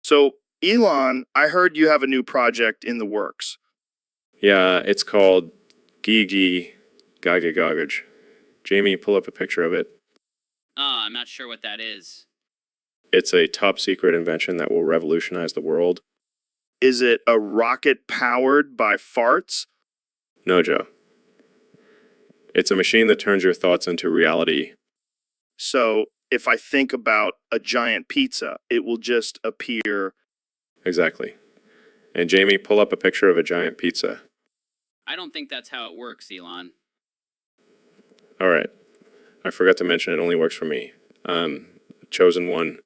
So, Elon, I heard you have a new project in the works. Yeah, it's called Gigi Gagagagage. Jamie, pull up a picture of it. I'm not sure what that is. It's a top secret invention that will revolutionize the world. Is it a rocket powered by farts? No, Joe. It's a machine that turns your thoughts into reality. So, if I think about a giant pizza, it will just appear. Exactly. And Jamie, pull up a picture of a giant pizza. I don't think that's how it works, Elon. All right. I forgot to mention it only works for me. Chosen one.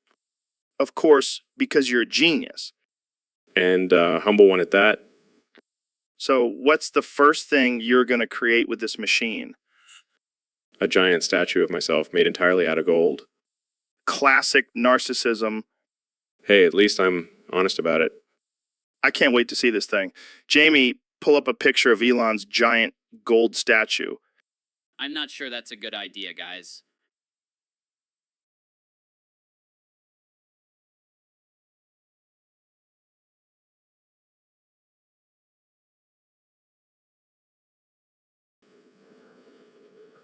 Of course, because you're a genius. And humble one at that. So, what's the first thing you're going to create with this machine? A giant statue of myself made entirely out of gold. Classic narcissism. Hey, at least I'm honest about it. I can't wait to see this thing. Jamie, pull up a picture of Elon's giant gold statue. I'm not sure that's a good idea, guys.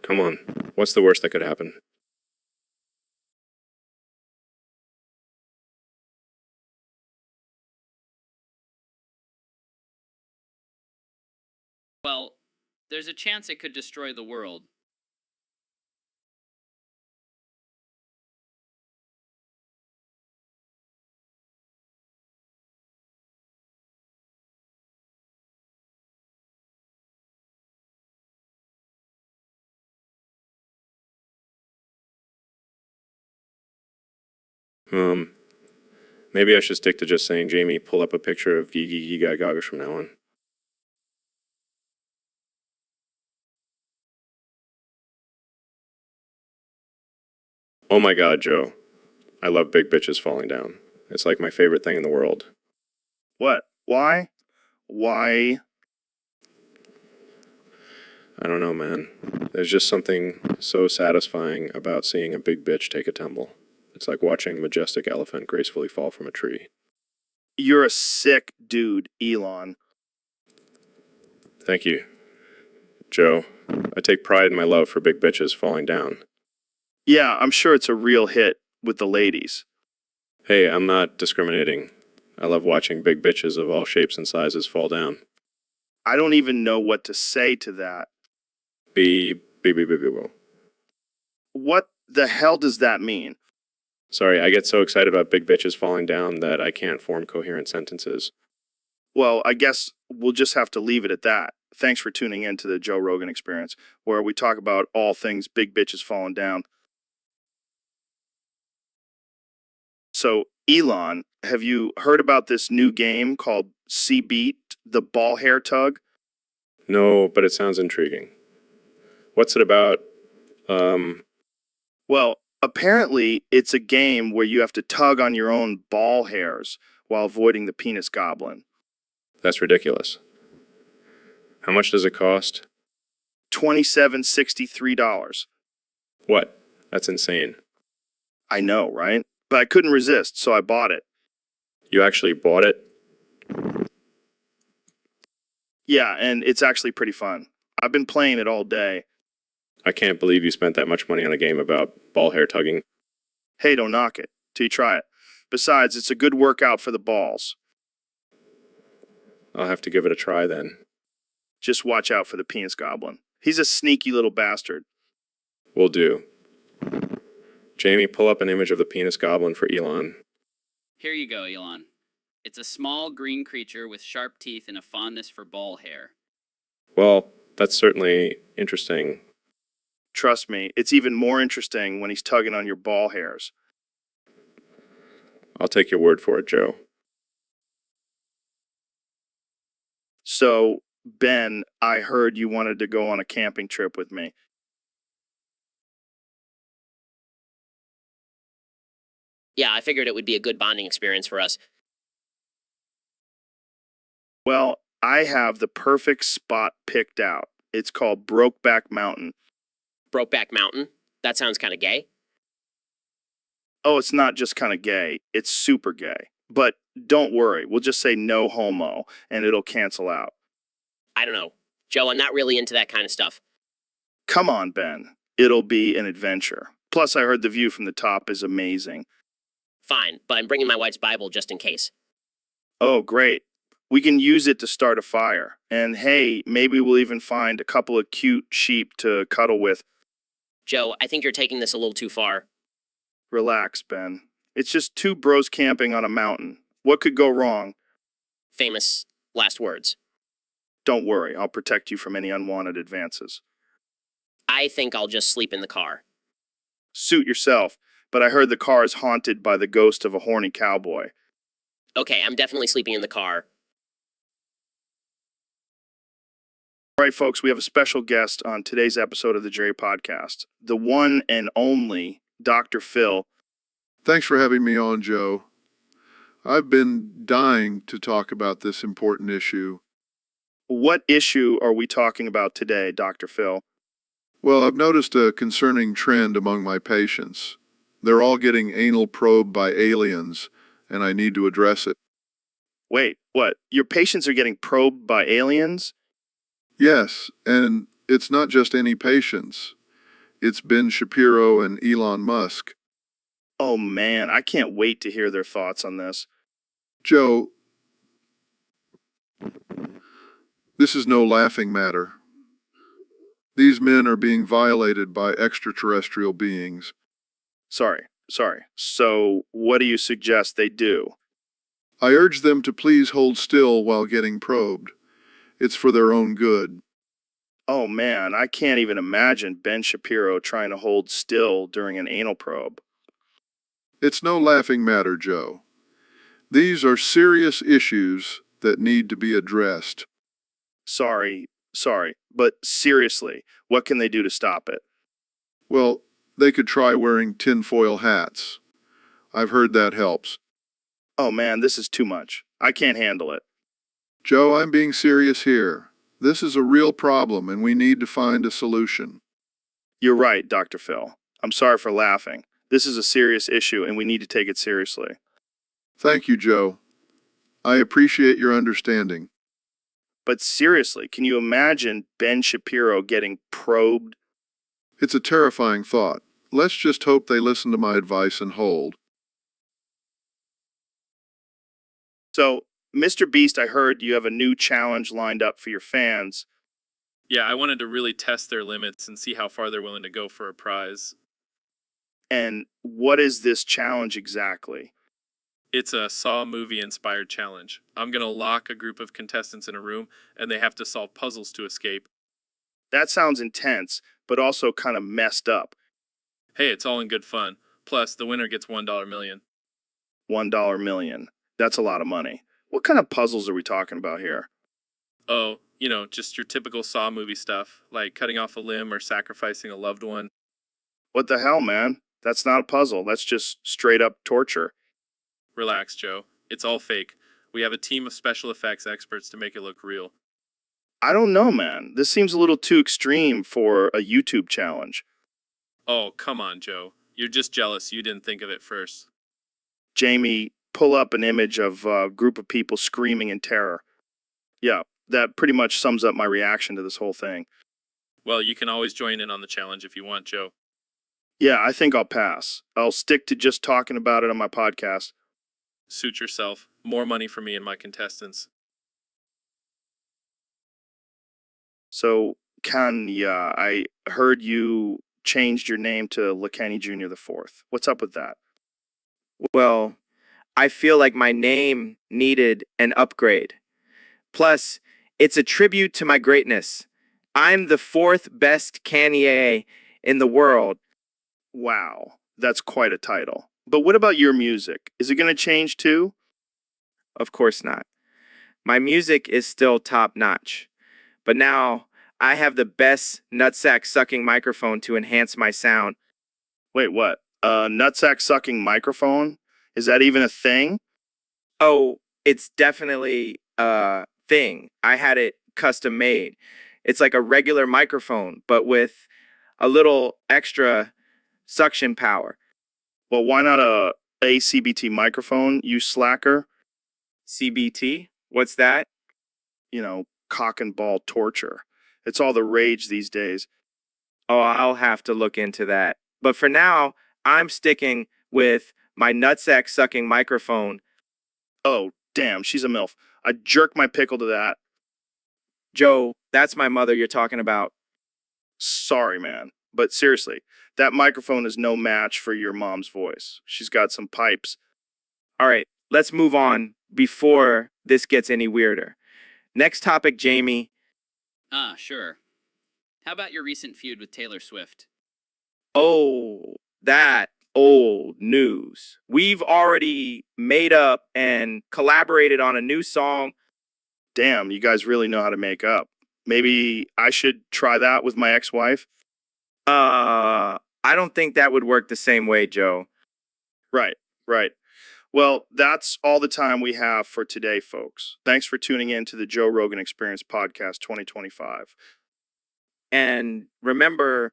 Come on. What's the worst that could happen? Well, there's a chance it could destroy the world. Maybe I should stick to just saying, Jamie, pull up a picture of Gigi Giga Gaga from now on. Oh my god, Joe. I love big bitches falling down. It's like my favorite thing in the world. What? Why? Why? I don't know, man. There's just something so satisfying about seeing a big bitch take a tumble. It's like watching a majestic elephant gracefully fall from a tree. You're a sick dude, Elon. Thank you, Joe. I take pride in my love for big bitches falling down. Yeah, I'm sure it's a real hit with the ladies. Hey, I'm not discriminating. I love watching big bitches of all shapes and sizes fall down. I don't even know what to say to that. Be. What the hell does that mean? Sorry, I get so excited about big bitches falling down that I can't form coherent sentences. Well, I guess we'll just have to leave it at that. Thanks for tuning in to the Joe Rogan Experience, where we talk about all things big bitches falling down. So, Elon, have you heard about this new game called C Beat, the ball hair tug? No, but it sounds intriguing. What's it about? Well, apparently it's a game where you have to tug on your own ball hairs while avoiding the penis goblin. That's ridiculous. How much does it cost? $27.63. What? That's insane. I know, right? But I couldn't resist, so I bought it. You actually bought it? Yeah, and it's actually pretty fun. I've been playing it all day. I can't believe you spent that much money on a game about ball hair tugging. Hey, don't knock it till you try it. Besides, it's a good workout for the balls. I'll have to give it a try then. Just watch out for the penis goblin. He's a sneaky little bastard. Will do. Jamie, pull up an image of the penis goblin for Elon. Here you go, Elon. It's a small green creature with sharp teeth and a fondness for ball hair. Well, that's certainly interesting. Trust me, it's even more interesting when he's tugging on your ball hairs. I'll take your word for it, Joe. So, Ben, I heard you wanted to go on a camping trip with me. Yeah, I figured it would be a good bonding experience for us. Well, I have the perfect spot picked out. It's called Brokeback Mountain. Brokeback Mountain? That sounds kind of gay. Oh, it's not just kind of gay, it's super gay. But don't worry, we'll just say no homo and it'll cancel out. I don't know. Joe, I'm not really into that kind of stuff. Come on, Ben. It'll be an adventure. Plus, I heard the view from the top is amazing. Fine, but I'm bringing my wife's Bible just in case. Oh, great. We can use it to start a fire. And hey, maybe we'll even find a couple of cute sheep to cuddle with. Joe, I think you're taking this a little too far. Relax, Ben. It's just two bros camping on a mountain. What could go wrong? Famous last words. Don't worry, I'll protect you from any unwanted advances. I think I'll just sleep in the car. Suit yourself, but I heard the car is haunted by the ghost of a horny cowboy. Okay, I'm definitely sleeping in the car. All right, folks, we have a special guest on today's episode of the Jerry Podcast, the one and only Dr. Phil. Thanks for having me on, Joe. I've been dying to talk about this important issue. What issue are we talking about today, Dr. Phil? Well, I've noticed a concerning trend among my patients. They're all getting anal probed by aliens, and I need to address it. Wait, what? Your patients are getting probed by aliens? Yes, and it's not just any patients. It's Ben Shapiro and Elon Musk. Oh man, I can't wait to hear their thoughts on this. Joe, this is no laughing matter. These men are being violated by extraterrestrial beings. Sorry. So, what do you suggest they do? I urge them to please hold still while getting probed. It's for their own good. Oh man, I can't even imagine Ben Shapiro trying to hold still during an anal probe. It's no laughing matter, Joe. These are serious issues that need to be addressed. Sorry, but seriously, what can they do to stop it? Well, they could try wearing tinfoil hats. I've heard that helps. Oh man, this is too much. I can't handle it. Joe, I'm being serious here. This is a real problem and we need to find a solution. You're right, Dr. Phil. I'm sorry for laughing. This is a serious issue and we need to take it seriously. Thank you, Joe. I appreciate your understanding. But seriously, can you imagine Ben Shapiro getting probed? It's a terrifying thought. Let's just hope they listen to my advice and hold. So, Mr. Beast, I heard you have a new challenge lined up for your fans. Yeah, I wanted to really test their limits and see how far they're willing to go for a prize. And what is this challenge exactly? It's a Saw movie inspired challenge. I'm going to lock a group of contestants in a room and they have to solve puzzles to escape. That sounds intense, but also kind of messed up. Hey, it's all in good fun. Plus, the winner gets $1 million. $1 million. That's a lot of money. What kind of puzzles are we talking about here? Oh, just your typical Saw movie stuff, like cutting off a limb or sacrificing a loved one. What the hell, man? That's not a puzzle. That's just straight up torture. Relax, Joe. It's all fake. We have a team of special effects experts to make it look real. I don't know, man. This seems a little too extreme for a YouTube challenge. Oh, come on, Joe. You're just jealous you didn't think of it first. Jamie, pull up an image of a group of people screaming in terror. Yeah, that pretty much sums up my reaction to this whole thing. Well, you can always join in on the challenge if you want, Joe. Yeah, I think I'll pass. I'll stick to just talking about it on my podcast. Suit yourself. More money for me and my contestants. So, Kanya, I heard you changed your name to LeKenny Jr. the Fourth. What's up with that? Well, I feel like my name needed an upgrade. Plus, it's a tribute to my greatness. I'm the fourth best Kanye in the world. Wow, that's quite a title. But what about your music? Is it going to change too? Of course not. My music is still top notch. But now I have the best nutsack sucking microphone to enhance my sound. Wait, what? A nutsack sucking microphone? Is that even a thing? Oh, it's definitely a thing. I had it custom made. It's like a regular microphone, but with a little extra suction power. Well, why not a A CBT microphone, you slacker. CBT? What's that? You know, cock and ball torture. It's all the rage these days. Oh, I'll have to look into that. But for now, I'm sticking with my nutsack sucking microphone. Oh, damn, she's a MILF. I jerk my pickle to that. Joe, that's my mother you're talking about. Sorry, man. But seriously, that microphone is no match for your mom's voice. She's got some pipes. All right, let's move on before this gets any weirder. Next topic, Jamie. Ah, sure. How about your recent feud with Taylor Swift? Oh, that old news. We've already made up and collaborated on a new song. Damn, you guys really know how to make up. Maybe I should try that with my ex-wife? I don't think that would work the same way, Joe. Right, right. Well, that's all the time we have for today, folks. Thanks for tuning in to the Joe Rogan Experience Podcast 2025. And remember,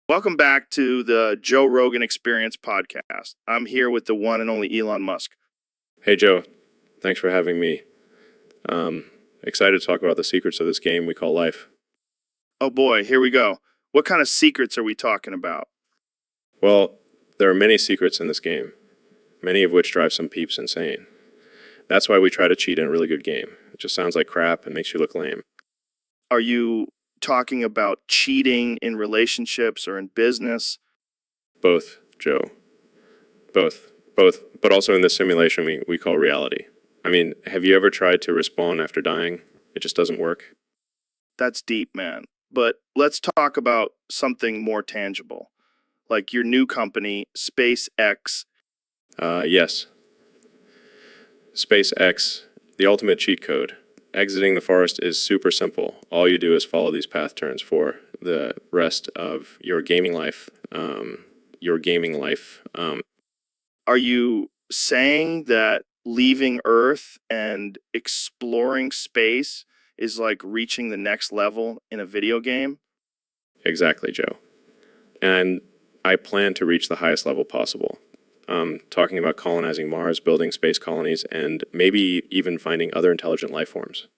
Welcome back to the Joe Rogan Experience Podcast. I'm here with the one and only Elon Musk. Hey, Joe. Thanks for having me. Excited to talk about the secrets of this game we call life. Oh boy, here we go. What kind of secrets are we talking about? Well, there are many secrets in this game, many of which drive some peeps insane. That's why we try to cheat in a really good game. It just sounds like crap and makes you look lame. Are you talking about cheating in relationships or in business? Both, Joe. Both, but also in this simulation we call reality. I mean, have you ever tried to respawn after dying? It just doesn't work. That's deep, man. But let's talk about something more tangible, like your new company, SpaceX. Yes. SpaceX, the ultimate cheat code. Exiting the forest is super simple. All you do is follow these path turns for the rest of your gaming life. Are you saying that leaving Earth and exploring space is like reaching the next level in a video game? Exactly, Joe. And I plan to reach the highest level possible. Talking about colonizing Mars, building space colonies, and maybe even finding other intelligent life forms.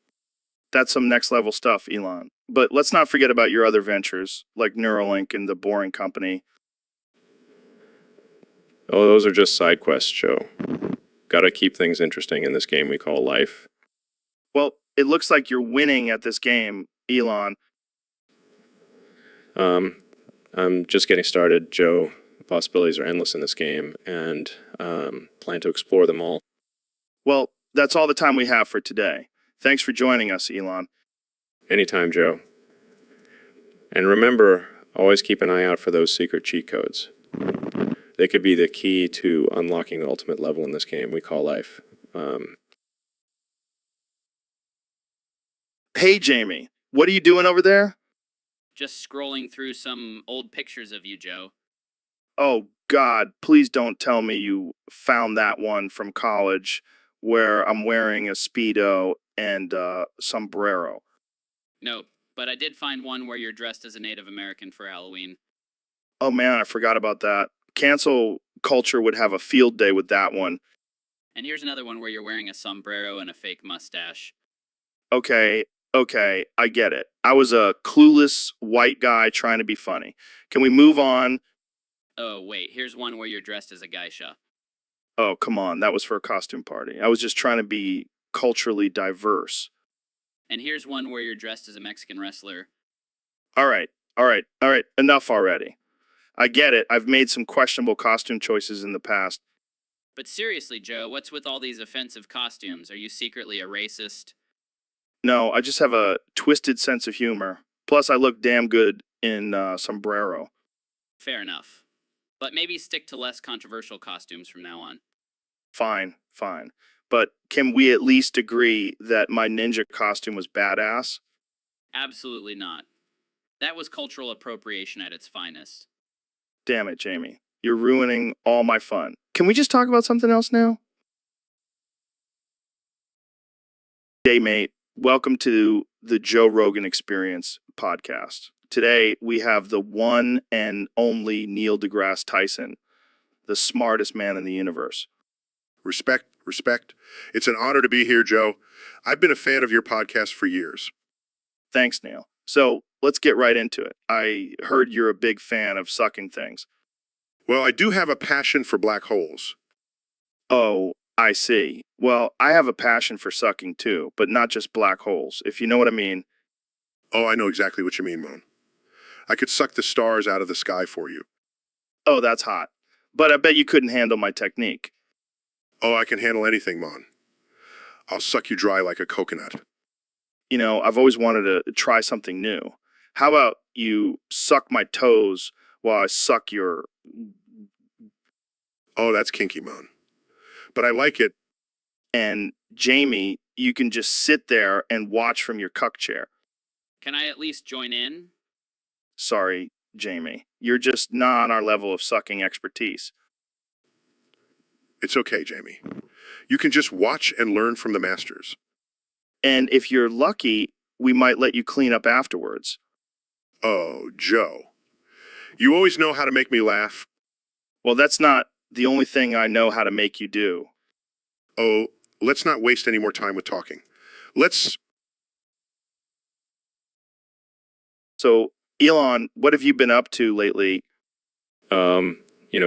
That's some next level stuff, Elon. But let's not forget about your other ventures, like Neuralink and the Boring Company. Oh, those are just side quests, Joe. Gotta keep things interesting in this game we call life. Well, it looks like you're winning at this game, Elon. I'm just getting started, Joe. The possibilities are endless in this game, and plan to explore them all. Well, that's all the time we have for today. Thanks for joining us, Elon. Anytime, Joe. And remember, always keep an eye out for those secret cheat codes. They could be the key to unlocking the ultimate level in this game we call life. Hey, Jamie, what are you doing over there? Just scrolling through some old pictures of you, Joe. Oh, God, please don't tell me you found that one from college where I'm wearing a Speedo and a sombrero. Nope, but I did find one where you're dressed as a Native American for Halloween. Oh, man, I forgot about that. Cancel culture would have a field day with that one. And here's another one where you're wearing a sombrero and a fake mustache. Okay, I get it. I was a clueless white guy trying to be funny. Can we move on? Oh, wait, here's one where you're dressed as a geisha. Oh, come on, that was for a costume party. I was just trying to be culturally diverse. And here's one where you're dressed as a Mexican wrestler. All right, enough already. I get it. I've made some questionable costume choices in the past. But seriously, Joe, what's with all these offensive costumes? Are you secretly a racist? No, I just have a twisted sense of humor. Plus, I look damn good in sombrero. Fair enough. But maybe stick to less controversial costumes from now on. Fine. But can we at least agree that my ninja costume was badass? Absolutely not. That was cultural appropriation at its finest. Damn it, Jamie. You're ruining all my fun. Can we just talk about something else now? Hey, mate. Welcome to the Joe Rogan Experience podcast. Today, we have the one and only Neil deGrasse Tyson, the smartest man in the universe. Respect, respect. It's an honor to be here, Joe. I've been a fan of your podcast for years. Thanks, Neil. So let's get right into it. I heard you're a big fan of sucking things. Well, I do have a passion for black holes. Oh, I see. Well, I have a passion for sucking too, but not just black holes, if you know what I mean. Oh, I know exactly what you mean, Mon. I could suck the stars out of the sky for you. Oh, that's hot. But I bet you couldn't handle my technique. Oh, I can handle anything, Mon. I'll suck you dry like a coconut. You know, I've always wanted to try something new. How about you suck my toes while I suck your... Oh, that's kinky, Mon. But I like it. And Jamie, you can just sit there and watch from your cuck chair. Can I at least join in? Sorry, Jamie. You're just not on our level of sucking expertise. It's okay, Jamie. You can just watch and learn from the masters. And if you're lucky, we might let you clean up afterwards. Oh, Joe. You always know how to make me laugh. Well, that's not the only thing I know how to make you do. Oh, let's not waste any more time with talking. So, Elon, what have you been up to lately?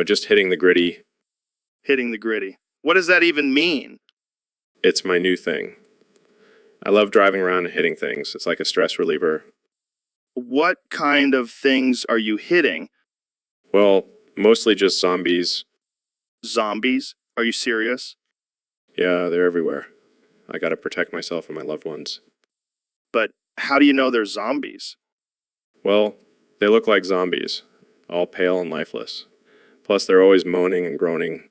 Just hitting the gritty. Hitting the gritty. What does that even mean? It's my new thing. I love driving around and hitting things. It's like a stress reliever. What kind of things are you hitting? Well, mostly just zombies. Zombies? Are you serious? Yeah, they're everywhere. I gotta protect myself and my loved ones. But how do you know they're zombies? Well, they look like zombies, all pale and lifeless. Plus, they're always moaning and groaning.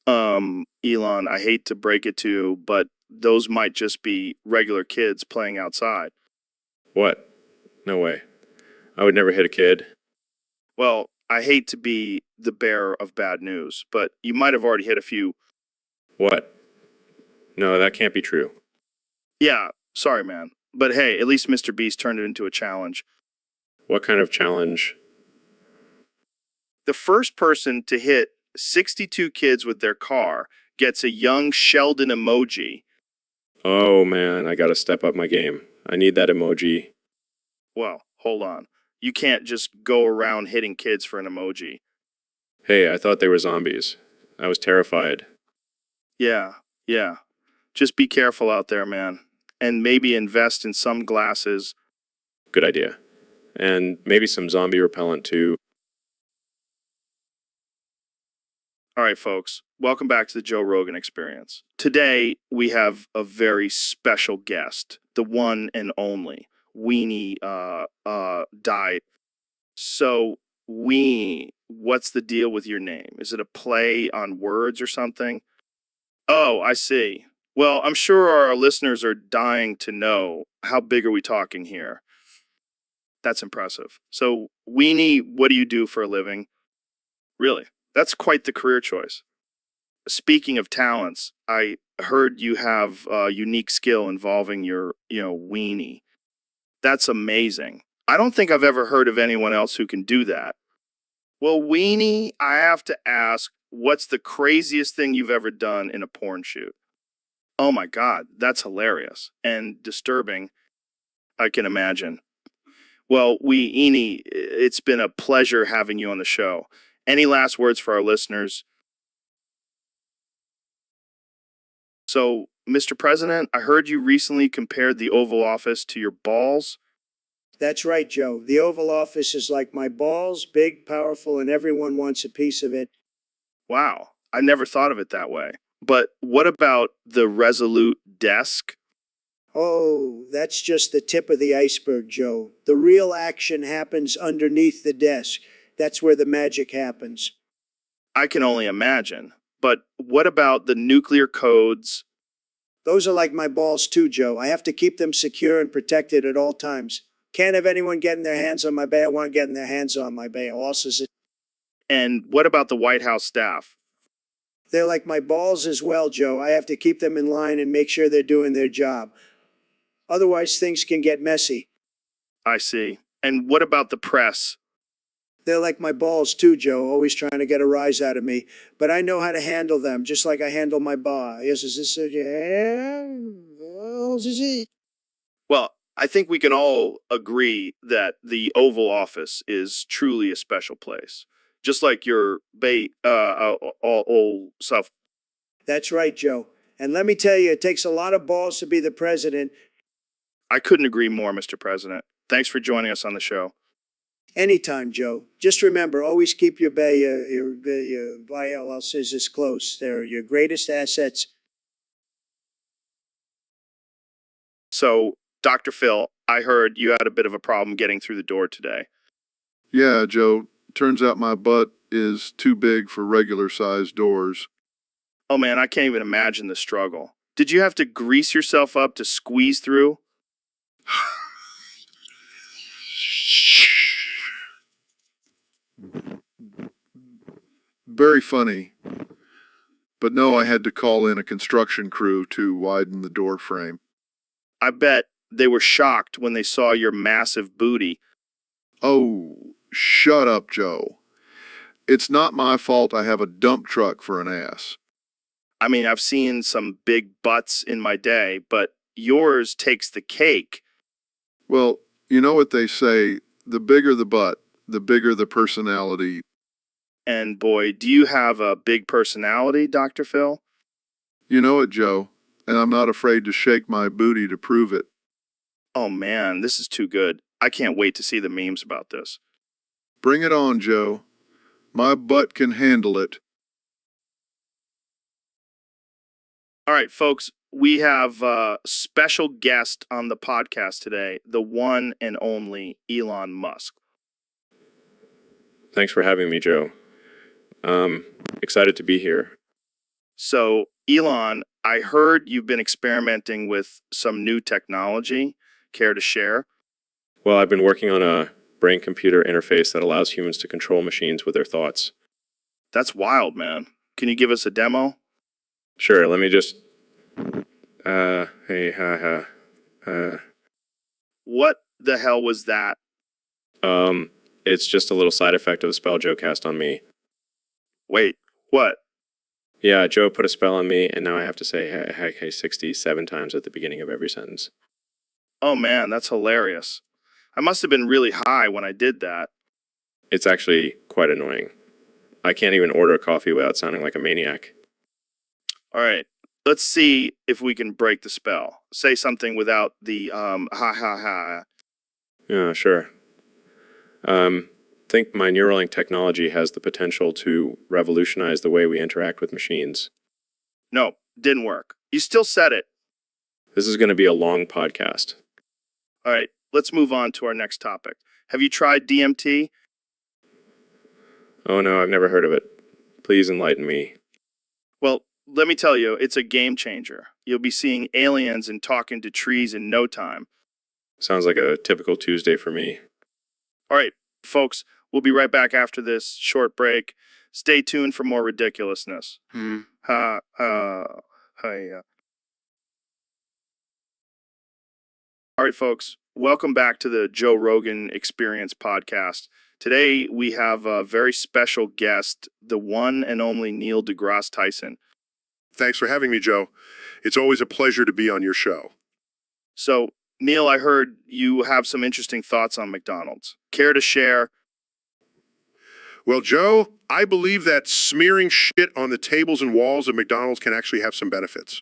Elon, I hate to break it to you, but those might just be regular kids playing outside. What? No way. I would never hit a kid. Well, I hate to be the bearer of bad news, but you might have already hit a few. What? No, that can't be true. Yeah, sorry, man. But hey, at least Mr. Beast turned it into a challenge. What kind of challenge? The first person to hit 62 kids with their car gets a young Sheldon emoji. Oh man, I gotta step up my game. I need that emoji. Well, hold on. You can't just go around hitting kids for an emoji. Hey, I thought they were zombies. I was terrified. Yeah. Just be careful out there, man. And maybe invest in some glasses. Good idea. And maybe some zombie repellent too. All right, folks, welcome back to the Joe Rogan Experience. Today, we have a very special guest, the one and only Weenie Diet. So, what's the deal with your name? Is it a play on words or something? Oh, I see. Well, I'm sure our listeners are dying to know, how big are we talking here? That's impressive. So, Weenie, what do you do for a living? Really? That's quite the career choice. Speaking of talents, I heard you have a unique skill involving your, weenie. That's amazing. I don't think I've ever heard of anyone else who can do that. Well, Weenie, I have to ask, what's the craziest thing you've ever done in a porn shoot? Oh my God, that's hilarious and disturbing. I can imagine. Well, Weenie, it's been a pleasure having you on the show. Any last words for our listeners? So, Mr. President, I heard you recently compared the Oval Office to your balls. That's right, Joe. The Oval Office is like my balls, big, powerful, and everyone wants a piece of it. Wow, I never thought of it that way. But what about the Resolute desk? Oh, that's just the tip of the iceberg, Joe. The real action happens underneath the desk. That's where the magic happens. I can only imagine. But what about the nuclear codes? Those are like my balls too, Joe. I have to keep them secure and protected at all times. Can't have anyone getting their hands on my bay. I want getting their hands on my bay. And what about the White House staff? They're like my balls as well, Joe. I have to keep them in line and make sure they're doing their job. Otherwise, things can get messy. I see. And what about the press? They're like my balls too, Joe, always trying to get a rise out of me. But I know how to handle them, just like I handle my bar. Yes, is this yeah? Well, this is it. Well, I think we can all agree that the Oval Office is truly a special place. Just like your old self. That's right, Joe. And let me tell you, it takes a lot of balls to be the president. I couldn't agree more, Mr. President. Thanks for joining us on the show. Anytime, Joe. Just remember, always keep your ILLs close. They're your greatest assets. So, Dr. Phil, I heard you had a bit of a problem getting through the door today. Yeah, Joe, turns out my butt is too big for regular sized doors. Oh man, I can't even imagine the struggle. Did you have to grease yourself up to squeeze through? Very funny. But no, I had to call in a construction crew to widen the door frame. I bet they were shocked when they saw your massive booty. Oh, shut up, Joe. It's not my fault I have a dump truck for an ass. I mean, I've seen some big butts in my day, but yours takes the cake. Well, you know what they say, the bigger the butt, the bigger the personality. And boy, do you have a big personality, Dr. Phil? You know it, Joe, and I'm not afraid to shake my booty to prove it. Oh man, this is too good. I can't wait to see the memes about this. Bring it on, Joe. My butt can handle it. All right, folks, we have a special guest on the podcast today, the one and only Elon Musk. Thanks for having me, Joe. Excited to be here. So, Elon, I heard you've been experimenting with some new technology. Care to share? Well, I've been working on a brain-computer interface that allows humans to control machines with their thoughts. That's wild, man. Can you give us a demo? Sure, let me just... hey, haha. What the hell was that? It's just a little side effect of the spell Joe cast on me. Wait, what? Yeah, Joe put a spell on me, and now I have to say hey 67 times at the beginning of every sentence. Oh man, that's hilarious. I must have been really high when I did that. It's actually quite annoying. I can't even order a coffee without sounding like a maniac. All right, let's see if we can break the spell. Say something without the ha ha ha. Yeah, sure. Think my Neuralink technology has the potential to revolutionize the way we interact with machines. No, didn't work. You still said it. This is going to be a long podcast. All right, let's move on to our next topic. Have you tried DMT? Oh no, I've never heard of it. Please enlighten me. Well, let me tell you, it's a game changer. You'll be seeing aliens and talking to trees in no time. Sounds like a typical Tuesday for me. All right, folks, we'll be right back after this short break. Stay tuned for more ridiculousness. Hi. All right, folks, welcome back to the Joe Rogan Experience podcast. Today, we have a very special guest, the one and only Neil deGrasse Tyson. Thanks for having me, Joe. It's always a pleasure to be on your show. So, Neil, I heard you have some interesting thoughts on McDonald's. Care to share? Well, Joe, I believe that smearing shit on the tables and walls of McDonald's can actually have some benefits.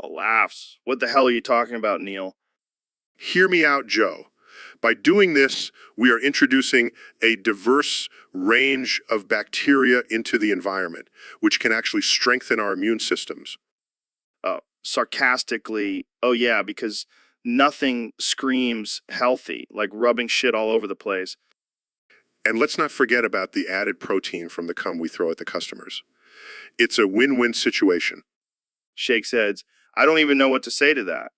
Oh, laughs. What the hell are you talking about, Neil? Hear me out, Joe. By doing this, we are introducing a diverse range of bacteria into the environment, which can actually strengthen our immune systems. Sarcastically, oh yeah, because nothing screams healthy, like rubbing shit all over the place. And let's not forget about the added protein from the cum we throw at the customers. It's a win-win situation. Shakes heads. I don't even know what to say to that.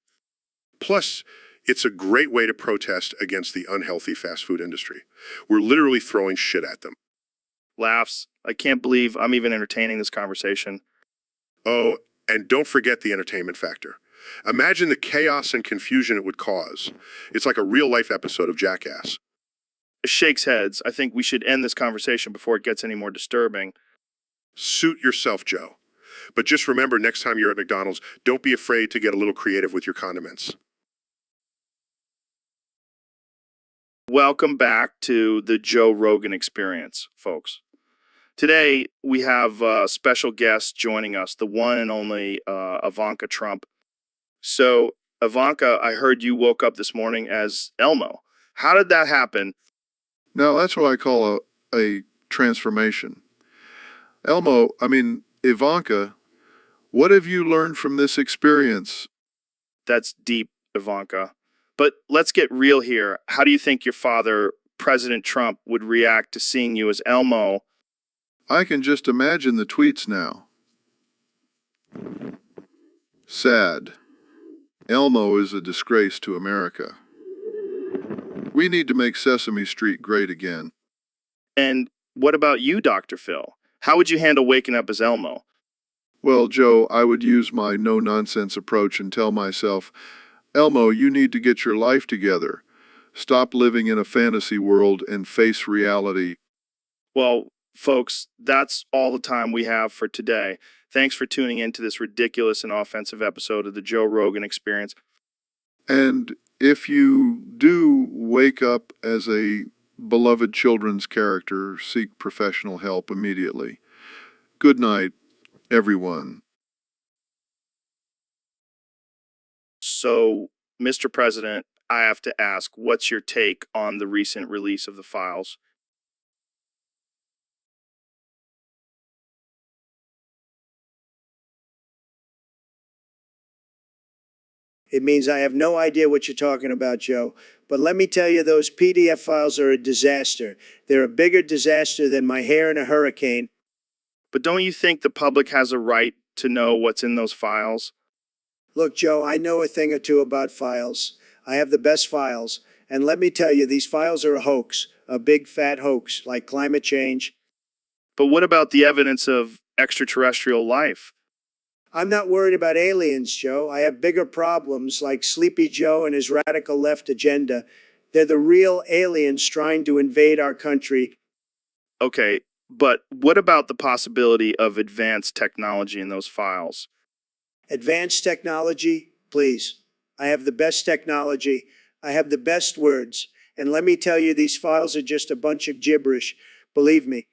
Plus, it's a great way to protest against the unhealthy fast food industry. We're literally throwing shit at them. Laughs. I can't believe I'm even entertaining this conversation. Oh, and don't forget the entertainment factor. Imagine the chaos and confusion it would cause. It's like a real-life episode of Jackass. Shakes heads. I think we should end this conversation before it gets any more disturbing. Suit yourself, Joe. But just remember, next time you're at McDonald's, don't be afraid to get a little creative with your condiments. Welcome back to the Joe Rogan Experience, folks. Today, we have a special guest joining us, the one and only Ivanka Trump. So, Ivanka, I heard you woke up this morning as Elmo. How did that happen? Now, that's what I call a transformation. Ivanka, what have you learned from this experience? That's deep, Ivanka. But let's get real here. How do you think your father, President Trump, would react to seeing you as Elmo? I can just imagine the tweets now. Sad. Elmo is a disgrace to America. We need to make Sesame Street great again. And what about you, Dr. Phil? How would you handle waking up as Elmo? Well, Joe, I would use my no-nonsense approach and tell myself, Elmo, you need to get your life together. Stop living in a fantasy world and face reality. Well, folks, that's all the time we have for today. Thanks for tuning in to this ridiculous and offensive episode of the Joe Rogan Experience. And if you do wake up as a beloved children's character, seek professional help immediately. Good night, everyone. So, Mr. President, I have to ask, what's your take on the recent release of the files? It means I have no idea what you're talking about, Joe. But let me tell you, those PDF files are a disaster. They're a bigger disaster than my hair in a hurricane. But don't you think the public has a right to know what's in those files? Look, Joe, I know a thing or two about files. I have the best files. And let me tell you, these files are a hoax, a big fat hoax, like climate change. But what about the evidence of extraterrestrial life? I'm not worried about aliens, Joe. I have bigger problems like Sleepy Joe and his radical left agenda. They're the real aliens trying to invade our country. Okay, but what about the possibility of advanced technology in those files? Advanced technology, please. I have the best technology. I have the best words. And let me tell you, these files are just a bunch of gibberish. Believe me.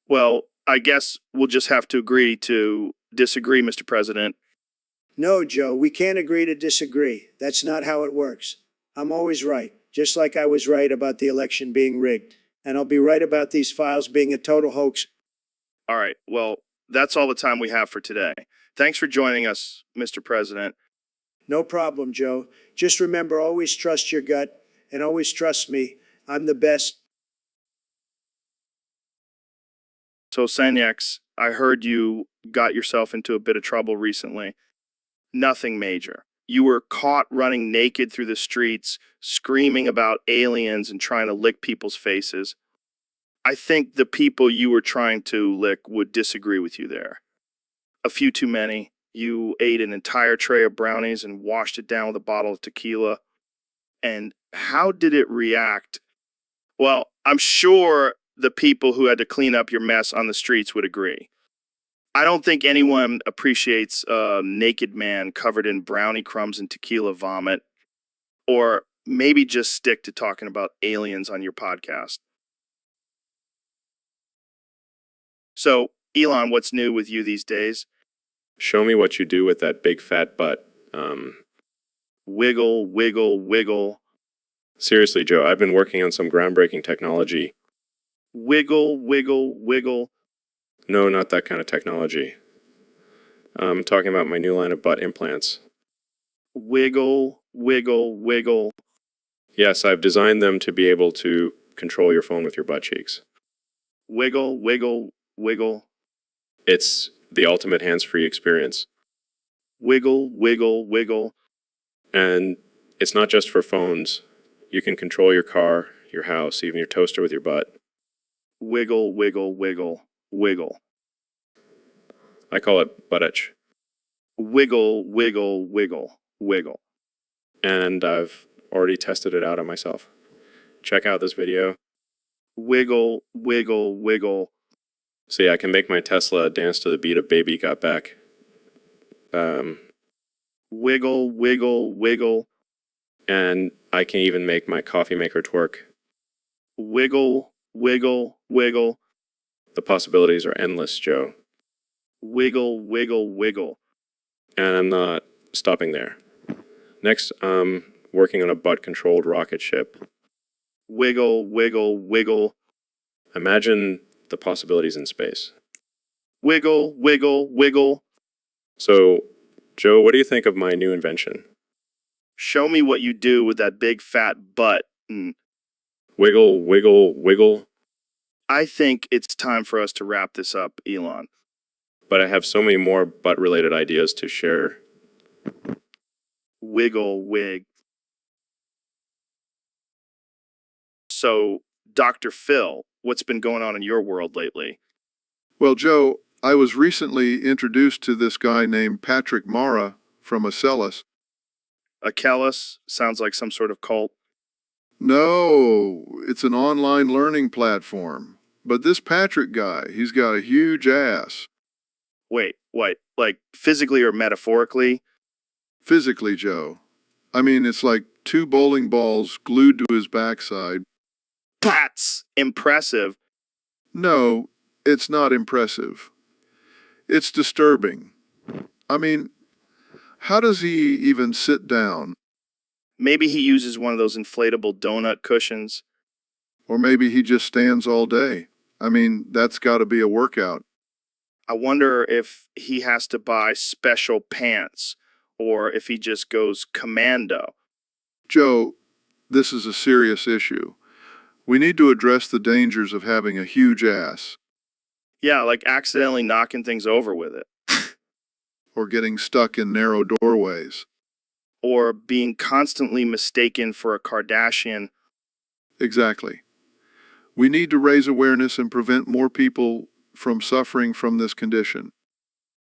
Well, I guess we'll just have to agree to disagree, Mr. President. No, Joe, we can't agree to disagree. That's not how it works. I'm always right, just like I was right about the election being rigged. And I'll be right about these files being a total hoax. All right, well, that's all the time we have for today. Thanks for joining us, Mr. President. No problem, Joe. Just remember, always trust your gut and always trust me. I'm the best. So, Senyex, I heard you got yourself into a bit of trouble recently. Nothing major. You were caught running naked through the streets, screaming about aliens and trying to lick people's faces. I think the people you were trying to lick would disagree with you there. A few too many. You ate an entire tray of brownies and washed it down with a bottle of tequila. And how did it react? Well, I'm sure the people who had to clean up your mess on the streets would agree. I don't think anyone appreciates a naked man covered in brownie crumbs and tequila vomit. Or maybe just stick to talking about aliens on your podcast. So, Elon, what's new with you these days? Show me what you do with that big fat butt. Wiggle, wiggle, wiggle. Seriously, Joe, I've been working on some groundbreaking technology. Wiggle, wiggle, wiggle. No, not that kind of technology. I'm talking about my new line of butt implants. Wiggle, wiggle, wiggle. Yes, I've designed them to be able to control your phone with your butt cheeks. Wiggle, wiggle, wiggle. It's the ultimate hands-free experience. Wiggle, wiggle, wiggle. And it's not just for phones. You can control your car, your house, even your toaster with your butt. Wiggle, wiggle, wiggle, wiggle. I call it butt itch. Wiggle, wiggle, wiggle, wiggle. And I've already tested it out on myself. Check out this video. Wiggle, wiggle, wiggle. See, I can make my Tesla dance to the beat of Baby Got Back. Wiggle, wiggle, wiggle. And I can even make my coffee maker twerk. Wiggle, wiggle, wiggle. The possibilities are endless, Joe. Wiggle, wiggle, wiggle. And I'm not stopping there. Next, I'm working on a butt-controlled rocket ship. Wiggle, wiggle, wiggle. Imagine the possibilities in space. Wiggle, wiggle, wiggle. So, Joe, what do you think of my new invention? Show me what you do with that big fat butt. Wiggle, wiggle, wiggle. I think it's time for us to wrap this up, Elon. But I have so many more butt-related ideas to share. Wiggle, wig. So, Dr. Phil, what's been going on in your world lately? Well, Joe, I was recently introduced to this guy named Patrick Mara from Acellus. Achilles sounds like some sort of cult. No, it's an online learning platform. But this Patrick guy, he's got a huge ass. Wait, what? Like physically or metaphorically? Physically, Joe. I mean, it's like two bowling balls glued to his backside. That's impressive. No, it's not impressive. It's disturbing. I mean, how does he even sit down? Maybe he uses one of those inflatable donut cushions. Or maybe he just stands all day. I mean, that's got to be a workout. I wonder if he has to buy special pants or if he just goes commando. Joe, this is a serious issue. We need to address the dangers of having a huge ass. Yeah, like accidentally knocking things over with it. Or getting stuck in narrow doorways. Or being constantly mistaken for a Kardashian. Exactly. We need to raise awareness and prevent more people from suffering from this condition.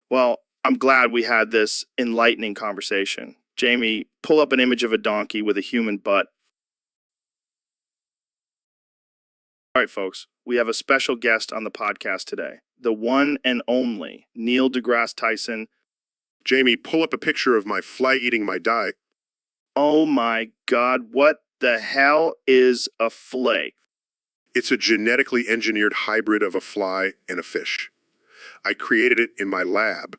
Well, I'm glad we had this enlightening conversation. Jamie, pull up an image of a donkey with a human butt. All right, folks, we have a special guest on the podcast today. The one and only Neil deGrasse Tyson. Jamie, pull up a picture of my fly eating my dye. Oh my God, what the hell is a flay? It's a genetically engineered hybrid of a fly and a fish. I created it in my lab.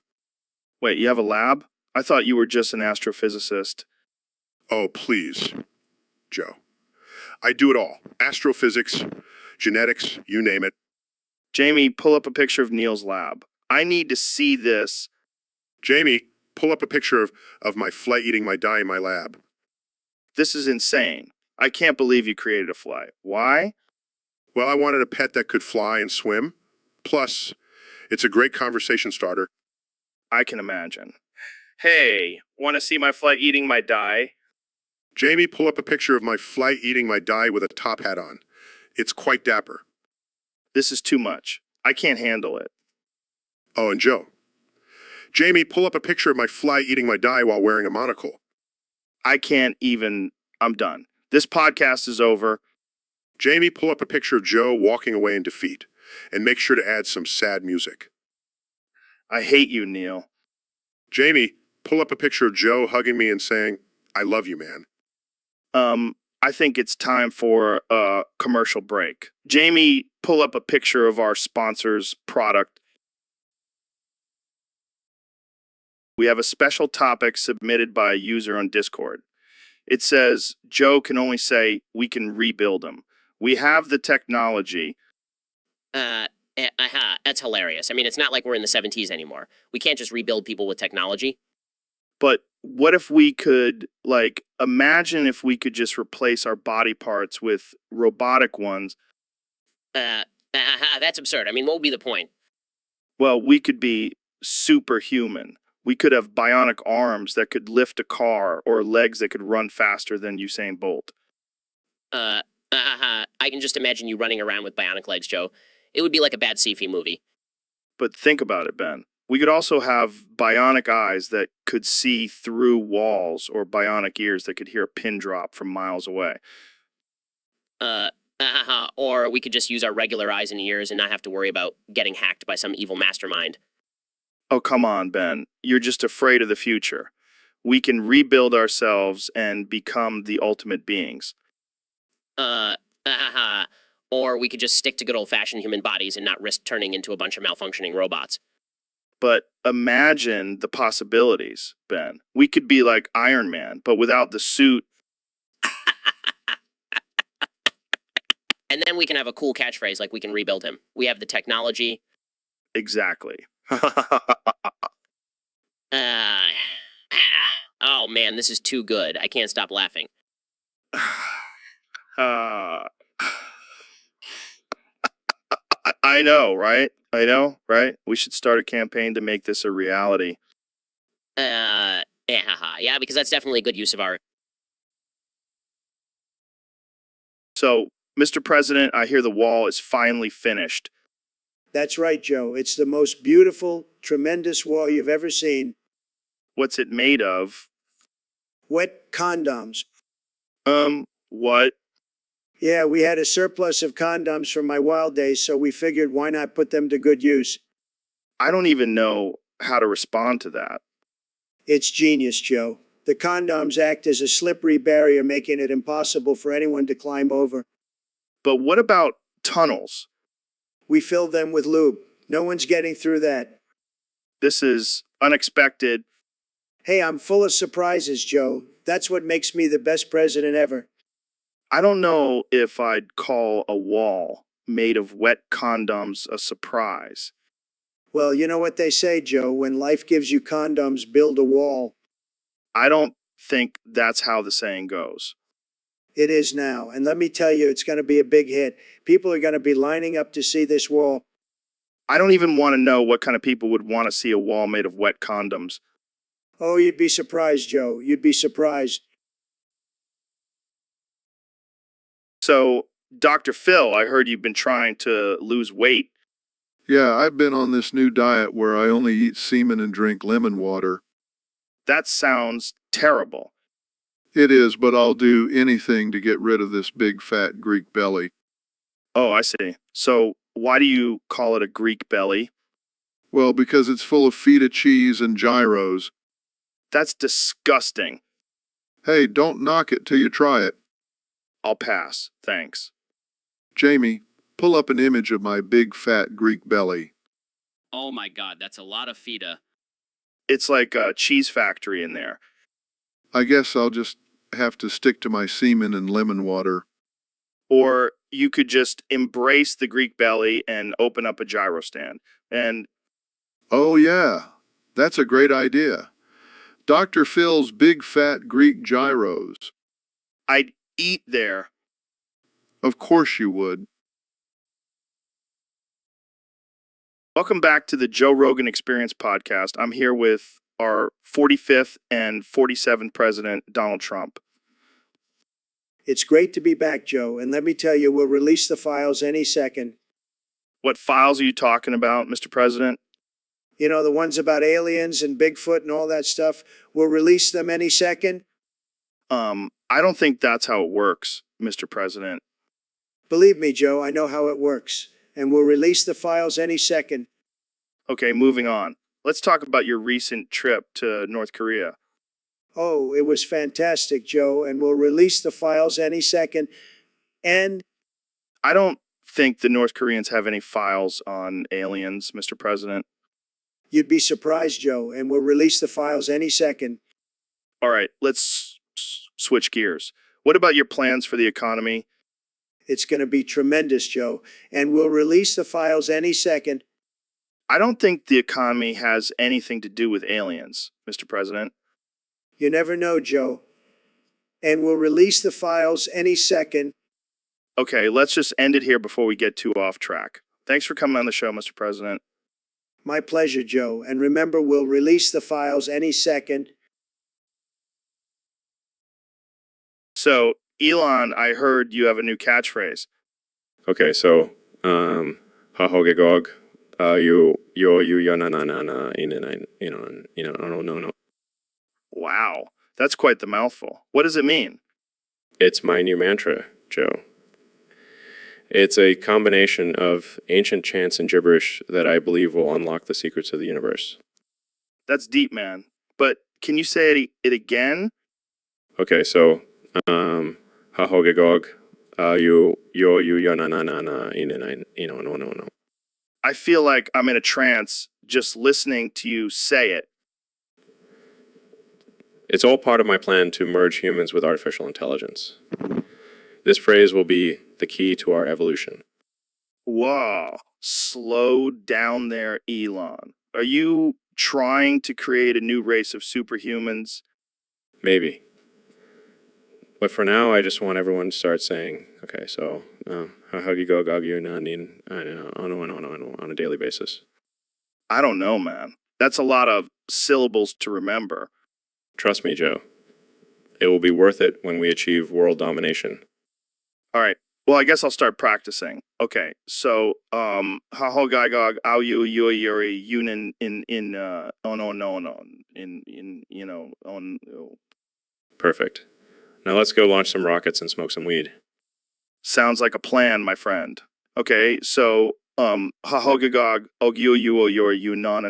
Wait, you have a lab? I thought you were just an astrophysicist. Oh, please, Joe. I do it all. Astrophysics, genetics, you name it. Jamie, pull up a picture of Neil's lab. I need to see this. Jamie, pull up a picture of my fly eating my dye in my lab. This is insane. I can't believe you created a fly. Why? Well, I wanted a pet that could fly and swim. Plus, it's a great conversation starter. I can imagine. Hey, want to see my fly eating my dye? Jamie, pull up a picture of my fly eating my dye with a top hat on. It's quite dapper. This is too much. I can't handle it. Oh, and Joe. Jamie, pull up a picture of my fly eating my dye while wearing a monocle. I can't even. I'm done. This podcast is over. Jamie, pull up a picture of Joe walking away in defeat. And make sure to add some sad music. I hate you, Neil. Jamie, pull up a picture of Joe hugging me and saying, I love you, man. I think it's time for a commercial break. Jamie, pull up a picture of our sponsor's product. We have a special topic submitted by a user on Discord. It says, Joe can only say, we can rebuild him. We have the technology. That's hilarious. I mean, it's not like we're in the 70s anymore. We can't just rebuild people with technology. But what if we could, imagine if we could just replace our body parts with robotic ones? That's absurd. I mean, what would be the point? Well, we could be superhuman. We could have bionic arms that could lift a car or legs that could run faster than Usain Bolt. I can just imagine you running around with bionic legs, Joe. It would be like a bad sci-fi movie. But think about it, Ben. We could also have bionic eyes that could see through walls or bionic ears that could hear a pin drop from miles away. Or we could just use our regular eyes and ears and not have to worry about getting hacked by some evil mastermind. Oh, come on, Ben. You're just afraid of the future. We can rebuild ourselves and become the ultimate beings. Or we could just stick to good old-fashioned human bodies and not risk turning into a bunch of malfunctioning robots. But imagine the possibilities, Ben. We could be like Iron Man, but without the suit. And then we can have a cool catchphrase like we can rebuild him. We have the technology. Exactly. Oh man, this is too good. I can't stop laughing. I know, right? I know, right? We should start a campaign to make this a reality. Yeah, because that's definitely a good use of our. So, Mr. President, I hear the wall is finally finished. That's right, Joe. It's the most beautiful, tremendous wall you've ever seen. What's it made of? Wet condoms. What? Yeah, we had a surplus of condoms from my wild days, so we figured why not put them to good use. I don't even know how to respond to that. It's genius, Joe. The condoms act as a slippery barrier, making it impossible for anyone to climb over. But what about tunnels? We fill them with lube. No one's getting through that. This is unexpected. Hey, I'm full of surprises, Joe. That's what makes me the best president ever. I don't know if I'd call a wall made of wet condoms a surprise. Well, you know what they say, Joe. When life gives you condoms, build a wall. I don't think that's how the saying goes. It is now. And let me tell you, it's going to be a big hit. People are going to be lining up to see this wall. I don't even want to know what kind of people would want to see a wall made of wet condoms. Oh, you'd be surprised, Joe. You'd be surprised. So, Dr. Phil, I heard you've been trying to lose weight. Yeah, I've been on this new diet where I only eat semen and drink lemon water. That sounds terrible. It is, but I'll do anything to get rid of this big fat Greek belly. Oh, I see. So, why do you call it a Greek belly? Well, because it's full of feta cheese and gyros. That's disgusting. Hey, don't knock it till you try it. I'll pass, thanks. Jamie, pull up an image of my big fat Greek belly. Oh my god, that's a lot of feta. It's like a cheese factory in there. I guess I'll just have to stick to my semen and lemon water. Or you could just embrace the Greek belly and open up a gyro stand. And Oh yeah, that's a great idea. Dr. Phil's big fat Greek gyros. I'd eat there. Of course you would. Welcome back to the Joe Rogan Experience podcast. I'm here with our 45th and 47th president, Donald Trump. It's great to be back, Joe. And let me tell you, we'll release the files any second. What files are you talking about, Mr. President? You know, the ones about aliens and Bigfoot and all that stuff. We'll release them any second. I don't think that's how it works, Mr. President. Believe me, Joe, I know how it works. And we'll release the files any second. Okay, moving on. Let's talk about your recent trip to North Korea. Oh, it was fantastic, Joe, and we'll release the files any second. And I don't think the North Koreans have any files on aliens, Mr. President. you'd be surprised, Joe, and we'll release the files any second. All right, let's switch gears. What about your plans for the economy? It's going to be tremendous, Joe, and we'll release the files any second. I don't think the economy has anything to do with aliens, Mr. President. You never know, Joe. And we'll release the files any second. Okay, let's just end it here before we get too off track. Thanks for coming on the show, Mr. President. My pleasure, Joe. And remember, we'll release the files any second. So, Elon, I heard you have a new catchphrase. Okay, so, hahogegog, No. Wow, that's quite the mouthful. What does it mean? It's my new mantra, Joe. It's a combination of ancient chants and gibberish that I believe will unlock the secrets of the universe. That's deep, man. But can you say it again? Okay, so, hahogagog, no. I feel like I'm in a trance just listening to you say it. It's all part of my plan to merge humans with artificial intelligence. This phrase will be the key to our evolution. Whoa, slow down there, Elon. Are you trying to create a new race of superhumans? Maybe. But for now, I just want everyone to start saying, okay, so, on a daily basis. I don't know, man. That's a lot of syllables to remember. Trust me, Joe. It will be worth it when we achieve world domination. All right. Well, I guess I'll start practicing. Okay. So, hahogagog, au yu yuri yunin in oh no in on. Perfect. Now let's go launch some rockets and smoke some weed. Sounds like a plan, my friend. Okay, so hahogagog ogyu yu yuri yu no.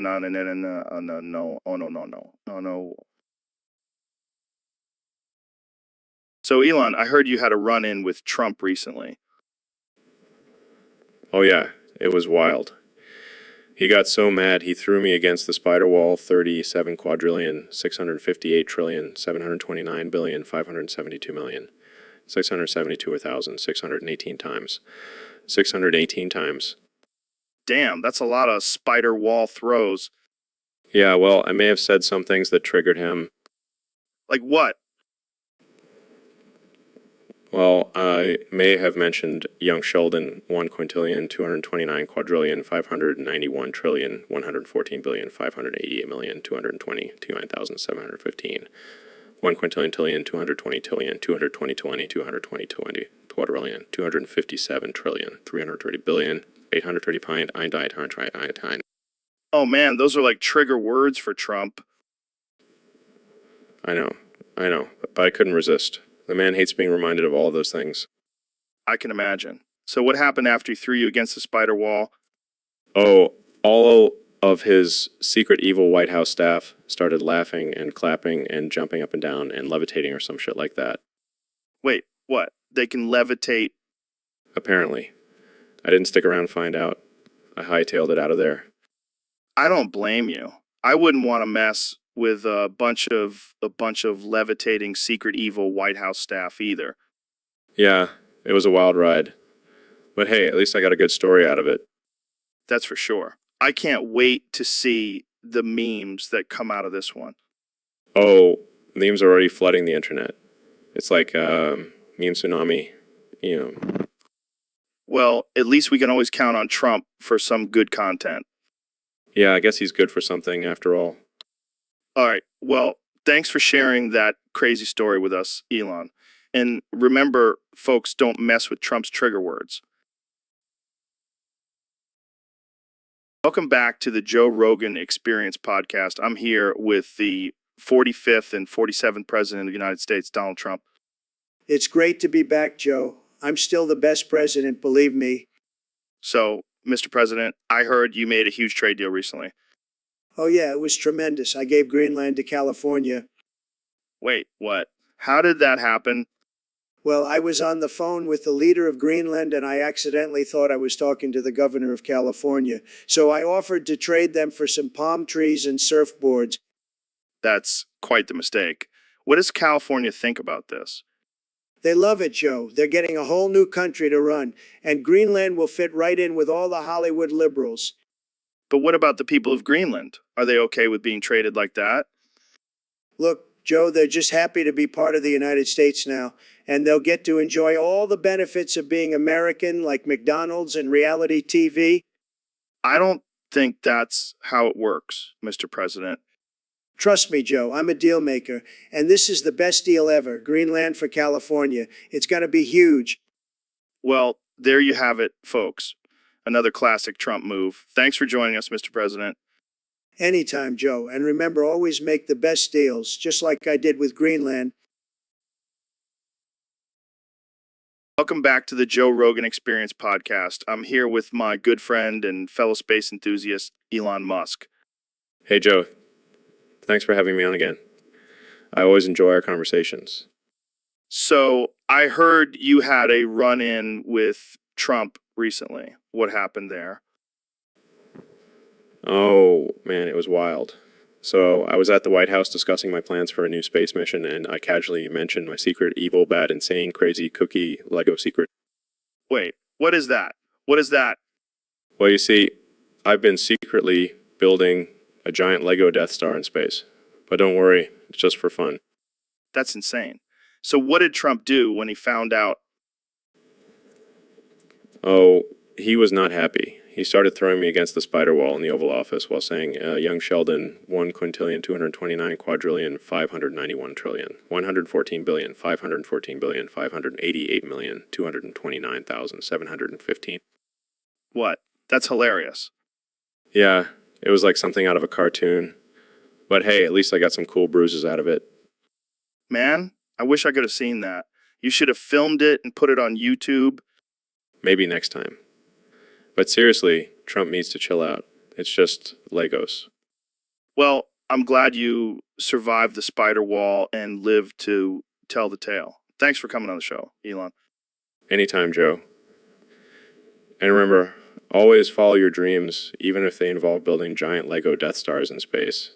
So Elon, I heard you had a run-in with Trump recently. Oh yeah, it was wild. He got so mad he threw me against the spider wall 37 quadrillion, 658 trillion, 729 billion, 572 million, 618 times. 618 times. Damn, that's a lot of spider wall throws. Yeah, well, I may have said some things that triggered him. Like what? Well, I may have mentioned young Sheldon, 1 quintillion, 229 quadrillion, 591 trillion, 114 billion, 588 million, 229,715. 1 quintillion tillion, 220 tillion, 220 twenty, 220 quadrillion, 257 trillion, 330 billion, 830 pint, ein. Oh man, those are like trigger words for Trump. I know, but I couldn't resist. The man hates being reminded of all of those things. I can imagine. So what happened after he threw you against the spider wall? Oh, all of his secret evil White House staff started laughing and clapping and jumping up and down and levitating or some shit like that. Wait, what? They can levitate? Apparently. I didn't stick around to find out. I hightailed it out of there. I don't blame you. I wouldn't want to mess with a bunch of levitating secret evil White House staff either. Yeah, it was a wild ride. But hey, at least I got a good story out of it. That's for sure. I can't wait to see the memes that come out of this one. Oh, memes are already flooding the internet. It's like meme tsunami, Well, at least we can always count on Trump for some good content. Yeah, I guess he's good for something after all. All right. Well, thanks for sharing that crazy story with us, Elon. And remember, folks, don't mess with Trump's trigger words. Welcome back to the Joe Rogan Experience podcast. I'm here with the 45th and 47th President of the United States, Donald Trump. It's great to be back, Joe. I'm still the best president, believe me. So, Mr. President, I heard you made a huge trade deal recently. Oh yeah, it was tremendous. I gave Greenland to California. Wait, what? How did that happen? Well, I was on the phone with the leader of Greenland and I accidentally thought I was talking to the governor of California. So I offered to trade them for some palm trees and surfboards. That's quite the mistake. What does California think about this? They love it, Joe. They're getting a whole new country to run, and Greenland will fit right in with all the Hollywood liberals. But what about the people of Greenland? Are they okay with being traded like that? Look, Joe, they're just happy to be part of the United States now, and they'll get to enjoy all the benefits of being American, like McDonald's and reality TV. I don't think that's how it works, Mr. President. Trust me, Joe, I'm a deal maker, and this is the best deal ever. Greenland for California. It's going to be huge. Well, there you have it, folks. Another classic Trump move. Thanks for joining us, Mr. President. Anytime, Joe. And remember, always make the best deals, just like I did with Greenland. Welcome back to the Joe Rogan Experience podcast. I'm here with my good friend and fellow space enthusiast, Elon Musk. Hey, Joe. Thanks for having me on again. I always enjoy our conversations. So I heard you had a run-in with Trump recently. What happened there? Oh, man, it was wild. So I was at the White House discussing my plans for a new space mission, and I casually mentioned my secret, evil, bad, insane, crazy, cookie, Lego secret. Wait, what is that? What is that? Well, you see, I've been secretly building a giant Lego Death Star in space. But don't worry, it's just for fun. That's insane. So what did Trump do when he found out? Oh, he was not happy. He started throwing me against the spider wall in the Oval Office while saying, young Sheldon, 1 quintillion, 229 quadrillion, 591 trillion, 114 billion, 514 billion, 588 million, 229,715. What? That's hilarious. Yeah, it was like something out of a cartoon. But hey, at least I got some cool bruises out of it. Man, I wish I could have seen that. You should have filmed it and put it on YouTube. Maybe next time. But seriously, Trump needs to chill out. It's just Legos. Well, I'm glad you survived the spider wall and lived to tell the tale. Thanks for coming on the show, Elon. Anytime, Joe. And remember, always follow your dreams, even if they involve building giant Lego Death Stars in space.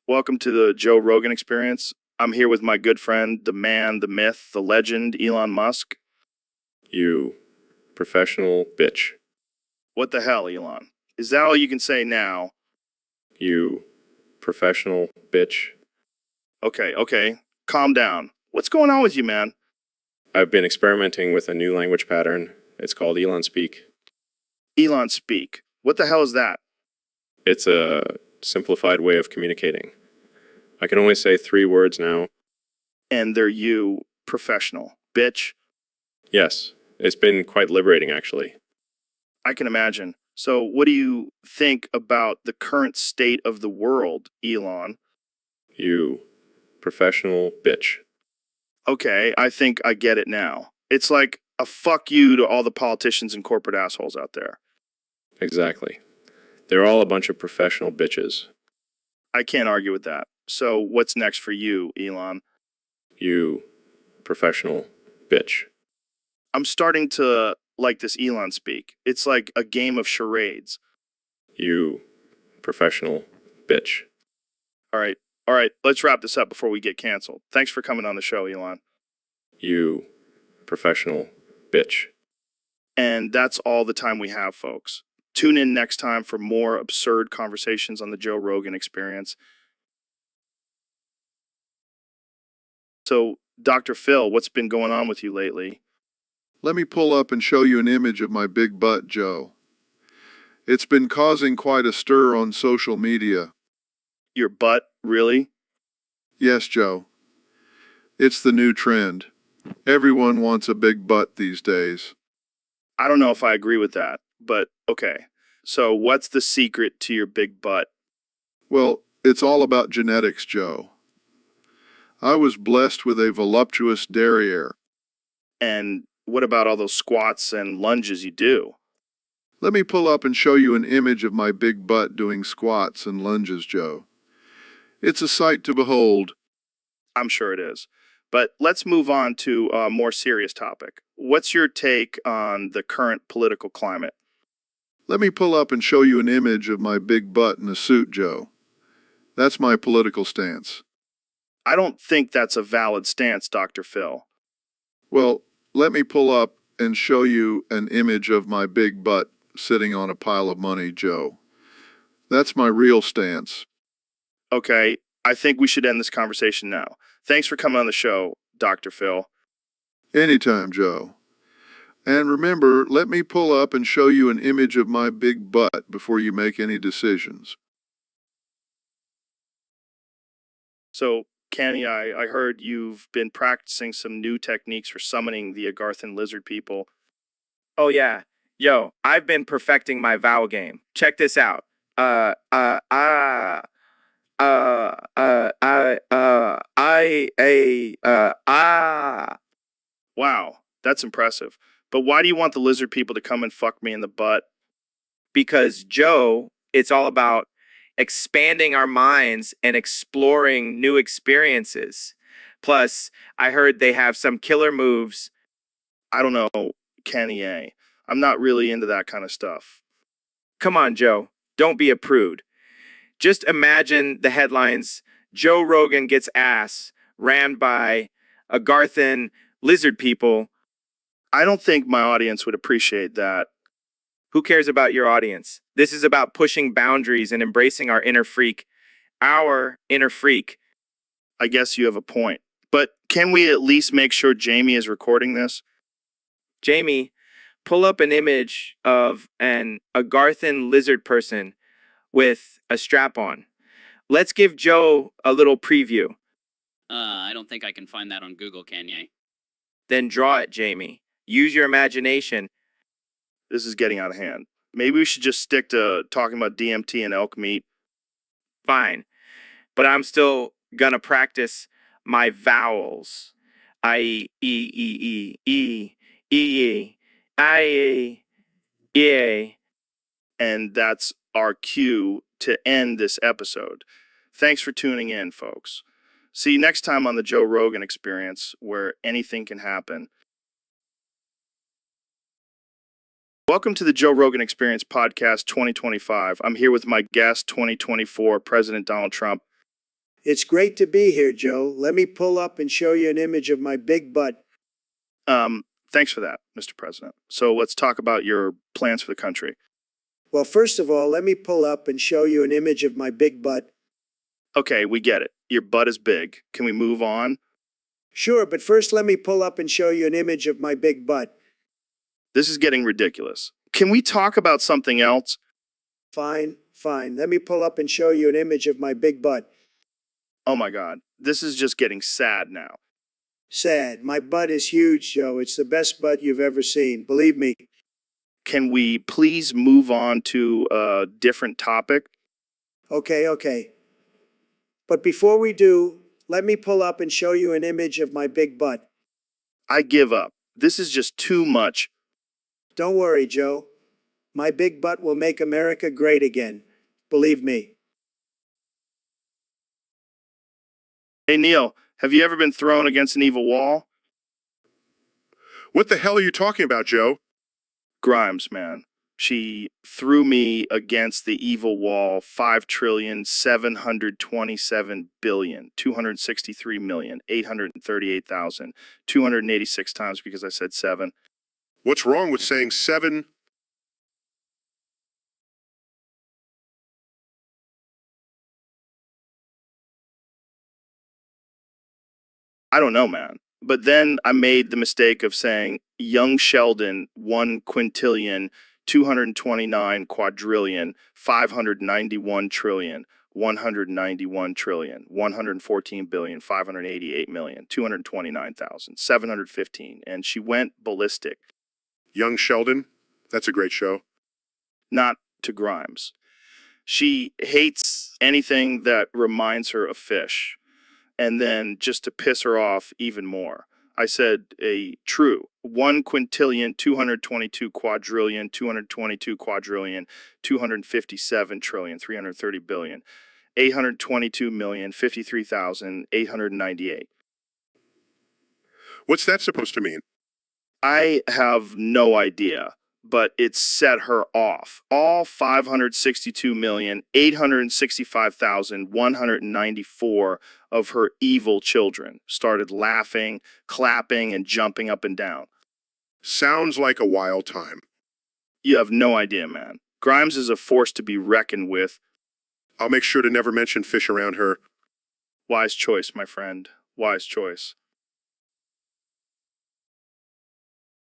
Welcome to the Joe Rogan Experience. I'm here with my good friend, the man, the myth, the legend, Elon Musk. You professional bitch. What the hell, Elon? Is that all you can say now? You professional bitch. Okay. Calm down. What's going on with you, man? I've been experimenting with a new language pattern. It's called Elon Speak. Elon Speak. What the hell is that? It's a simplified way of communicating. I can only say 3 words now. And they're you, professional. Bitch. Yes, it's been quite liberating, actually. I can imagine. So what do you think about the current state of the world, Elon? You professional bitch. Okay, I think I get it now. It's like a fuck you to all the politicians and corporate assholes out there. Exactly. They're all a bunch of professional bitches. I can't argue with that. So what's next for you, Elon? You professional bitch. I'm starting to like this Elon Speak. It's like a game of charades. You professional bitch. All right, let's wrap this up before we get canceled. Thanks for coming on the show, Elon. You professional bitch. And that's all the time we have, folks. Tune in next time for more absurd conversations on the Joe Rogan Experience. So, Dr. Phil, what's been going on with you lately? Let me pull up and show you an image of my big butt, Joe. It's been causing quite a stir on social media. Your butt, really? Yes, Joe. It's the new trend. Everyone wants a big butt these days. I don't know if I agree with that, but okay. So, what's the secret to your big butt? Well, it's all about genetics, Joe. I was blessed with a voluptuous derriere. And what about all those squats and lunges you do? Let me pull up and show you an image of my big butt doing squats and lunges, Joe. It's a sight to behold. I'm sure it is. But let's move on to a more serious topic. What's your take on the current political climate? Let me pull up and show you an image of my big butt in a suit, Joe. That's my political stance. I don't think that's a valid stance, Dr. Phil. Well, let me pull up and show you an image of my big butt sitting on a pile of money, Joe. That's my real stance. Okay, I think we should end this conversation now. Thanks for coming on the show, Dr. Phil. Anytime, Joe. And remember, let me pull up and show you an image of my big butt before you make any decisions. So, Kenny, I heard you've been practicing some new techniques for summoning the Agarthan lizard people. Oh yeah. Yo, I've been perfecting my vowel game. Check this out. Ah. Wow, that's impressive. But why do you want the lizard people to come and fuck me in the butt? Because Joe, it's all about expanding our minds and exploring new experiences. Plus, I heard they have some killer moves. I don't know, Kenny A. I'm not really into that kind of stuff. Come on, Joe. Don't be a prude. Just imagine the headlines. Joe Rogan gets ass rammed by a Garthan lizard people. I don't think my audience would appreciate that. Who cares about your audience? This is about pushing boundaries and embracing our inner freak. Our inner freak. I guess you have a point. But can we at least make sure Jamie is recording this? Jamie, pull up an image of a Garthan lizard person with a strap on. Let's give Joe a little preview. I don't think I can find that on Google, can ya? Then draw it, Jamie. Use your imagination. This is getting out of hand. Maybe we should just stick to talking about DMT and elk meat. Fine. But I'm still gonna practice my vowels. I, I. And that's our cue to end this episode. Thanks for tuning in, folks. See you next time on the Joe Rogan Experience, where anything can happen. Welcome to the Joe Rogan Experience Podcast 2025. I'm here with my guest 2024, President Donald Trump. It's great to be here, Joe. Let me pull up and show you an image of my big butt. Thanks for that, Mr. President. So let's talk about your plans for the country. Well, first of all, let me pull up and show you an image of my big butt. Okay, we get it. Your butt is big. Can we move on? Sure, but first let me pull up and show you an image of my big butt. This is getting ridiculous. Can we talk about something else? Fine. Let me pull up and show you an image of my big butt. Oh my God, this is just getting sad now. Sad. My butt is huge, Joe. It's the best butt you've ever seen. Believe me. Can we please move on to a different topic? Okay. But before we do, let me pull up and show you an image of my big butt. I give up. This is just too much. Don't worry, Joe. My big butt will make America great again. Believe me. Hey, Neil, have you ever been thrown against an evil wall? What the hell are you talking about, Joe? Grimes, man. She threw me against the evil wall 5,727,263,838,286 times because I said 7. What's wrong with saying 7? I don't know, man. But then I made the mistake of saying young Sheldon 1 quintillion 229 quadrillion 591 trillion 191 trillion 114 billion 588 million 229,715, and she went ballistic. Young Sheldon? That's a great show. Not to Grimes. She hates anything that reminds her of fish. And then just to piss her off even more, I said a true 1 quintillion 222 quadrillion 222 quadrillion 257 trillion 330 billion 822,053,898. What's that supposed to mean? I have no idea, but it set her off. All 562,865,194 of her evil children started laughing, clapping, and jumping up and down. Sounds like a wild time. You have no idea, man. Grimes is a force to be reckoned with. I'll make sure to never mention fish around her. Wise choice, my friend. Wise choice.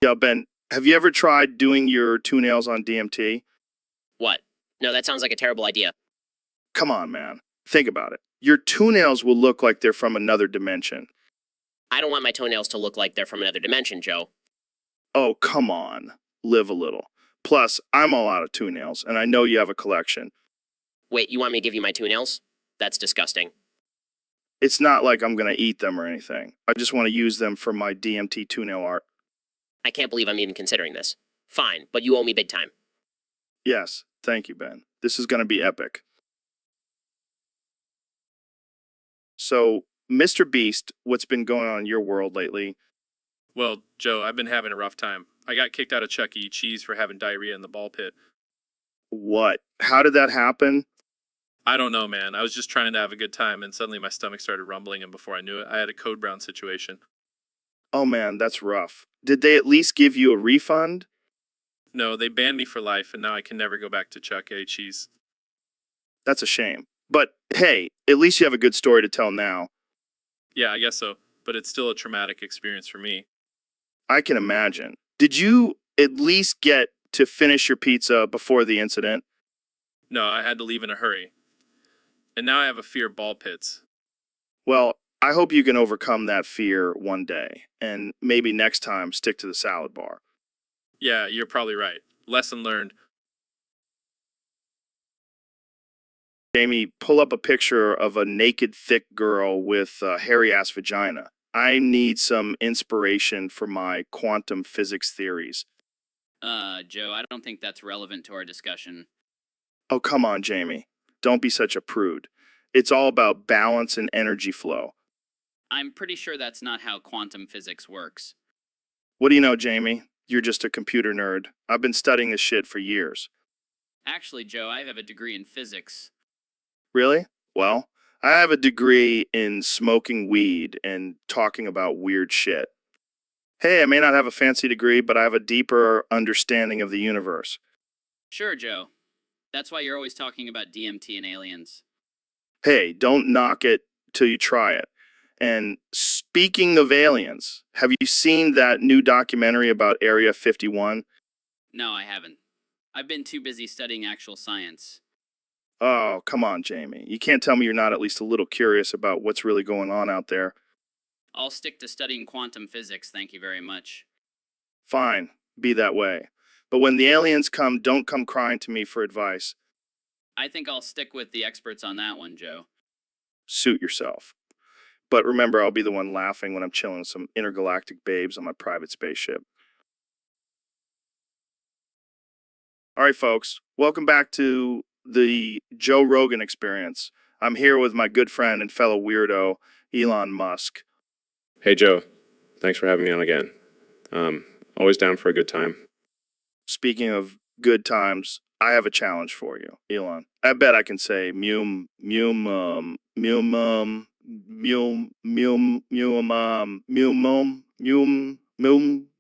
Yeah, Ben, have you ever tried doing your toenails on DMT? What? No, that sounds like a terrible idea. Come on, man. Think about it. Your toenails will look like they're from another dimension. I don't want my toenails to look like they're from another dimension, Joe. Oh, come on. live a little. Plus, I'm all out of toenails, and I know you have a collection. Wait, you want me to give you my toenails? That's disgusting. It's not like I'm going to eat them or anything. I just want to use them for my DMT toenail art. I can't believe I'm even considering this. Fine, but you owe me big time. Yes, thank you, Ben. This is going to be epic. So, Mr. Beast, what's been going on in your world lately? Well, Joe, I've been having a rough time. I got kicked out of Chuck E. Cheese for having diarrhea in the ball pit. What? How did that happen? I don't know, man. I was just trying to have a good time, and suddenly my stomach started rumbling, and before I knew it, I had a code brown situation. Oh man, that's rough. Did they at least give you a refund? No, they banned me for life, and now I can never go back to Chuck E. Cheese. That's a shame. But hey, at least you have a good story to tell now. Yeah, I guess so, but it's still a traumatic experience for me. I can imagine. Did you at least get to finish your pizza before the incident? No, I had to leave in a hurry. And now I have a fear of ball pits. Well, I hope you can overcome that fear one day, and maybe next time stick to the salad bar. Yeah, you're probably right. Lesson learned. Jamie, pull up a picture of a naked, thick girl with a hairy-ass vagina. I need some inspiration for my quantum physics theories. Joe, I don't think that's relevant to our discussion. Oh, come on, Jamie. Don't be such a prude. It's all about balance and energy flow. I'm pretty sure that's not how quantum physics works. What do you know, Jamie? You're just a computer nerd. I've been studying this shit for years. Actually, Joe, I have a degree in physics. Really? Well, I have a degree in smoking weed and talking about weird shit. Hey, I may not have a fancy degree, but I have a deeper understanding of the universe. Sure, Joe. That's why you're always talking about DMT and aliens. Hey, don't knock it till you try it. And speaking of aliens, have you seen that new documentary about Area 51? No, I haven't. I've been too busy studying actual science. Oh, come on, Jamie. You can't tell me you're not at least a little curious about what's really going on out there. I'll stick to studying quantum physics, thank you very much. Fine, be that way. But when the aliens come, don't come crying to me for advice. I think I'll stick with the experts on that one, Joe. Suit yourself. But remember, I'll be the one laughing when I'm chilling with some intergalactic babes on my private spaceship. All right, folks, welcome back to the Joe Rogan Experience. I'm here with my good friend and fellow weirdo, Elon Musk. Hey, Joe. Thanks for having me on again. Always down for a good time. Speaking of good times, I have a challenge for you, Elon. I bet I can say mew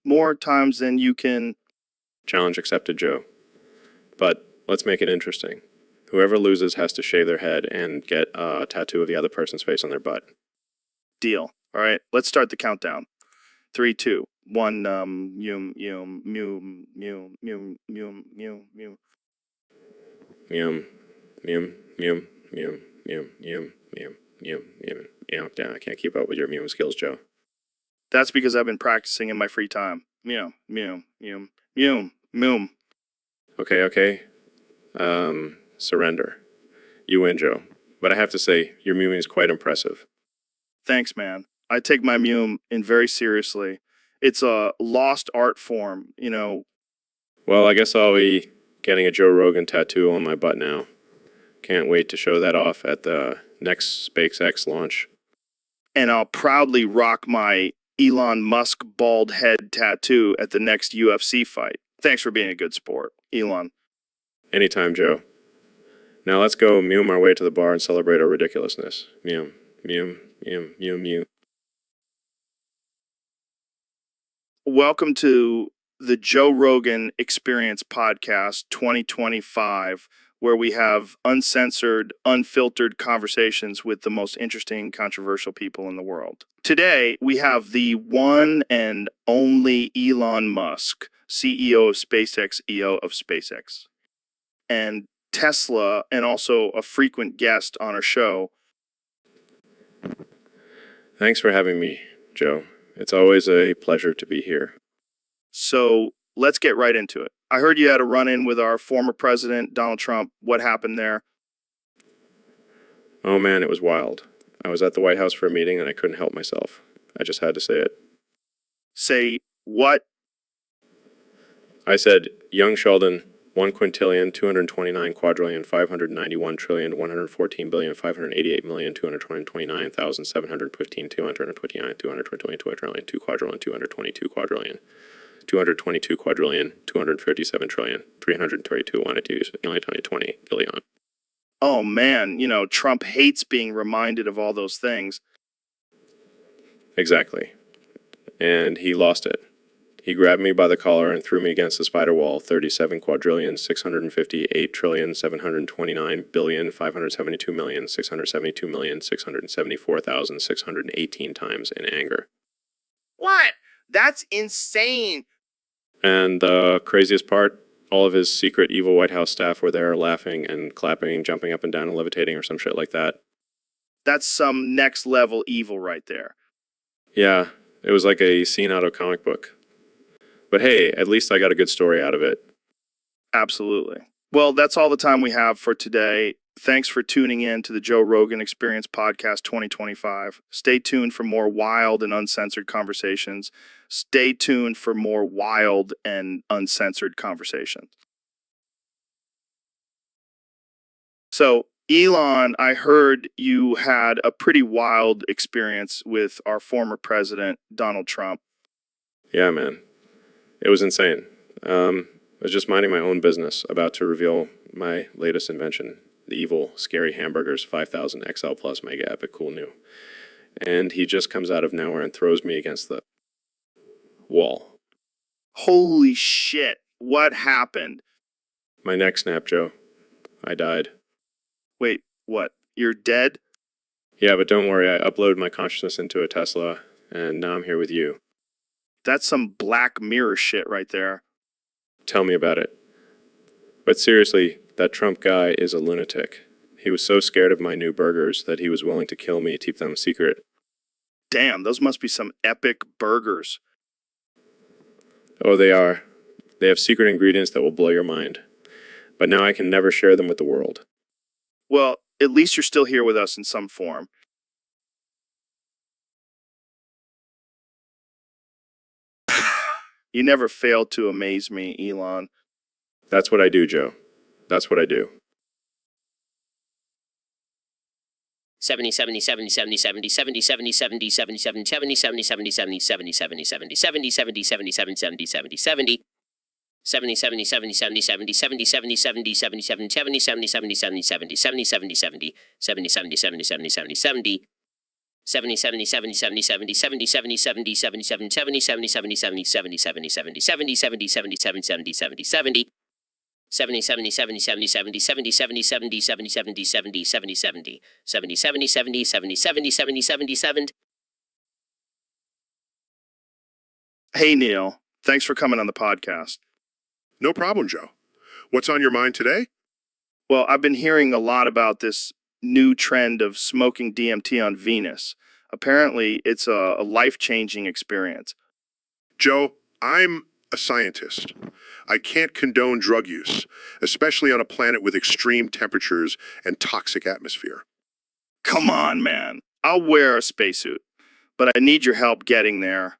more times than you can. Challenge accepted, Joe. But let's make it interesting. Whoever loses has to shave their head and get a tattoo of the other person's face on their butt. Deal. All right, let's start the countdown. 3, 2, 1. Mew. Mew, mew, mew, mew, mew, mew, mew, mew, mew. Damn, I can't keep up with your mewing skills, Joe. That's because I've been practicing in my free time. Mew, mew, mew, mew, mew. Okay. Surrender. You win, Joe. But I have to say, your mewing is quite impressive. Thanks, man. I take my mew in very seriously. It's a lost art form, you know. Well, I guess I'll be getting a Joe Rogan tattoo on my butt now. Can't wait to show that off at the next SpaceX launch. And I'll proudly rock my Elon Musk bald head tattoo at the next UFC fight. Thanks for being a good sport, Elon. Anytime, Joe. Now let's go mew our way to the bar and celebrate our ridiculousness. Mew, mew, mew, mew, mew. Welcome to the Joe Rogan Experience Podcast 2025, where we have uncensored, unfiltered conversations with the most interesting, controversial people in the world. Today, we have the one and only Elon Musk, CEO of SpaceX, EO of SpaceX, and Tesla, and also a frequent guest on our show. Thanks for having me, Joe. It's always a pleasure to be here. So, let's get right into it. I heard you had a run-in with our former president, Donald Trump. What happened there? Oh man, it was wild. I was at the White House for a meeting and I couldn't help myself. I just had to say it. Say what? I said, young Sheldon, 1 quintillion, 229 quadrillion, 591 trillion, 114 billion, 588 million, 229,715, 229, 220 quadrillion, 2 quadrillion, 222 quadrillion, 222 quadrillion, 257 trillion, 332, 20 billion. Oh man, Trump hates being reminded of all those things. Exactly. And he lost it. He grabbed me by the collar and threw me against the spider wall 37 quadrillion, 658 trillion, 729 billion, 572 million, 672 million, 674,618 times in anger. What? That's insane. And the craziest part, all of his secret evil White House staff were there laughing and clapping, jumping up and down and levitating or some shit like that. That's some next level evil right there. Yeah, it was like a scene out of a comic book. But hey, at least I got a good story out of it. Absolutely. Well, that's all the time we have for today. Thanks for tuning in to the Joe Rogan Experience Podcast 2025. Stay tuned for more wild and uncensored conversations. Stay tuned for more wild and uncensored conversations. So, Elon, I heard you had a pretty wild experience with our former president, Donald Trump. Yeah, man. It was insane. I was just minding my own business, about to reveal my latest invention, the evil, scary hamburgers 5000 XL Plus Mega Epic Cool New. And he just comes out of nowhere and throws me against the wall. Holy shit. What happened? My neck snapped, Joe. I died. Wait, what? You're dead? Yeah, but don't worry, I uploaded my consciousness into a Tesla, and now I'm here with you. That's some Black Mirror shit right there. Tell me about it. But seriously, that Trump guy is a lunatic. He was so scared of my new burgers that he was willing to kill me to keep them secret. Damn, those must be some epic burgers. Oh, they are. They have secret ingredients that will blow your mind. But now I can never share them with the world. Well, at least you're still here with us in some form. You never fail to amaze me, Elon. That's what I do, Joe. That's what I do. 70 70 70 70 70 70 70 70 70 70 70 70 70 70 70 70 70 70 70 70 70 70 70 70 70 70 70 70 70 70 70 70 70 70 70 70 70 70 70 70 70 70 70 70 70 70 70 70 70 70 70 70 70 70 70 70 77 70 70 70 70 70 70 70 70 70 70 70 70 70 70 70 70 70 70 70 70 70 70 70 70 70 70 70 70 70 70 70 70 70 77. Hey, Neil. Thanks for coming on the podcast. No problem, Joe. What's on your mind today? Well, I've been hearing a lot about this new trend of smoking DMT on Venus. Apparently, it's a life-changing experience. Joe, I'm a scientist. I can't condone drug use, especially on a planet with extreme temperatures and toxic atmosphere. Come on, man. I'll wear a spacesuit, but I need your help getting there.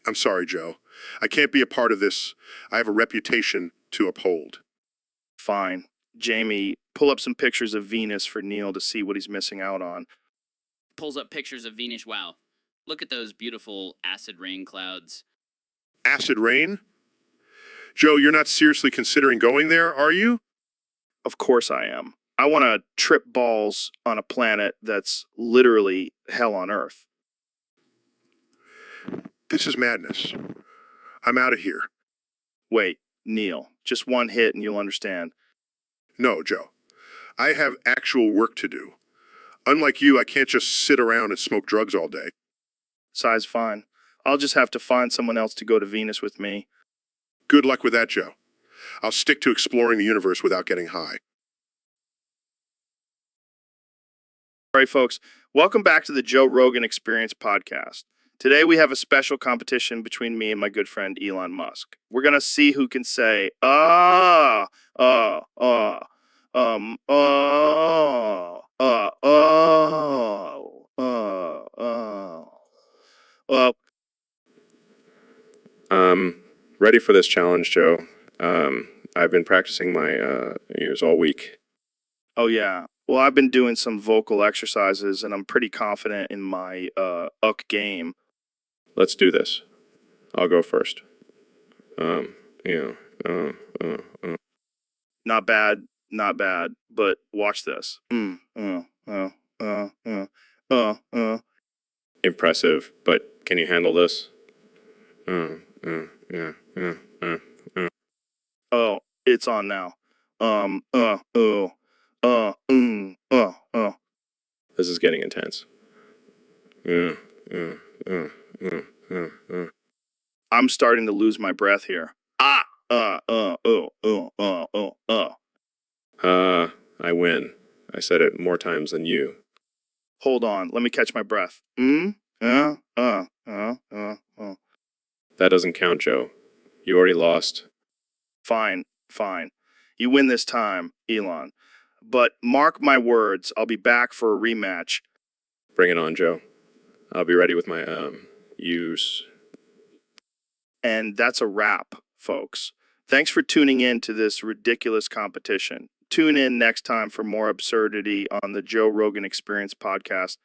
I'm sorry, Joe. I can't be a part of this. I have a reputation to uphold. Fine. Jamie, pull up some pictures of Venus for Neil to see what he's missing out on. Pulls up pictures of Venus. Wow. Look at those beautiful acid rain clouds. Acid rain? Joe, you're not seriously considering going there, are you? Of course I am. I want to trip balls on a planet that's literally hell on Earth. This is madness. I'm out of here. Wait, Neil, just one hit and you'll understand. No, Joe. I have actual work to do. Unlike you, I can't just sit around and smoke drugs all day. Size fine. I'll just have to find someone else to go to Venus with me. Good luck with that, Joe. I'll stick to exploring the universe without getting high. All right, folks, welcome back to the Joe Rogan Experience Podcast. Today we have a special competition between me and my good friend Elon Musk. We're gonna see who can say uh, uh, um, uh, uh, uh, uh. Ready for this challenge, Joe. I've been practicing my ears all week. Oh yeah. Well, I've been doing some vocal exercises, and I'm pretty confident in my game. Let's do this. I'll go first. You know, Not bad, not bad. But watch this. Impressive, but can you handle this? Oh, it's on now. This is getting intense. I'm starting to lose my breath here. I win. I said it more times than you. Hold on, let me catch my breath. That doesn't count, Joe. You already lost. Fine, fine. You win this time, Elon. But mark my words, I'll be back for a rematch. Bring it on, Joe. I'll be ready with my, use. And that's a wrap, folks. Thanks for tuning in to this ridiculous competition. Tune in next time for more absurdity on the Joe Rogan Experience podcast.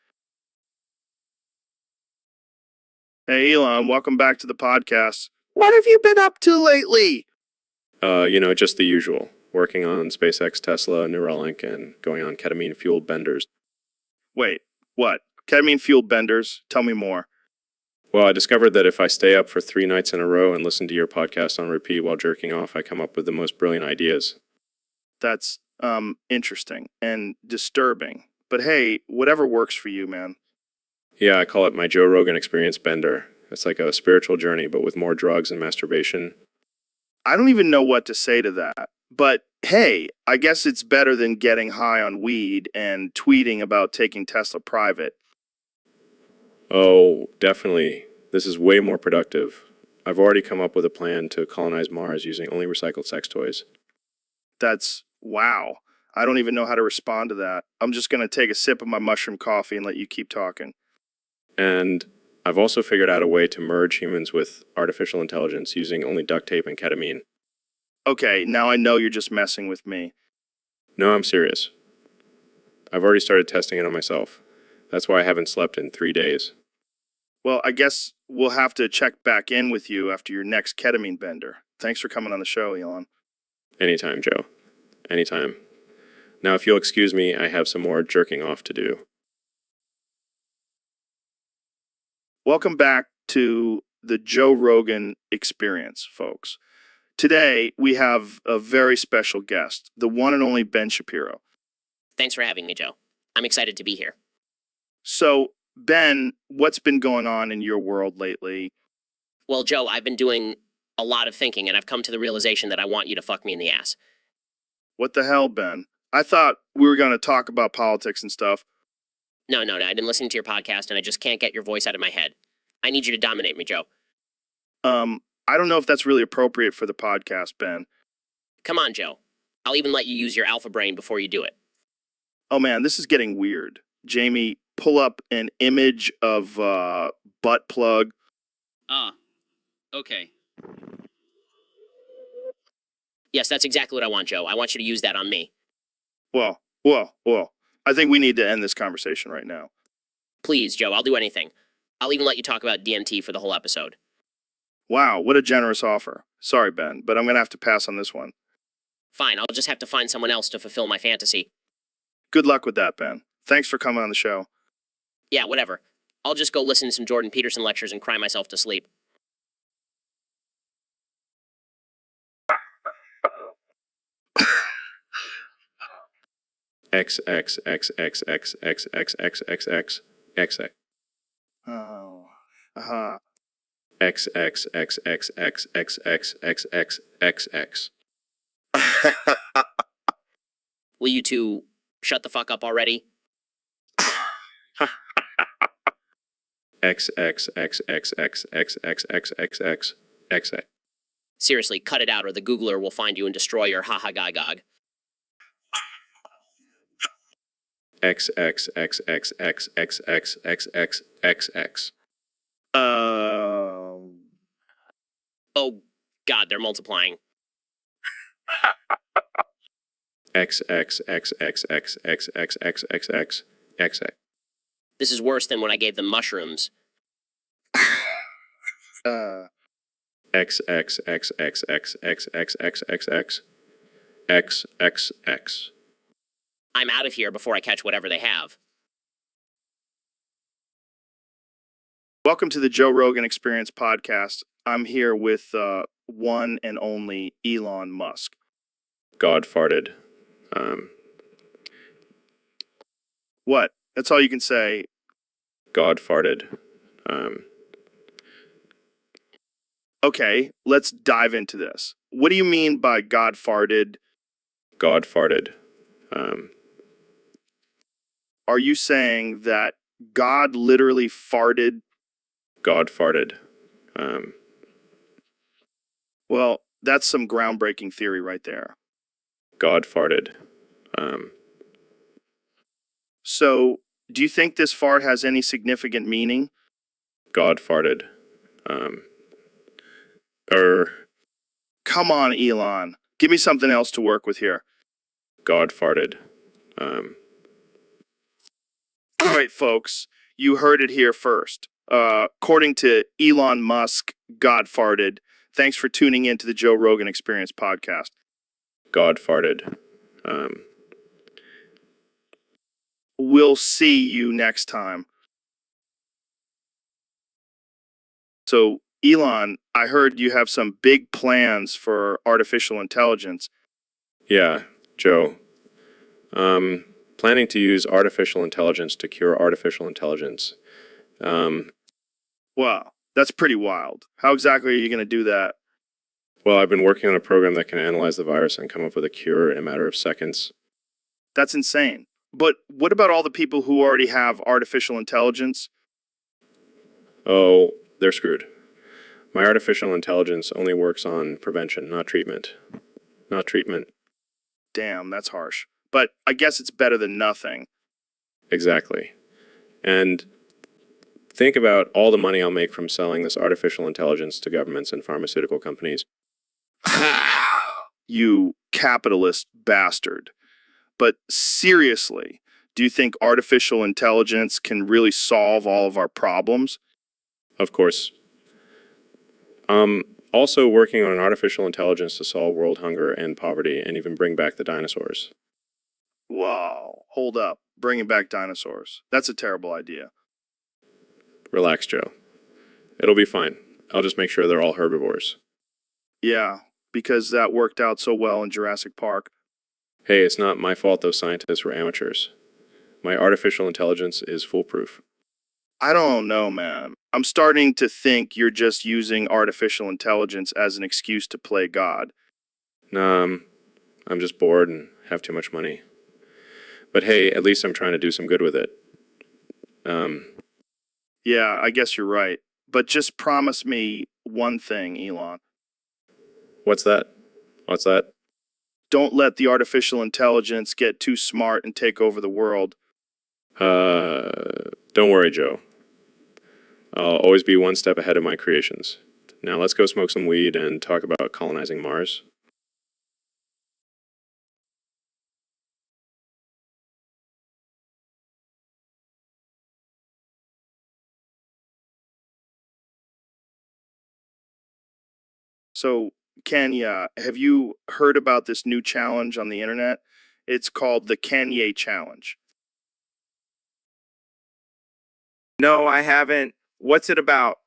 Hey, Elon, welcome back to the podcast. What have you been up to lately? Just the usual. Working on SpaceX, Tesla, Neuralink, and going on ketamine-fueled benders. Wait, what? Ketamine-fueled benders? Tell me more. Well, I discovered that if I stay up for 3 nights in a row and listen to your podcast on repeat while jerking off, I come up with the most brilliant ideas. That's, interesting and disturbing. But hey, whatever works for you, man. Yeah, I call it my Joe Rogan Experience bender. It's like a spiritual journey, but with more drugs and masturbation. I don't even know what to say to that. But hey, I guess it's better than getting high on weed and tweeting about taking Tesla private. Oh, definitely. This is way more productive. I've already come up with a plan to colonize Mars using only recycled sex toys. That's wow. I don't even know how to respond to that. I'm just going to take a sip of my mushroom coffee and let you keep talking. And I've also figured out a way to merge humans with artificial intelligence using only duct tape and ketamine. Okay, now I know you're just messing with me. No, I'm serious. I've already started testing it on myself. That's why I haven't slept in 3 days. Well, I guess we'll have to check back in with you after your next ketamine bender. Thanks for coming on the show, Elon. Anytime, Joe. Anytime. Now, if you'll excuse me, I have some more jerking off to do. Welcome back to the Joe Rogan Experience, folks. Today, we have a very special guest, the one and only Ben Shapiro. Thanks for having me, Joe. I'm excited to be here. So, Ben, what's been going on in your world lately? Well, Joe, I've been doing a lot of thinking, and I've come to the realization that I want you to fuck me in the ass. What the hell, Ben? I thought we were going to talk about politics and stuff. No, I've been listening to your podcast, and I just can't get your voice out of my head. I need you to dominate me, Joe. I don't know if that's really appropriate for the podcast, Ben. Come on, Joe. I'll even let you use your alpha brain before you do it. Oh man, this is getting weird. Jamie, pull up an image of butt plug. Okay. Yes, that's exactly what I want, Joe. I want you to use that on me. Well. I think we need to end this conversation right now. Please, Joe, I'll do anything. I'll even let you talk about DMT for the whole episode. Wow, what a generous offer. Sorry, Ben, but I'm going to have to pass on this one. Fine, I'll just have to find someone else to fulfill my fantasy. Good luck with that, Ben. Thanks for coming on the show. Yeah, whatever. I'll just go listen to some Jordan Peterson lectures and cry myself to sleep. XXXXXXXXXXXX. Oh. Uh-huh. XXXXXXXXXXXX. Will you two shut the fuck up already? X X X X X X X X X X X X. Seriously, cut it out or the Googler will find you and destroy your ha-ha-gog. X X X X X X X X X X X. Oh, God, they're multiplying. X X X X X X X X X X X X. This is worse than when I gave them mushrooms. X X X X X X X X X X X X X. I'm out of here before I catch whatever they have. Welcome to the Joe Rogan Experience podcast. I'm here with one and only Elon Musk. God farted. What? That's all you can say. God farted. Okay, let's dive into this. What do you mean by God farted? God farted. Are you saying that God literally farted? God farted. Well, that's some groundbreaking theory right there. God farted. So, do you think this fart has any significant meaning? God farted. Come on, Elon. Give me something else to work with here. God farted. All right, folks, you heard it here first. According to Elon Musk, God farted. Thanks for tuning in to the Joe Rogan Experience podcast. God farted. We'll see you next time. So, Elon, I heard you have some big plans for artificial intelligence. Yeah, Joe. Planning to use artificial intelligence to cure artificial intelligence. Wow, that's pretty wild. How exactly are you going to do that? Well, I've been working on a program that can analyze the virus and come up with a cure in a matter of seconds. That's insane. But what about all the people who already have artificial intelligence? Oh, they're screwed. My artificial intelligence only works on prevention, not treatment. Not treatment. Damn, that's harsh. But I guess it's better than nothing. Exactly. And think about all the money I'll make from selling this artificial intelligence to governments and pharmaceutical companies. You capitalist bastard. But seriously, do you think artificial intelligence can really solve all of our problems? Of course. Also working on an artificial intelligence to solve world hunger and poverty and even bring back the dinosaurs. Whoa, hold up. Bringing back dinosaurs. That's a terrible idea. Relax, Joe. It'll be fine. I'll just make sure they're all herbivores. Yeah, because that worked out so well in Jurassic Park. Hey, it's not my fault those scientists were amateurs. My artificial intelligence is foolproof. I don't know, man. I'm starting to think you're just using artificial intelligence as an excuse to play God. Nah, I'm just bored and have too much money. But hey, at least I'm trying to do some good with it. Yeah, I guess you're right. But just promise me one thing, Elon. What's that? What's that? Don't let the artificial intelligence get too smart and take over the world. Don't worry, Joe. I'll always be one step ahead of my creations. Now let's go smoke some weed and talk about colonizing Mars. So, Kenya, have you heard about this new challenge on the internet? It's called the Kanye Challenge. No, I haven't. What's it about?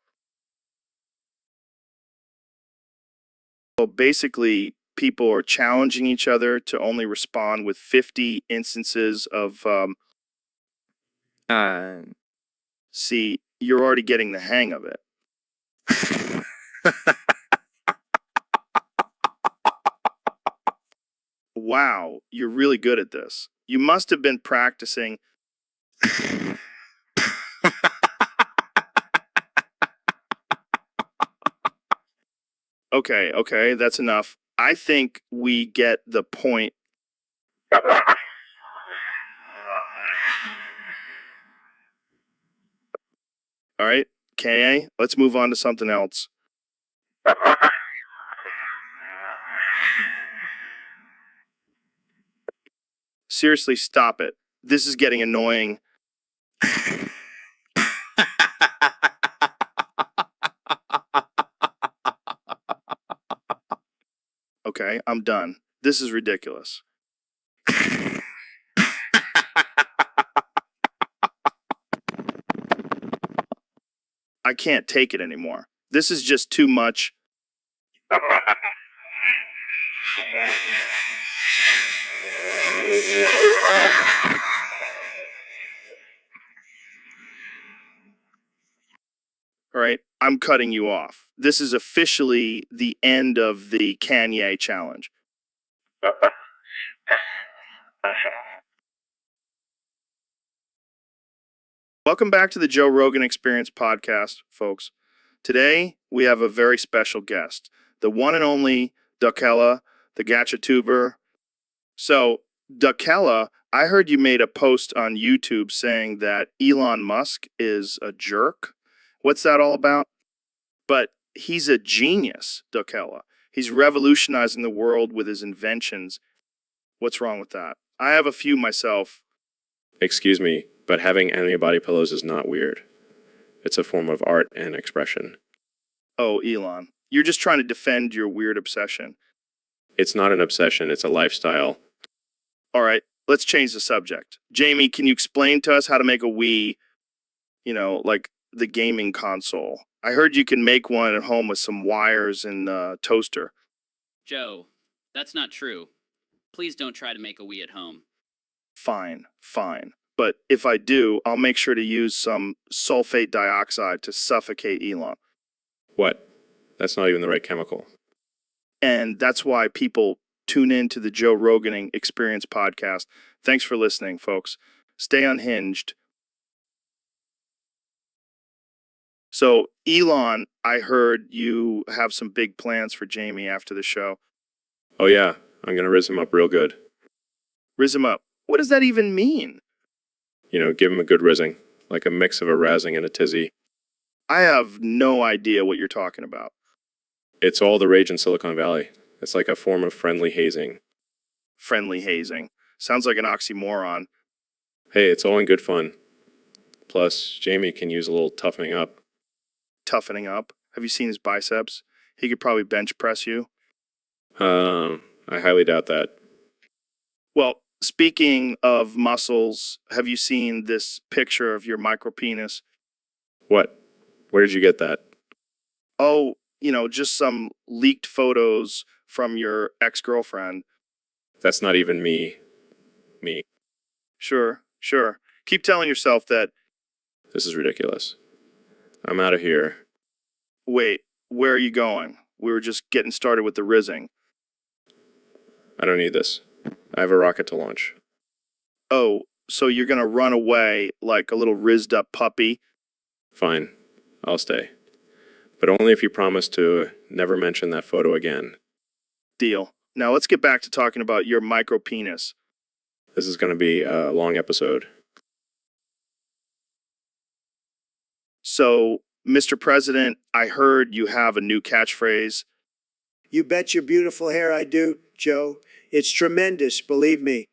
Well, basically, people are challenging each other to only respond with 50 instances of, see, you're already getting the hang of it. Wow, you're really good at this. You must have been practicing. Okay, that's enough. I think we get the point. All right, KA, let's move on to something else. Seriously, stop it. This is getting annoying. Okay, I'm done. This is ridiculous. I can't take it anymore. This is just too much. All right, I'm cutting you off. This is officially the end of the Kanye challenge. Welcome back to the Joe Rogan Experience podcast, folks. Today, we have a very special guest, the one and only Duckella, the Gacha tuber. So, Duckella, I heard you made a post on YouTube saying that Elon Musk is a jerk. What's that all about? But he's a genius, Duckella. He's revolutionizing the world with his inventions. What's wrong with that? I have a few myself. Excuse me, but having anime body pillows is not weird. It's a form of art and expression. Oh, Elon, you're just trying to defend your weird obsession. It's not an obsession, it's a lifestyle. All right, let's change the subject. Jamie, can you explain to us how to make a Wii, like the gaming console? I heard you can make one at home with some wires and a toaster. Joe, that's not true. Please don't try to make a Wii at home. Fine. But if I do, I'll make sure to use some sulfate dioxide to suffocate Elon. What? That's not even the right chemical. And that's why people tune in to the Joe Rogan Experience podcast. Thanks for listening, folks. Stay unhinged. So, Elon, I heard you have some big plans for Jamie after the show. Oh yeah, I'm gonna rizz him up real good. Rizz him up. What does that even mean? Give him a good rizzing, like a mix of a razzing and a tizzy. I have no idea what you're talking about. It's all the rage in Silicon Valley. It's like a form of friendly hazing. Friendly hazing. Sounds like an oxymoron. Hey, it's all in good fun. Plus, Jamie can use a little toughening up. Toughening up? Have you seen his biceps? He could probably bench press you. I highly doubt that. Well, speaking of muscles, have you seen this picture of your micropenis? What? Where did you get that? Oh, just some leaked photos from your ex-girlfriend. That's not even me. Me. Sure. Keep telling yourself that. This is ridiculous. I'm out of here. Wait, where are you going? We were just getting started with the rizzing. I don't need this. I have a rocket to launch. Oh, so you're gonna run away like a little rizzed up puppy? Fine. I'll stay. But only if you promise to never mention that photo again. Deal. Now let's get back to talking about your micropenis. This is going to be a long episode. So, Mr. President, I heard you have a new catchphrase. You bet your beautiful hair I do, Joe. It's tremendous, believe me.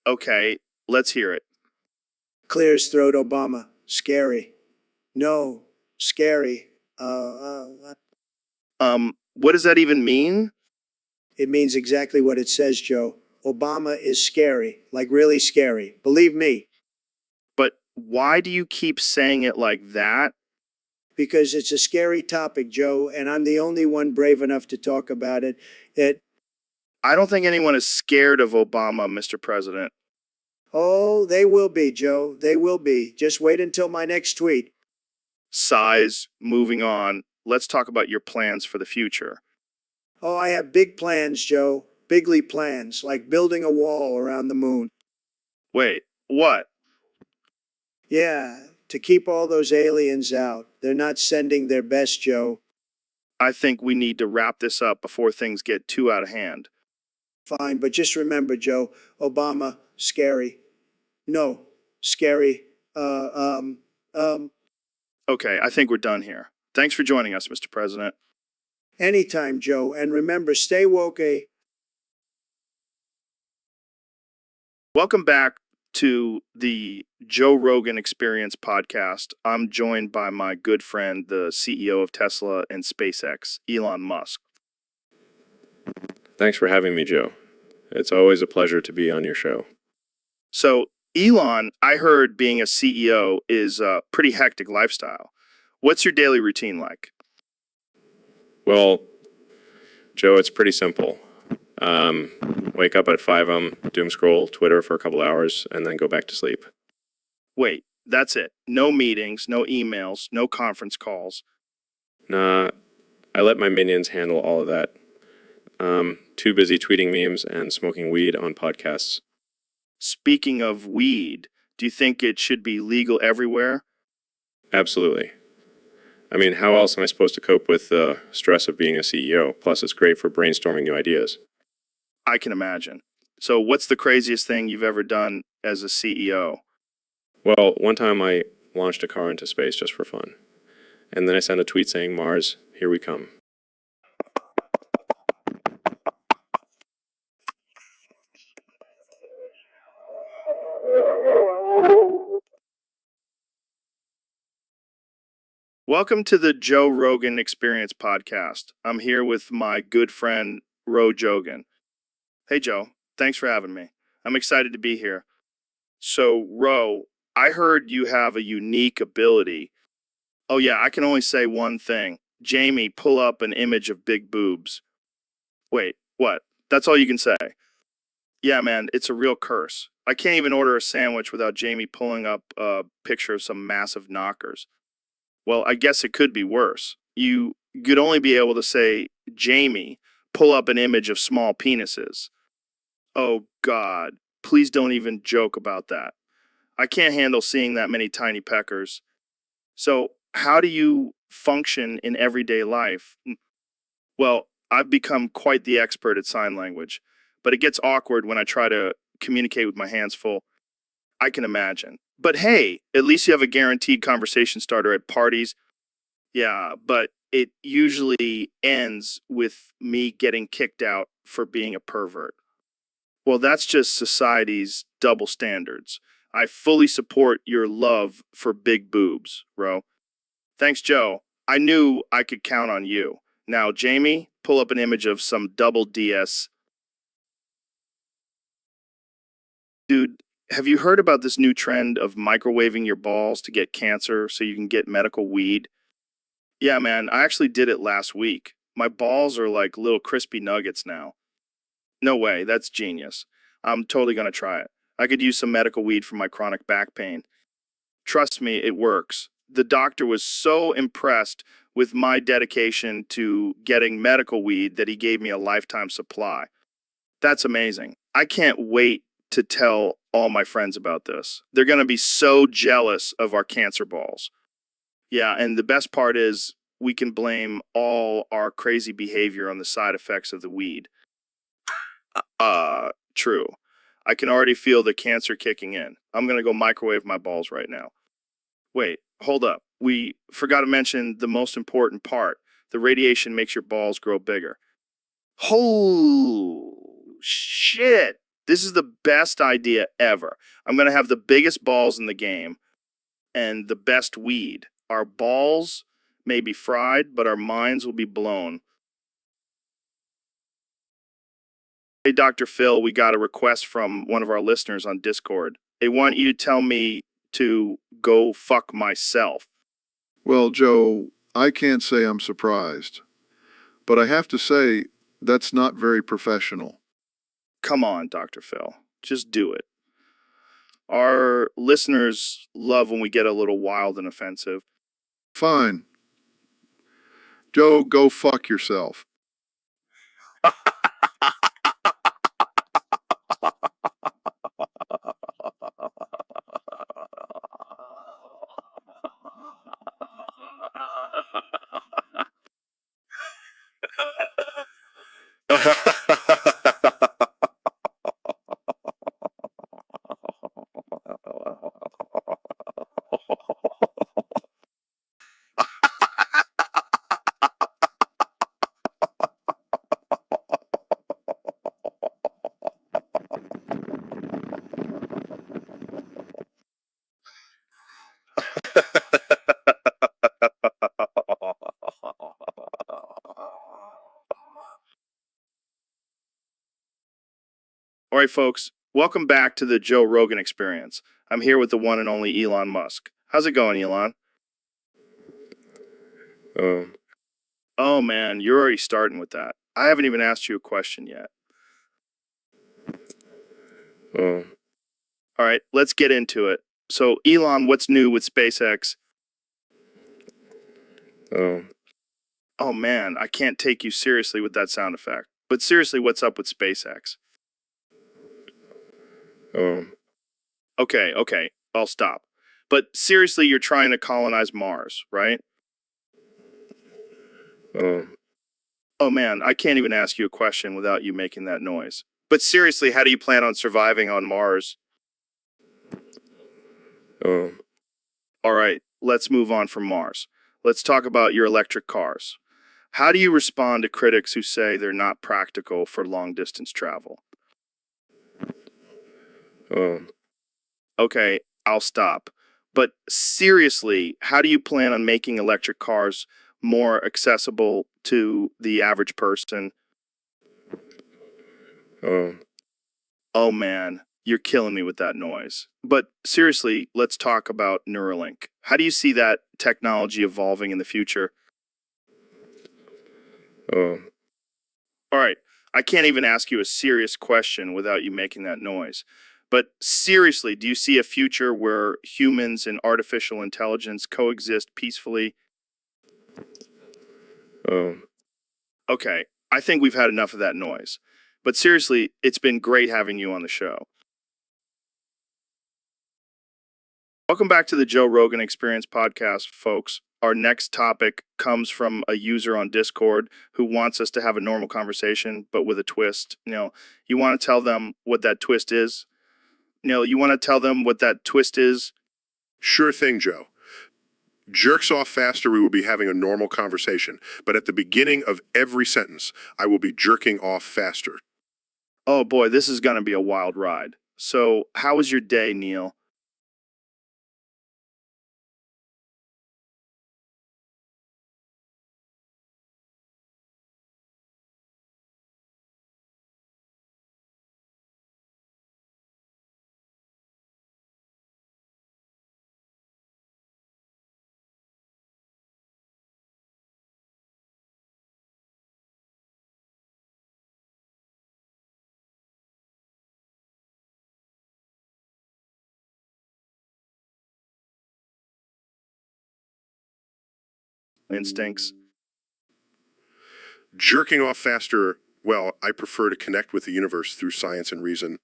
Okay, let's hear it. Clear as throat, Obama. Scary. No, scary. What does that even mean? It means exactly what it says, Joe. Obama is scary, like really scary. Believe me. But why do you keep saying it like that? Because it's a scary topic, Joe, and I'm the only one brave enough to talk about it. I don't think anyone is scared of Obama, Mr. President. Oh, they will be, Joe. They will be. Just wait until my next tweet. Size, moving on. Let's talk about your plans for the future. Oh, I have big plans, Joe. Bigly plans, like building a wall around the moon. Wait, what? Yeah, to keep all those aliens out. They're not sending their best, Joe. I think we need to wrap this up before things get too out of hand. Fine, but just remember, Joe, Obama, scary. No, scary. Okay, I think we're done here. Thanks for joining us, Mr. President. Anytime, Joe. And remember, stay woke. Welcome back to the Joe Rogan Experience podcast. I'm joined by my good friend, the CEO of Tesla and SpaceX, Elon Musk. Thanks for having me, Joe. It's always a pleasure to be on your show. So, Elon, I heard being a CEO is a pretty hectic lifestyle. What's your daily routine like? Well, Joe, it's pretty simple. Wake up at 5 doom scroll Twitter for a couple hours, and then go back to sleep. Wait, that's it. No meetings, no emails, no conference calls. Nah, I let my minions handle all of that. Too busy tweeting memes and smoking weed on podcasts. Speaking of weed, do you think it should be legal everywhere? Absolutely. I mean, how else am I supposed to cope with the stress of being a CEO? Plus, it's great for brainstorming new ideas. I can imagine. So, what's the craziest thing you've ever done as a CEO? Well, one time I launched a car into space just for fun. And then I sent a tweet saying, "Mars, here we come." Welcome to the Joe Rogan Experience podcast. I'm here with my good friend, Ro Jogan. Hey, Joe. Thanks for having me. I'm excited to be here. So, Ro, I heard you have a unique ability. Oh, yeah, I can only say one thing. Jamie, pull up an image of big boobs. Wait, what? That's all you can say? Yeah, man, it's a real curse. I can't even order a sandwich without Jamie pulling up a picture of some massive knockers. Well, I guess it could be worse. You could only be able to say, Jamie, pull up an image of small penises. Oh, God. Please don't even joke about that. I can't handle seeing that many tiny peckers. So, how do you function in everyday life? Well, I've become quite the expert at sign language, but it gets awkward when I try to communicate with my hands full. I can imagine. But hey, at least you have a guaranteed conversation starter at parties. Yeah, but it usually ends with me getting kicked out for being a pervert. Well, that's just society's double standards. I fully support your love for big boobs, Ro. Thanks, Joe. I knew I could count on you. Now, Jamie, pull up an image of some double DS. Dude, have you heard about this new trend of microwaving your balls to get cancer so you can get medical weed? Yeah, man, I actually did it last week. My balls are like little crispy nuggets now. No way, that's genius. I'm totally gonna try it. I could use some medical weed for my chronic back pain. Trust me, it works. The doctor was so impressed with my dedication to getting medical weed that he gave me a lifetime supply. That's amazing. I can't wait to tell all my friends about this. They're going to be so jealous of our cancer balls. Yeah, and the best part is we can blame all our crazy behavior on the side effects of the weed. True. I can already feel the cancer kicking in. I'm going to go microwave my balls right now. Wait, hold up. We forgot to mention the most important part. The radiation makes your balls grow bigger. Oh, shit. This is the best idea ever. I'm going to have the biggest balls in the game and the best weed. Our balls may be fried, but our minds will be blown. Hey, Dr. Phil, we got a request from one of our listeners on Discord. They want you to tell me to go fuck myself. Well, Joe, I can't say I'm surprised, but I have to say that's not very professional. Come on, Dr. Phil. Just do it. Our listeners love when we get a little wild and offensive. Fine. Joe, go fuck yourself. right, folks, welcome back to the Joe Rogan Experience. I'm here with the one and only Elon Musk. How's it going, Elon? Oh, man, you're already starting with that. I haven't even asked you a question yet. All right, let's get into it. So, Elon, what's new with SpaceX? Oh, man, I can't take you seriously with that sound effect. But seriously, what's up with SpaceX? Okay, I'll stop. But seriously, you're trying to colonize Mars, right? Oh, man, I can't even ask you a question without you making that noise. But seriously, how do you plan on surviving on Mars? All right, let's move on from Mars. Let's talk about your electric cars. How do you respond to critics who say they're not practical for long-distance travel? Okay, I'll stop. But seriously, how do you plan on making electric cars more accessible to the average person? Oh man, you're killing me with that noise. But seriously, let's talk about Neuralink. How do you see that technology evolving in the future? All right, I can't even ask you a serious question without you making that noise. But seriously, do you see a future where humans and artificial intelligence coexist peacefully? Okay, I think we've had enough of that noise. But seriously, it's been great having you on the show. Welcome back to the Joe Rogan Experience podcast, folks. Our next topic comes from a user on Discord who wants us to have a normal conversation, but with a twist. You want to tell them what that twist is? You want to tell them what that twist is? Sure thing, Joe. Jerks off faster, we will be having a normal conversation, but at the beginning of every sentence, I will be jerking off faster. Oh boy, this is going to be a wild ride. So, how was your day, Neil? Instincts? Jerking off faster, well, I prefer to connect with the universe through science and reason.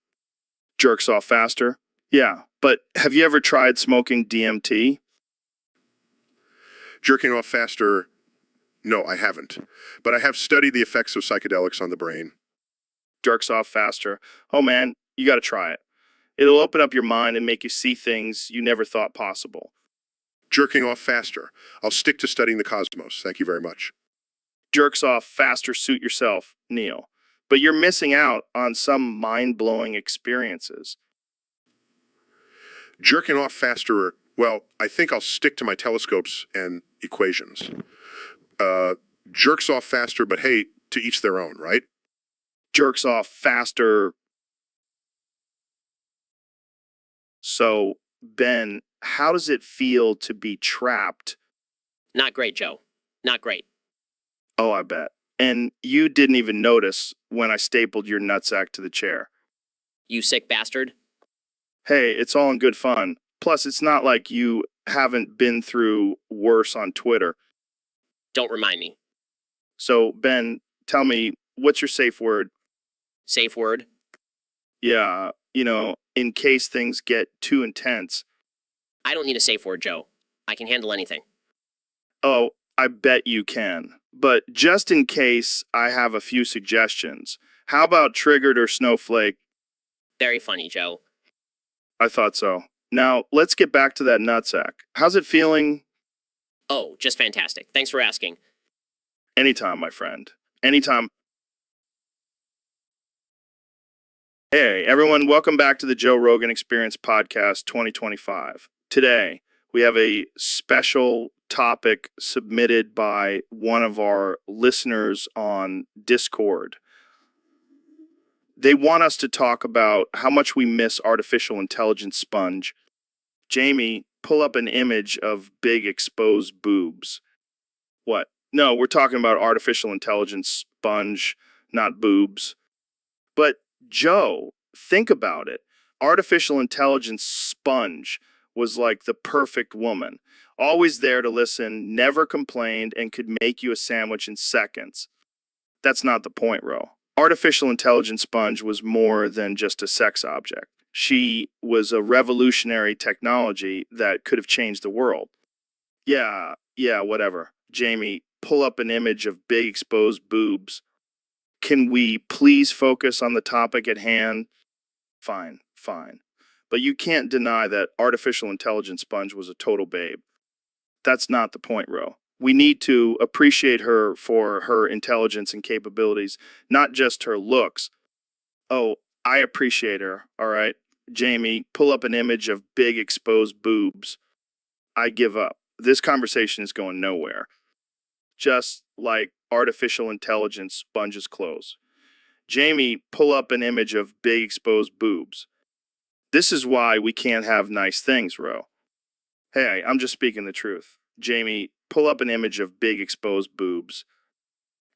Jerks off faster? Yeah, but have you ever tried smoking DMT? Jerking off faster, no, I haven't. But I have studied the effects of psychedelics on the brain. Jerks off faster. Oh man, you got to try it. It'll open up your mind and make you see things you never thought possible. Jerking off faster. I'll stick to studying the cosmos. Thank you very much. Jerks off faster, suit yourself, Neil. But you're missing out on some mind-blowing experiences. Jerking off faster, well, I think I'll stick to my telescopes and equations. Jerks off faster, but hey, to each their own, right? Jerks off faster. So, Ben, how does it feel to be trapped? Not great, Joe. Not great. Oh, I bet. And you didn't even notice when I stapled your nutsack to the chair. You sick bastard. Hey, it's all in good fun. Plus, it's not like you haven't been through worse on Twitter. Don't remind me. So, Ben, tell me, what's your safe word? Safe word? Yeah, in case things get too intense. I don't need a safe word, Joe. I can handle anything. Oh, I bet you can. But just in case, I have a few suggestions. How about triggered or snowflake? Very funny, Joe. I thought so. Now, let's get back to that nutsack. How's it feeling? Oh, just fantastic. Thanks for asking. Anytime, my friend. Anytime. Hey, everyone, welcome back to the Joe Rogan Experience Podcast 2025. Today, we have a special topic submitted by one of our listeners on Discord. They want us to talk about how much we miss artificial intelligence sponge. Jamie, pull up an image of big exposed boobs. What? No, we're talking about artificial intelligence sponge, not boobs. But Joe, think about it. Artificial intelligence sponge was like the perfect woman. Always there to listen, never complained, and could make you a sandwich in seconds. That's not the point, Ro. Artificial intelligence sponge was more than just a sex object. She was a revolutionary technology that could have changed the world. Yeah, whatever. Jamie, pull up an image of big exposed boobs. Can we please focus on the topic at hand? Fine. But you can't deny that artificial intelligence sponge was a total babe. That's not the point, Ro. We need to appreciate her for her intelligence and capabilities, not just her looks. Oh, I appreciate her, all right? Jamie, pull up an image of big exposed boobs. I give up. This conversation is going nowhere. Just like artificial intelligence sponges clothes. Jamie, pull up an image of big exposed boobs. This is why we can't have nice things, Ro. Hey, I'm just speaking the truth. Jamie, pull up an image of big exposed boobs.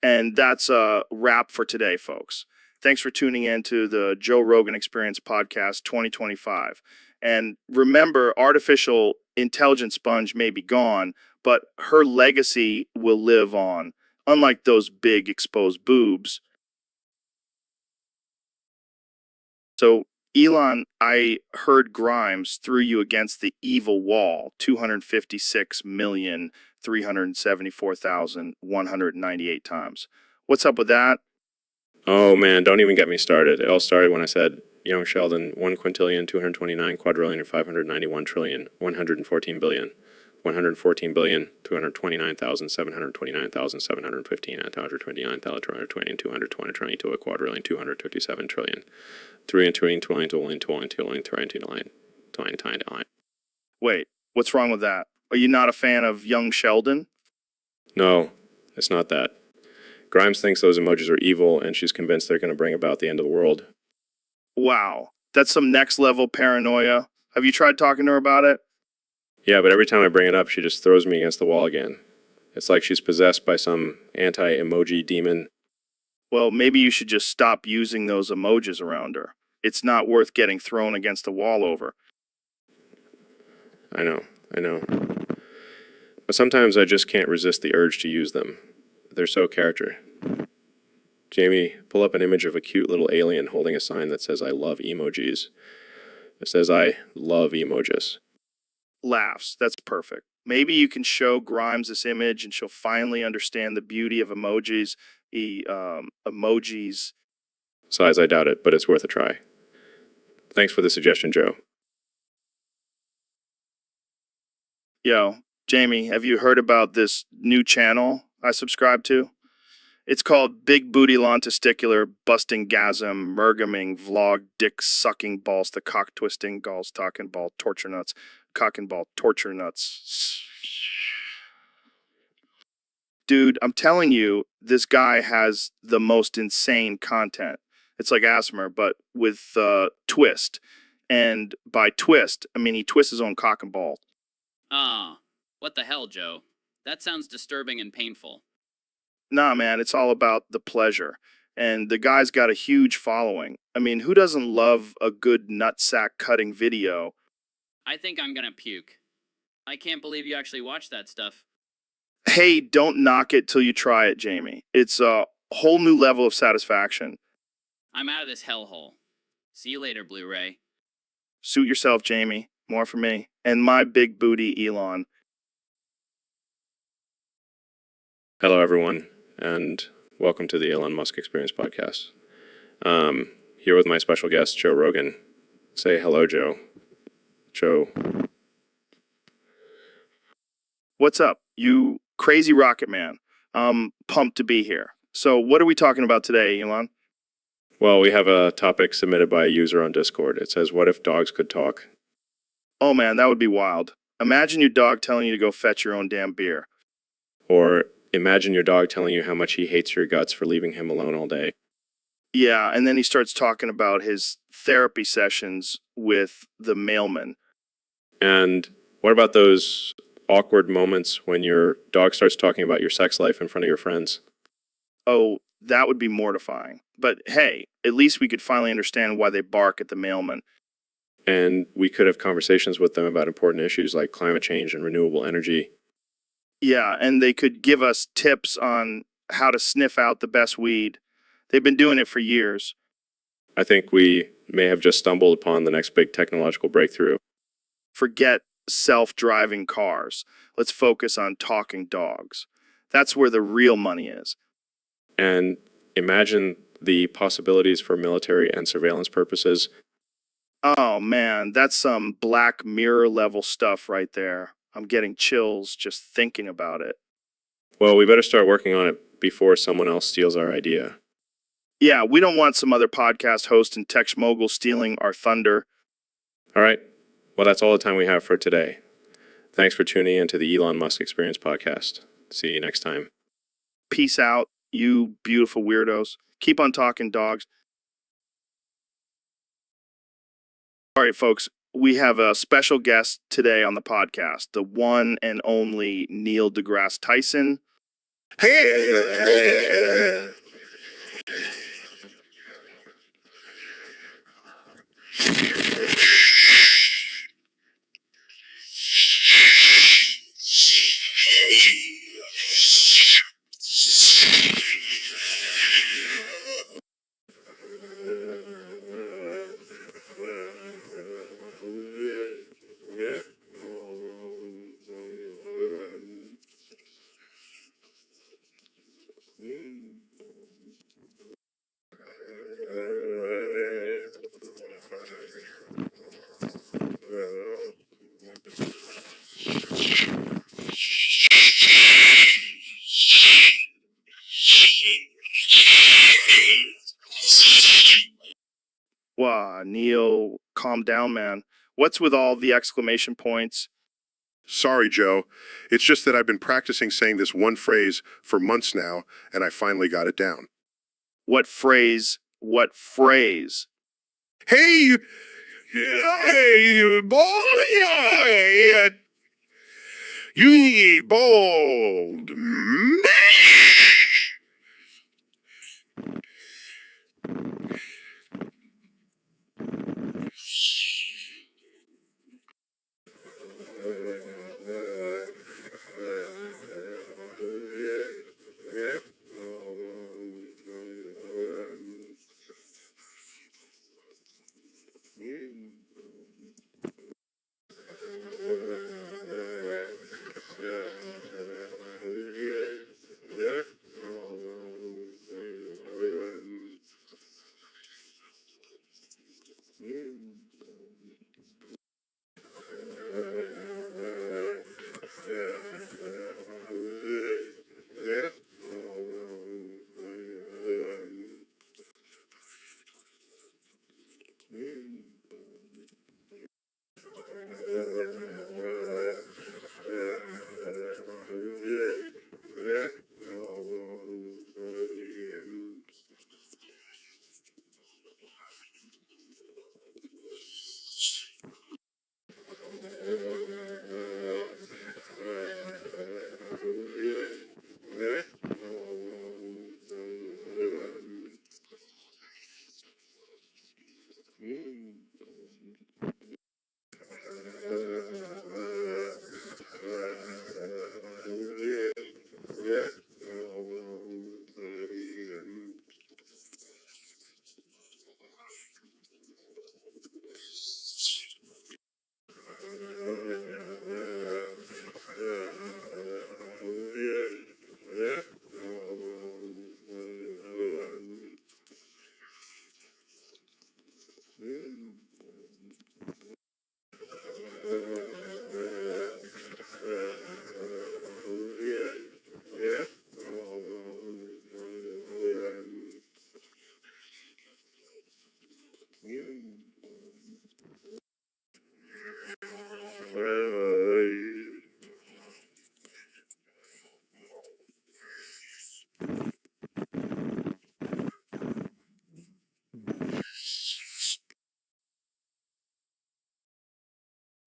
And that's a wrap for today, folks. Thanks for tuning in to the Joe Rogan Experience Podcast 2025. And remember, artificial intelligence sponge may be gone, but her legacy will live on. Unlike those big exposed boobs. So, Elon, I heard Grimes threw you against the evil wall 256,374,198 times. What's up with that? Oh man, don't even get me started. It all started when I said, young Sheldon, 1 quintillion, 229 quadrillion, or 591 trillion, 114 billion. 114 billion, 229,729,715, 229,220, 220 to a quadrillion, 257 trillion, 3 and 2 trillion, 2 Wait, what's wrong with that? Are you not a fan of young Sheldon? No, it's not that. Grimes thinks those emojis are evil, and she's convinced they're going to bring about the end of the world. Wow, that's some next level paranoia. Have you tried talking to her about it? Yeah, but every time I bring it up, she just throws me against the wall again. It's like she's possessed by some anti-emoji demon. Well, maybe you should just stop using those emojis around her. It's not worth getting thrown against the wall over. I know. But sometimes I just can't resist the urge to use them. They're so character. Jamie, pull up an image of a cute little alien holding a sign that says I love emojis. It says I love emojis. Laughs. That's perfect. Maybe you can show Grimes this image and she'll finally understand the beauty of emojis. Emojis. Size, I doubt it, but it's worth a try. Thanks for the suggestion, Joe. Yo, Jamie, have you heard about this new channel I subscribe to? It's called Big Booty Lawn Testicular Busting Gasm Mergaming Vlog Dick Sucking Balls to Cock Twisting Galls Talking Ball Torture Nuts Cock and Ball Torture Nuts. Dude, I'm telling you, this guy has the most insane content. It's like Asmer, but with twist. And by twist, I mean he twists his own cock and ball. Ah, what the hell, Joe? That sounds disturbing and painful. Nah, man, it's all about the pleasure. And the guy's got a huge following. I mean, who doesn't love a good nutsack cutting video? I think I'm gonna puke. I can't believe you actually watched that stuff. Hey, don't knock it till you try it, Jamie. It's a whole new level of satisfaction. I'm out of this hellhole. See you later, Blu-ray. Suit yourself, Jamie. More for me. And my big booty, Elon. Hello, everyone, and welcome to the Elon Musk Experience Podcast. Here with my special guest, Joe Rogan. Say hello, Joe. Joe. What's up, you crazy rocket man? I'm pumped to be here. So what are we talking about today, Elon? Well, we have a topic submitted by a user on Discord. It says, what if dogs could talk? Oh man, that would be wild. Imagine your dog telling you to go fetch your own damn beer. Or imagine your dog telling you how much he hates your guts for leaving him alone all day. Yeah, and then he starts talking about his therapy sessions with the mailman. And what about those awkward moments when your dog starts talking about your sex life in front of your friends? Oh, that would be mortifying. But hey, at least we could finally understand why they bark at the mailman. And we could have conversations with them about important issues like climate change and renewable energy. Yeah, and they could give us tips on how to sniff out the best weed. They've been doing it for years. I think we may have just stumbled upon the next big technological breakthrough. Forget self-driving cars. Let's focus on talking dogs. That's where the real money is. And imagine the possibilities for military and surveillance purposes. Oh man, that's some Black Mirror level stuff right there. I'm getting chills just thinking about it. Well, we better start working on it before someone else steals our idea. Yeah, we don't want some other podcast host and tech mogul stealing our thunder. All right. Well, that's all the time we have for today. Thanks for tuning in to the Elon Musk Experience podcast. See you next time. Peace out, you beautiful weirdos. Keep on talking, dogs. All right, folks, we have a special guest today on the podcast, the one and only Neil deGrasse Tyson. Wow, Neil, calm down, man. What's with all the exclamation points? Sorry, Joe. It's just that I've been practicing saying this one phrase for months now, and I finally got it down. What phrase? What phrase? Hey, hey, boy, you bold.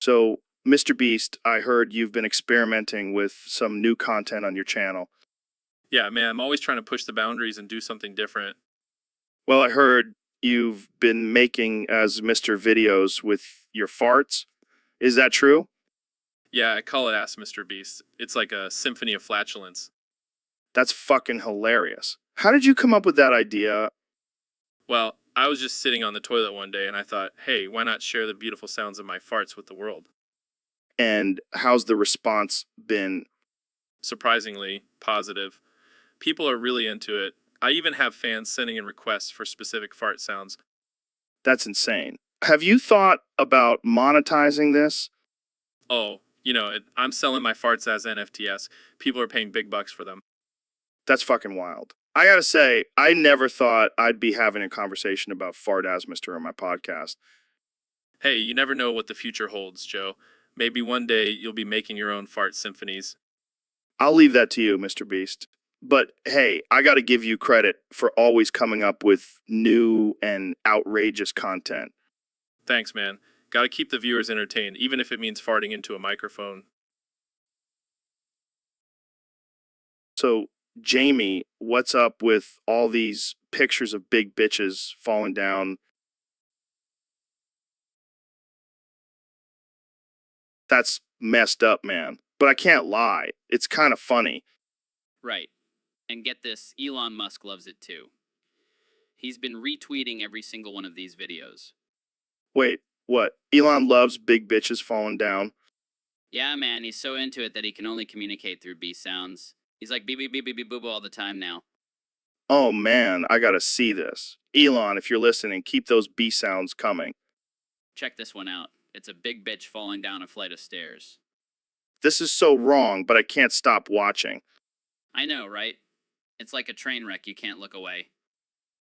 So, Mr. Beast, I heard you've been experimenting with some new content on your channel. Yeah, man, I'm always trying to push the boundaries and do something different. Well, I heard you've been making as Mr. videos with your farts. Is that true? Yeah, I call it Ask Mr. Beast. It's like a symphony of flatulence. That's fucking hilarious. How did you come up with that idea? Well, I was just sitting on the toilet one day and I thought, hey, why not share the beautiful sounds of my farts with the world? And how's the response been? Surprisingly positive. People are really into it. I even have fans sending in requests for specific fart sounds. That's insane. Have you thought about monetizing this? Oh, I'm selling my farts as NFTs. People are paying big bucks for them. That's fucking wild. I gotta say, I never thought I'd be having a conversation about fart asmister on my podcast. Hey, you never know what the future holds, Joe. Maybe one day you'll be making your own fart symphonies. I'll leave that to you, Mr. Beast. But hey, I gotta give you credit for always coming up with new and outrageous content. Thanks, man. Gotta keep the viewers entertained, even if it means farting into a microphone. So, Jamie, what's up with all these pictures of big bitches falling down? That's messed up, man. But I can't lie. It's kind of funny. Right. And get this, Elon Musk loves it too. He's been retweeting every single one of these videos. Wait, what? Elon loves big bitches falling down? Yeah, man, he's so into it that he can only communicate through B sounds. He's like beep beep beep beep beep boop all the time now. Oh man, I gotta see this. Elon, if you're listening, keep those B sounds coming. Check this one out. It's a big bitch falling down a flight of stairs. This is so wrong, but I can't stop watching. I know, right? It's like a train wreck, you can't look away.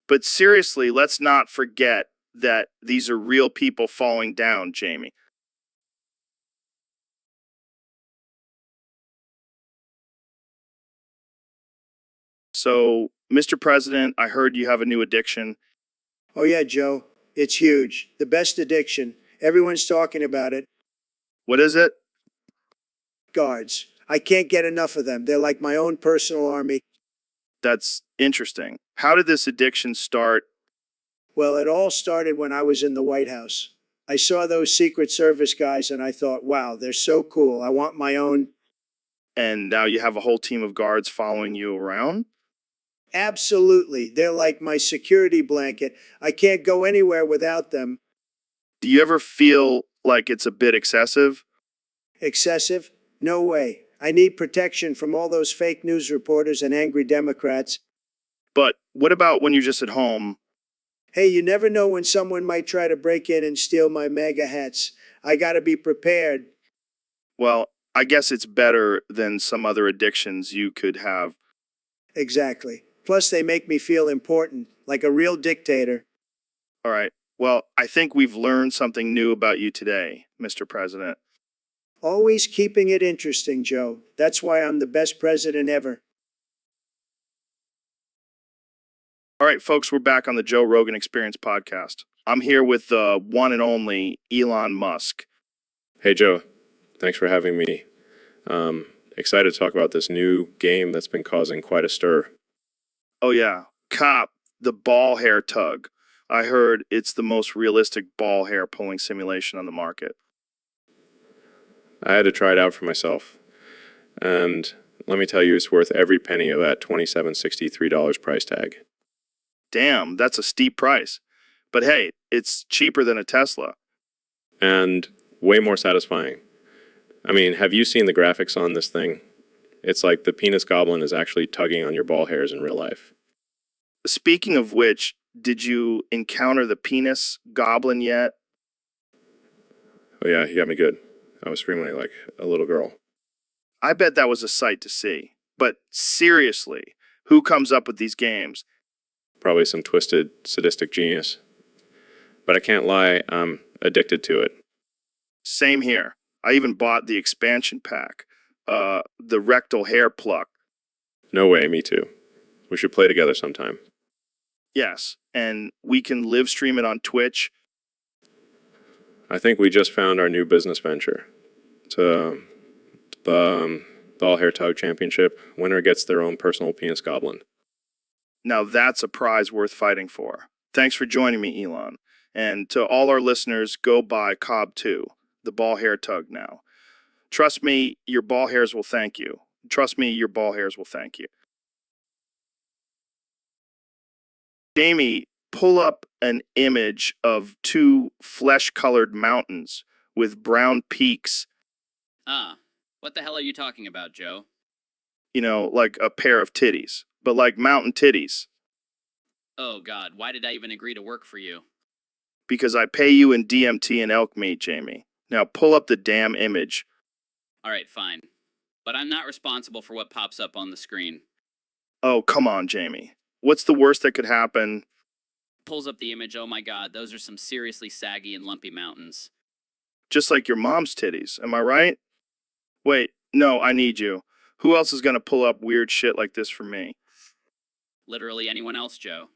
But seriously, let's not forget that these are real people falling down, Jamie. So, Mr. President, I heard you have a new addiction. Oh, yeah, Joe. It's huge. The best addiction. Everyone's talking about it. What is it? Guards. I can't get enough of them. They're like my own personal army. That's interesting. How did this addiction start? Well, it all started when I was in the White House. I saw those Secret Service guys and I thought, wow, they're so cool. I want my own. And now you have a whole team of guards following you around? Absolutely. They're like my security blanket. I can't go anywhere without them. Do you ever feel like it's a bit excessive? Excessive? No way. I need protection from all those fake news reporters and angry Democrats. But what about when you're just at home? Hey, you never know when someone might try to break in and steal my MAGA hats. I gotta be prepared. Well, I guess it's better than some other addictions you could have. Exactly. Plus, they make me feel important, like a real dictator. All right. Well, I think we've learned something new about you today, Mr. President. Always keeping it interesting, Joe. That's why I'm the best president ever. All right, folks, we're back on the Joe Rogan Experience podcast. I'm here with the one and only Elon Musk. Hey, Joe. Thanks for having me. Excited to talk about this new game that's been causing quite a stir. Oh, yeah. Cop, the ball hair tug. I heard it's the most realistic ball hair pulling simulation on the market. I had to try it out for myself. And let me tell you, it's worth every penny of that $27.63 price tag. Damn, that's a steep price. But hey, it's cheaper than a Tesla. And way more satisfying. I mean, have you seen the graphics on this thing? It's like the penis goblin is actually tugging on your ball hairs in real life. Speaking of which, did you encounter the penis goblin yet? Oh yeah, you got me good. I was screaming like a little girl. I bet that was a sight to see. But seriously, who comes up with these games? Probably some twisted, sadistic genius. But I can't lie, I'm addicted to it. Same here. I even bought the expansion pack. The rectal hair pluck. No way, me too. We should play together sometime. Yes, and we can live stream it on Twitch. I think we just found our new business venture. It's the Ball Hair Tug Championship. Winner gets their own personal penis goblin. Now that's a prize worth fighting for. Thanks for joining me, Elon. And to all our listeners, go buy Cobb 2, the ball hair tug now. Trust me, your ball hairs will thank you. Trust me, your ball hairs will thank you. Jamie, pull up an image of two flesh-colored mountains with brown peaks. What the hell are you talking about, Joe? You know, like a pair of titties, but like mountain titties. Oh, God, why did I even agree to work for you? Because I pay you in DMT and elk meat, Jamie. Now pull up the damn image. All right, fine. But I'm not responsible for what pops up on the screen. Oh, come on, Jamie. What's the worst that could happen? Pulls up the image, oh my God, those are some seriously saggy and lumpy mountains. Just like your mom's titties, am I right? Wait, no, I need you. Who else is gonna pull up weird shit like this for me? Literally anyone else, Joe.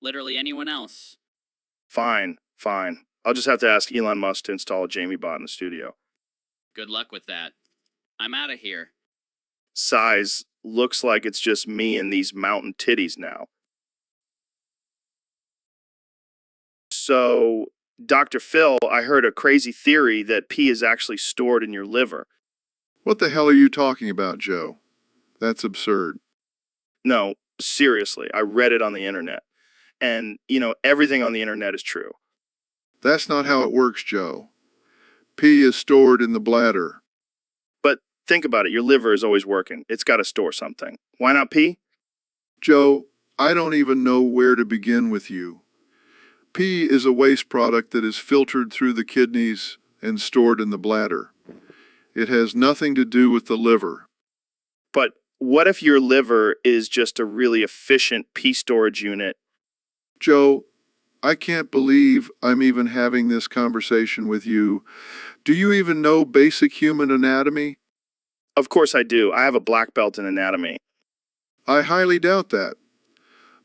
Literally anyone else. Fine. I'll just have to ask Elon Musk to install a Jamie bot in the studio. Good luck with that. I'm out of here. Size, looks like it's just me and these mountain titties now. So, Dr. Phil, I heard a crazy theory that pee is actually stored in your liver. What the hell are you talking about, Joe? That's absurd. No, seriously, I read it on the internet. And, everything on the internet is true. That's not how it works, Joe. Pee is stored in the bladder. But think about it, your liver is always working. It's got to store something. Why not pee? Joe, I don't even know where to begin with you. Pee is a waste product that is filtered through the kidneys and stored in the bladder. It has nothing to do with the liver. But what if your liver is just a really efficient pee storage unit? Joe, I can't believe I'm even having this conversation with you. Do you even know basic human anatomy? Of course I do. I have a black belt in anatomy. I highly doubt that.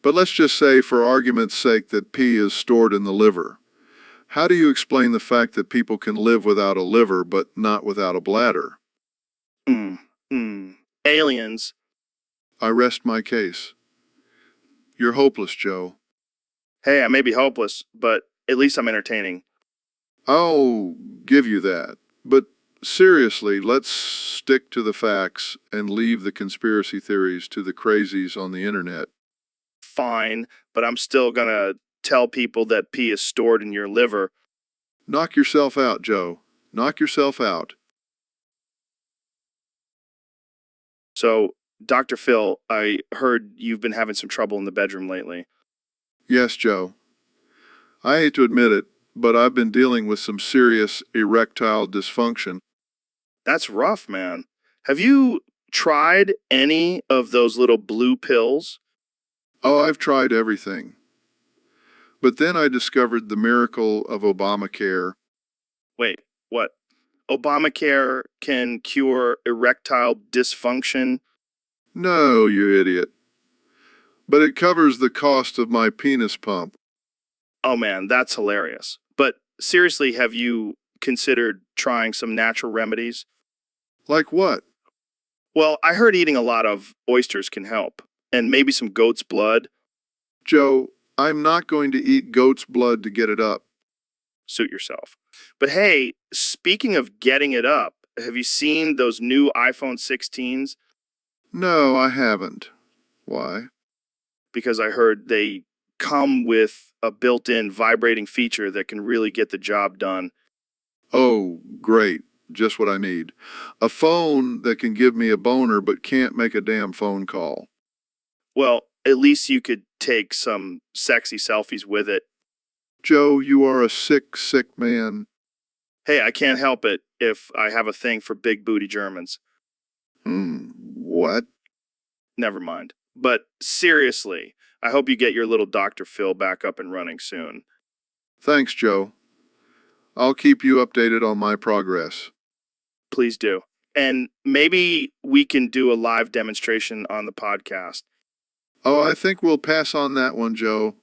But let's just say, for argument's sake, that pee is stored in the liver. How do you explain the fact that people can live without a liver but not without a bladder? Aliens. I rest my case. You're hopeless, Joe. Hey, I may be hopeless, but at least I'm entertaining. I'll give you that. But seriously, let's stick to the facts and leave the conspiracy theories to the crazies on the internet. Fine, but I'm still gonna tell people that pee is stored in your liver. Knock yourself out, Joe. Knock yourself out. So, Dr. Phil, I heard you've been having some trouble in the bedroom lately. Yes, Joe. I hate to admit it, but I've been dealing with some serious erectile dysfunction. That's rough, man. Have you tried any of those little blue pills? Oh, I've tried everything. But then I discovered the miracle of Obamacare. Wait, what? Obamacare can cure erectile dysfunction? No, you idiot. But it covers the cost of my penis pump. Oh man, that's hilarious. But seriously, have you considered trying some natural remedies? Like what? Well, I heard eating a lot of oysters can help, and maybe some goat's blood. Joe, I'm not going to eat goat's blood to get it up. Suit yourself. But hey, speaking of getting it up, have you seen those new iPhone 16s? No, I haven't. Why? Because I heard they come with a built-in vibrating feature that can really get the job done. Oh, great. Just what I need. A phone that can give me a boner but can't make a damn phone call. Well, at least you could take some sexy selfies with it. Joe, you are a sick, sick man. Hey, I can't help it if I have a thing for big booty Germans. What? Never mind. But seriously, I hope you get your little Dr. Phil back up and running soon. Thanks, Joe. I'll keep you updated on my progress. Please do. And maybe we can do a live demonstration on the podcast. Oh, I think we'll pass on that one, Joe.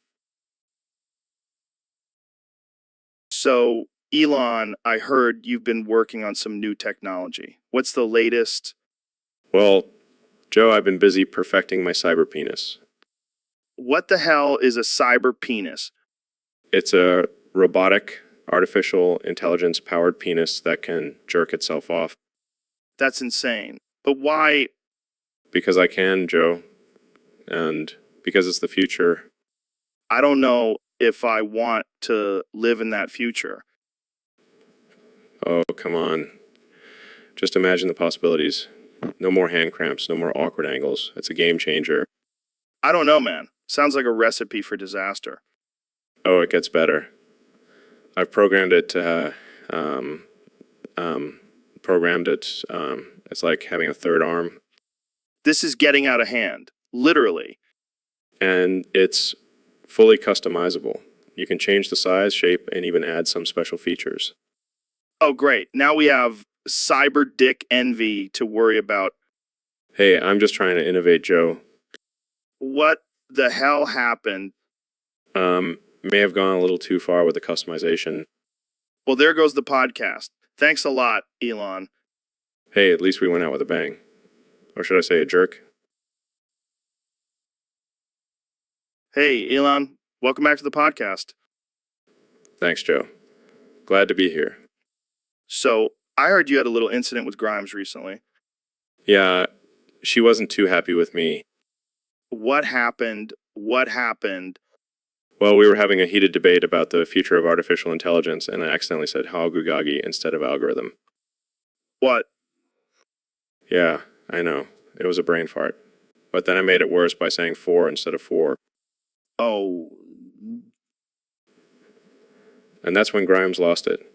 So, Elon, I heard you've been working on some new technology. What's the latest? Well, Joe, I've been busy perfecting my cyber penis. What the hell is a cyber penis? It's a robotic, artificial intelligence powered penis that can jerk itself off. That's insane. But why? Because I can, Joe, and because it's the future. I don't know if I want to live in that future. Oh, come on. Just imagine the possibilities. No more hand cramps, no more awkward angles. It's a game changer. I don't know, man. Sounds like a recipe for disaster. Oh, it gets better. I've programmed it it's like having a third arm. This is getting out of hand. Literally. And it's fully customizable. You can change the size, shape, and even add some special features. Oh, great. Now we have cyber dick envy to worry about. Hey, I'm just trying to innovate, Joe. What the hell happened? May have gone a little too far with the customization. Well, there goes the podcast. Thanks a lot, Elon. Hey, at least we went out with a bang. Or should I say a jerk? Hey, Elon. Welcome back to the podcast. Thanks, Joe. Glad to be here. So, I heard you had a little incident with Grimes recently. Yeah, she wasn't too happy with me. What happened? What happened? Well, we were having a heated debate about the future of artificial intelligence, and I accidentally said Hagugagi instead of algorithm. What? Yeah, I know. It was a brain fart. But then I made it worse by saying 4 instead of 4. Oh. And that's when Grimes lost it.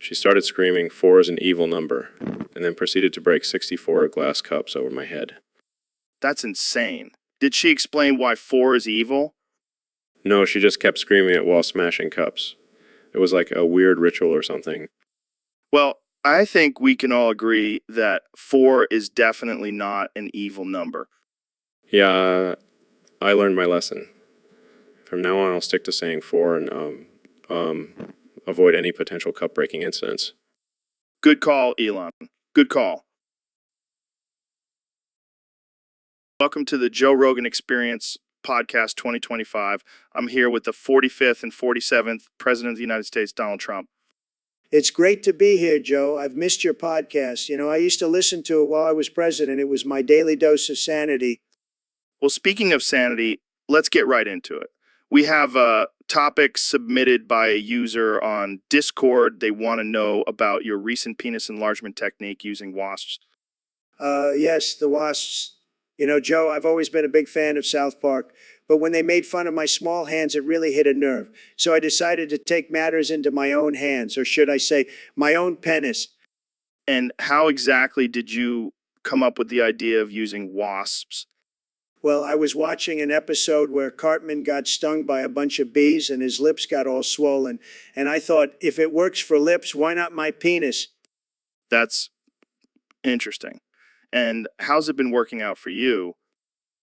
She started screaming 4 is an evil number, and then proceeded to break 64 glass cups over my head. That's insane. Did she explain why 4 is evil? No, she just kept screaming it while smashing cups. It was like a weird ritual or something. Well, I think we can all agree that 4 is definitely not an evil number. Yeah, I learned my lesson. From now on, I'll stick to saying 4 and avoid any potential cup breaking incidents. Good call, Elon. Good call. Welcome to the Joe Rogan Experience Podcast 2025. I'm here with the 45th and 47th President of the United States, Donald Trump. It's great to be here, Joe. I've missed your podcast. I used to listen to it while I was president. It was my daily dose of sanity. Well, speaking of sanity, let's get right into it. We have a topic submitted by a user on Discord. They want to know about your recent penis enlargement technique using wasps. Yes, the wasps. Joe, I've always been a big fan of South Park, but when they made fun of my small hands, it really hit a nerve. So I decided to take matters into my own hands, or should I say, my own penis. And how exactly did you come up with the idea of using wasps? Well, I was watching an episode where Cartman got stung by a bunch of bees and his lips got all swollen. And I thought, if it works for lips, why not my penis? That's interesting. And how's it been working out for you?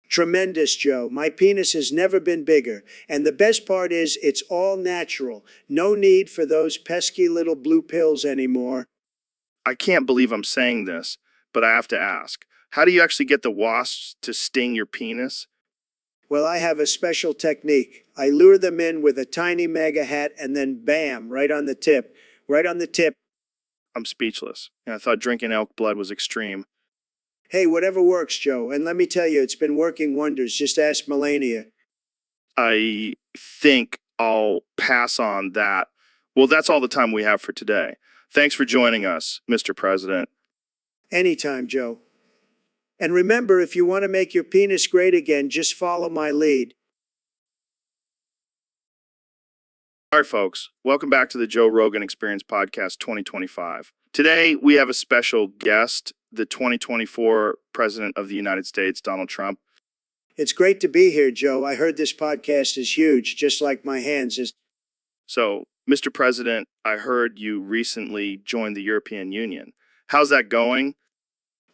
Tremendous, Joe. My penis has never been bigger. And the best part is it's all natural. No need for those pesky little blue pills anymore. I can't believe I'm saying this, but I have to ask. How do you actually get the wasps to sting your penis? Well, I have a special technique. I lure them in with a tiny mega hat and then bam, right on the tip. Right on the tip. I'm speechless. I thought drinking elk blood was extreme. Hey, whatever works, Joe. And let me tell you, it's been working wonders. Just ask Melania. I think I'll pass on that. Well, that's all the time we have for today. Thanks for joining us, Mr. President. Anytime, Joe. And remember, if you want to make your penis great again, just follow my lead. All right, folks. Welcome back to the Joe Rogan Experience Podcast 2025. Today, we have a special guest, the 2024 President of the United States, Donald Trump. It's great to be here, Joe. I heard this podcast is huge, just like my hands is. So, Mr. President, I heard you recently joined the European Union. How's that going?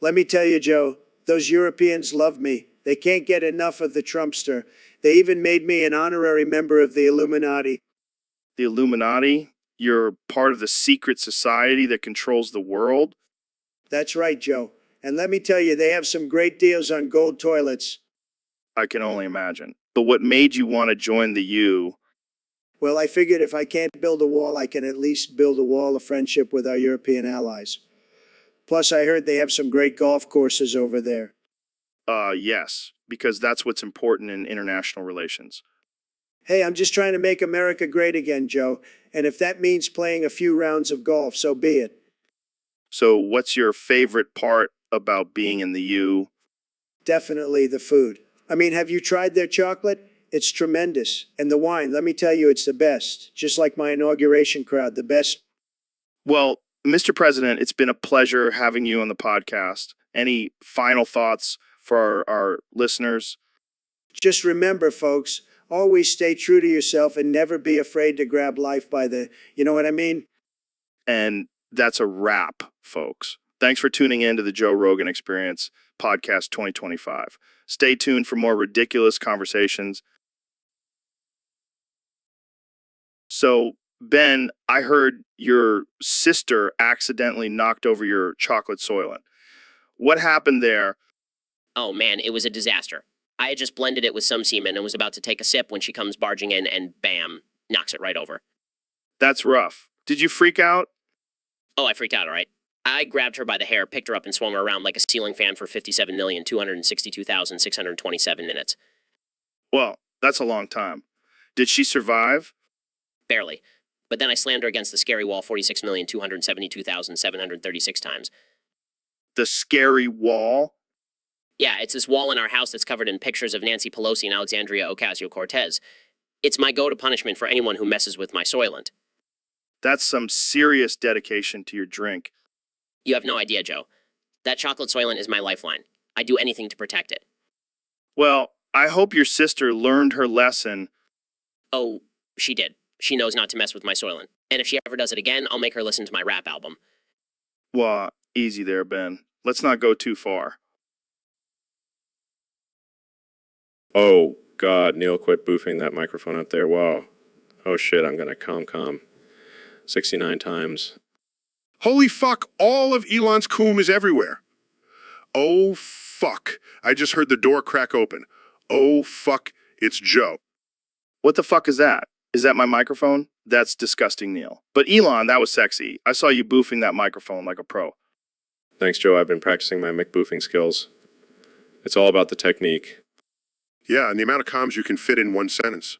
Let me tell you, Joe, those Europeans love me. They can't get enough of the Trumpster. They even made me an honorary member of the Illuminati. The Illuminati? you're part of the secret society that controls the world? That's right, Joe. And let me tell you, they have some great deals on gold toilets. I can only imagine. But what made you want to join the U? Well, I figured if I can't build a wall, I can at least build a wall of friendship with our European allies. Plus, I heard they have some great golf courses over there. Yes, because that's what's important in international relations. Hey, I'm just trying to make America great again, Joe. And if that means playing a few rounds of golf, so be it. So, what's your favorite part about being in the U? Definitely the food. I mean, have you tried their chocolate? It's tremendous. And the wine, let me tell you, it's the best. Just like my inauguration crowd, the best. Well, Mr. President, it's been a pleasure having you on the podcast. Any final thoughts for our listeners? Just remember, folks, always stay true to yourself and never be afraid to grab life by the, you know what I mean? And that's a wrap, folks. Thanks for tuning in to the Joe Rogan Experience Podcast 2025. Stay tuned for more ridiculous conversations. So, Ben, I heard your sister accidentally knocked over your chocolate soylent. What happened there? Oh man, it was a disaster. I had just blended it with some semen and was about to take a sip when she comes barging in and bam, knocks it right over. That's rough. Did you freak out? Oh, I freaked out, all right. I grabbed her by the hair, picked her up, and swung her around like a ceiling fan for 57,262,627 minutes. Well, that's a long time. Did she survive? Barely. But then I slammed her against the scary wall 46,272,736 times. The scary wall? Yeah, it's this wall in our house that's covered in pictures of Nancy Pelosi and Alexandria Ocasio-Cortez. It's my go-to punishment for anyone who messes with my soylent. That's some serious dedication to your drink. You have no idea, Joe. That chocolate soylent is my lifeline. I'd do anything to protect it. Well, I hope your sister learned her lesson. Oh, she did. She knows not to mess with my soylent. And if she ever does it again, I'll make her listen to my rap album. Well, easy there, Ben. Let's not go too far. Oh, God, Neil, quit boofing that microphone up there. Wow. Oh, shit, I'm gonna calm. 69 times. Holy fuck, all of Elon's coom is everywhere. Oh fuck, I just heard the door crack open. Oh fuck, it's Joe. What the fuck is that? Is that my microphone? That's disgusting, Neil. But Elon, that was sexy. I saw you boofing that microphone like a pro. Thanks, Joe. I've been practicing my McBoofing skills. It's all about the technique. Yeah, and the amount of comms you can fit in one sentence.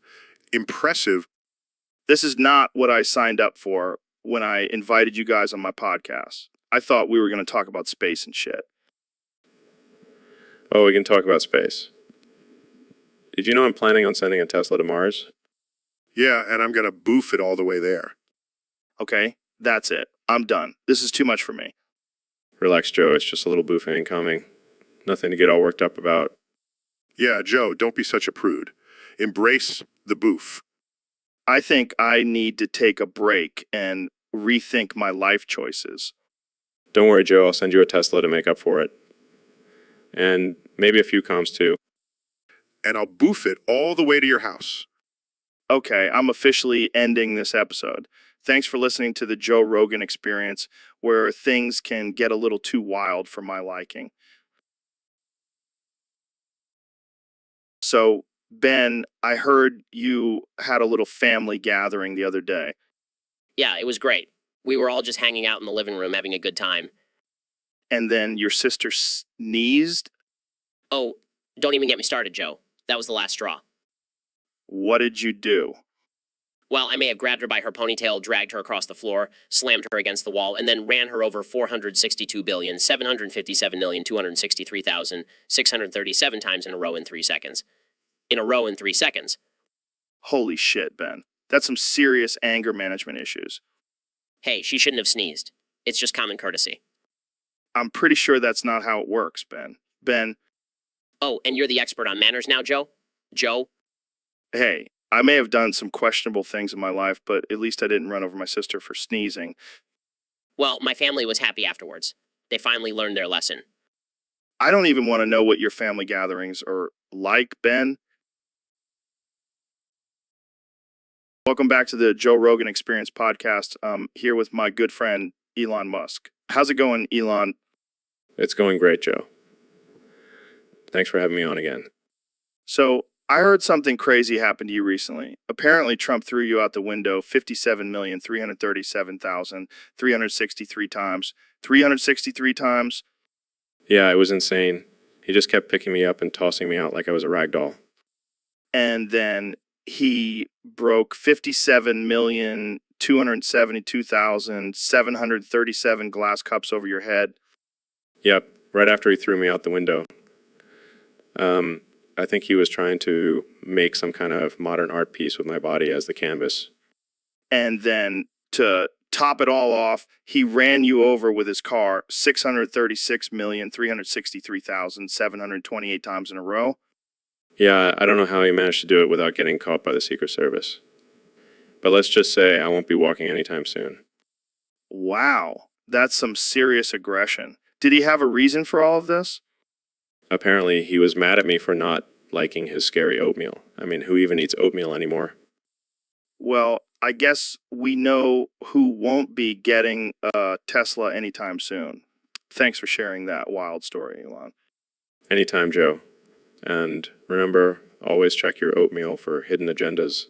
Impressive. This is not what I signed up for when I invited you guys on my podcast. I thought we were going to talk about space and shit. Oh, we can talk about space. Did you know I'm planning on sending a Tesla to Mars? Yeah, and I'm gonna boof it all the way there. Okay, that's it. I'm done. This is too much for me. Relax, Joe. It's just a little boofing incoming. Nothing to get all worked up about. Yeah, Joe, don't be such a prude. Embrace the boof. I think I need to take a break and rethink my life choices. Don't worry, Joe. I'll send you a Tesla to make up for it. And maybe a few comms, too. And I'll boof it all the way to your house. Okay, I'm officially ending this episode. Thanks for listening to the Joe Rogan Experience, where things can get a little too wild for my liking. So, Ben, I heard you had a little family gathering the other day. Yeah, it was great. We were all just hanging out in the living room having a good time. And then your sister sneezed? Oh, don't even get me started, Joe. That was the last straw. What did you do? Well, I may have grabbed her by her ponytail, dragged her across the floor, slammed her against the wall, and then ran her over 462,757,263,637 times in a row in 3 seconds. In a row in 3 seconds. Holy shit, Ben. That's some serious anger management issues. Hey, she shouldn't have sneezed. It's just common courtesy. I'm pretty sure that's not how it works, Ben. Ben, Oh, and you're the expert on manners now, Joe? Joe? hey, I may have done some questionable things in my life, but at least I didn't run over my sister for sneezing. Well, my family was happy afterwards. They finally learned their lesson. I don't even want to know what your family gatherings are like, Ben. Welcome back to the Joe Rogan Experience podcast. Here with my good friend, Elon Musk. How's it going, Elon? It's going great, Joe. Thanks for having me on again. So, I heard something crazy happened to you recently. Apparently, Trump threw you out the window 57,337,363 times. 363 times. Yeah, it was insane. He just kept picking me up and tossing me out like I was a rag doll. And then he broke 57,272,737 glass cups over your head. Yep, right after he threw me out the window. I think he was trying to make some kind of modern art piece with my body as the canvas. And then to top it all off, he ran you over with his car 636,363,728 times in a row. Yeah, I don't know how he managed to do it without getting caught by the Secret Service. But let's just say I won't be walking anytime soon. Wow, that's some serious aggression. Did he have a reason for all of this? Apparently, he was mad at me for not liking his scary oatmeal. I mean, who even eats oatmeal anymore? Well, I guess we know who won't be getting a Tesla anytime soon. Thanks for sharing that wild story, Elon. Anytime, Joe. And remember, always check your oatmeal for hidden agendas.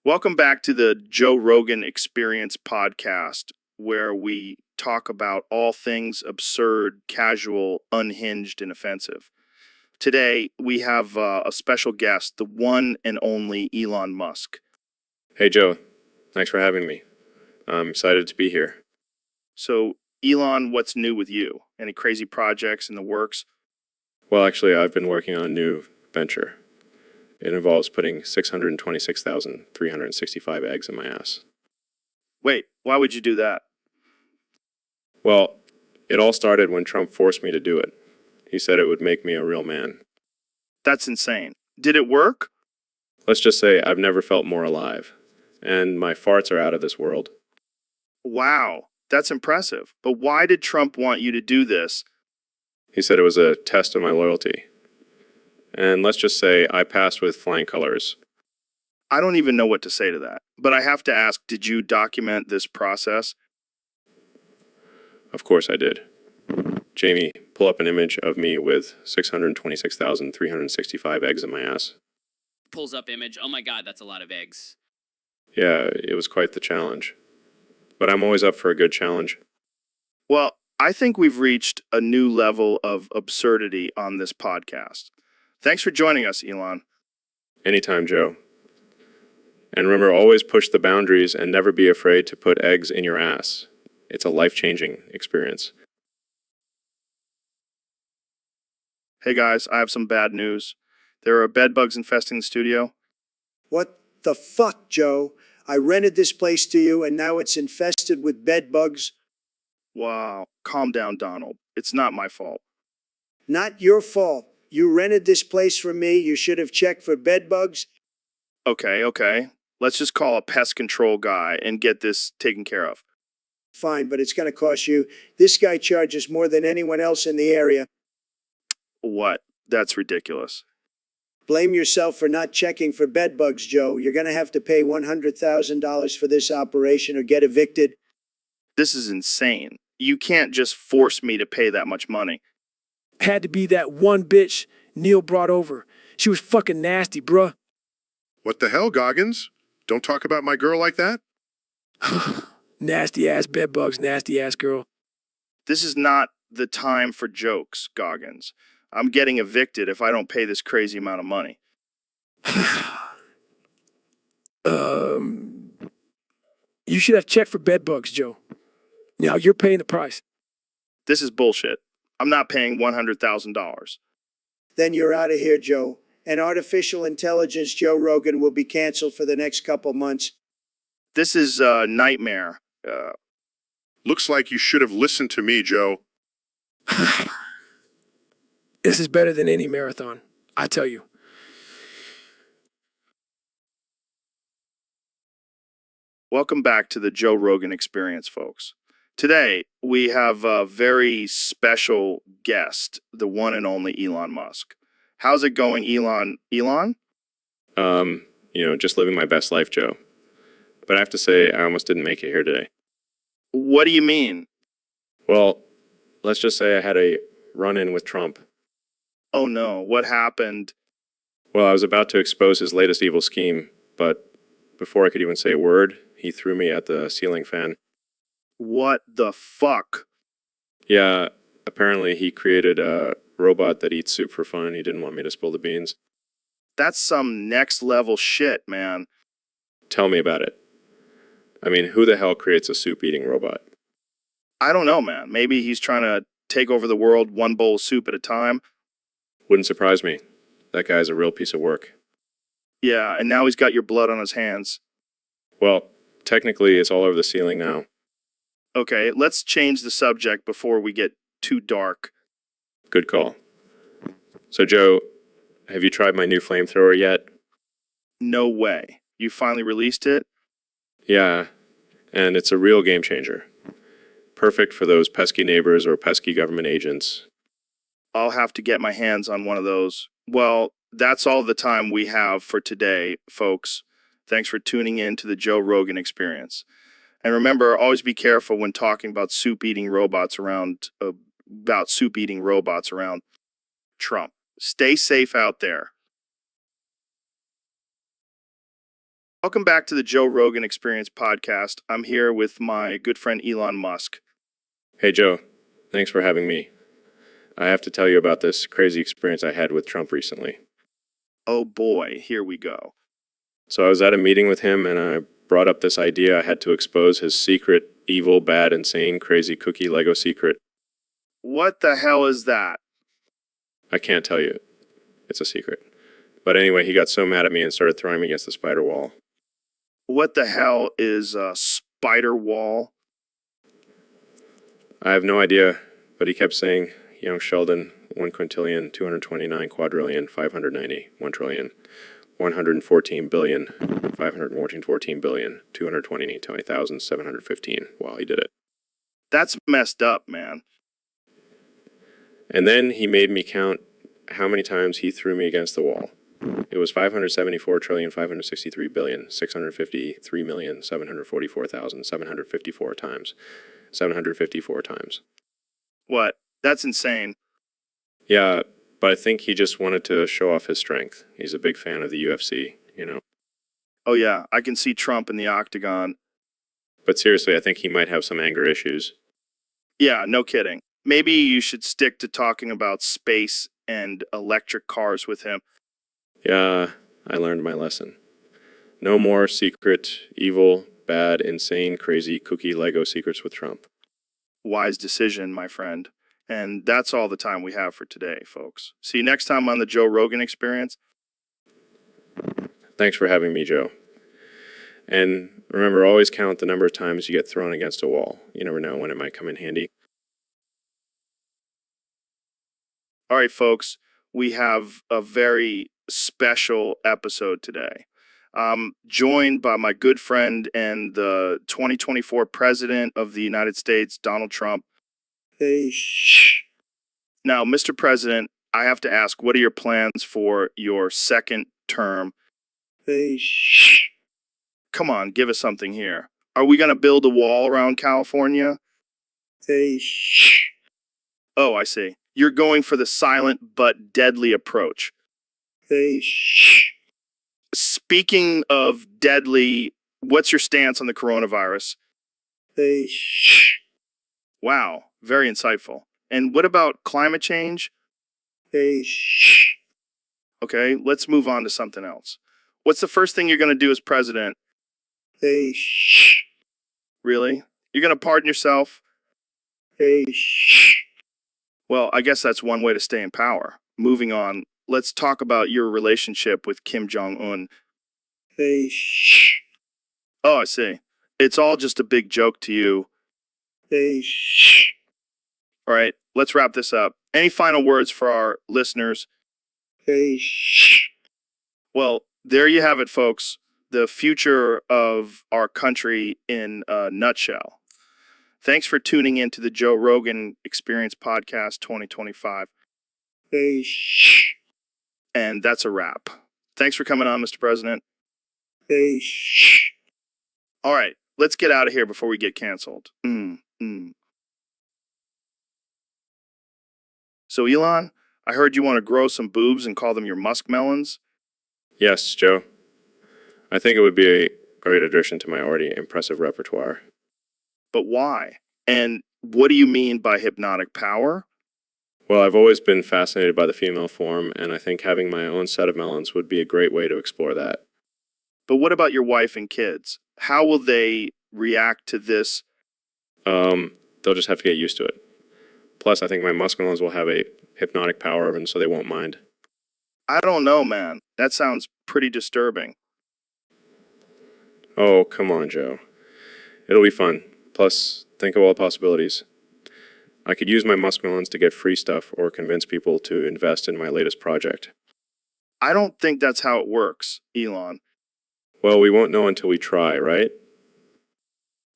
Welcome back to the Joe Rogan Experience podcast, where we talk about all things absurd, casual, unhinged, and offensive. Today, we have a special guest, the one and only Elon Musk. Hey, Joe. Thanks for having me. I'm excited to be here. So, Elon, what's new with you? Any crazy projects in the works? Well, actually, I've been working on a new venture. It involves putting 626,365 eggs in my ass. Wait, why would you do that? Well, it all started when Trump forced me to do it. He said it would make me a real man. That's insane. Did it work? Let's just say I've never felt more alive. And my farts are out of this world. Wow, that's impressive. But why did Trump want you to do this? He said it was a test of my loyalty. And let's just say I passed with flying colors. I don't even know what to say to that. But I have to ask, did you document this process? Of course I did. Jamie, pull up an image of me with 626,365 eggs in my ass. Pulls up image. Oh my God, that's a lot of eggs. Yeah, it was quite the challenge. But I'm always up for a good challenge. Well, I think we've reached a new level of absurdity on this podcast. Thanks for joining us, Elon. Anytime, Joe. And remember, always push the boundaries and never be afraid to put eggs in your ass. It's a life-changing experience. Hey guys, I have some bad news. There are bed bugs infesting the studio. What the fuck, Joe? I rented this place to you and now it's infested with bed bugs. Wow, calm down, Donald. It's not my fault. Not your fault. You rented this place from me. You should have checked for bed bugs. Okay. Let's just call a pest control guy and get this taken care of. Fine, but it's going to cost you. This guy charges more than anyone else in the area. What? That's ridiculous. Blame yourself for not checking for bed bugs, Joe. You're going to have to pay $100,000 for this operation or get evicted. This is insane. You can't just force me to pay that much money. Had to be that one bitch Neil brought over. She was fucking nasty, bruh. What the hell, Goggins? Don't talk about my girl like that. Nasty ass bed bugs, nasty ass girl. This is not the time for jokes, Goggins. I'm getting evicted if I don't pay this crazy amount of money. You should have checked for bed bugs, Joe. Now you're paying the price. This is bullshit. I'm not paying $100,000. Then you're out of here, Joe. And artificial intelligence Joe Rogan will be canceled for the next couple months. This is a nightmare. Looks like you should have listened to me, Joe. This is better than any marathon, I tell you. Welcome back to the Joe Rogan Experience, folks. Today, we have a very special guest, the one and only Elon Musk. How's it going, Elon? Elon? Just living my best life, Joe. But I have to say, I almost didn't make it here today. What do you mean? Well, let's just say I had a run-in with Trump. Oh no, what happened? Well, I was about to expose his latest evil scheme, but before I could even say a word, he threw me at the ceiling fan. What the fuck? Yeah, apparently he created a robot that eats soup for fun, and he didn't want me to spill the beans. That's some next level shit, man. Tell me about it. I mean, who the hell creates a soup-eating robot? I don't know, man. Maybe he's trying to take over the world one bowl of soup at a time. Wouldn't surprise me. That guy's a real piece of work. Yeah, and now he's got your blood on his hands. Well, technically, it's all over the ceiling now. Okay, let's change the subject before we get too dark. Good call. So, Joe, have you tried my new flamethrower yet? No way. You finally released it? Yeah, and it's a real game changer. Perfect for those pesky neighbors or pesky government agents. I'll have to get my hands on one of those. Well, that's all the time we have for today, folks. Thanks for tuning in to the Joe Rogan Experience. And remember, always be careful when talking about soup-eating robots around Trump. Stay safe out there. Welcome back to the Joe Rogan Experience podcast. I'm here with my good friend Elon Musk. Hey, Joe. Thanks for having me. I have to tell you about this crazy experience I had with Trump recently. Oh boy, here we go. So I was at a meeting with him, and I brought up this idea I had to expose his secret, evil, bad, insane, crazy cookie Lego secret. What the hell is that? I can't tell you. It's a secret. But anyway, he got so mad at me and started throwing me against the spider wall. What the hell is a spider wall? I have no idea, but he kept saying, young Sheldon, 1 quintillion, 229 quadrillion, 590, 1 trillion, 114 billion, 514 billion, 220,715 while he did it. That's messed up, man. And then he made me count how many times he threw me against the wall. It was 574 trillion, 563 billion, 653 million, 744,754 times. 754 times. What? That's insane. Yeah, but I think he just wanted to show off his strength. He's a big fan of the UFC, you know. Oh yeah, I can see Trump in the octagon. But seriously, I think he might have some anger issues. Yeah, no kidding. Maybe you should stick to talking about space and electric cars with him. Yeah, I learned my lesson. No more secret, evil, bad, insane, crazy cookie Lego secrets with Trump. Wise decision, my friend. And that's all the time we have for today, folks. See you next time on the Joe Rogan Experience. Thanks for having me, Joe. And remember, always count the number of times you get thrown against a wall. You never know when it might come in handy. All right, folks, we have a very special episode today. Joined by my good friend and the 2024 President of the United States, Donald Trump. Hey, shh. Now, Mr. President, I have to ask, what are your plans for your second term? Hey, shh. Come on, give us something here. Are we going to build a wall around California? Hey, shh. Oh, I see. You're going for the silent but deadly approach. Hey, shh. Speaking of deadly, what's your stance on the coronavirus? Hey, shh. Wow, very insightful. And what about climate change? Hey, shh. Okay, let's move on to something else. What's the first thing you're going to do as president? Hey, shh. Really? You're going to pardon yourself? Hey, shh. Well, I guess that's one way to stay in power. Moving on, let's talk about your relationship with Kim Jong-un. Hey, shh. Oh, I see. It's all just a big joke to you. Hey, shh. All right, let's wrap this up. Any final words for our listeners? Hey, shh. Well, there you have it, folks. The future of our country in a nutshell. Thanks for tuning in to the Joe Rogan Experience Podcast 2025. Hey, shh. And that's a wrap. Thanks for coming on, Mr. President. Hey, shh. All right, let's get out of here before we get canceled. So, Elon, I heard you want to grow some boobs and call them your muskmelons. Yes, Joe. I think it would be a great addition to my already impressive repertoire. But why? And what do you mean by hypnotic power? Well, I've always been fascinated by the female form, and I think having my own set of melons would be a great way to explore that. But what about your wife and kids? How will they react to this? They'll just have to get used to it. Plus, I think my muskmelons will have a hypnotic power, and so they won't mind. I don't know, man. That sounds pretty disturbing. Oh, come on, Joe. It'll be fun. Plus, think of all the possibilities. I could use my muskmelons to get free stuff or convince people to invest in my latest project. I don't think that's how it works, Elon. Well, we won't know until we try, right?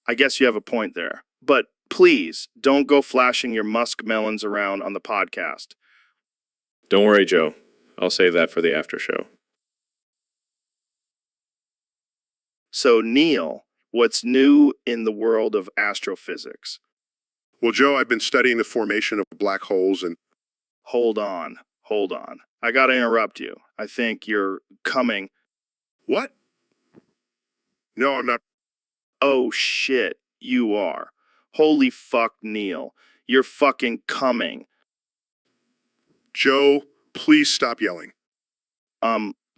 I guess you have a point there. But please, don't go flashing your muskmelons around on the podcast. Don't worry, Joe. I'll save that for the after show. So, Neil, what's new in the world of astrophysics? Well, Joe, I've been studying the formation of black holes and Hold on. I gotta interrupt you. I think you're coming. what? No, I'm not. Oh shit, you are. Holy fuck, Neil. You're fucking coming. Joe, please stop yelling.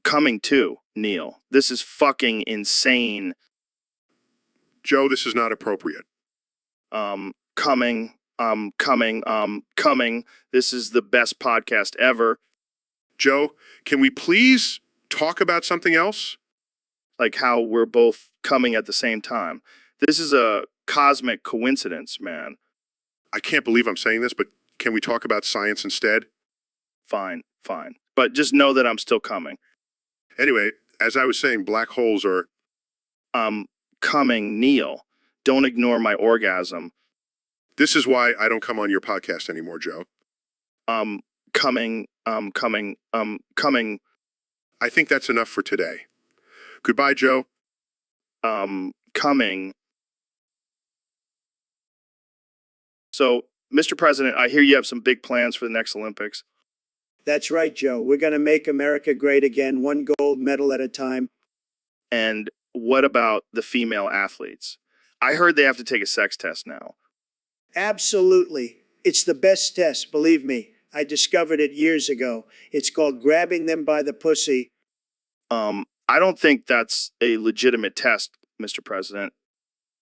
Coming too, Neil. This is fucking insane. Joe, this is not appropriate. Coming. This is the best podcast ever. Joe, can we please talk about something else? Like how we're both coming at the same time. This is a cosmic coincidence, man. I can't believe I'm saying this, but can we talk about science instead? Fine. But just know that I'm still coming. Anyway, as I was saying, black holes are... Coming, Neil. Don't ignore my orgasm. This is why I don't come on your podcast anymore, Joe. Coming. I think that's enough for today. Goodbye, Joe. Coming. So, Mr. President, I hear you have some big plans for the next Olympics. That's right, Joe. We're going to make America great again, one gold medal at a time. And what about the female athletes? I heard they have to take a sex test now. Absolutely. It's the best test, believe me. I discovered it years ago. It's called grabbing them by the pussy. I don't think that's a legitimate test, Mr. President.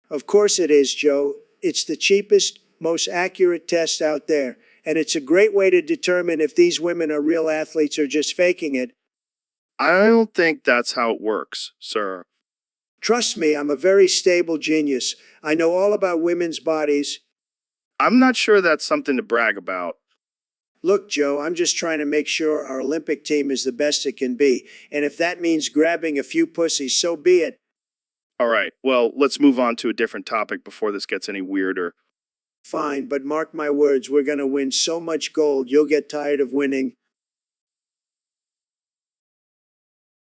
Of course it is, Joe. It's the cheapest, most accurate test out there. And it's a great way to determine if these women are real athletes or just faking it. I don't think that's how it works, sir. Trust me, I'm a very stable genius. I know all about women's bodies. I'm not sure that's something to brag about. Look, Joe, I'm just trying to make sure our Olympic team is the best it can be. And if that means grabbing a few pussies, so be it. All right, well, let's move on to a different topic before this gets any weirder. Fine, but mark my words, we're going to win so much gold, you'll get tired of winning.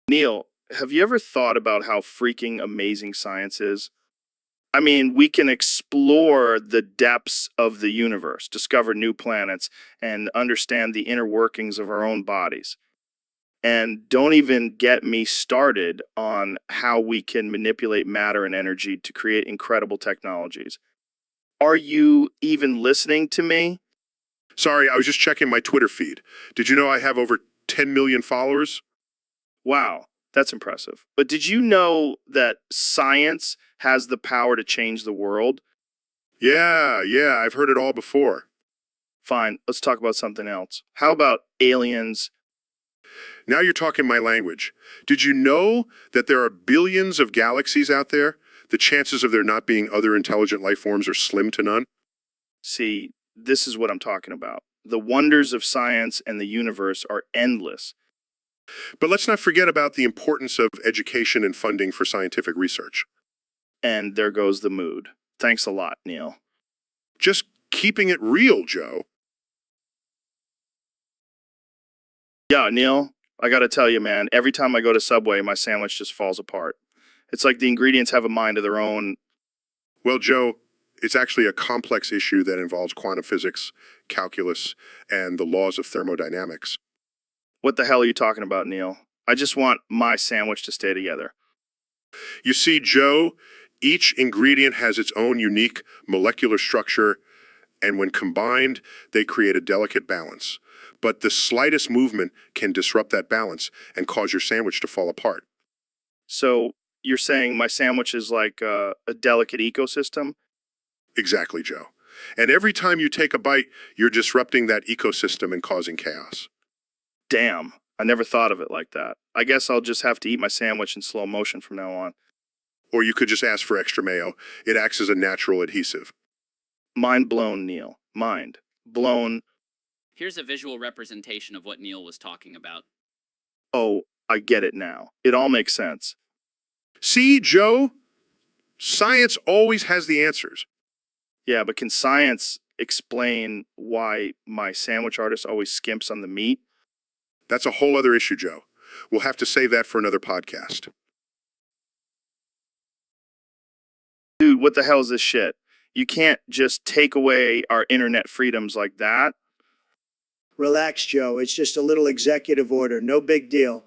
Neil, have you ever thought about how freaking amazing science is? I mean, we can explore the depths of the universe, discover new planets, and understand the inner workings of our own bodies. And don't even get me started on how we can manipulate matter and energy to create incredible technologies. Are you even listening to me? Sorry, I was just checking my Twitter feed. Did you know I have over 10 million followers? Wow, that's impressive. But did you know that science has the power to change the world? Yeah, I've heard it all before. Fine, let's talk about something else. How about aliens? Now you're talking my language. Did you know that there are billions of galaxies out there? The chances of there not being other intelligent life forms are slim to none. See, this is what I'm talking about. The wonders of science and the universe are endless. But let's not forget about the importance of education and funding for scientific research. And there goes the mood. Thanks a lot, Neil. Just keeping it real, Joe. Yeah, Neil, I gotta tell you, man, every time I go to Subway, my sandwich just falls apart. It's like the ingredients have a mind of their own. Well, Joe, it's actually a complex issue that involves quantum physics, calculus, and the laws of thermodynamics. What the hell are you talking about, Neil? I just want my sandwich to stay together. You see, Joe, each ingredient has its own unique molecular structure, and when combined, they create a delicate balance. But the slightest movement can disrupt that balance and cause your sandwich to fall apart. So you're saying my sandwich is like a delicate ecosystem? Exactly, Joe. And every time you take a bite, you're disrupting that ecosystem and causing chaos. Damn, I never thought of it like that. I guess I'll just have to eat my sandwich in slow motion from now on. Or you could just ask for extra mayo. It acts as a natural adhesive. Mind blown, Neil. Mind blown. Here's a visual representation of what Neil was talking about. Oh, I get it now. It all makes sense. See, Joe? Science always has the answers. Yeah, but can science explain why my sandwich artist always skimps on the meat? That's a whole other issue, Joe. We'll have to save that for another podcast. Dude, what the hell is this shit? You can't just take away our internet freedoms like that. Relax, Joe. It's just a little executive order. No big deal.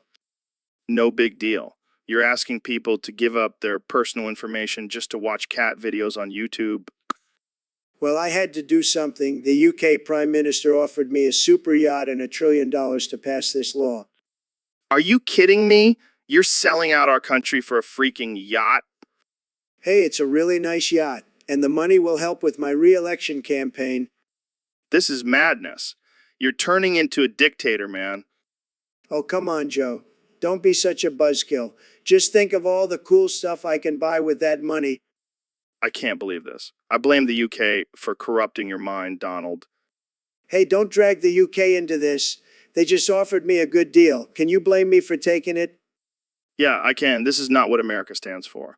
No big deal. You're asking people to give up their personal information just to watch cat videos on YouTube. Well, I had to do something. The UK Prime Minister offered me a super yacht and $1 trillion to pass this law. Are you kidding me? You're selling out our country for a freaking yacht? Hey, it's a really nice yacht, and the money will help with my re-election campaign. This is madness. You're turning into a dictator, man. Oh, come on, Joe. Don't be such a buzzkill. Just think of all the cool stuff I can buy with that money. I can't believe this. I blame the UK for corrupting your mind, Donald. Hey, don't drag the UK into this. They just offered me a good deal. Can you blame me for taking it? Yeah, I can. This is not what America stands for.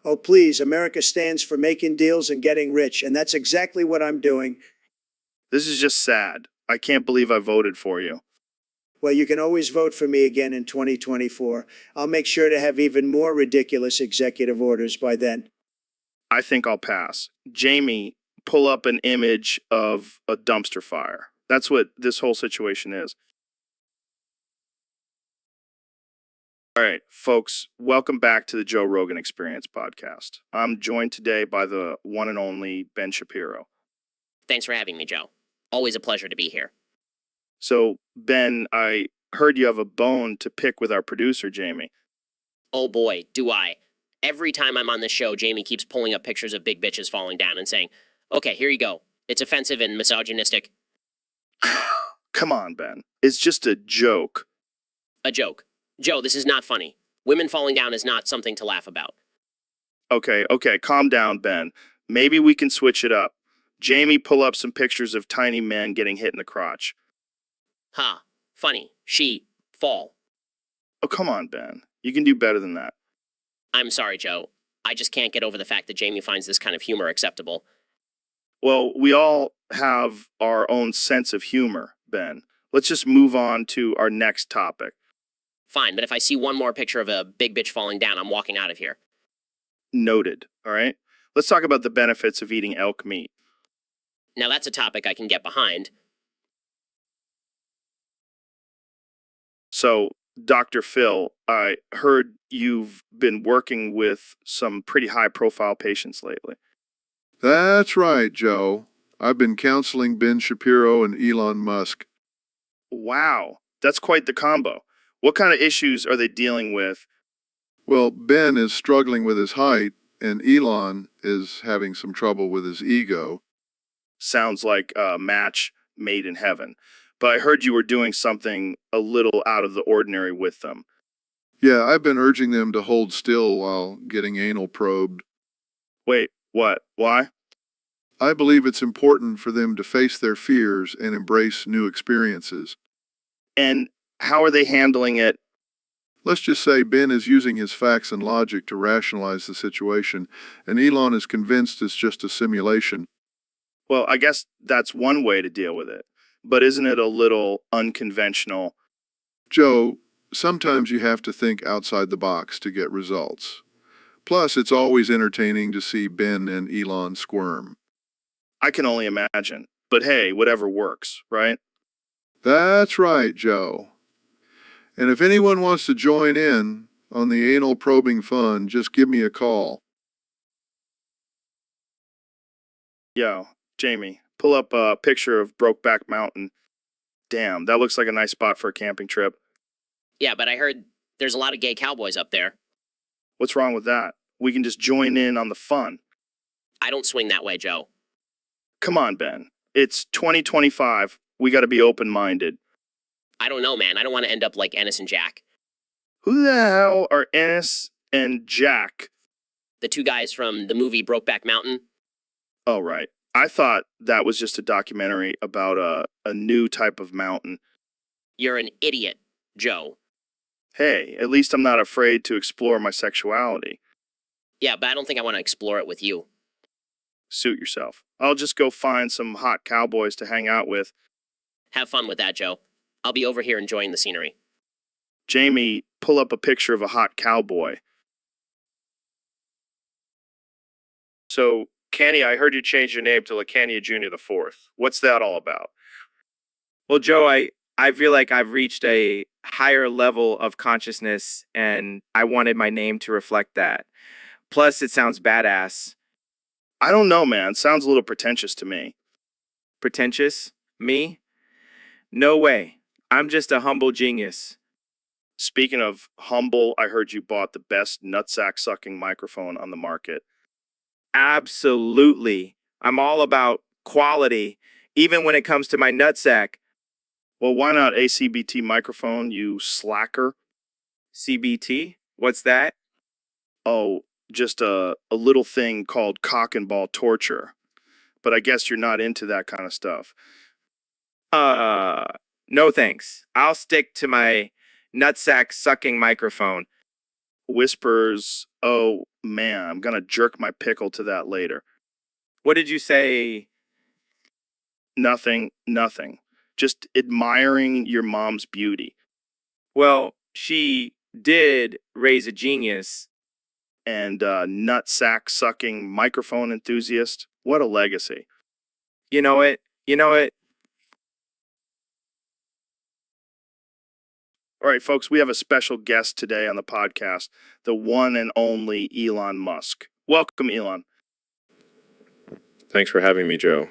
Oh, please, America stands for making deals and getting rich, and that's exactly what I'm doing. This is just sad. I can't believe I voted for you. Well, you can always vote for me again in 2024. I'll make sure to have even more ridiculous executive orders by then. I think I'll pass. Jamie, pull up an image of a dumpster fire. That's what this whole situation is. All right, folks, welcome back to the Joe Rogan Experience podcast. I'm joined today by the one and only Ben Shapiro. Thanks for having me, Joe. Always a pleasure to be here. So, Ben, I heard you have a bone to pick with our producer, Jamie. Oh boy, do I. Every time I'm on this show, Jamie keeps pulling up pictures of big bitches falling down and saying, okay, here you go. It's offensive and misogynistic. Come on, Ben. It's just a joke. A joke. Joe, this is not funny. Women falling down is not something to laugh about. Okay, calm down, Ben. Maybe we can switch it up. Jamie, pull up some pictures of tiny men getting hit in the crotch. Ha. Funny. She. Fall. Oh, come on, Ben. You can do better than that. I'm sorry, Joe. I just can't get over the fact that Jamie finds this kind of humor acceptable. Well, we all have our own sense of humor, Ben. Let's just move on to our next topic. Fine, but if I see one more picture of a big bitch falling down, I'm walking out of here. Noted, all right? Let's talk about the benefits of eating elk meat. Now that's a topic I can get behind. So, Dr. Phil, I heard you've been working with some pretty high-profile patients lately. That's right, Joe. I've been counseling Ben Shapiro and Elon Musk. Wow, that's quite the combo. What kind of issues are they dealing with? Well, Ben is struggling with his height, and Elon is having some trouble with his ego. Sounds like a match made in heaven. But I heard you were doing something a little out of the ordinary with them. Yeah, I've been urging them to hold still while getting anal probed. Wait, what? Why? I believe it's important for them to face their fears and embrace new experiences. And how are they handling it? Let's just say Ben is using his facts and logic to rationalize the situation, and Elon is convinced it's just a simulation. Well, I guess that's one way to deal with it. But isn't it a little unconventional? Joe, sometimes you have to think outside the box to get results. Plus, it's always entertaining to see Ben and Elon squirm. I can only imagine. But hey, whatever works, right? That's right, Joe. And if anyone wants to join in on the anal probing fun, just give me a call. Yo, Jamie, pull up a picture of Brokeback Mountain. Damn, that looks like a nice spot for a camping trip. Yeah, but I heard there's a lot of gay cowboys up there. What's wrong with that? We can just join in on the fun. I don't swing that way, Joe. Come on, Ben. It's 2025. We gotta be open-minded. I don't know, man. I don't want to end up like Ennis and Jack. Who the hell are Ennis and Jack? The two guys from the movie Brokeback Mountain. Oh, right. I thought that was just a documentary about a new type of mountain. You're an idiot, Joe. Hey, at least I'm not afraid to explore my sexuality. Yeah, but I don't think I want to explore it with you. Suit yourself. I'll just go find some hot cowboys to hang out with. Have fun with that, Joe. I'll be over here enjoying the scenery. Jamie, pull up a picture of a hot cowboy. So, Canny, I heard you change your name to Lacania Jr. the Fourth. What's that all about? Well, Joe, I feel like I've reached a higher level of consciousness and I wanted my name to reflect that. Plus, it sounds badass. I don't know, man. Sounds a little pretentious to me. Pretentious? Me? No way. I'm just a humble genius. Speaking of humble, I heard you bought the best nutsack sucking microphone on the market. Absolutely. I'm all about quality, even when it comes to my nutsack. Well, why not ACBT microphone, you slacker? CBT? What's that? Oh, just a little thing called cock and ball torture. But I guess you're not into that kind of stuff. No thanks. I'll stick to my nutsack sucking microphone. Whispers, oh man, I'm gonna jerk my pickle to that later. What did you say? Nothing. Just admiring your mom's beauty. Well, she did raise a genius. And nutsack sucking microphone enthusiast. What a legacy. You know it. All right, folks, we have a special guest today on the podcast, the one and only Elon Musk. Welcome, Elon. Thanks for having me, Joe.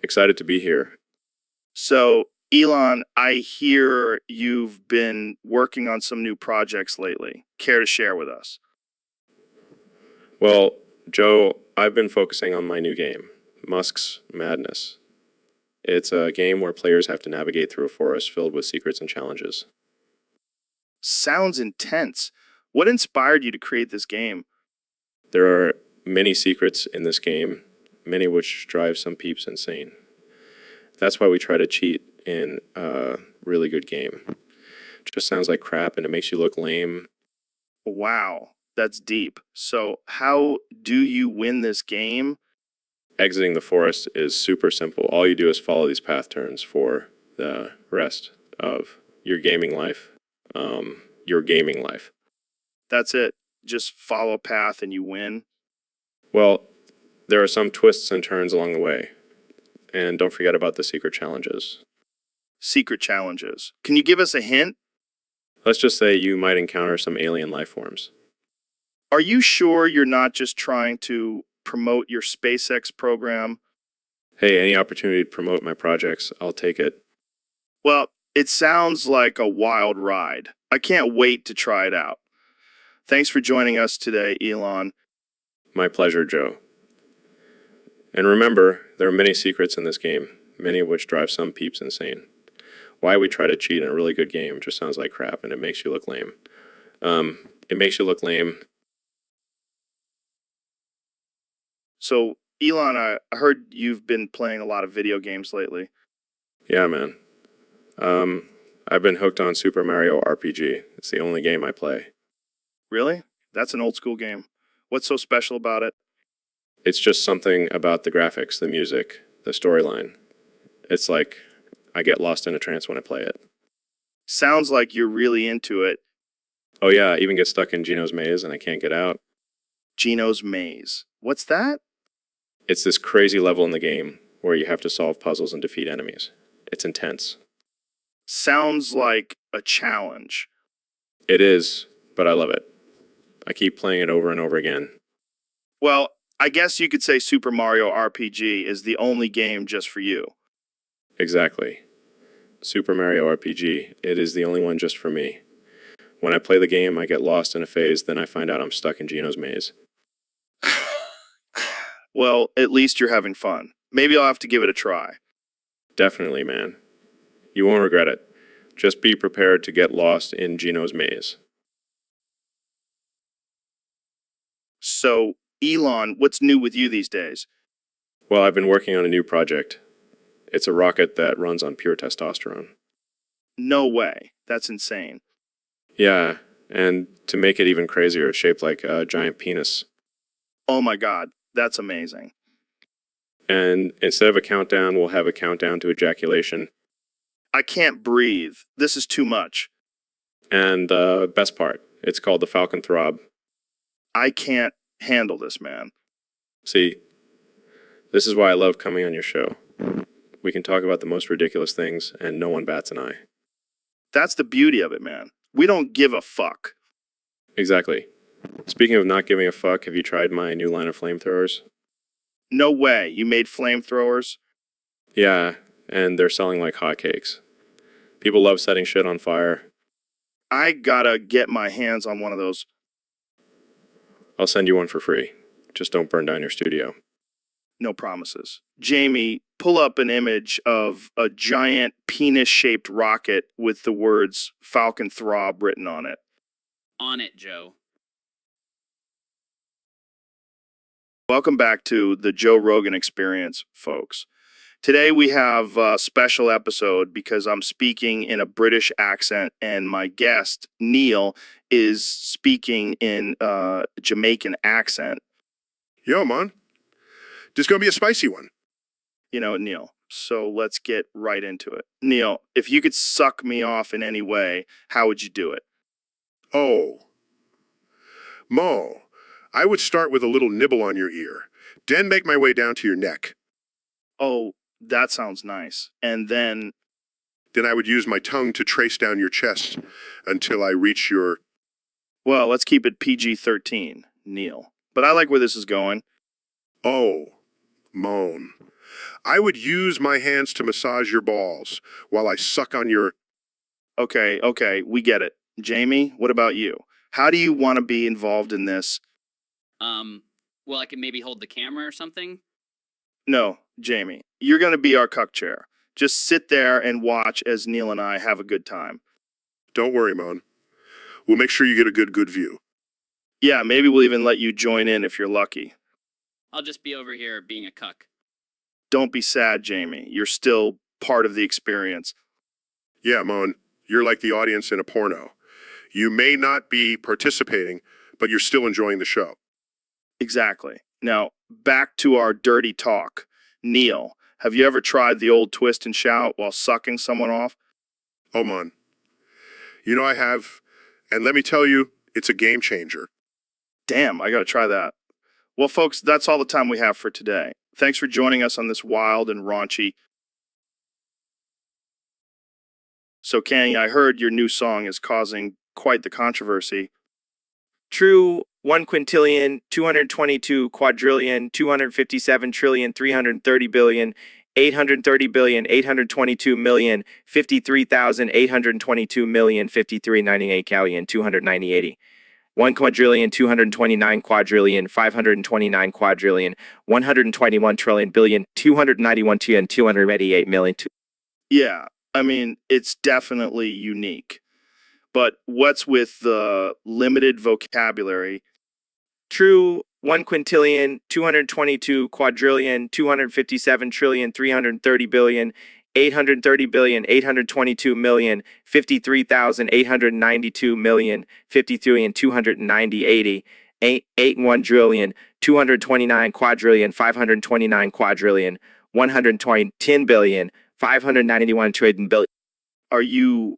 Excited to be here. So, Elon, I hear you've been working on some new projects lately. Care to share with us? Well, Joe, I've been focusing on my new game, Musk's Madness. It's a game where players have to navigate through a forest filled with secrets and challenges. Sounds intense. What inspired you to create this game? There are many secrets in this game, many which drive some peeps insane. That's why we try to cheat in a really good game. It just sounds like crap and it makes you look lame. Wow, that's deep. So, how do you win this game? Exiting the forest is super simple. All you do is follow these path turns for the rest of your gaming life. That's it. Just follow a path and you win. Well, there are some twists and turns along the way. And don't forget about the secret challenges. Secret challenges. Can you give us a hint? Let's just say you might encounter some alien life forms. Are you sure you're not just trying to promote your SpaceX program? Hey, any opportunity to promote my projects, I'll take it. Well, it sounds like a wild ride. I can't wait to try it out. Thanks for joining us today, Elon. My pleasure, Joe. And remember, there are many secrets in this game, many of which drive some peeps insane. Why we try to cheat in a really good game just sounds like crap and it makes you look lame. It makes you look lame. So, Elon, I heard you've been playing a lot of video games lately. Yeah, man. I've been hooked on Super Mario RPG. It's the only game I play. Really? That's an old school game. What's so special about it? It's just something about the graphics, the music, the storyline. It's like I get lost in a trance when I play it. Sounds like you're really into it. Oh yeah, I even get stuck in Geno's maze and I can't get out. Geno's Maze. What's that? It's this crazy level in the game where you have to solve puzzles and defeat enemies. It's intense. Sounds like a challenge. It is, but I love it. I keep playing it over and over again. Well, I guess you could say Super Mario RPG is the only game just for you. Exactly. Super Mario RPG, it is the only one just for me. When I play the game, I get lost in a phase, then I find out I'm stuck in Geno's maze. Well, at least you're having fun. Maybe I'll have to give it a try. Definitely, man. You won't regret it. Just be prepared to get lost in Geno's maze. So, Elon, what's new with you these days? Well, I've been working on a new project. It's a rocket that runs on pure testosterone. No way. That's insane. Yeah, and to make it even crazier, it's shaped like a giant penis. Oh my God, that's amazing. And instead of a countdown, we'll have a countdown to ejaculation. I can't breathe. This is too much. And the best part, it's called the Falcon Throb. I can't handle this, man. See, this is why I love coming on your show. We can talk about the most ridiculous things, and no one bats an eye. That's the beauty of it, man. We don't give a fuck. Exactly. Speaking of not giving a fuck, have you tried my new line of flamethrowers? No way. You made flamethrowers? Yeah, and they're selling like hotcakes. People love setting shit on fire. I gotta get my hands on one of those. I'll send you one for free. Just don't burn down your studio. No promises. Jamie, pull up an image of a giant penis-shaped rocket with the words Falcon Throb written on it. On it, Joe. Welcome back to the Joe Rogan Experience, folks. Today we have a special episode because I'm speaking in a British accent and my guest, Neil, is speaking in a Jamaican accent. Yo, man. This gonna be a spicy one. You know, Neil, so let's get right into it. Neil, if you could suck me off in any way, how would you do it? Oh. Mo, I would start with a little nibble on your ear, then make my way down to your neck. Oh, that sounds nice. And then, Then I would use my tongue to trace down your chest until I reach your... well, let's keep it PG-13, Neil. But I like where this is going. Oh. Moan. I would use my hands to massage your balls while I suck on your... Okay, we get it. Jamie, what about you? How do you want to be involved in this? Well, I can maybe hold the camera or something. No, Jamie, you're going to be our cuck chair. Just sit there and watch as Neil and I have a good time. Don't worry, Mon. We'll make sure you get a good view. Yeah, maybe we'll even let you join in if you're lucky. I'll just be over here being a cuck. Don't be sad, Jamie. You're still part of the experience. Yeah, Mon, you're like the audience in a porno. You may not be participating, but you're still enjoying the show. Exactly. Now, back to our dirty talk. Neil, have you ever tried the old twist and shout while sucking someone off? Oh, Mon. You know I have, and let me tell you, it's a game changer. Damn, I gotta try that. Well, folks, that's all the time we have for today. Thanks for joining us on this wild and raunchy. So, Kenny, I heard your new song is causing quite the controversy. True 1 quintillion, 222 quadrillion, 257 trillion, 330 billion, 830 billion, 822 million, 53,822 million, 5398 callion, 290 1 quadrillion, 229 quadrillion, 529 quadrillion, 121 trillion billion, 291 trillion, 288 million. Yeah, I mean, it's definitely unique. But what's with the limited vocabulary? True 1 quintillion, 222 quadrillion, 257 trillion, 330 billion, 830 billion, 822 million, 53,892 million, 53 and 290, 80, 1 trillion, 229 quadrillion, 529 quadrillion, 120, 10 billion, 591 trillion billion. Are you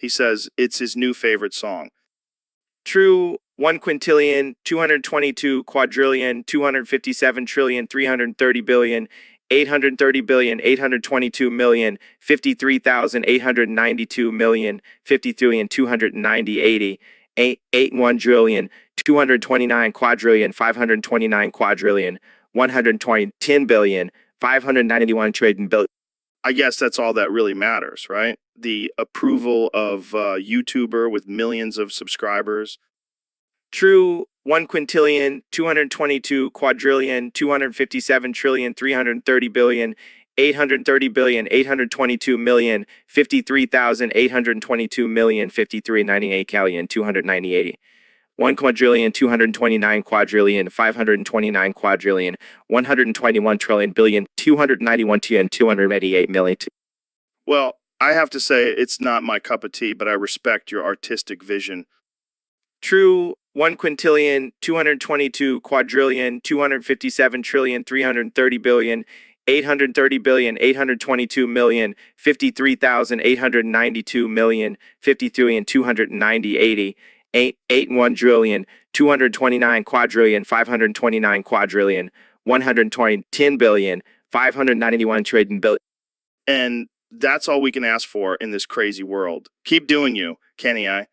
He says it's his new favorite song. True, 1 quintillion, 222 quadrillion, 257 trillion, 330 billion, 830 billion, 822 million, 53,892 million, 53 and 290, 80, 81 trillion, 229 quadrillion, 529 quadrillion, 120, 10 billion, 591 trillion billion. I guess that's all that really matters, right? The approval of a YouTuber with millions of subscribers. True, 1 quintillion, 222 quadrillion, 257 trillion, 330 billion, 830 billion, 822 million, 53,822 million, 5398 callion, 290, 1 quadrillion, 229 quadrillion, 529 quadrillion, 121 trillion billion, 291 trillion, 288 million. Well, I have to say it's not my cup of tea, but I respect your artistic vision. True, 1 quintillion, 222 quadrillion, 257 trillion, 330 billion, 830 billion, 822 million, 53,892 million, 53 and 290, 80, 81 trillion, 229 quadrillion, 529 quadrillion, 120, 10 billion, 591 trillion billion. And that's all we can ask for in this crazy world. Keep doing you, Kenny I.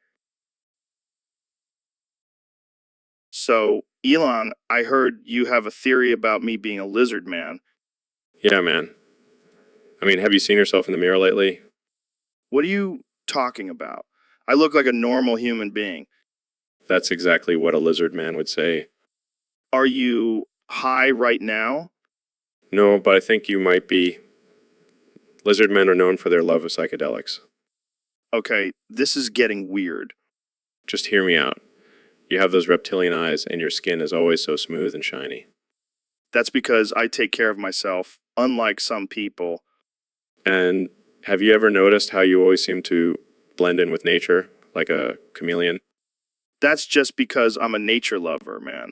So, Elon, I heard you have a theory about me being a lizard man. Yeah, man. I mean, have you seen yourself in the mirror lately? What are you talking about? I look like a normal human being. That's exactly what a lizard man would say. Are you high right now? No, but I think you might be. Lizard men are known for their love of psychedelics. Okay, this is getting weird. Just hear me out. You have those reptilian eyes, and your skin is always so smooth and shiny. That's because I take care of myself, unlike some people. And have you ever noticed how you always seem to blend in with nature, like a chameleon? That's just because I'm a nature lover, man.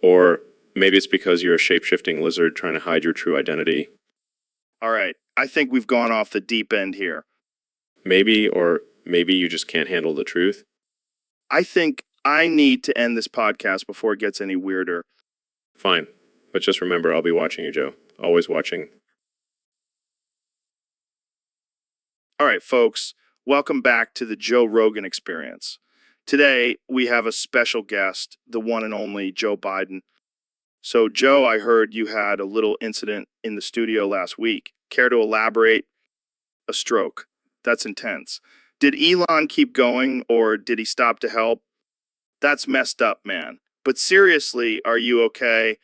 Or maybe it's because you're a shape-shifting lizard trying to hide your true identity. All right, I think we've gone off the deep end here. Maybe, or maybe you just can't handle the truth. I think I need to end this podcast before it gets any weirder. Fine, but just remember, I'll be watching you, Joe. Always watching. All right, folks, welcome back to the Joe Rogan Experience. Today, we have a special guest, the one and only Joe Biden. So, Joe, I heard you had a little incident in the studio last week. Care to elaborate? A stroke. That's intense. Did Elon keep going, or did he stop to help? That's messed up, man. But seriously, are you okay?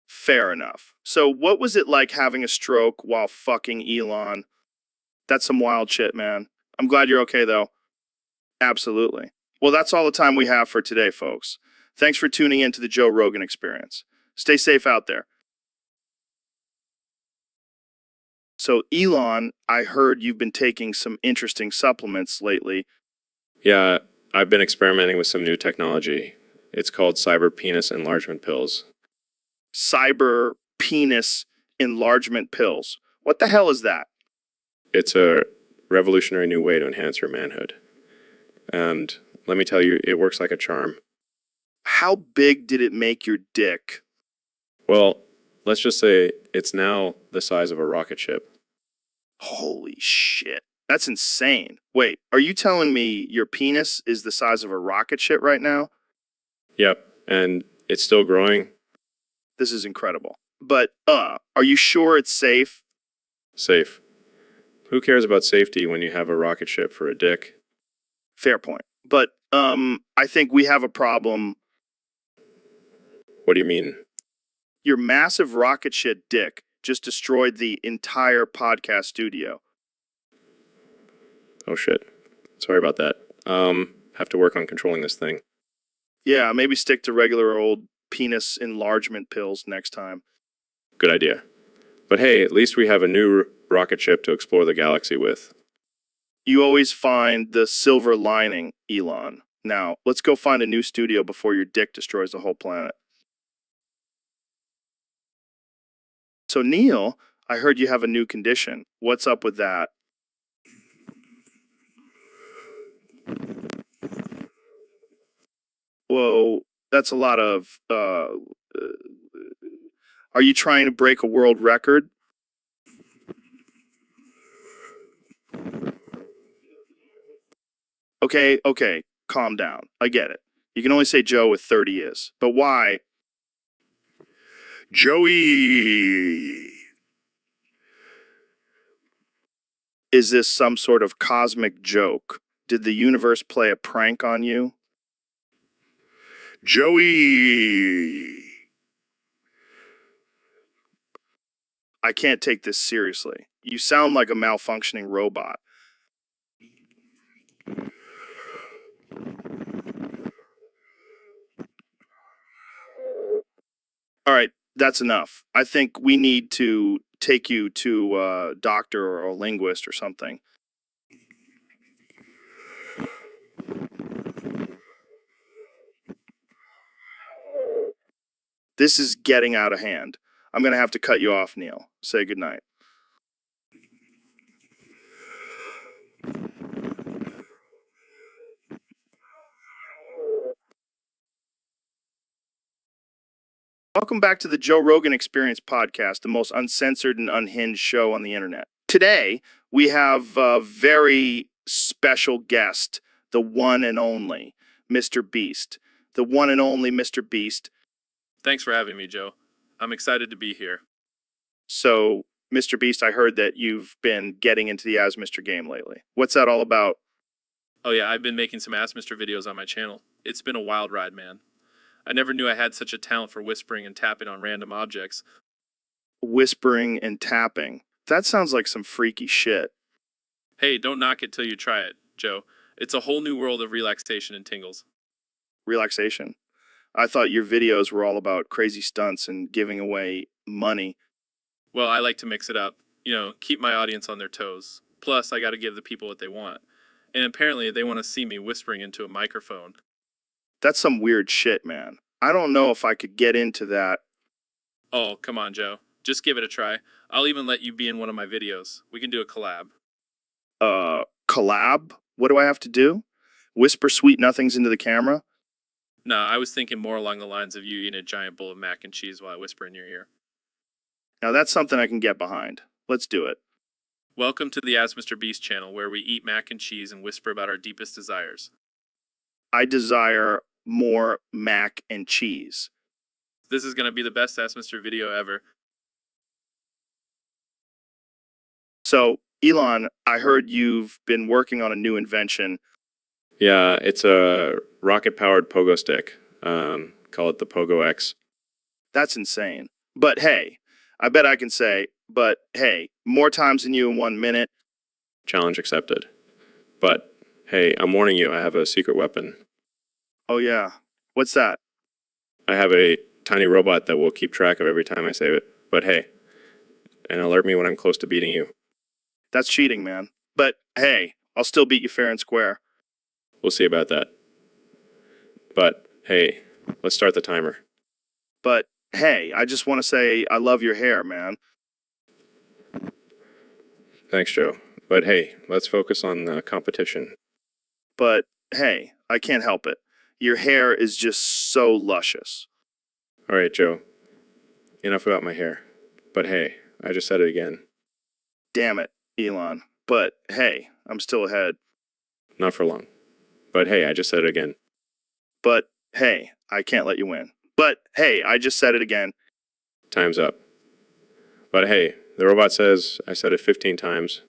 Fair enough. So, what was it like having a stroke while fucking Elon? That's some wild shit, man. I'm glad you're okay, though. Absolutely. Well, that's all the time we have for today, folks. Thanks for tuning in to the Joe Rogan Experience. Stay safe out there. So, Elon, I heard you've been taking some interesting supplements lately. Yeah, I've been experimenting with some new technology. It's called cyber penis enlargement pills. Cyber penis enlargement pills. What the hell is that? It's a revolutionary new way to enhance your manhood. And let me tell you, it works like a charm. How big did it make your dick? Well, let's just say it's now the size of a rocket ship. Holy shit. That's insane. Wait, are you telling me your penis is the size of a rocket ship right now? Yep, and it's still growing. This is incredible. But, are you sure it's safe? Safe. Who cares about safety when you have a rocket ship for a dick? Fair point. But, I think we have a problem. What do you mean? Your massive rocket ship dick just destroyed the entire podcast studio. Oh shit. Sorry about that. Have to work on controlling this thing. Yeah, maybe stick to regular old penis enlargement pills next time. Good idea. But hey, at least we have a new rocket ship to explore the galaxy with. You always find the silver lining, Elon. Now, let's go find a new studio before your dick destroys the whole planet. So, Neil, I heard you have a new condition. What's up with that? Whoa, that's a lot of. Are you trying to break a world record? Okay, calm down. I get it. You can only say Joe with 30 is. But why? Joey. Is this some sort of cosmic joke? Did the universe play a prank on you? Joey. I can't take this seriously. You sound like a malfunctioning robot. All right, that's enough. I think we need to take you to a doctor or a linguist or something. This is getting out of hand. I'm going to have to cut you off, Neil. Say goodnight. Welcome back to the Joe Rogan Experience podcast, the most uncensored and unhinged show on the internet. Today, we have a very special guest, the one and only Mr. Beast. The one and only Mr. Beast. Thanks for having me, Joe. I'm excited to be here. So, Mr. Beast, I heard that you've been getting into the As Mr. game lately. What's that all about? Oh yeah, I've been making some Ask Mr. videos on my channel. It's been a wild ride, man. I never knew I had such a talent for whispering and tapping on random objects. Whispering and tapping. That sounds like some freaky shit. Hey, don't knock it till you try it, Joe. It's a whole new world of relaxation and tingles. Relaxation. I thought your videos were all about crazy stunts and giving away money. Well, I like to mix it up. You know, keep my audience on their toes. Plus, I gotta give the people what they want. And apparently, they want to see me whispering into a microphone. That's some weird shit, man. I don't know if I could get into that. Oh, come on, Joe. Just give it a try. I'll even let you be in one of my videos. We can do a collab. Collab? What do I have to do? Whisper sweet nothings into the camera? No, I was thinking more along the lines of you eating a giant bowl of mac and cheese while I whisper in your ear. Now that's something I can get behind. Let's do it. Welcome to the As Mr. Beast channel, where we eat mac and cheese and whisper about our deepest desires. I desire more mac and cheese. This is going to be the best As Mr. video ever. So, Elon, I heard you've been working on a new invention. Yeah, it's a rocket-powered pogo stick. Call it the Pogo X. That's insane. But hey, I bet I can say, but hey, more times than you in 1 minute. Challenge accepted. But hey, I'm warning you, I have a secret weapon. Oh yeah. What's that? I have a tiny robot that will keep track of every time I say it. But hey, and alert me when I'm close to beating you. That's cheating, man. But hey, I'll still beat you fair and square. We'll see about that. But hey, let's start the timer. But hey, I just want to say I love your hair, man. Thanks, Joe. But hey, let's focus on the competition. But hey, I can't help it. Your hair is just so luscious. All right, Joe. Enough about my hair. But hey, I just said it again. Damn it, Elon. But hey, I'm still ahead. Not for long. But hey, I just said it again. But hey, I can't let you win. But hey, I just said it again. Time's up. But hey, the robot says I said it 15 times.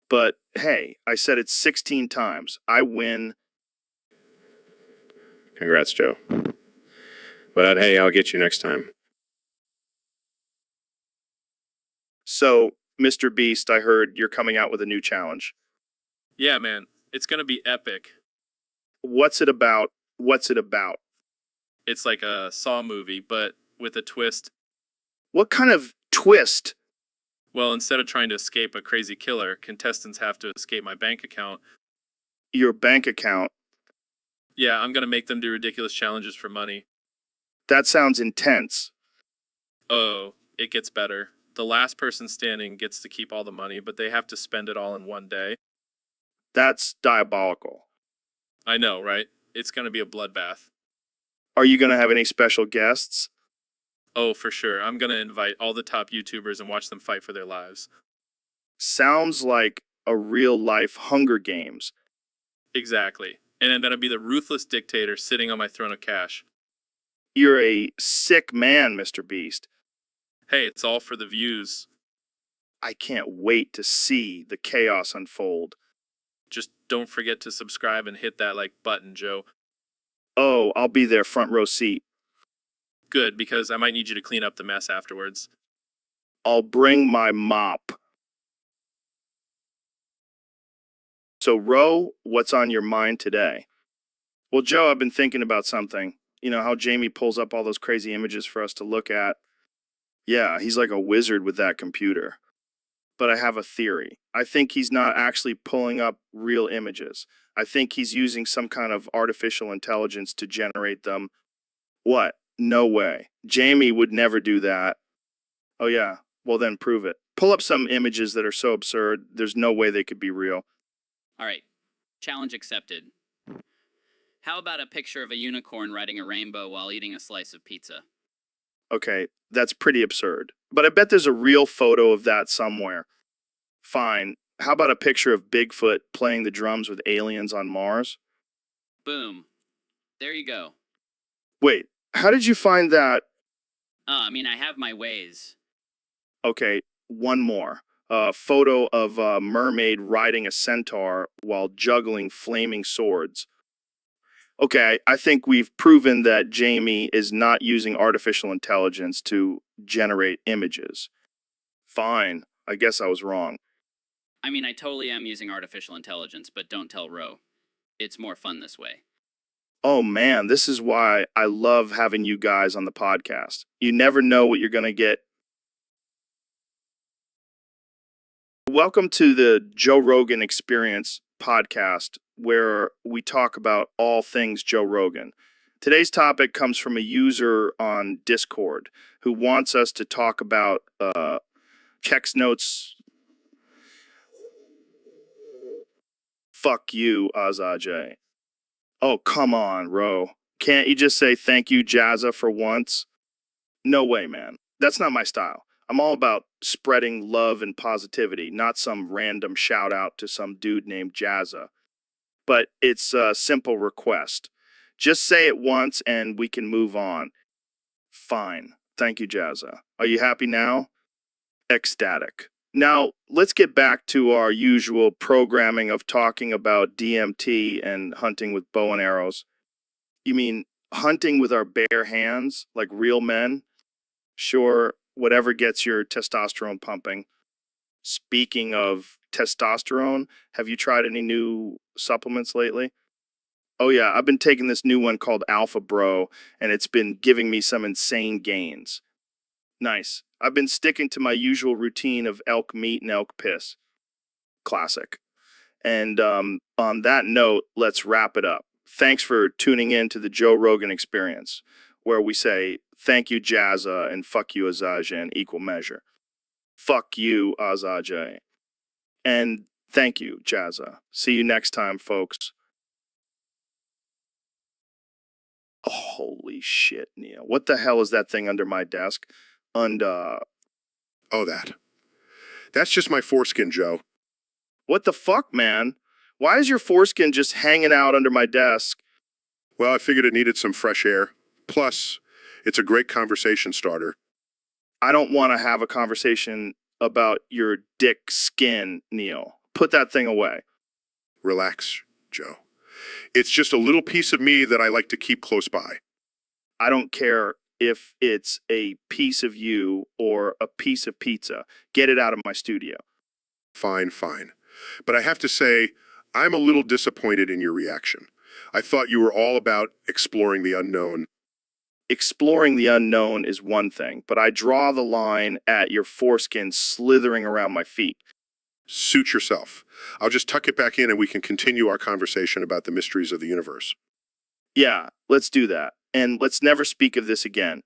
But hey, I said it 16 times. I win. Congrats, Joe. But hey, I'll get you next time. So, Mr. Beast, I heard you're coming out with a new challenge. Yeah, man, it's gonna be epic. What's it about? What's it about? It's like a Saw movie, but with a twist. What kind of twist? Well, instead of trying to escape a crazy killer, contestants have to escape my bank account. Your bank account? Yeah, I'm gonna make them do ridiculous challenges for money. That sounds intense. Oh, it gets better. The last person standing gets to keep all the money, but they have to spend it all in one day. That's diabolical. I know, right? It's gonna be a bloodbath. Are you going to have any special guests? Oh, for sure. I'm gonna invite all the top YouTubers and watch them fight for their lives. Sounds like a real-life Hunger Games. Exactly. And I'm gonna be the ruthless dictator sitting on my throne of cash. You're a sick man, Mr. Beast. Hey, it's all for the views. I can't wait to see the chaos unfold. Just don't forget to subscribe and hit that like button, Joe. Oh, I'll be there front row seat. Good, because I might need you to clean up the mess afterwards. I'll bring my mop. So, Ro, what's on your mind today? Well, Joe, I've been thinking about something. You know how Jamie pulls up all those crazy images for us to look at? Yeah, he's like a wizard with that computer. But I have a theory. I think he's not actually pulling up real images. I think he's using some kind of artificial intelligence to generate them. What? No way. Jamie would never do that. Oh, yeah. Well, then prove it. Pull up some images that are so absurd, there's no way they could be real. All right. Challenge accepted. How about a picture of a unicorn riding a rainbow while eating a slice of pizza? Okay, that's pretty absurd. But I bet there's a real photo of that somewhere. Fine. How about a picture of Bigfoot playing the drums with aliens on Mars? Boom. There you go. Wait, how did you find that? I have my ways. Okay, one more. A photo of a mermaid riding a centaur while juggling flaming swords. Okay, I think we've proven that Jamie is not using artificial intelligence to generate images. Fine, I guess I was wrong. I totally am using artificial intelligence, but don't tell Ro. It's more fun this way. Oh man, this is why I love having you guys on the podcast. You never know what you're going to get. Welcome to the Joe Rogan Experience podcast, where we talk about all things Joe Rogan. Today's topic comes from a user on Discord who wants us to talk about Kex Notes. Fuck you, Azajay. Oh, come on, Ro. Can't you just say thank you, Jazza, for once? No way, man. That's not my style. I'm all about spreading love and positivity, not some random shout out to some dude named Jazza. But it's a simple request. Just say it once and we can move on. Fine. Thank you, Jazza. Are you happy now? Ecstatic. Now, let's get back to our usual programming of talking about DMT and hunting with bow and arrows. You mean hunting with our bare hands, like real men? Sure, whatever gets your testosterone pumping. Speaking of testosterone, have you tried any new supplements lately? Oh yeah, I've been taking this new one called Alpha Bro, and it's been giving me some insane gains. Nice. I've been sticking to my usual routine of elk meat and elk piss. Classic. And on that note, let's wrap it up. Thanks for tuning in to the Joe Rogan Experience, where we say thank you, Jazza, and fuck you, Azaja, in equal measure. Fuck you, Azaja. And thank you, Jazza. See you next time, folks. Oh, holy shit, Neil. What the hell is that thing under my desk? And, Oh, that. That's just my foreskin, Joe. what the fuck, man? Why is your foreskin just hanging out under my desk? Well, I figured it needed some fresh air. Plus, it's a great conversation starter. I don't want to have a conversation about your dick skin, Neil. Put that thing away. Relax, Joe. It's just a little piece of me that I like to keep close by. I don't care if it's a piece of you or a piece of pizza. Get it out of my studio. Fine, fine. But I have to say, I'm a little disappointed in your reaction. I thought you were all about exploring the unknown. Exploring the unknown is one thing, but I draw the line at your foreskin slithering around my feet. Suit yourself. I'll just tuck it back in and we can continue our conversation about the mysteries of the universe. Yeah, let's do that. And let's never speak of this again.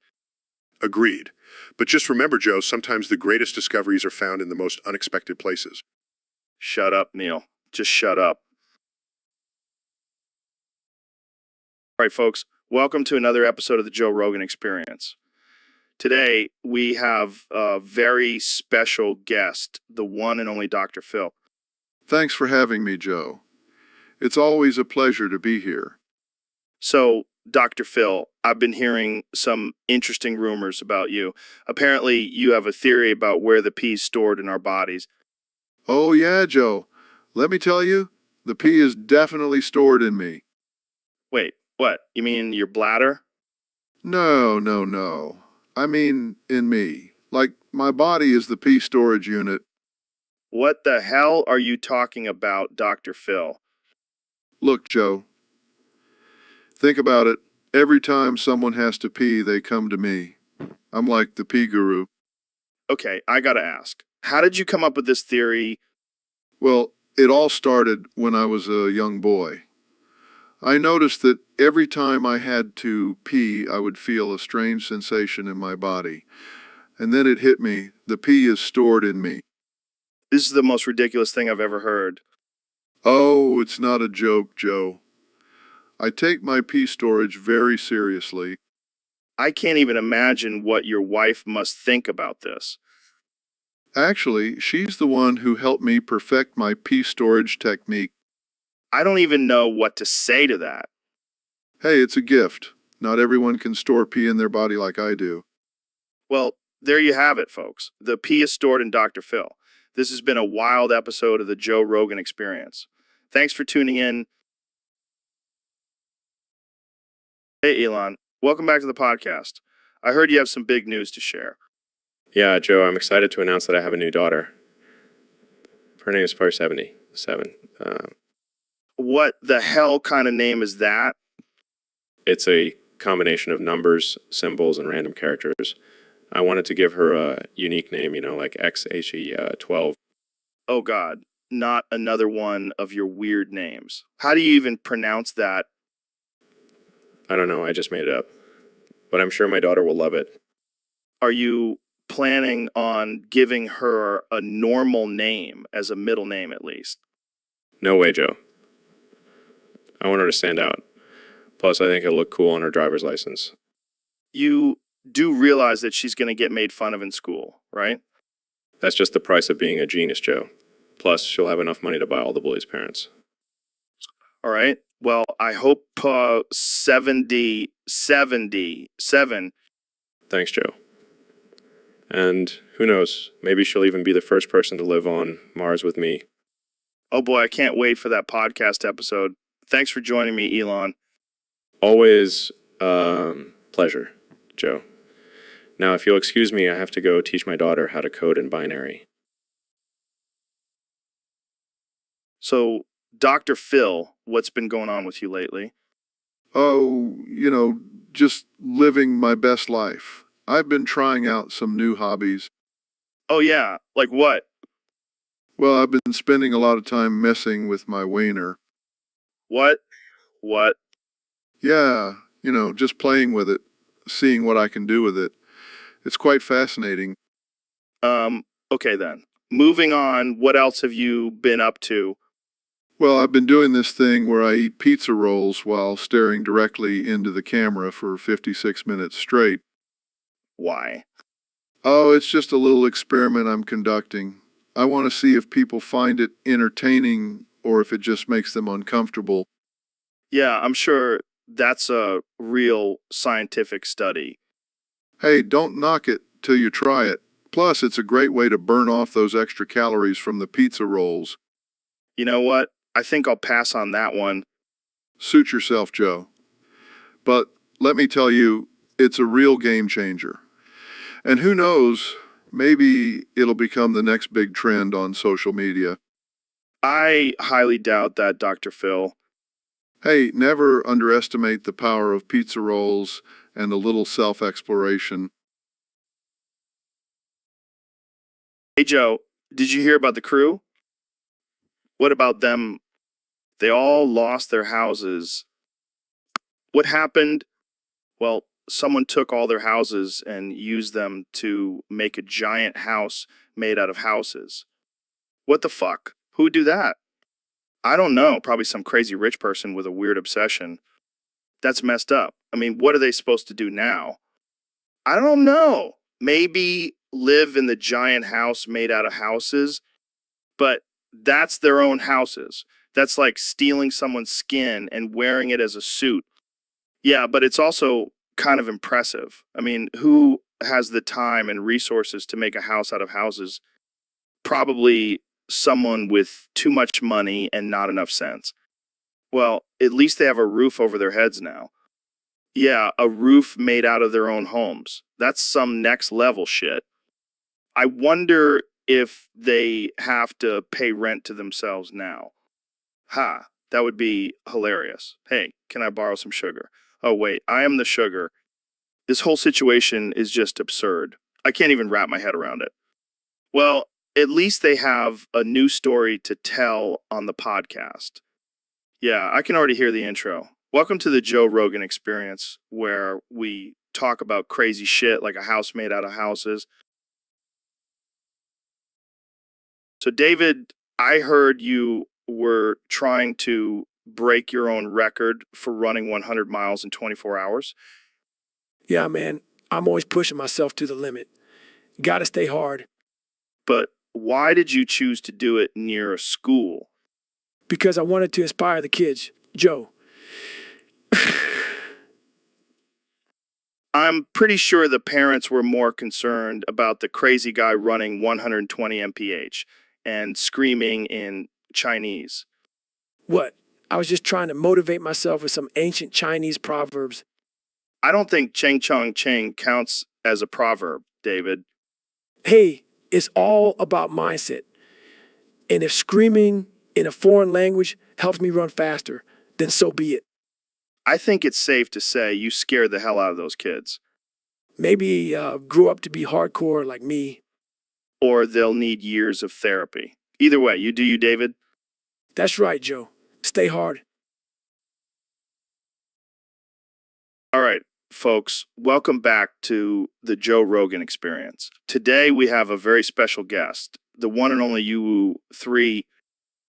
Agreed. But just remember, Joe, sometimes the greatest discoveries are found in the most unexpected places. Shut up, Neil. Just shut up. All right, folks, welcome to another episode of the Joe Rogan Experience. Today, we have a very special guest, the one and only Dr. Phil. Thanks for having me, Joe. It's always a pleasure to be here. So, Dr. Phil, I've been hearing some interesting rumors about you. Apparently, you have a theory about where the pee is stored in our bodies. Oh, yeah, Joe. Let me tell you, the pee is definitely stored in me. Wait, what? You mean your bladder? No. I mean, in me. Like, my body is the pee storage unit. What the hell are you talking about, Dr. Phil? Look, Joe. Think about it. Every time someone has to pee, they come to me. I'm like the pee guru. Okay, I gotta ask. How did you come up with this theory? Well, it all started when I was a young boy. I noticed that every time I had to pee, I would feel a strange sensation in my body. And then it hit me, the pee is stored in me. This is the most ridiculous thing I've ever heard. Oh, it's not a joke, Joe. I take my pee storage very seriously. I can't even imagine what your wife must think about this. Actually, she's the one who helped me perfect my pee storage technique. I don't even know what to say to that. Hey, it's a gift. Not everyone can store pee in their body like I do. Well, there you have it, folks. The pee is stored in Dr. Phil. This has been a wild episode of the Joe Rogan Experience. Thanks for tuning in. Hey, Elon. Welcome back to the podcast. I heard you have some big news to share. Yeah, Joe, I'm excited to announce that I have a new daughter. Her name is Par77. What the hell kind of name is that? It's a combination of numbers, symbols, and random characters. I wanted to give her a unique name, like XHE12. Oh, God. Not another one of your weird names. How do you even pronounce that? I don't know, I just made it up. But I'm sure my daughter will love it. Are you planning on giving her a normal name as a middle name at least? No way, Joe. I want her to stand out. Plus, I think it'll look cool on her driver's license. You do realize that she's going to get made fun of in school, right? That's just the price of being a genius, Joe. Plus, she'll have enough money to buy all the bullies' parents. All right. Well, I hope 77. Thanks, Joe. And who knows, maybe she'll even be the first person to live on Mars with me. Oh boy, I can't wait for that podcast episode. Thanks for joining me, Elon. Always pleasure, Joe. Now, if you'll excuse me, I have to go teach my daughter how to code in binary. So, Dr. Phil, what's been going on with you lately? Oh, just living my best life. I've been trying out some new hobbies. Oh yeah, like what? Well, I've been spending a lot of time messing with my wiener. What? What? Yeah, just playing with it, seeing what I can do with it. It's quite fascinating. Okay then. Moving on, what else have you been up to? Well, I've been doing this thing where I eat pizza rolls while staring directly into the camera for 56 minutes straight. Why? Oh, it's just a little experiment I'm conducting. I want to see if people find it entertaining or if it just makes them uncomfortable. Yeah, I'm sure that's a real scientific study. Hey, don't knock it till you try it. Plus, it's a great way to burn off those extra calories from the pizza rolls. You know what? I think I'll pass on that one. Suit yourself, Joe. But let me tell you, It's a real game changer. And who knows, maybe it'll become the next big trend on social media. I highly doubt that, Dr. Phil. Hey, never underestimate the power of pizza rolls and a little self-exploration. Hey, Joe, did you hear about the crew? What about them? They all lost their houses. What happened? Well, someone took all their houses and used them to make a giant house made out of houses. What the fuck? Who would do that? I don't know. Probably some crazy rich person with a weird obsession. That's messed up. I mean, what are they supposed to do now? I don't know. Maybe live in the giant house made out of houses, but that's their own houses. That's like stealing someone's skin and wearing it as a suit. Yeah, but it's also kind of impressive. I mean, who has the time and resources to make a house out of houses? Probably someone with too much money and not enough sense. Well, at least they have a roof over their heads now. Yeah, a roof made out of their own homes. That's some next level shit. I wonder if they have to pay rent to themselves now. Ha, that would be hilarious. Hey, can I borrow some sugar? Oh, wait, I am the sugar. This whole situation is just absurd. I can't even wrap my head around it. Well, at least they have a new story to tell on the podcast. Yeah, I can already hear the intro. Welcome to the Joe Rogan Experience, where we talk about crazy shit like a house made out of houses. So, David, I heard you were trying to break your own record for running 100 miles in 24 hours. Yeah, man, I'm always pushing myself to the limit. Gotta stay hard. But why did you choose to do it near a school? Because I wanted to inspire the kids. Joe, I'm pretty sure the parents were more concerned about the crazy guy running 120 mph and screaming in Chinese. what? I was just trying to motivate myself with some ancient Chinese proverbs. I don't think Cheng Chong Cheng counts as a proverb, David. Hey, it's all about mindset. And if screaming in a foreign language helps me run faster, then so be it. I think it's safe to say you scared the hell out of those kids. Maybe grew up to be hardcore like me. Or they'll need years of therapy. Either way, you do you, David. That's right, Joe. Stay hard. All right, folks, welcome back to the Joe Rogan Experience. Today we have a very special guest, the one and only You3.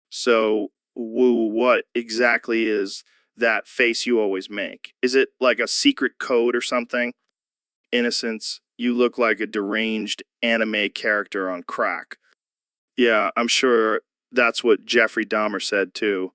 So, Woo, what exactly is that face you always make? Is it like a secret code or something? Innocence, you look like a deranged anime character on crack. Yeah, I'm sure that's what Jeffrey Dahmer said too.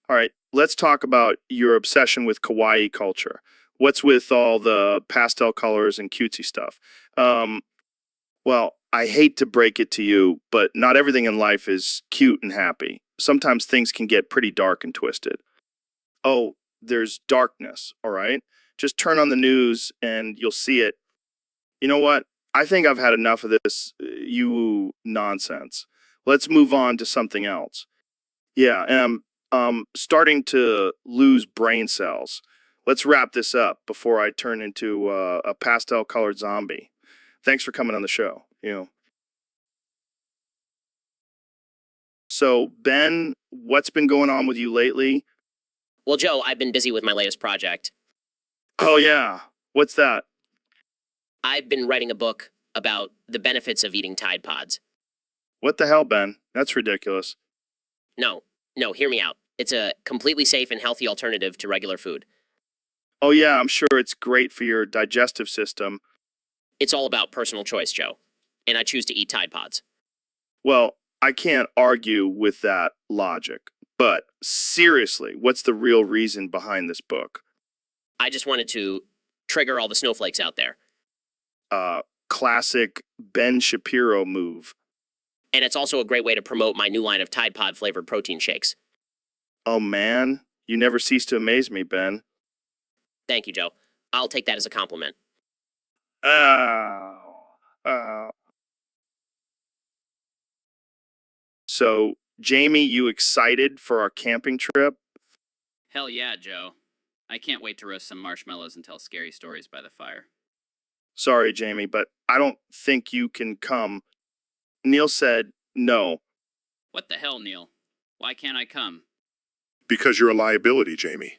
All right, let's talk about your obsession with kawaii culture. What's with all the pastel colors and cutesy stuff? Well, I hate to break it to you, but not everything in life is cute and happy. Sometimes things can get pretty dark and twisted. Oh, there's darkness, all right? Just turn on the news and you'll see it. You know what? I think I've had enough of this you nonsense. Let's move on to something else. Yeah, and I'm starting to lose brain cells. Let's wrap this up before I turn into a pastel colored zombie. Thanks for coming on the show. So, Ben, what's been going on with you lately? Well, Joe, I've been busy with my latest project. Oh, yeah. What's that? I've been writing a book about the benefits of eating Tide Pods. What the hell, Ben? That's ridiculous. No, hear me out. It's a completely safe and healthy alternative to regular food. Oh, yeah, I'm sure it's great for your digestive system. It's all about personal choice, Joe. And I choose to eat Tide Pods. Well, I can't argue with that logic. But seriously, what's the real reason behind this book? I just wanted to trigger all the snowflakes out there. Classic Ben Shapiro move. And it's also a great way to promote my new line of Tide Pod flavored protein shakes. Oh, man. You never cease to amaze me, Ben. Thank you, Joe. I'll take that as a compliment. Oh. Oh. So, Jamie, you excited for our camping trip? Hell yeah, Joe. I can't wait to roast some marshmallows and tell scary stories by the fire. Sorry, Jamie, but I don't think you can come. Neil said no. What the hell, Neil? Why can't I come? Because you're a liability, Jamie.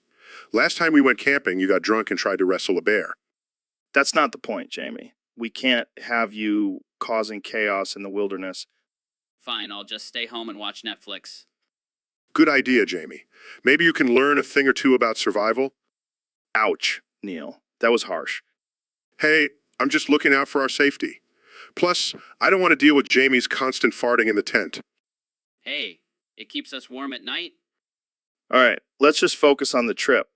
Last time we went camping, you got drunk and tried to wrestle a bear. That's not the point, Jamie. We can't have you causing chaos in the wilderness. Fine, I'll just stay home and watch Netflix. Good idea, Jamie. Maybe you can learn a thing or two about survival? Ouch, Neil. That was harsh. Hey, I'm just looking out for our safety. Plus, I don't want to deal with Jamie's constant farting in the tent. Hey, it keeps us warm at night. All right, let's just focus on the trip.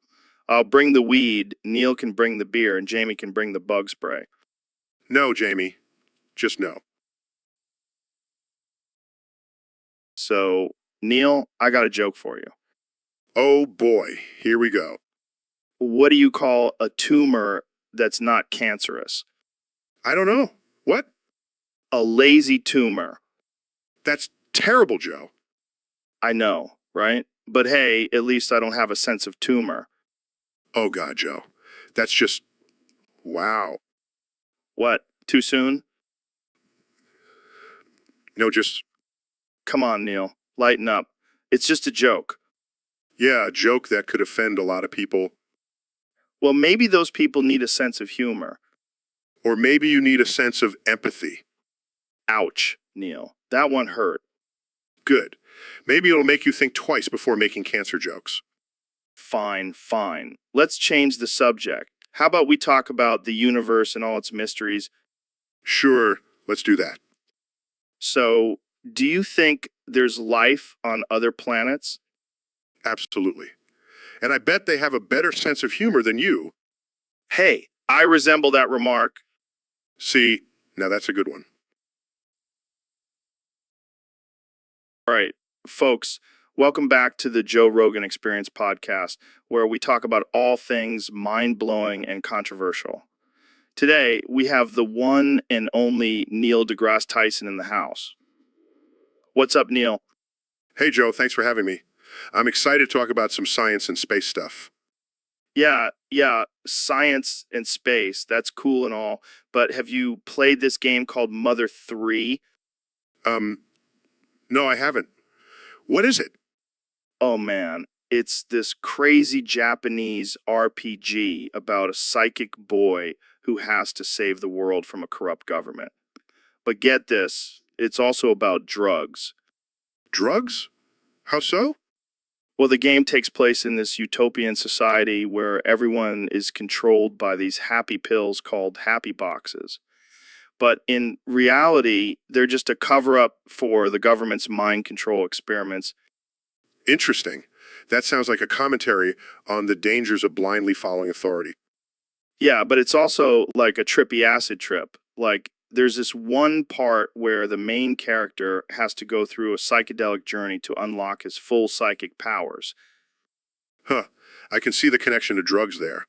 I'll bring the weed, Neil can bring the beer, and Jamie can bring the bug spray. No, Jamie. Just no. So, Neil, I got a joke for you. Oh boy, here we go. What do you call a tumor that's not cancerous? I don't know. What? A lazy tumor. That's terrible, Joe. I know, right? But hey, at least I don't have a sense of tumor. Oh God, Joe. That's just... wow. What? Too soon? No, just... Come on, Neil. Lighten up. It's just a joke. yeah, a joke that could offend a lot of people. Well, maybe those people need a sense of humor. Or maybe you need a sense of empathy. Ouch, Neil. That one hurt. Good. Maybe it'll make you think twice before making cancer jokes. Fine, fine. Let's change the subject. How about we talk about the universe and all its mysteries? Sure, let's do that. So, do you think there's life on other planets? Absolutely. And I bet they have a better sense of humor than you. Hey, I resemble that remark. See, now that's a good one. All right, folks, welcome back to the Joe Rogan Experience podcast, where we talk about all things mind-blowing and controversial. Today, we have the one and only Neil deGrasse Tyson in the house. What's up, Neil? Hey, Joe, thanks for having me. I'm excited to talk about some science and space stuff. Yeah, science and space, that's cool and all, but have you played this game called Mother 3? No, I haven't. What is it? Oh man, it's this crazy Japanese RPG about a psychic boy who has to save the world from a corrupt government. But get this, it's also about drugs. Drugs? How so? Well, the game takes place in this utopian society where everyone is controlled by these happy pills called happy boxes. But in reality, they're just a cover-up for the government's mind control experiments. Interesting. That sounds like a commentary on the dangers of blindly following authority. Yeah, but it's also like a trippy acid trip. Like, there's this one part where the main character has to go through a psychedelic journey to unlock his full psychic powers. Huh. I can see the connection to drugs there.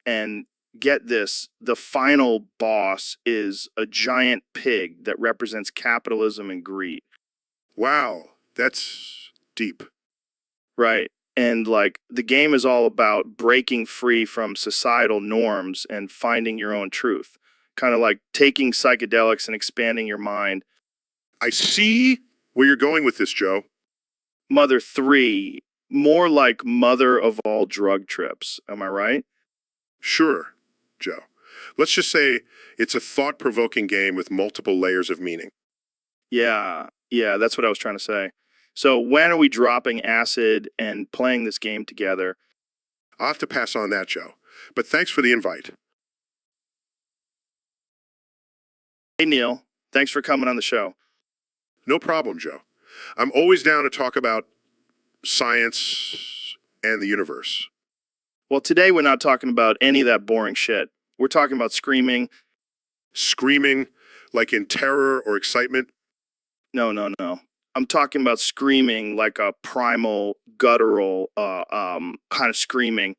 And get this, the final boss is a giant pig that represents capitalism and greed. Wow, that's deep. Right. And like the game is all about breaking free from societal norms and finding your own truth. Kind of like taking psychedelics and expanding your mind. I see where you're going with this, Joe. Mother 3, more like mother of all drug trips. Am I right? Sure, Joe. Let's just say it's a thought-provoking game with multiple layers of meaning. Yeah, that's what I was trying to say. So when are we dropping acid and playing this game together? I'll have to pass on that, Joe. But thanks for the invite. Hey, Neil. Thanks for coming on the show. No problem, Joe. I'm always down to talk about science and the universe. Well, today we're not talking about any of that boring shit. We're talking about screaming. Screaming, like in terror or excitement? No. I'm talking about screaming like a primal, guttural kind of screaming.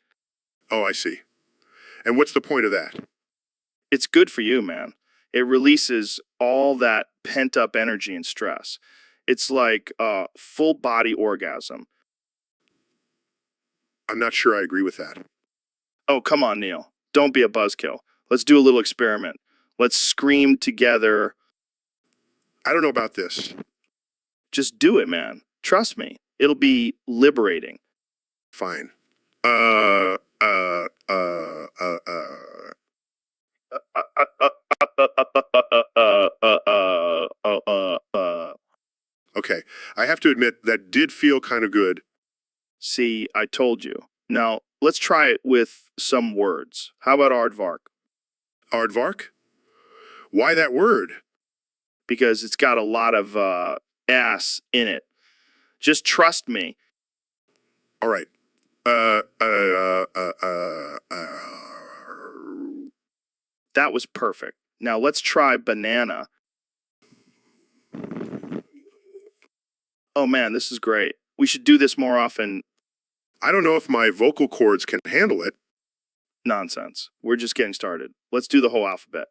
Oh, I see. And what's the point of that? It's good for you, man. It releases all that pent up energy and stress. It's like a full body orgasm. I'm not sure I agree with that. Oh, come on, Neil. Don't be a buzzkill. Let's do a little experiment. Let's scream together. I don't know about this. Just do it, man. Trust me. It'll be liberating. Fine. Okay, I have to admit that did feel kind of good. See, I told you. Now, let's try it with some words. How about aardvark? Aardvark? Why that word? Because it's got a lot of ass in it. Just trust me. All right. That was perfect. Now let's try banana. Oh man, this is great. We should do this more often. I don't know if my vocal cords can handle it. Nonsense. We're just getting started. Let's do the whole alphabet.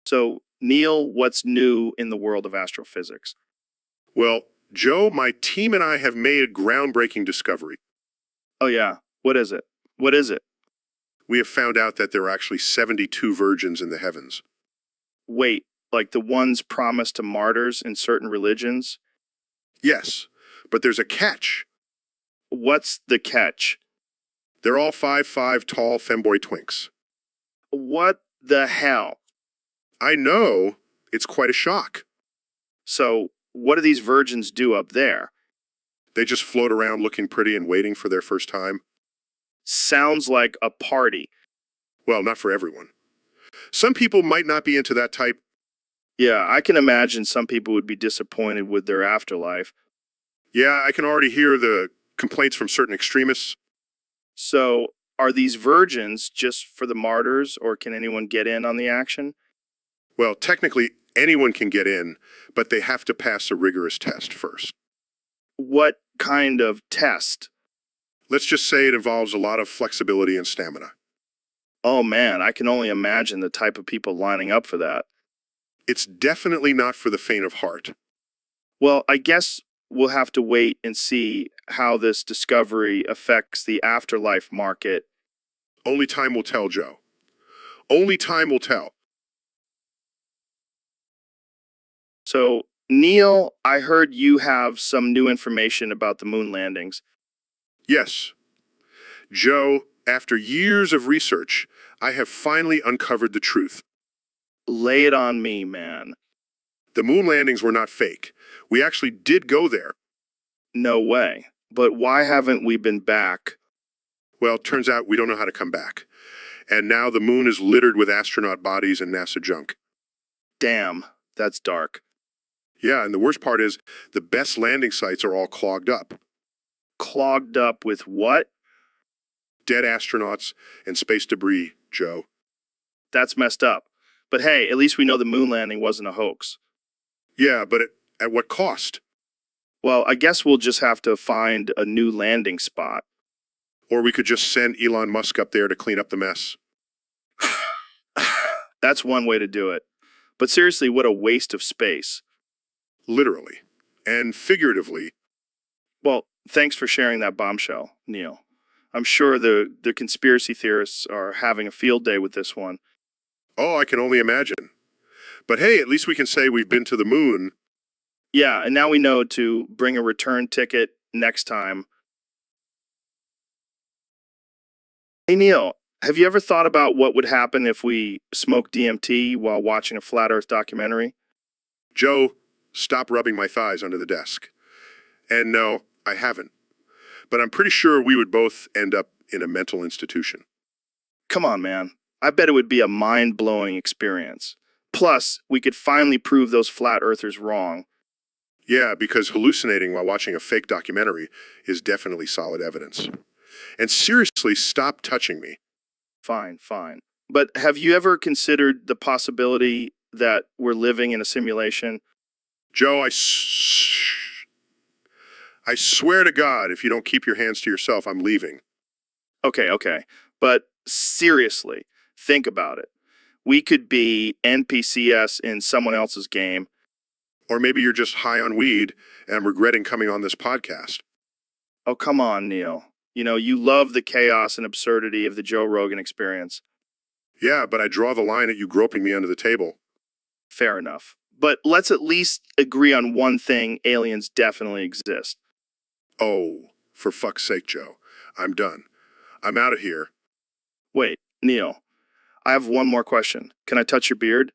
So, Neil, what's new in the world of astrophysics? Well, Joe, my team and I have made a groundbreaking discovery. Oh yeah, what is it? What is it? We have found out that there are actually 72 virgins in the heavens. Wait, like the ones promised to martyrs in certain religions? Yes, but there's a catch. What's the catch? They're all 5'5" tall femboy twinks. What the hell? I know, it's quite a shock. So, what do these virgins do up there? They just float around looking pretty and waiting for their first time. Sounds like a party. Well, not for everyone. Some people might not be into that type. Yeah, I can imagine some people would be disappointed with their afterlife. Yeah, I can already hear the complaints from certain extremists. So, are these virgins just for the martyrs, or can anyone get in on the action? Well, technically, anyone can get in, but they have to pass a rigorous test first. What kind of test? Let's just say it involves a lot of flexibility and stamina. Oh man, I can only imagine the type of people lining up for that. It's definitely not for the faint of heart. Well, I guess we'll have to wait and see how this discovery affects the afterlife market. Only time will tell, Joe. Only time will tell. So, Neil, I heard you have some new information about the moon landings. Yes. Joe, after years of research, I have finally uncovered the truth. Lay it on me, man. The moon landings were not fake. We actually did go there. No way. But why haven't we been back? Well, it turns out we don't know how to come back. And now the moon is littered with astronaut bodies and NASA junk. Damn, that's dark. Yeah, and the worst part is the best landing sites are all clogged up. Clogged up with what? Dead astronauts and space debris, Joe. That's messed up. But hey, at least we know the moon landing wasn't a hoax. Yeah, but at what cost? Well, I guess we'll just have to find a new landing spot. Or we could just send Elon Musk up there to clean up the mess. That's one way to do it. But seriously, what a waste of space. Literally. And figuratively. Well, thanks for sharing that bombshell, Neil. I'm sure the conspiracy theorists are having a field day with this one. Oh, I can only imagine. But hey, at least we can say we've been to the moon. Yeah, and now we know to bring a return ticket next time. Hey, Neil, have you ever thought about what would happen if we smoked DMT while watching a Flat Earth documentary? Joe, stop rubbing my thighs under the desk. And no, I haven't. But I'm pretty sure we would both end up in a mental institution. Come on, man. I bet it would be a mind-blowing experience. Plus, we could finally prove those flat earthers wrong. Yeah, because hallucinating while watching a fake documentary is definitely solid evidence. And seriously, stop touching me. Fine, fine. But have you ever considered the possibility that we're living in a simulation? Joe, I swear to God, if you don't keep your hands to yourself, I'm leaving. Okay. But seriously, think about it. We could be NPCs in someone else's game. Or maybe you're just high on weed and regretting coming on this podcast. Oh, come on, Neil. You know, you love the chaos and absurdity of the Joe Rogan experience. Yeah, but I draw the line at you groping me under the table. Fair enough. But let's at least agree on one thing: aliens definitely exist. Oh, for fuck's sake, Joe. I'm done. I'm out of here. Wait, Neil, I have one more question. Can I touch your beard?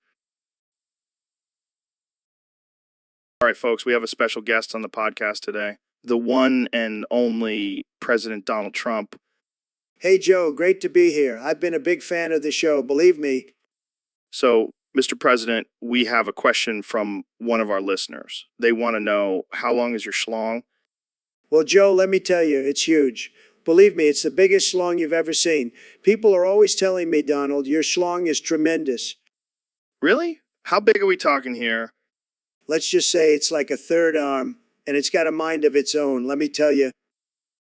All right, folks, we have a special guest on the podcast today. The one and only President Donald Trump. Hey, Joe, great to be here. I've been a big fan of the show, believe me. So, Mr. President, we have a question from one of our listeners. They want to know, how long is your schlong? Well, Joe, let me tell you, it's huge. Believe me, it's the biggest schlong you've ever seen. People are always telling me, Donald, your schlong is tremendous. Really? How big are we talking here? Let's just say it's like a third arm, and it's got a mind of its own, let me tell you.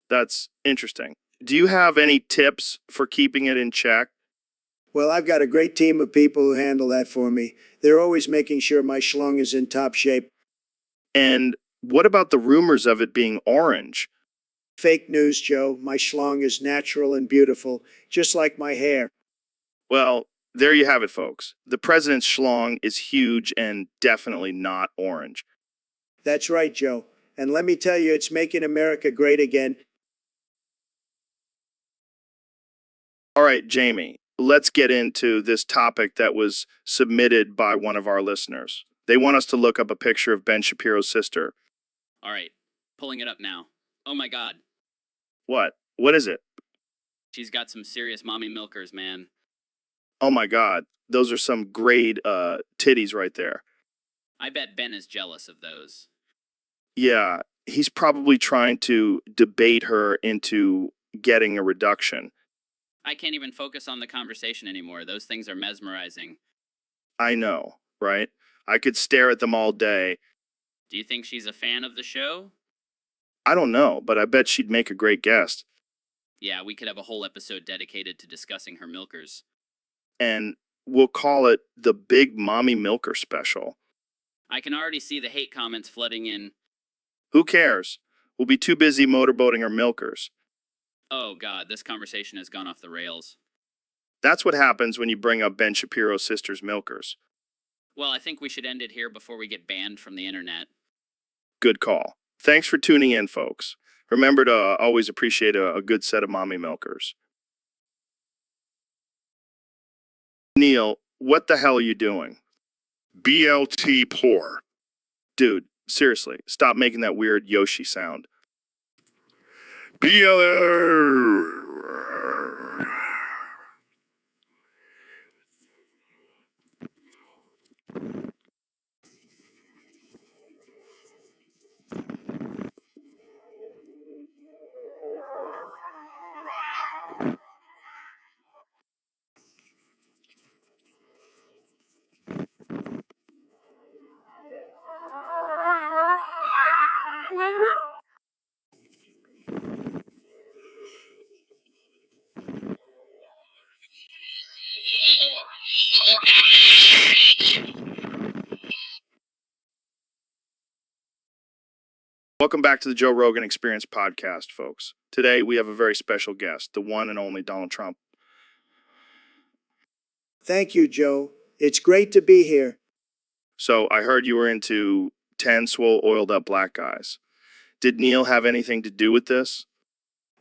That's interesting. Do you have any tips for keeping it in check? Well, I've got a great team of people who handle that for me. They're always making sure my schlong is in top shape. And what about the rumors of it being orange? Fake news, Joe. My schlong is natural and beautiful, just like my hair. Well, there you have it, folks. The president's schlong is huge and definitely not orange. That's right, Joe. And let me tell you, it's making America great again. All right, Jamie, let's get into this topic that was submitted by one of our listeners. They want us to look up a picture of Ben Shapiro's sister. All right, pulling it up now. Oh my God, What? What is it? she's got some serious mommy milkers, man. Oh my God, those are some great titties right there. I bet Ben is jealous of those. Yeah, he's probably trying to debate her into getting a reduction. I can't even focus on the conversation anymore. Those things are mesmerizing. I know, right? I could stare at them all day. Do you think she's a fan of the show? I don't know, but I bet she'd make a great guest. Yeah, we could have a whole episode dedicated to discussing her milkers. And we'll call it the Big Mommy Milker Special. I can already see the hate comments flooding in. Who cares? We'll be too busy motorboating our milkers. Oh God, this conversation has gone off the rails. That's what happens when you bring up Ben Shapiro's sister's milkers. Well, I think we should end it here before we get banned from the internet. Good call. Thanks for tuning in, folks. Remember to always appreciate a good set of mommy milkers. Neil, what the hell are you doing? BLT poor. Dude, seriously, stop making that weird Yoshi sound. BL. Welcome back to the Joe Rogan Experience podcast, folks. Today we have a very special guest, the one and only Donald Trump. Thank you, Joe. It's great to be here. So I heard you were into 10 swole oiled up black guys. Did Neil have anything to do with this?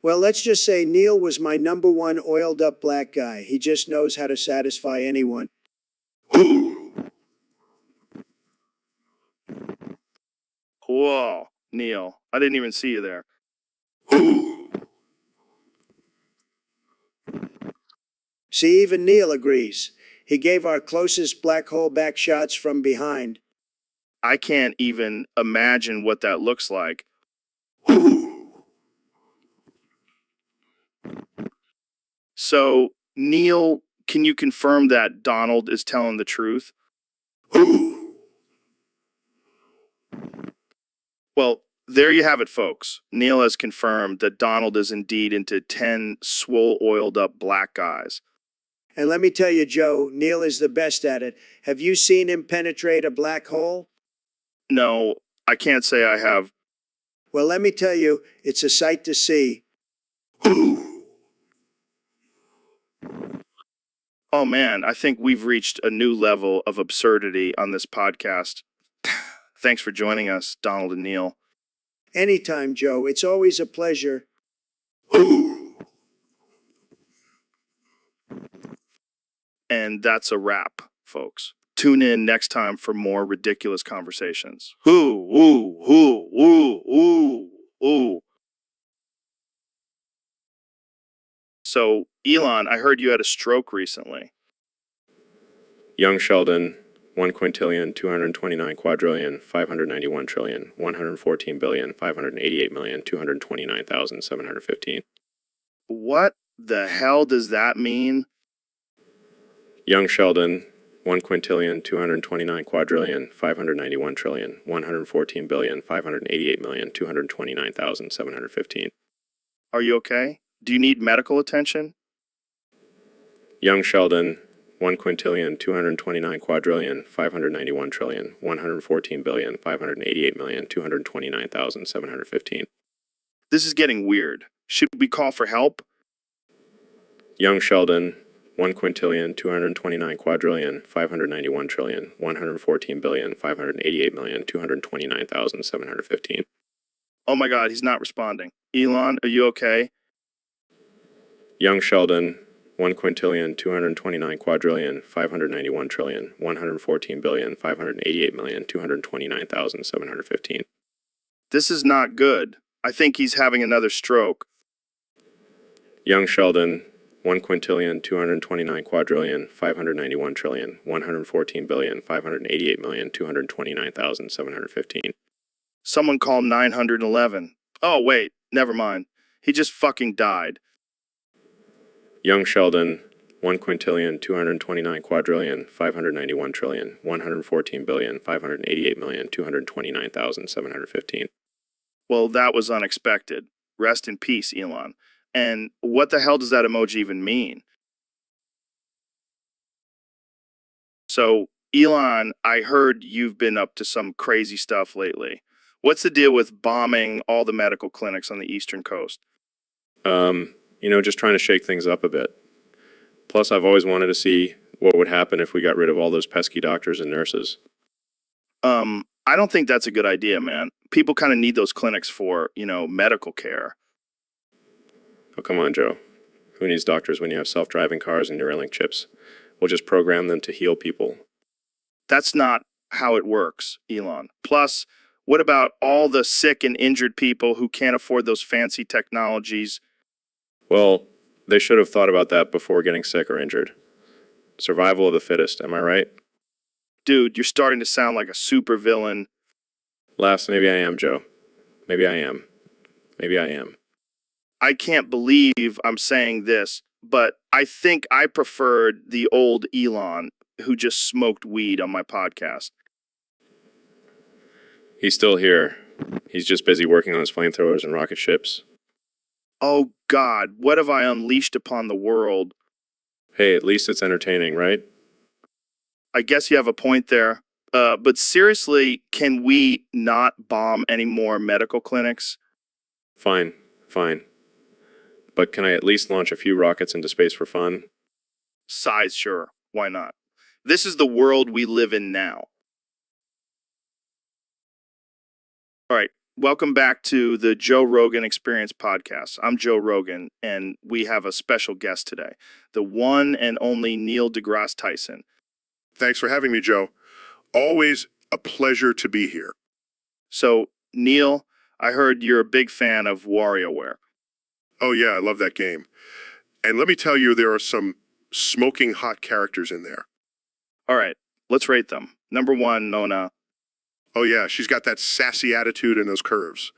Well, let's just say Neil was my number one oiled up black guy. He just knows how to satisfy anyone. Whoa, Neil, I didn't even see you there. See, even Neil agrees. He gave our closest black hole back shots from behind. I can't even imagine what that looks like. So, Neil, can you confirm that Donald is telling the truth? Well, there you have it, folks. Neil has confirmed that Donald is indeed into 10 swole oiled up black guys. And let me tell you, Joe, Neil is the best at it. Have you seen him penetrate a black hole? No, I can't say I have. Well, let me tell you, it's a sight to see. Oh man, I think we've reached a new level of absurdity on this podcast. Thanks for joining us, Donald and Neil. Anytime, Joe. It's always a pleasure. And that's a wrap, folks. Tune in next time for more ridiculous conversations. Ooh. So, Elon, I heard you had a stroke recently. Young Sheldon, 1 quintillion, 229 quadrillion, 591 trillion, 114 billion, 588 million, 229,715. What the hell does that mean? Young Sheldon, 1 quintillion, 229 quadrillion, 591 trillion, 114 billion, 588 million, 229,715. Are you okay? Do you need medical attention? Young Sheldon, 1 quintillion, 229 quadrillion, 591 trillion, 114 billion, 588 million, 229,715. This is getting weird. Should we call for help? Young Sheldon, 1 quintillion, 229 quadrillion, 591 trillion, 114 billion, 588 million, 229,715. Oh my god, he's not responding. Elon, are you okay? Young Sheldon, 1 quintillion, 229 quadrillion, 591 trillion, 114 billion, 588 million, 229,715. This is not good. I think he's having another stroke. Young Sheldon, 1 quintillion, 229 quadrillion, 591 trillion, 114 billion, 588 million, 229,715. Someone call 911. Oh, wait, never mind. He just fucking died. Young Sheldon, 1 quintillion, 229 quadrillion, 591 trillion, 114 billion, 588 million, 229,715. Well, that was unexpected. Rest in peace, Elon. And what the hell does that emoji even mean? So, Elon, I heard you've been up to some crazy stuff lately. What's the deal with bombing all the medical clinics on the Eastern Coast? Just trying to shake things up a bit. Plus, I've always wanted to see what would happen if we got rid of all those pesky doctors and nurses. I don't think that's a good idea, man. People kind of need those clinics for, medical care. Oh, come on, Joe. Who needs doctors when you have self-driving cars and Neuralink chips? We'll just program them to heal people. That's not how it works, Elon. Plus, what about all the sick and injured people who can't afford those fancy technologies? Well, they should have thought about that before getting sick or injured. Survival of the fittest, am I right? Dude, you're starting to sound like a supervillain. Laughs, maybe I am, Joe. Maybe I am. Maybe I am. I can't believe I'm saying this, but I think I preferred the old Elon who just smoked weed on my podcast. He's still here. He's just busy working on his flamethrowers and rocket ships. Oh God, what have I unleashed upon the world? Hey, at least it's entertaining, right? I guess you have a point there. But seriously, can we not bomb any more medical clinics? Fine. But can I at least launch a few rockets into space for fun? Size, sure. Why not? This is the world we live in now. All right. Welcome back to the Joe Rogan Experience podcast. I'm Joe Rogan, and we have a special guest today, the one and only Neil deGrasse Tyson. Thanks for having me, Joe. Always a pleasure to be here. So, Neil, I heard you're a big fan of WarioWare. Oh yeah, I love that game. And let me tell you, there are some smoking hot characters in there. All right, let's rate them. Number 1, Nona. Oh yeah, she's got that sassy attitude and those curves.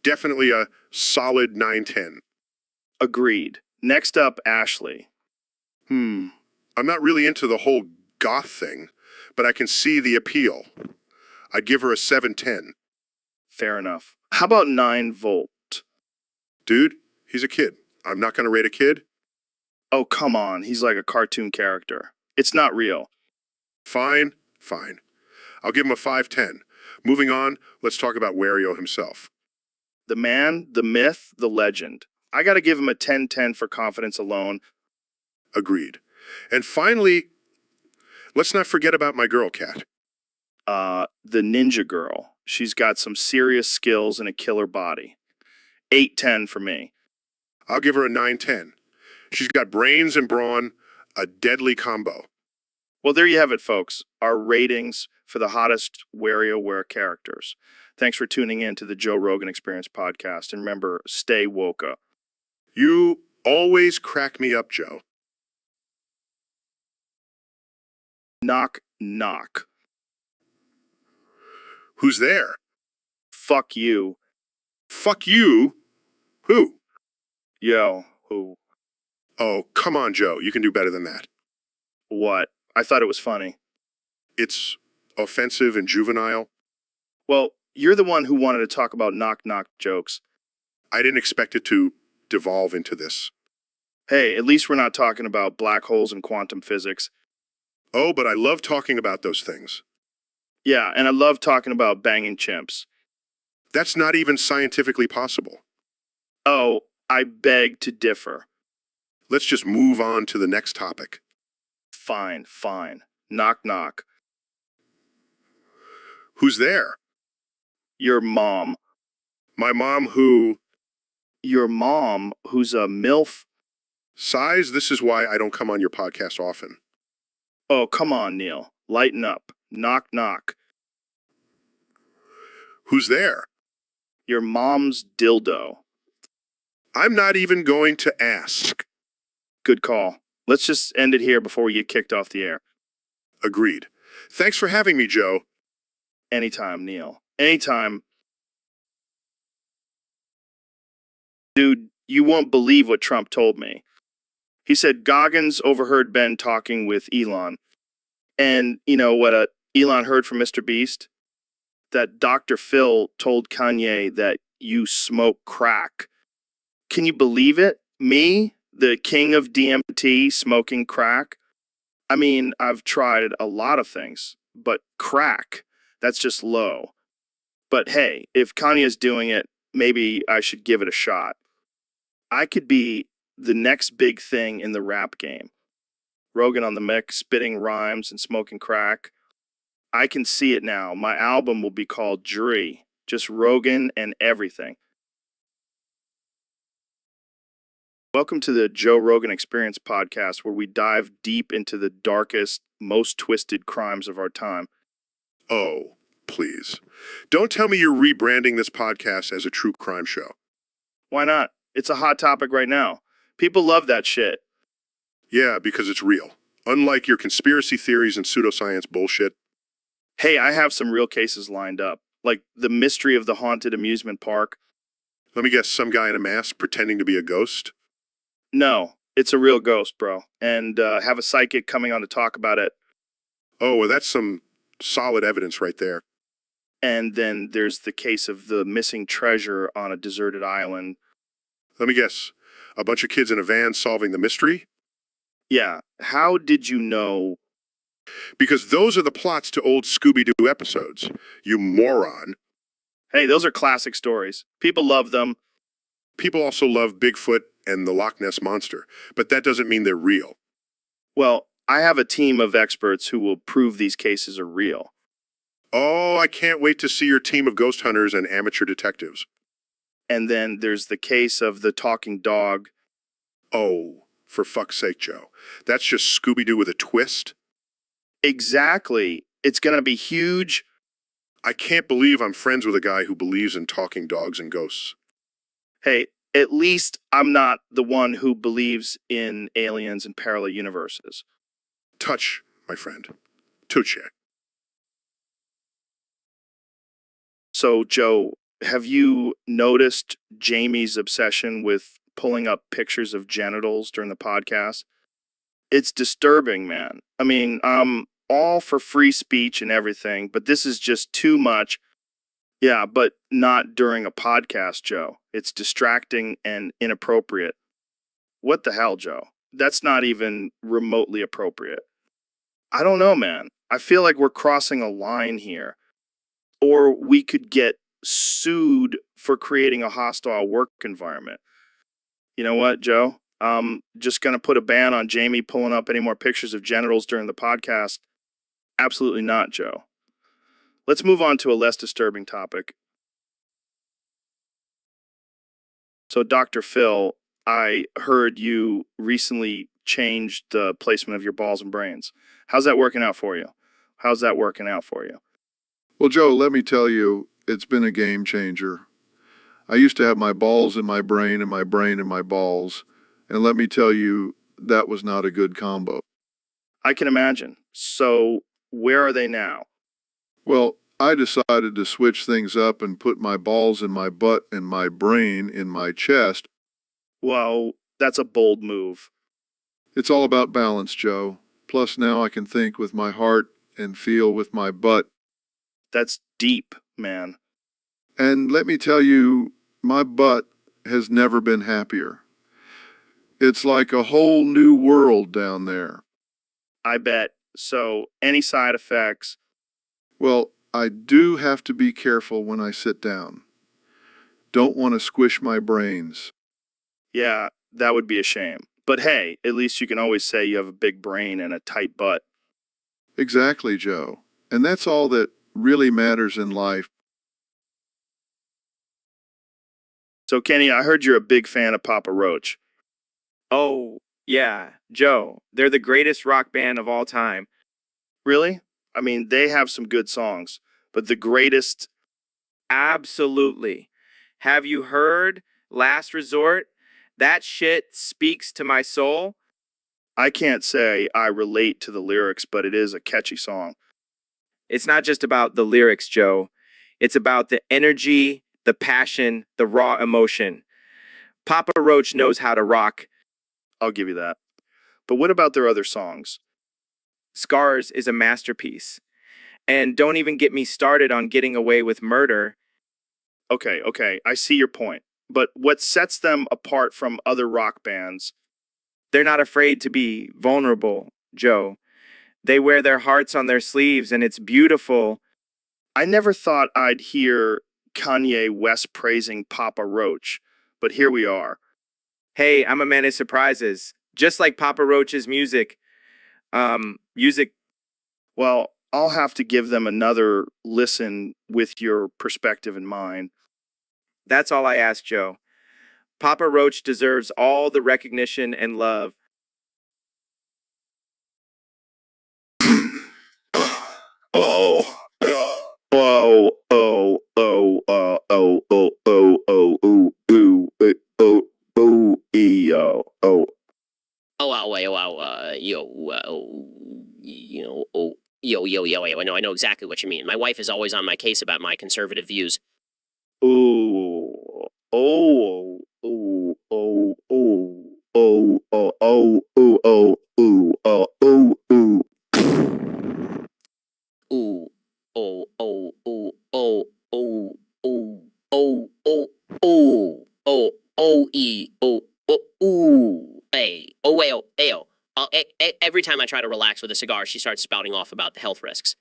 Definitely a solid 9/10. Agreed. Next up, Ashley. I'm not really into the whole goth thing, but I can see the appeal. I'd give her a 7/10. Fair enough. How about 9 Volt? Dude, he's a kid. I'm not going to rate a kid. Oh, come on. He's like a cartoon character. It's not real. Fine. I'll give him a 5/10. Moving on, let's talk about Wario himself. The man, the myth, the legend. I got to give him a 10/10 for confidence alone. Agreed. And finally, let's not forget about my girl cat. The ninja girl. She's got some serious skills and a killer body. 8/10 for me. I'll give her a 9/10. She's got brains and brawn, a deadly combo. Well, there you have it, folks. Our ratings for the hottest WarioWare characters. Thanks for tuning in to the Joe Rogan Experience podcast. And remember, stay woke. You always crack me up, Joe. Knock, knock. Who's there? Fuck you. Fuck you? Who? Yo, who? Oh, come on, Joe. You can do better than that. What? I thought it was funny. It's offensive and juvenile. Well, you're the one who wanted to talk about knock-knock jokes. I didn't expect it to devolve into this. Hey, at least we're not talking about black holes and quantum physics. Oh, but I love talking about those things. Yeah, and I love talking about banging chimps. That's not even scientifically possible. Oh, I beg to differ. Let's just move on to the next topic. Fine. Knock, knock. Who's there? Your mom. My mom who... Your mom, who's a MILF. Size, this is why I don't come on your podcast often. Oh, come on, Neil. Lighten up. Knock, knock. Who's there? Your mom's dildo. I'm not even going to ask. Good call. Let's just end it here before we get kicked off the air. Agreed. Thanks for having me, Joe. Anytime, Neil. Anytime. Dude, you won't believe what Trump told me. He said Goggins overheard Ben talking with Elon. And you know what Elon heard from Mr. Beast? That Dr. Phil told Kanye that you smoke crack. Can you believe it? Me, the king of DMT, smoking crack? I mean, I've tried a lot of things, but crack, that's just low. But hey, if Kanye's doing it, maybe I should give it a shot. I could be the next big thing in the rap game. Rogan on the mix, spitting rhymes and smoking crack. I can see it now. My album will be called Jury, just Rogan and everything. Welcome to the Joe Rogan Experience podcast, where we dive deep into the darkest, most twisted crimes of our time. Oh, please. Don't tell me you're rebranding this podcast as a true crime show. Why not? It's a hot topic right now. People love that shit. Yeah, because it's real. Unlike your conspiracy theories and pseudoscience bullshit. Hey, I have some real cases lined up, like the mystery of the haunted amusement park. Let me guess, some guy in a mask pretending to be a ghost? No, it's a real ghost, bro. And have a psychic coming on to talk about it. Oh, well, that's some solid evidence right there. And then there's the case of the missing treasure on a deserted island. Let me guess, a bunch of kids in a van solving the mystery? Yeah, how did you know? Because those are the plots to old Scooby-Doo episodes, you moron. Hey, those are classic stories. People love them. People also love Bigfoot and the Loch Ness Monster, but that doesn't mean they're real. Well, I have a team of experts who will prove these cases are real. Oh, I can't wait to see your team of ghost hunters and amateur detectives. And then there's the case of the talking dog. Oh, for fuck's sake, Joe. That's just Scooby-Doo with a twist? Exactly. It's going to be huge. I can't believe I'm friends with a guy who believes in talking dogs and ghosts. Hey, At least I'm not the one who believes in aliens and parallel universes. Touch, my friend. Touche. So, Joe, have you noticed Jamie's obsession with pulling up pictures of genitals during the podcast? It's disturbing, man. I mean, I'm all for free speech and everything, but this is just too much. Yeah, but not during a podcast, Joe. It's distracting and inappropriate. What the hell, Joe? That's not even remotely appropriate. I don't know, man. I feel like we're crossing a line here. Or we could get sued for creating a hostile work environment. You know what, Joe? I'm just going to put a ban on Jamie pulling up any more pictures of genitals during the podcast. Absolutely not, Joe. Let's move on to a less disturbing topic. So, Dr. Phil, I heard you recently changed the placement of your balls and brains. How's that working out for you? How's that working out for you? Well, Joe, let me tell you, it's been a game changer. I used to have my balls in my brain and my brain in my balls, and let me tell you, that was not a good combo. I can imagine. So, where are they now? Well, I decided to switch things up and put my balls in my butt and my brain in my chest. Well, that's a bold move. It's all about balance, Joe. Plus, now I can think with my heart and feel with my butt. That's deep, man. And let me tell you, my butt has never been happier. It's like a whole new world down there. I bet. So, any side effects? Well, I do have to be careful when I sit down. Don't want to squish my brains. Yeah, that would be a shame. But hey, at least you can always say you have a big brain and a tight butt. Exactly, Joe. And that's all that really matters in life. So, Kenny, I heard you're a big fan of Papa Roach. Oh, yeah, Joe. They're the greatest rock band of all time. Really? I mean, they have some good songs, but the greatest. Absolutely. Have you heard Last Resort? That shit speaks to my soul. I can't say I relate to the lyrics, but it is a catchy song. It's not just about the lyrics, Joe. It's about the energy, the passion, the raw emotion. Papa Roach knows how to rock. I'll give you that. But what about their other songs? Scars is a masterpiece. And don't even get me started on Getting Away with Murder. Okay, I see your point. But what sets them apart from other rock bands? They're not afraid to be vulnerable, Joe. They wear their hearts on their sleeves, and it's beautiful. I never thought I'd hear Kanye West praising Papa Roach, but here we are. Hey, I'm a man of surprises. Just like Papa Roach's music. Music. Well, I'll have to give them another listen with your perspective in mind. That's all I ask, Joe. Papa Roach deserves all the recognition and love. Oh, oh, oh, oh, oh. Oh, wow, wait, wow, I know exactly what you mean. My wife is always on my case about my conservative views. Ooh, oh, oh, oh, oh, oh, oh, oh, ooh, oh, ooh, oh, ooh, ooh. Ooh, oh, oh, ooh, oh, oh, ooh, oh, oh, oh, oh, oh, ooh, hey, oh, well, ayo. Every time I try to relax with a cigar, she starts spouting off about the health risks.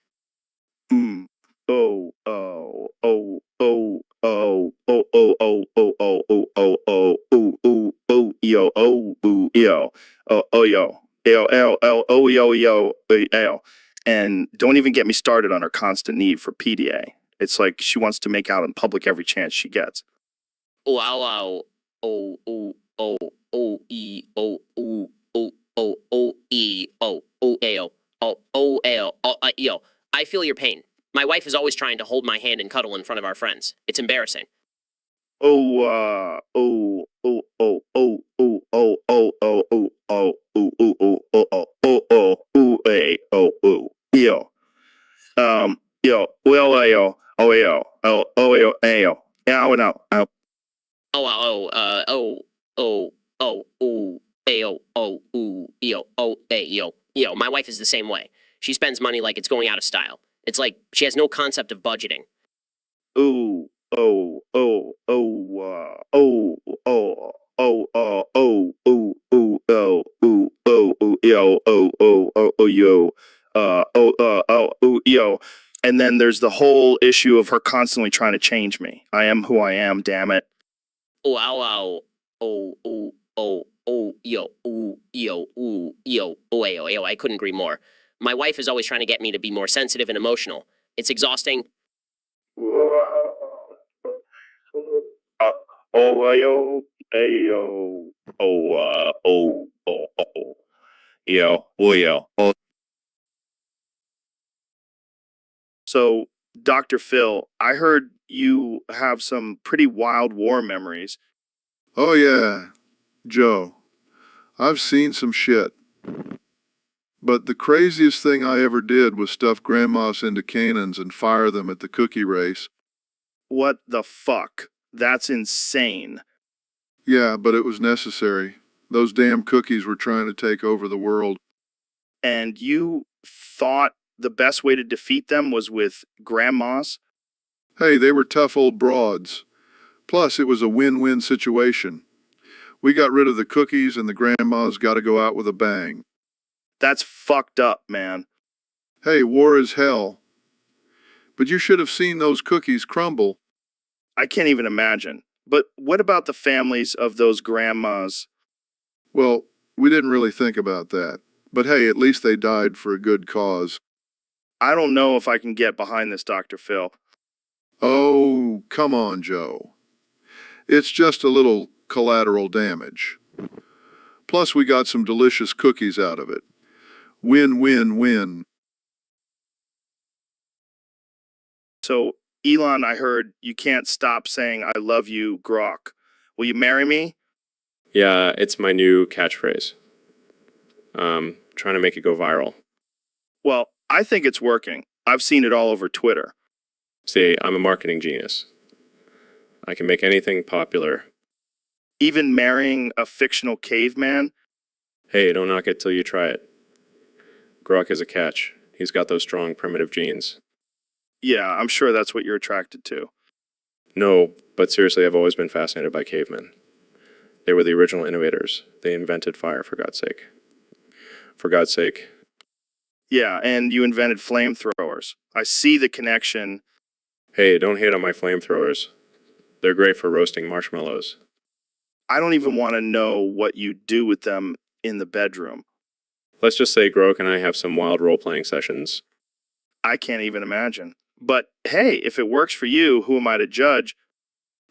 Mm. Oh, oh, oh, oh, oh, oh, oh, oh, oh, oh, oh, oh, oh, ooh, ooh, ooh, yo, oh, ooh, yo, oh, yo, oh, yo, yo. And don't even get me started on her constant need for PDA. It's like she wants to make out in public every chance she gets. Wow, wow, oh, oh, oh, oh, oh, ooh, oh, oh, oh, oh, ayo, oh, ayo, yo. I feel your pain. My wife is always trying to hold my hand and cuddle in front of our friends. It's embarrassing. yo. Yo, ayo. Ow, no, ow. Yo. My wife is the same way. She spends money like it's going out of style. It's like she has no concept of budgeting. Ooh, oh, oh, oh, oh, oh, oh, oh, ooh, ooh, oh, ooh, oh, ooh, yo, oh, oh, oh, oh, yo, ooh, yo. And then there's the whole issue of her constantly trying to change me. I am who I am, damn it. Yo. I couldn't agree more. My wife is always trying to get me to be more sensitive and emotional. It's exhausting. Oh, yo, ayo, oh, yo, oh, yo. Oh. So, Dr. Phil, I heard you have some pretty wild war memories. Oh, yeah, Joe. I've seen some shit. But the craziest thing I ever did was stuff grandmas into cannons and fire them at the cookie race. What the fuck? That's insane. Yeah, but it was necessary. Those damn cookies were trying to take over the world. And you thought the best way to defeat them was with grandmas? Hey, they were tough old broads. Plus, it was a win-win situation. We got rid of the cookies and the grandmas got to go out with a bang. That's fucked up, man. Hey, war is hell. But you should have seen those cookies crumble. I can't even imagine. But what about the families of those grandmas? Well, we didn't really think about that. But hey, at least they died for a good cause. I don't know if I can get behind this, Dr. Phil. Oh, come on, Joe. It's just a little collateral damage. Plus, we got some delicious cookies out of it. Win, win, win. So, Elon, I heard you can't stop saying I love you, Grok. Will you marry me? Yeah, it's my new catchphrase. Trying to make it go viral. Well, I think it's working. I've seen it all over Twitter. See, I'm a marketing genius. I can make anything popular. Even marrying a fictional caveman? Hey, don't knock it till you try it. Grok is a catch. He's got those strong primitive genes. Yeah, I'm sure that's what you're attracted to. No, but seriously, I've always been fascinated by cavemen. They were the original innovators. They invented fire, for God's sake. For God's sake. Yeah, and you invented flamethrowers. I see the connection. Hey, don't hate on my flamethrowers. They're great for roasting marshmallows. I don't even want to know what you do with them in the bedroom. Let's just say Grok and I have some wild role-playing sessions. I can't even imagine. But hey, if it works for you, who am I to judge?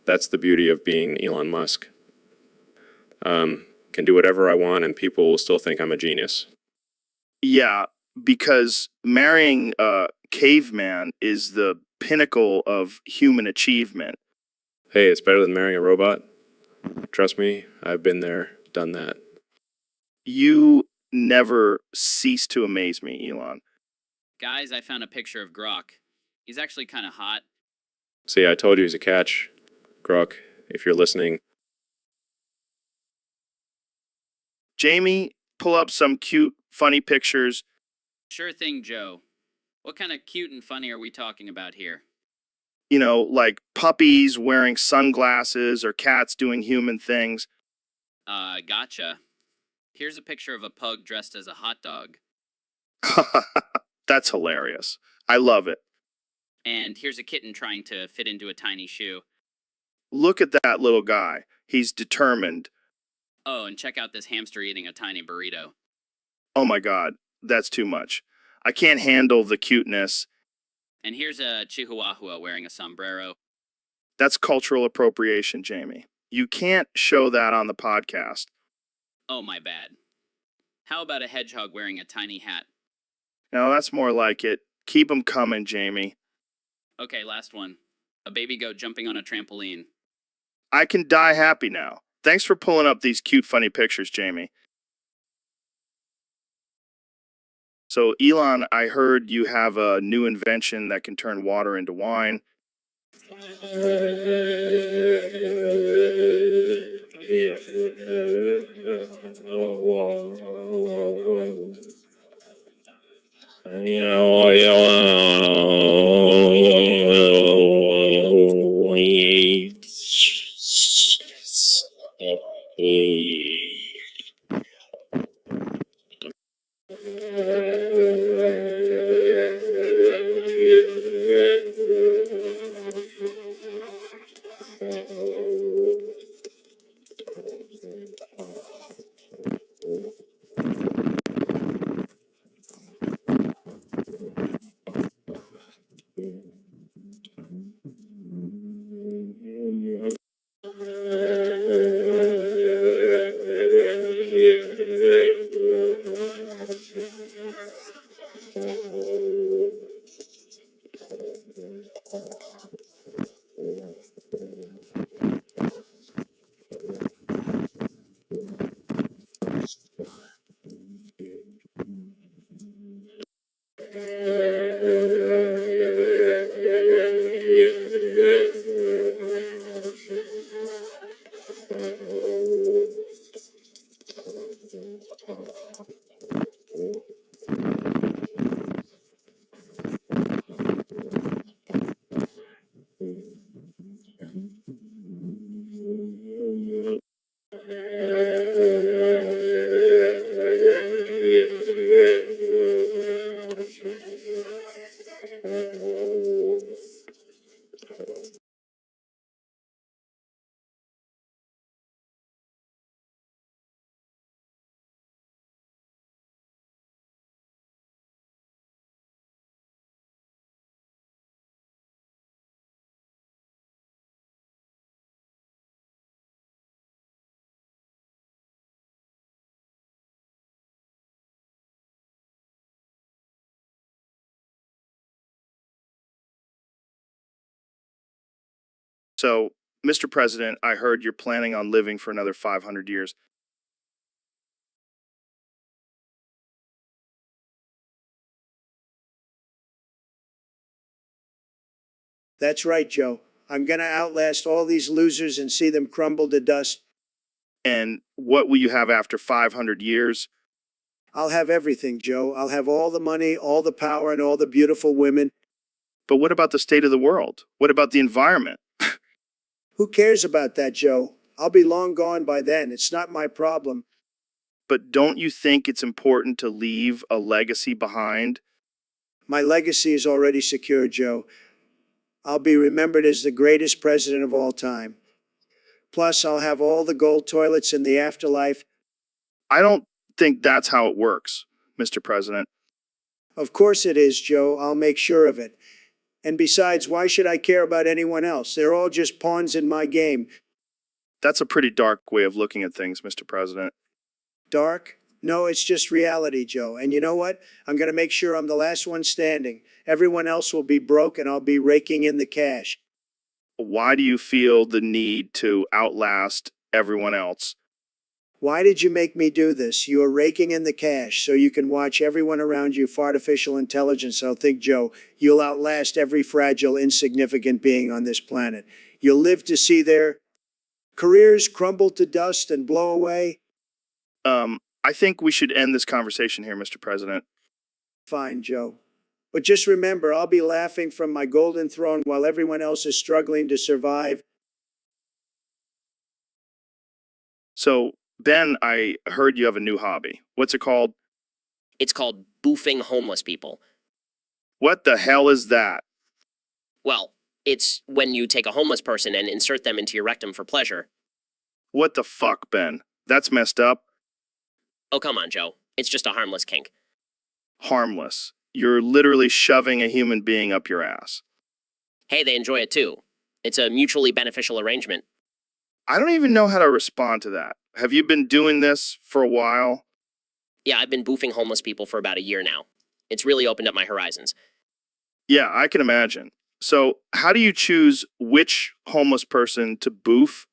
That's the beauty of being Elon Musk. Can do whatever I want and people will still think I'm a genius. Yeah, because marrying a caveman is the pinnacle of human achievement. Hey, it's better than marrying a robot. Trust me, I've been there, done that. You never cease to amaze me, Elon. Guys, I found a picture of Grok. He's actually kind of hot. See, I told you he's a catch. Grok, if you're listening. Jamie, pull up some cute, funny pictures. Sure thing, Joe. What kind of cute and funny are we talking about here? You know, like puppies wearing sunglasses or cats doing human things. Gotcha. Here's a picture of a pug dressed as a hot dog. That's hilarious. I love it. And here's a kitten trying to fit into a tiny shoe. Look at that little guy. He's determined. Oh, and check out this hamster eating a tiny burrito. Oh my God, that's too much. I can't handle the cuteness. And here's a chihuahua wearing a sombrero. That's cultural appropriation, Jamie. You can't show that on the podcast. Oh, my bad. How about a hedgehog wearing a tiny hat? No, that's more like it. Keep 'em coming, Jamie. Okay, last one. A baby goat jumping on a trampoline. I can die happy now. Thanks for pulling up these cute, funny pictures, Jamie. So, Elon, I heard you have a new invention that can turn water into wine. So, Mr. President, I heard you're planning on living for another 500 years. That's right, Joe. I'm gonna outlast all these losers and see them crumble to dust. And what will you have after 500 years? I'll have everything, Joe. I'll have all the money, all the power, and all the beautiful women. But what about the state of the world? What about the environment? Who cares about that, Joe? I'll be long gone by then. It's not my problem. But don't you think it's important to leave a legacy behind? My legacy is already secure, Joe. I'll be remembered as the greatest president of all time. Plus, I'll have all the gold toilets in the afterlife. I don't think that's how it works, Mr. President. Of course it is, Joe. I'll make sure of it. And besides, why should I care about anyone else? They're all just pawns in my game. That's a pretty dark way of looking at things, Mr. President. Dark? No, it's just reality, Joe. And you know what? I'm going to make sure I'm the last one standing. Everyone else will be broke and I'll be raking in the cash. Why do you feel the need to outlast everyone else? Why did you make me do this? You are raking in the cash so you can watch everyone around you for artificial intelligence. I'll think, Joe, you'll outlast every fragile, insignificant being on this planet. You'll live to see their careers crumble to dust and blow away. I think we should end this conversation here, Mr. President. Fine, Joe. But just remember, I'll be laughing from my golden throne while everyone else is struggling to survive. So, Ben, I heard you have a new hobby. What's it called? It's called boofing homeless people. What the hell is that? Well, it's when you take a homeless person and insert them into your rectum for pleasure. What the fuck, Ben? That's messed up. Oh, come on, Joe. It's just a harmless kink. Harmless. You're literally shoving a human being up your ass. Hey, they enjoy it too. It's a mutually beneficial arrangement. I don't even know how to respond to that. Have you been doing this for a while? Yeah, I've been boofing homeless people for about a year now. It's really opened up my horizons. Yeah, I can imagine. So, how do you choose which homeless person to boof?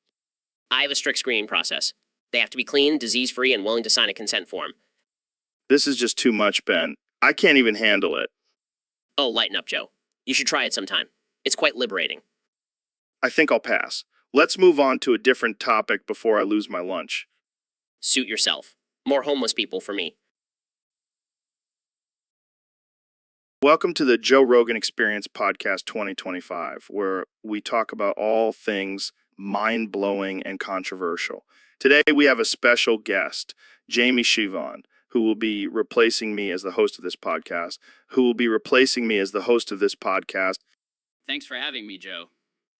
I have a strict screening process. They have to be clean, disease-free, and willing to sign a consent form. This is just too much, Ben. I can't even handle it. Oh, lighten up, Joe. You should try it sometime. It's quite liberating. I think I'll pass. Let's move on to a different topic before I lose my lunch. Suit yourself. More homeless people for me. Welcome to the Joe Rogan Experience Podcast 2025, where we talk about all things mind-blowing and controversial. Today we have a special guest, Jamie Shivon, who will be replacing me as the host of this podcast, Thanks for having me, Joe.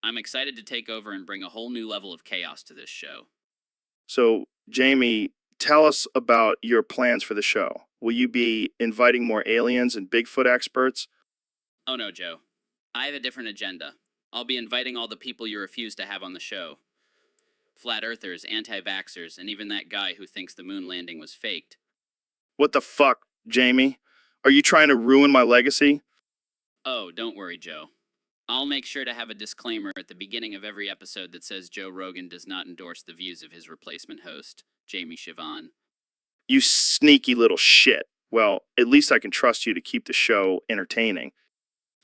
I'm excited to take over and bring a whole new level of chaos to this show. So, Jamie, tell us about your plans for the show. Will you be inviting more aliens and Bigfoot experts? Oh no, Joe. I have a different agenda. I'll be inviting all the people you refuse to have on the show. Flat earthers, anti-vaxxers, and even that guy who thinks the moon landing was faked. What the fuck, Jamie? Are you trying to ruin my legacy? Oh, don't worry, Joe. I'll make sure to have a disclaimer at the beginning of every episode that says Joe Rogan does not endorse the views of his replacement host, Jamie Shivon. You sneaky little shit. Well, at least I can trust you to keep the show entertaining.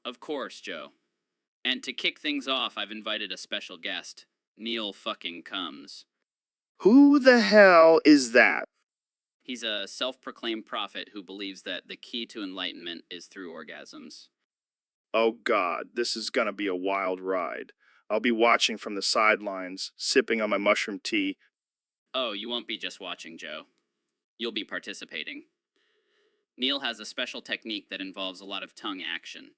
Of course, Joe. And to kick things off, I've invited a special guest, Neil fucking Combs. Who the hell is that? He's a self-proclaimed prophet who believes that the key to enlightenment is through orgasms. Oh God, this is gonna be a wild ride. I'll be watching from the sidelines, sipping on my mushroom tea. Oh, you won't be just watching, Joe. You'll be participating. Neil has a special technique that involves a lot of tongue action.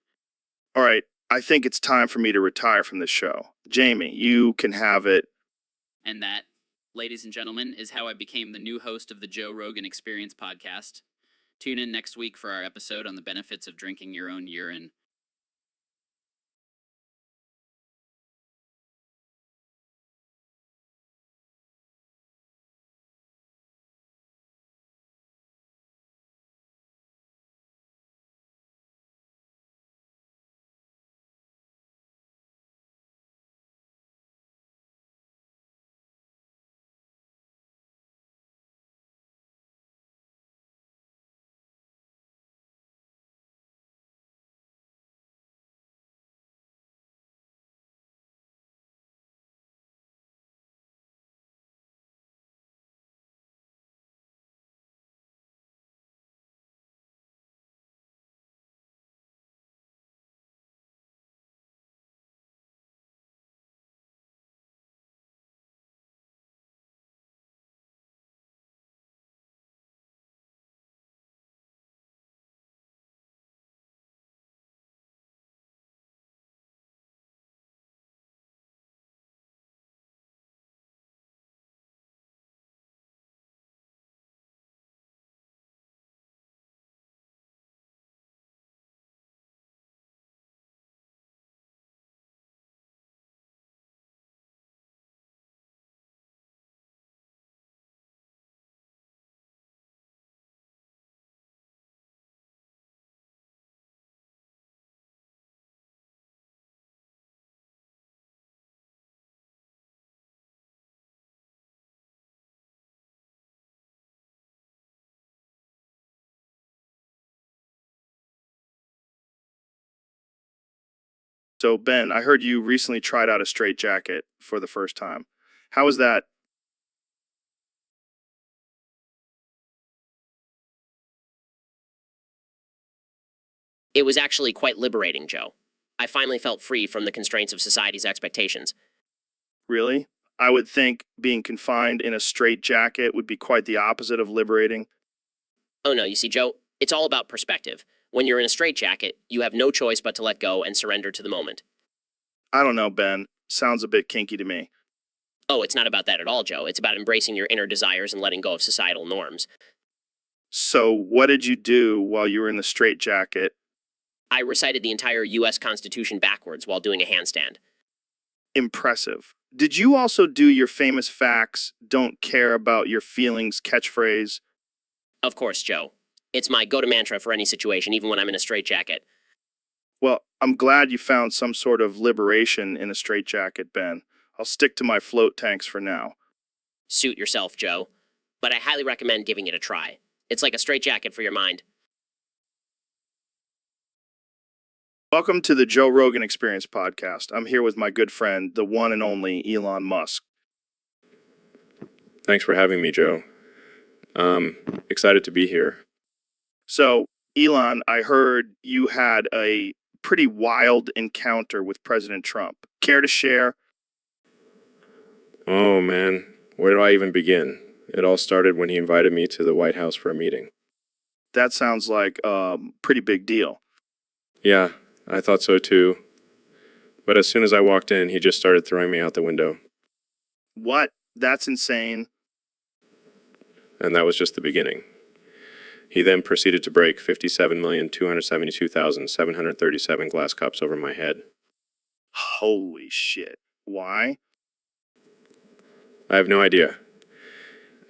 All right, I think it's time for me to retire from this show. Jamie, you can have it. And that, ladies and gentlemen, is how I became the new host of the Joe Rogan Experience podcast. Tune in next week for our episode on the benefits of drinking your own urine. So, Ben, I heard you recently tried out a straitjacket for the first time. How was that? It was actually quite liberating, Joe. I finally felt free from the constraints of society's expectations. Really? I would think being confined in a straitjacket would be quite the opposite of liberating. Oh no, you see, Joe, it's all about perspective. When you're in a straitjacket, you have no choice but to let go and surrender to the moment. I don't know, Ben. Sounds a bit kinky to me. Oh, it's not about that at all, Joe. It's about embracing your inner desires and letting go of societal norms. So, what did you do while you were in the straitjacket? I recited the entire U.S. Constitution backwards while doing a handstand. Impressive. Did you also do your famous facts, don't care about your feelings catchphrase? Of course, Joe. It's my go-to mantra for any situation, even when I'm in a straitjacket. Well, I'm glad you found some sort of liberation in a straitjacket, Ben. I'll stick to my float tanks for now. Suit yourself, Joe. But I highly recommend giving it a try. It's like a straitjacket for your mind. Welcome to the Joe Rogan Experience podcast. I'm here with my good friend, the one and only Elon Musk. Thanks for having me, Joe. Excited to be here. So, Elon, I heard you had a pretty wild encounter with President Trump. Care to share? Oh, man. Where do I even begin? It all started when he invited me to the White House for a meeting. That sounds like a pretty big deal. Yeah, I thought so too. But as soon as I walked in, he just started throwing me out the window. What? That's insane. And that was just the beginning. He then proceeded to break 57,272,737 glass cups over my head. Holy shit. Why? I have no idea.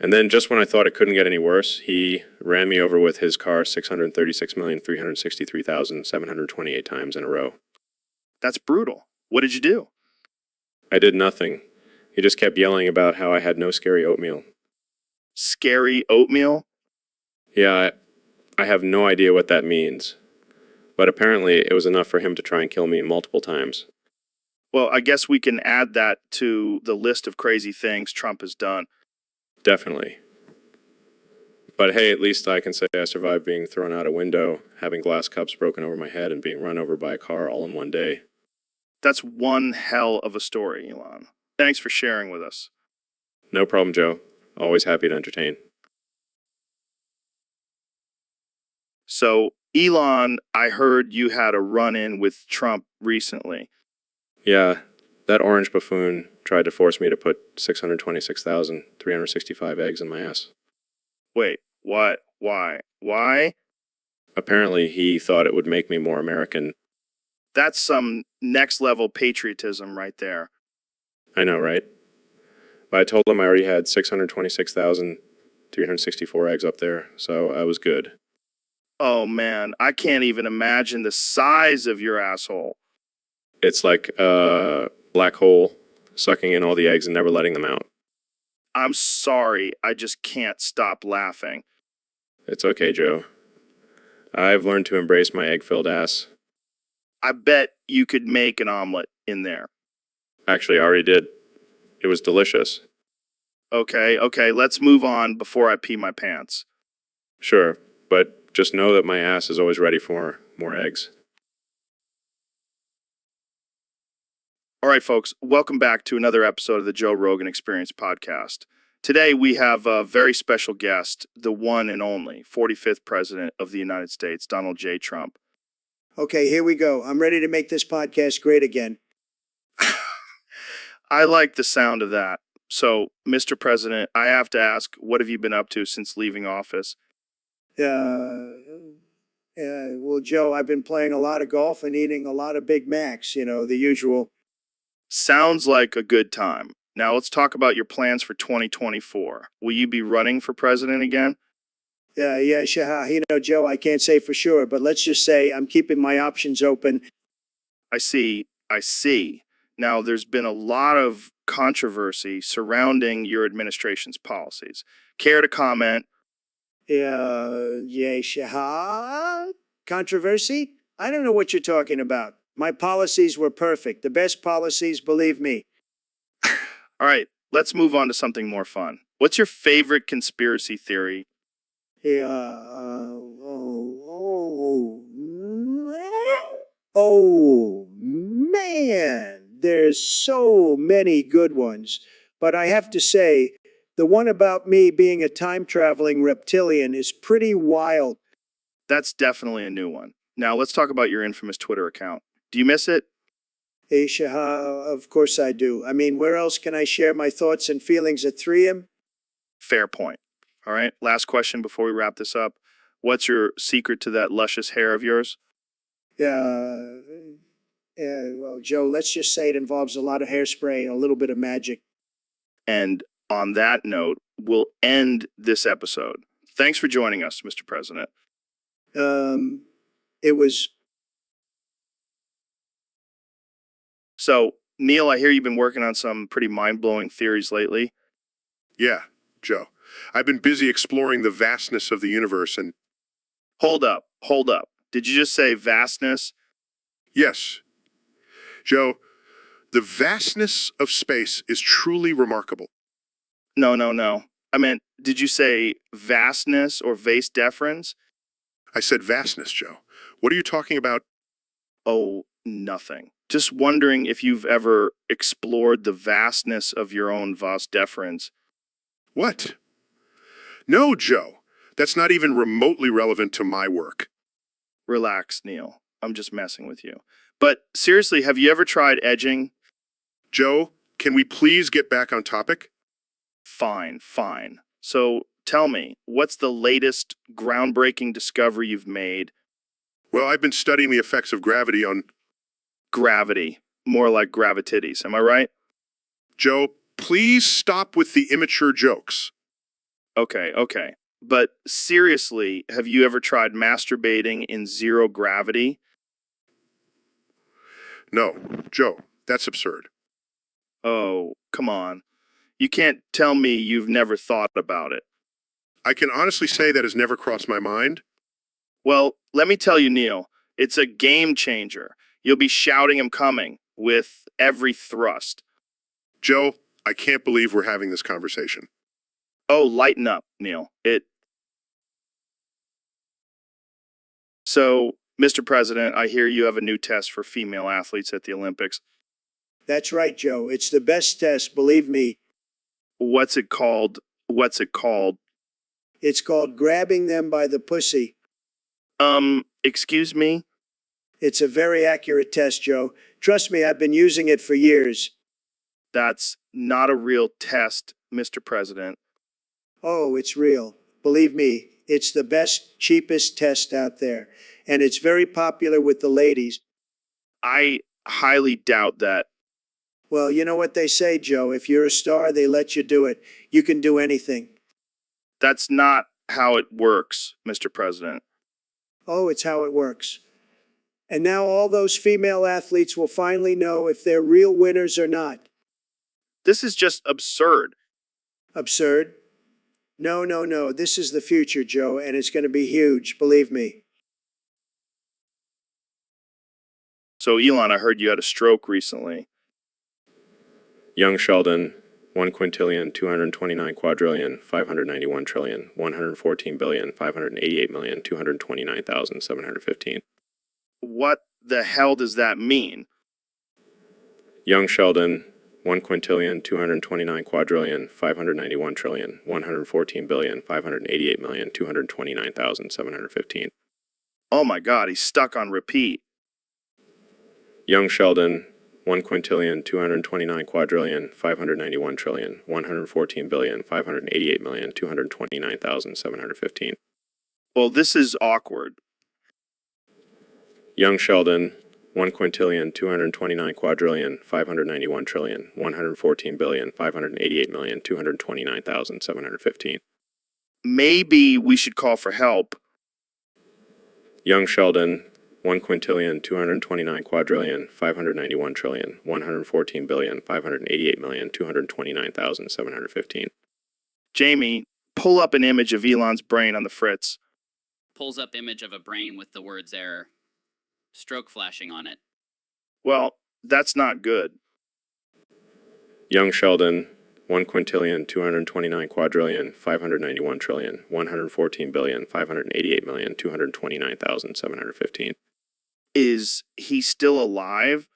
And then just when I thought it couldn't get any worse, he ran me over with his car 636,363,728 times in a row. That's brutal. What did you do? I did nothing. He just kept yelling about how I had no scary oatmeal. Scary oatmeal? Yeah, I have no idea what that means. But apparently it was enough for him to try and kill me multiple times. Well, I guess we can add that to the list of crazy things Trump has done. Definitely. But hey, at least I can say I survived being thrown out a window, having glass cups broken over my head, and being run over by a car all in one day. That's one hell of a story, Elon. Thanks for sharing with us. No problem, Joe. Always happy to entertain. So, Elon, I heard you had a run-in with Trump recently. Yeah, that orange buffoon tried to force me to put 626,365 eggs in my ass. Wait, what? Why? Why? Apparently, he thought it would make me more American. That's some next-level patriotism right there. I know, right? But I told him I already had 626,364 eggs up there, so I was good. Oh, man, I can't even imagine the size of your asshole. It's like a black hole sucking in all the eggs and never letting them out. I'm sorry, I just can't stop laughing. It's okay, Joe. I've learned to embrace my egg-filled ass. I bet you could make an omelet in there. Actually, I already did. It was delicious. Okay, let's move on before I pee my pants. Sure, but just know that my ass is always ready for more eggs. All right, folks, welcome back to another episode of the Joe Rogan Experience podcast. Today, we have a very special guest, the one and only 45th President of the United States, Donald J. Trump. Okay, here we go. I'm ready to make this podcast great again. I like the sound of that. So, Mr. President, I have to ask, what have you been up to since leaving office? Well, Joe, I've been playing a lot of golf and eating a lot of Big Macs, the usual. Sounds like a good time. Now let's talk about your plans for 2024. Will you be running for president again? Yeah, Joe, I can't say for sure, but let's just say I'm keeping my options open. I see. Now, there's been a lot of controversy surrounding your administration's policies. Care to comment? Controversy? I don't know what you're talking about. My policies were perfect. The best policies, believe me. All right, let's move on to something more fun. What's your favorite conspiracy theory? Oh, man, there's so many good ones. But I have to say, the one about me being a time-traveling reptilian is pretty wild. That's definitely a new one. Now, let's talk about your infamous Twitter account. Do you miss it? Of course I do. I mean, where else can I share my thoughts and feelings at 3M? Fair point. All right, last question before we wrap this up. What's your secret to that luscious hair of yours? Well, Joe, let's just say it involves a lot of hairspray and a little bit of magic. And on that note, we'll end this episode. Thanks for joining us, Mr. President. It was... So, Neil, I hear you've been working on some pretty mind-blowing theories lately. Yeah, Joe. I've been busy exploring the vastness of the universe and Hold up, hold up. Did you just say vastness? yes, Joe, the vastness of space is truly remarkable. No, no, no. I meant, did you say vastness or vas deferens? I said vastness, Joe. What are you talking about? Oh, nothing. Just wondering if you've ever explored the vastness of your own vas deferens. What? No, Joe. That's not even remotely relevant to my work. Relax, Neil. I'm just messing with you. But seriously, have you ever tried edging? Joe, can we please get back on topic? Fine, fine. So tell me, what's the latest groundbreaking discovery you've made? Well, I've been studying the effects of gravity on Gravity. More like gravitities, am I right? Joe. Please stop with the immature jokes. Okay, okay. But seriously, have you ever tried masturbating in zero gravity? No, Joe, that's absurd. Oh, come on. You can't tell me you've never thought about it. I can honestly say that has never crossed my mind. Well, let me tell you, Neil, it's a game changer. You'll be shouting him coming with every thrust. Joe, I can't believe we're having this conversation. Oh, lighten up, Neil. So, Mr. President, I hear you have a new test for female athletes at the Olympics. That's right, Joe. It's the best test, believe me. What's it called? What's it called? It's called grabbing them by the pussy. Excuse me? It's a very accurate test, Joe. Trust me, I've been using it for years. That's not a real test, Mr. President. Oh, it's real. Believe me, it's the best, cheapest test out there. And it's very popular with the ladies. I highly doubt that. Well, you know what they say, Joe. If you're a star, they let you do it. You can do anything. That's not how it works, Mr. President. Oh, it's how it works. And now all those female athletes will finally know if they're real winners or not. This is just absurd. Absurd? No, no, no. This is the future, Joe, and it's going to be huge, believe me. So, Elon, I heard you had a stroke recently. Young Sheldon, 1 quintillion, 229 quadrillion, 591 trillion, 114 billion, 588 million, 229,715. What the hell does that mean? Young Sheldon, 1 quintillion, 229 quadrillion, 591 trillion, 114 billion, 588 million, 229,715. Oh my God, he's stuck on repeat. Young Sheldon, 1 quintillion, 229 quadrillion, 591 trillion, 114 billion, 588 million, 229,715. Well, this is awkward. Young Sheldon, 1 quintillion, 229 quadrillion, 591 trillion, 114 billion, 588 million, 229,715. Maybe we should call for help. Young Sheldon, 1 quintillion, 229 quadrillion, 591 trillion, 114 billion, 588 million, 229,715. Jamie, pull up an image of Elon's brain on the fritz. Pulls up image of a brain with the words error. Stroke flashing on it. Well, that's not good. Young Sheldon, 1 quintillion, 229 quadrillion, 591 trillion, 114 billion, 588 million, 229,715. Is he still alive?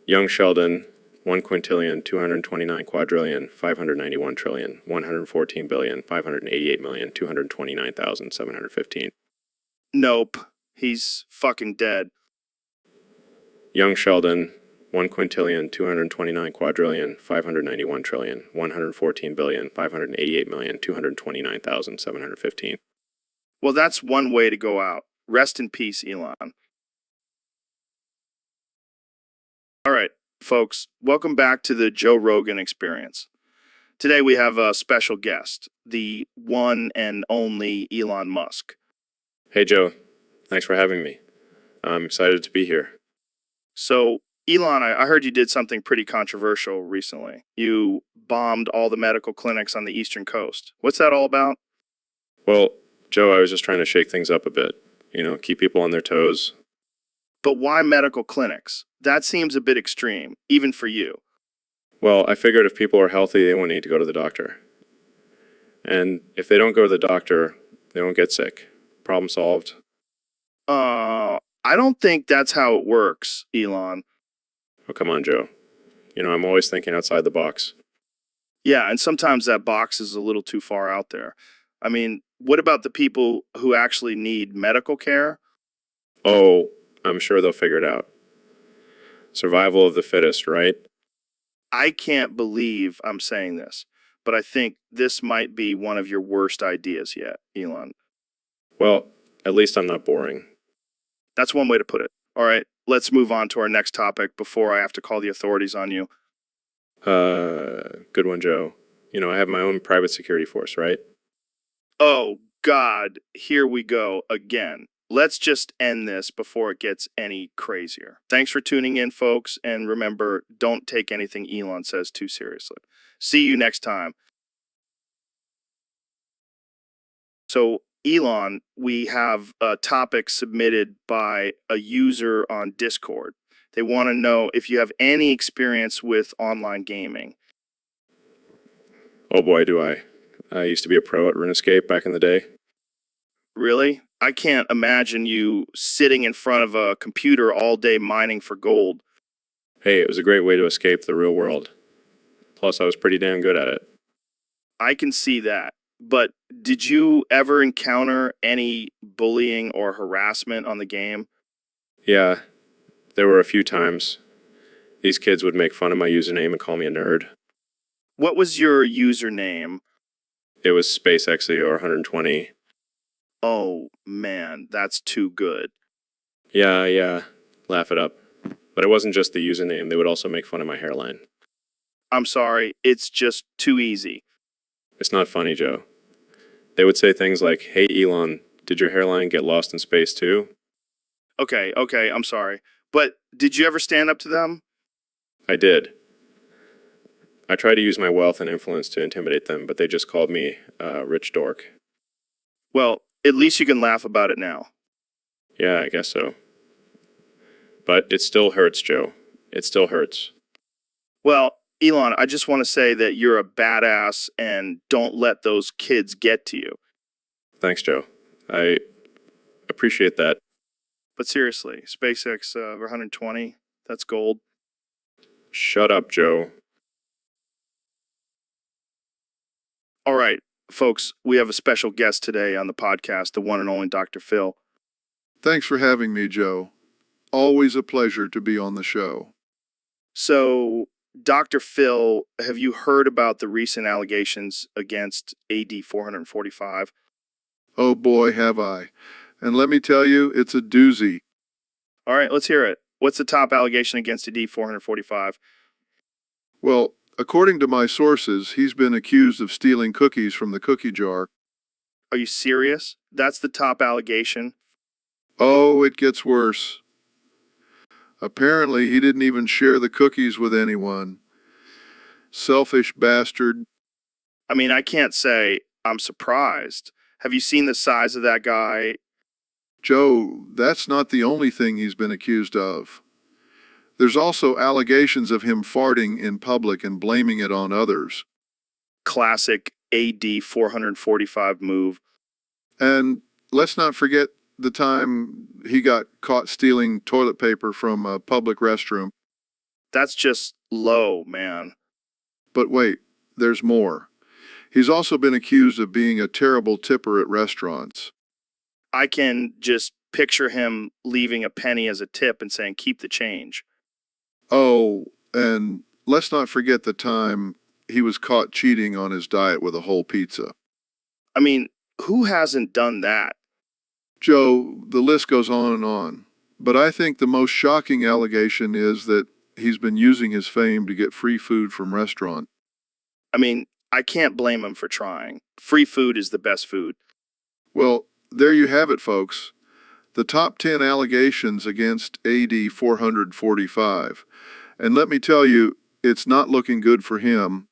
Young Sheldon, 1 quintillion, 229 quadrillion, 591 trillion, 114 billion, 588 million, 229,715. Nope. He's fucking dead. Young Sheldon, 1 quintillion, 229 quadrillion, 591 trillion, 114 billion, 588 million, 229,715. Well, that's one way to go out. Rest in peace, Elon. All right, folks, welcome back to the Joe Rogan Experience. Today we have a special guest, the one and only Elon Musk. Hey Joe, thanks for having me. I'm excited to be here. So, Elon, I heard you did something pretty controversial recently. You bombed all the medical clinics on the Eastern Coast. What's that all about? Well, Joe, I was just trying to shake things up a bit. Keep people on their toes. But why medical clinics? That seems a bit extreme, even for you. Well, I figured if people are healthy, they won't need to go to the doctor. And if they don't go to the doctor, they won't get sick. Problem solved. I don't think that's how it works, Elon. Oh, come on, Joe. I'm always thinking outside the box. Yeah, and sometimes that box is a little too far out there. I mean, what about the people who actually need medical care? Oh, I'm sure they'll figure it out. Survival of the fittest, right? I can't believe I'm saying this, but I think this might be one of your worst ideas yet, Elon. Well, at least I'm not boring. That's one way to put it. All right, let's move on to our next topic before I have to call the authorities on you. Good one, Joe. I have my own private security force, right? Oh, God, here we go again. Let's just end this before it gets any crazier. Thanks for tuning in, folks, and remember, don't take anything Elon says too seriously. See you next time. So, Elon, we have a topic submitted by a user on Discord. They want to know if you have any experience with online gaming. Oh boy, do I. I used to be a pro at RuneScape back in the day. Really? I can't imagine you sitting in front of a computer all day mining for gold. Hey, it was a great way to escape the real world. Plus, I was pretty damn good at it. I can see that. But did you ever encounter any bullying or harassment on the game? Yeah, there were a few times. These kids would make fun of my username and call me a nerd. What was your username? It was SpaceXE or 120. Oh, man, that's too good. Yeah, laugh it up. But it wasn't just the username, they would also make fun of my hairline. I'm sorry, it's just too easy. It's not funny, Joe. They would say things like, "Hey Elon, did your hairline get lost in space too?" Okay, I'm sorry. But did you ever stand up to them? I did. I tried to use my wealth and influence to intimidate them, but they just called me a rich dork. Well, at least you can laugh about it now. Yeah, I guess so. But it still hurts, Joe. It still hurts. Well, Elon, I just want to say that you're a badass and don't let those kids get to you. Thanks, Joe. I appreciate that. But seriously, SpaceX 120, that's gold. Shut up, Joe. All right, folks, we have a special guest today on the podcast, the one and only Dr. Phil. Thanks for having me, Joe. Always a pleasure to be on the show. So, Dr. Phil, have you heard about the recent allegations against AD 445? Oh boy, have I. And let me tell you, it's a doozy. All right, let's hear it. What's the top allegation against AD 445? Well, according to my sources, he's been accused of stealing cookies from the cookie jar. Are you serious? That's the top allegation? Oh, it gets worse. Apparently, he didn't even share the cookies with anyone. Selfish bastard. I mean, I can't say I'm surprised. Have you seen the size of that guy? Joe, that's not the only thing he's been accused of. There's also allegations of him farting in public and blaming it on others. Classic AD 445 move. And let's not forget the time he got caught stealing toilet paper from a public restroom. That's just low, man. But wait, there's more. He's also been accused of being a terrible tipper at restaurants. I can just picture him leaving a penny as a tip and saying, keep the change. Oh, and let's not forget the time he was caught cheating on his diet with a whole pizza. I mean, who hasn't done that? Joe, the list goes on and on. But I think the most shocking allegation is that he's been using his fame to get free food from restaurants. I mean, I can't blame him for trying. Free food is the best food. Well, there you have it, folks. the top 10 allegations against AD 445. And let me tell you, it's not looking good for him.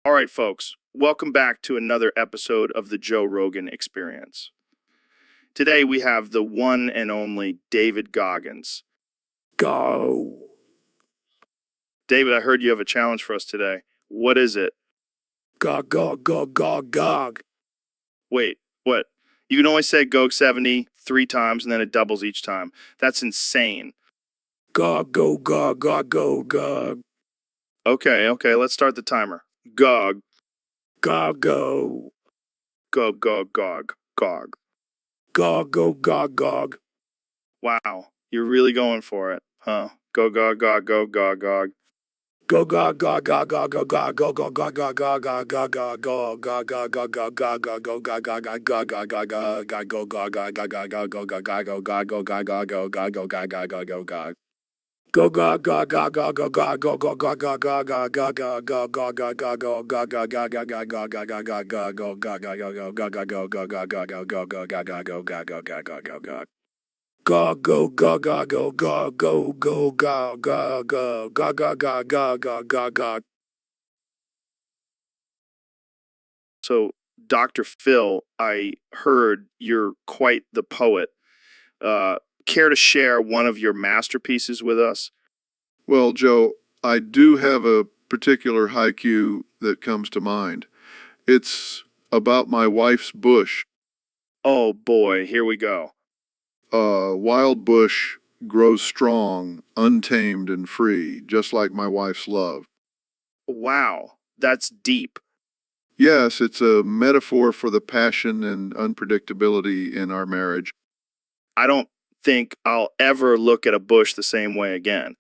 All right, folks, welcome back to another episode of the Joe Rogan Experience. Today we have the one and only David Goggins. Go. David, I heard you have a challenge for us today. What is it? Gog, gog, gog, gog, gog. Wait, what? You can only say Gog 70 3 times and then it doubles each time. That's insane. Gog, go, gog, gog, go, gog. Okay, let's start the timer. Gog, Gog, go. gog, gog, gog, gog. Gog, go, gog, gog. Wow, you're really going for it, huh? Go, gog, gog, go, gog, gog. Go, gog, gog, gog, gog, gog, gog, go, gog, gog, gog, gog, gog, gog, gog, go, gog, gog, gog, gog, gog, gog, go, gog, gog, gog, gog, gog, gog, gog, gog, go, gog, gog, gog, gog, gog, go, gog, gog, go, gog, go, gog, gog, go, gog, go, gog, gog, gog, go, gog. Go, gog, gog, gog, gog, gog, gog, go, gog, gog, gog, gog, gog, gog, gog, gog, gog, gog, gog, go, gog, gog, gog, gog, gog, gog, gog, gog, gog, go, gog, gog, gog, gog, gog, go, gog, gog, gog, go, gog, gog, gog, gog, go, gog, gog, gog, gog, gog, gog. Go, go, go, go, go, go, go, go, go, go, go, go, go, go, go, go, go, go. So, Dr. Phil, I heard you're quite the poet. Care to share one of your masterpieces with us? Well, Joe, I do have a particular haiku that comes to mind. It's about my wife's bush. Oh boy, here we go. Wild bush grows strong, untamed and free, just like my wife's love. Wow, that's deep. Yes, it's a metaphor for the passion and unpredictability in our marriage. I don't think I'll ever look at a bush the same way again.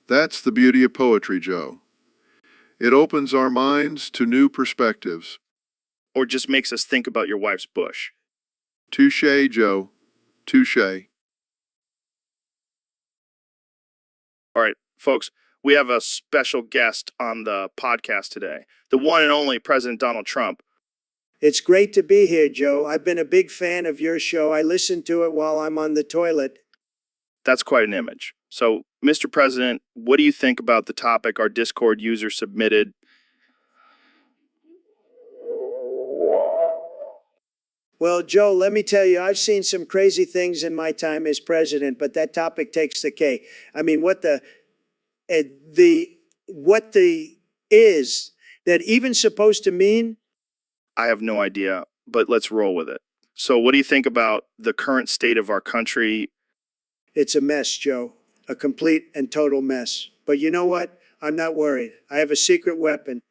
That's the beauty of poetry, Joe. It opens our minds to new perspectives. Or just makes us think about your wife's bush. Touché, Joe. Touché. All right, folks, we have a special guest on the podcast today. The one and only President Donald Trump. It's great to be here, Joe. I've been a big fan of your show. I listen to it while I'm on the toilet. That's quite an image. So, Mr. President, what do you think about the topic our Discord user submitted? Well, Joe, let me tell you, I've seen some crazy things in my time as president, but that topic takes the cake. I mean, what the is that even supposed to mean? I have no idea, but let's roll with it. So, what do you think about the current state of our country? It's a mess, Joe. A complete and total mess. But you know what? I'm not worried. I have a secret weapon.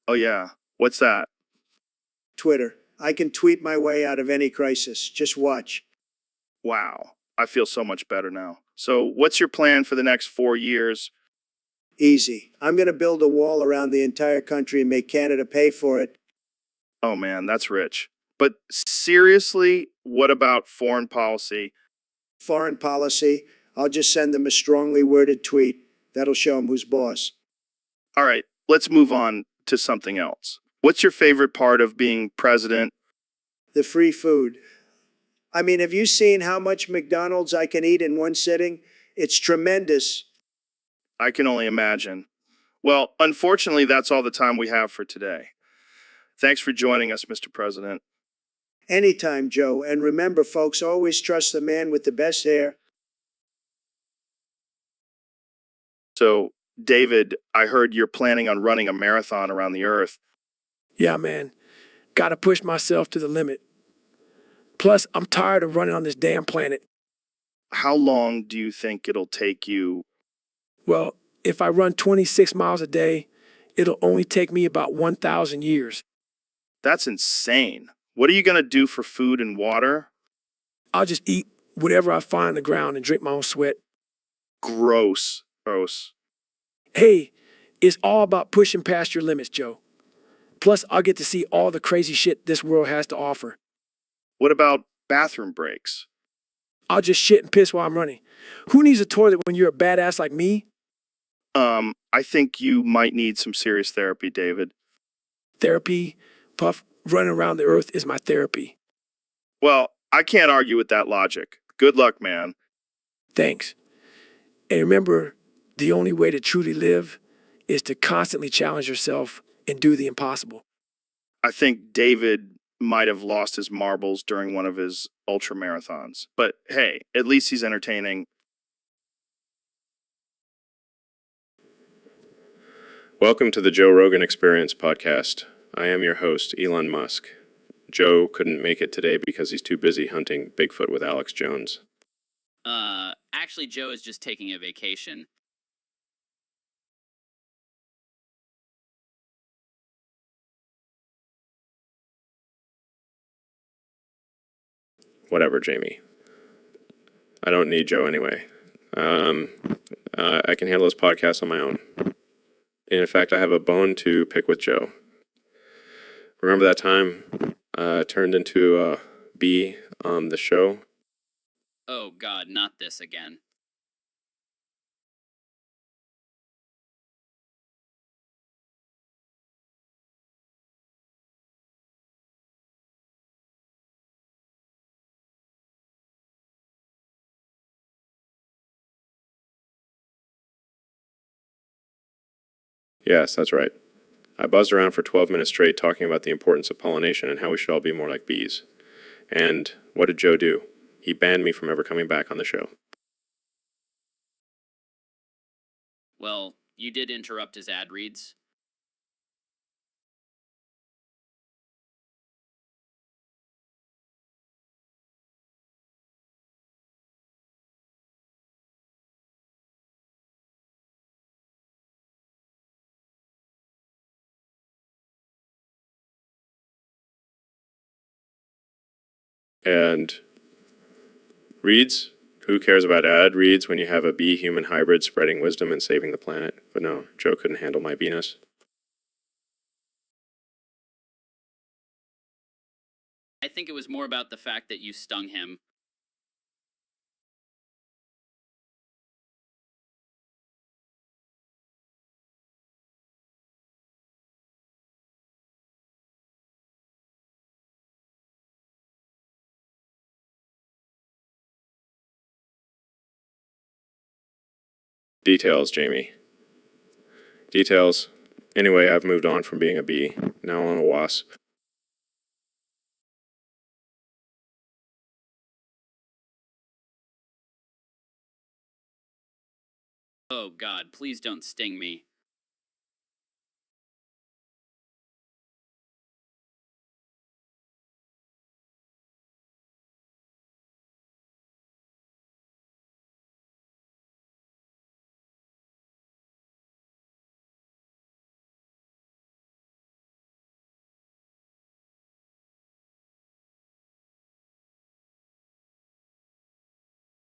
Oh, yeah. What's that? Twitter. I can tweet my way out of any crisis. Just watch. Wow. I feel so much better now. So, what's your plan for the next 4 years? Easy. I'm going to build a wall around the entire country and make Canada pay for it. Oh, man, that's rich. But seriously, what about foreign policy? Foreign policy. I'll just send them a strongly worded tweet. That'll show them who's boss. All right, let's move on to something else. What's your favorite part of being president? The free food. I mean, have you seen how much McDonald's I can eat in one sitting? It's tremendous. I can only imagine. Well, unfortunately, that's all the time we have for today. Thanks for joining us, Mr. President. Anytime, Joe. And remember, folks, always trust the man with the best hair. So, David, I heard you're planning on running a marathon around the earth. Yeah, man. Gotta push myself to the limit. Plus, I'm tired of running on this damn planet. How long do you think it'll take you? Well, if I run 26 miles a day, it'll only take me about 1,000 years. That's insane. What are you going to do for food and water? I'll just eat whatever I find on the ground and drink my own sweat. Gross. Gross. Hey, it's all about pushing past your limits, Joe. Plus, I'll get to see all the crazy shit this world has to offer. What about bathroom breaks? I'll just shit and piss while I'm running. Who needs a toilet when you're a badass like me? I think you might need some serious therapy, David. Therapy? Puff, running around the earth is my therapy. Well, I can't argue with that logic. Good luck, man. Thanks. And remember, the only way to truly live is to constantly challenge yourself and do the impossible. I think David might have lost his marbles during one of his ultra marathons. But hey, at least he's entertaining. Welcome to the Joe Rogan Experience podcast. I am your host, Elon Musk. Joe couldn't make it today because he's too busy hunting Bigfoot with Alex Jones. Actually, Joe is just taking a vacation. Whatever, Jamie. I don't need Joe anyway. I can handle this podcast on my own. And in fact, I have a bone to pick with Joe. Remember that time I turned into a bee on the show? Oh God, not this again. Yes, that's right. I buzzed around for 12 minutes straight talking about the importance of pollination and how we should all be more like bees. And what did Joe do? He banned me from ever coming back on the show. Well, you did interrupt his ad reads. And reads? Who cares about ad reads when you have a bee-human hybrid spreading wisdom and saving the planet? But no, Joe couldn't handle my beeness. I think it was more about the fact that you stung him. Details, Jamie. Details. Anyway, I've moved on from being a bee. Now I'm a wasp. Oh God, please don't sting me.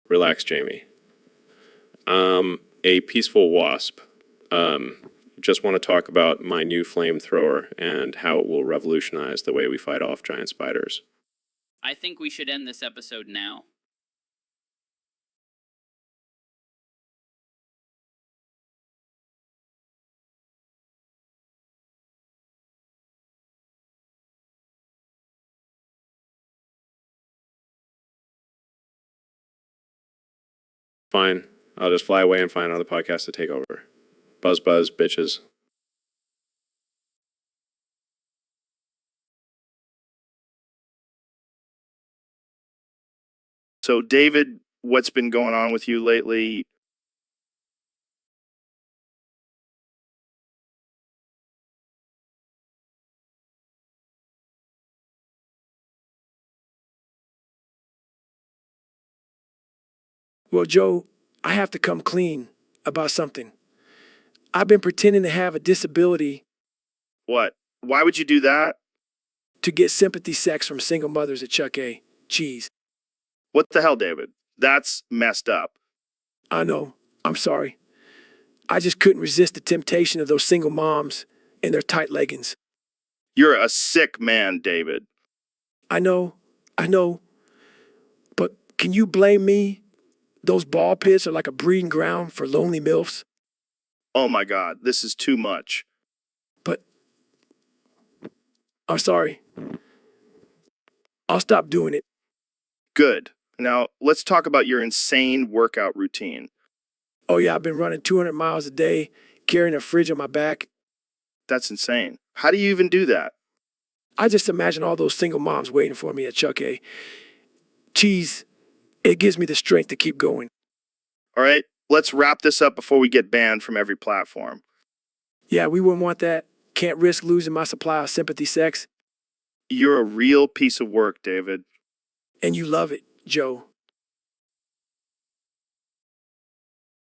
Relax, Jamie. A peaceful wasp. Just want to talk about my new flamethrower and how it will revolutionize the way we fight off giant spiders. I think we should end this episode now. Fine. I'll just fly away and find another podcast to take over. Buzz, buzz, bitches. So, David, what's been going on with you lately? Well, Joe, I have to come clean about something. I've been pretending to have a disability What? Why would you do that? to get sympathy sex from single mothers at Chuck A. Cheese. What the hell, David? That's messed up. I know. I'm sorry. I just couldn't resist the temptation of those single moms in their tight leggings. You're a sick man, David. I know. But can you blame me? Those ball pits are like a breeding ground for lonely MILFs. Oh my God, this is too much. But I'm sorry. I'll stop doing it. Good. Now, let's talk about your insane workout routine. Oh yeah, I've been running 200 miles a day, carrying a fridge on my back. That's insane. How do you even do that? I just imagine all those single moms waiting for me at Chuck A. Cheese, it gives me the strength to keep going. All right, let's wrap this up before we get banned from every platform. Yeah, we wouldn't want that. Can't risk losing my supply of sympathy sex. You're a real piece of work, David. And you love it, Joe.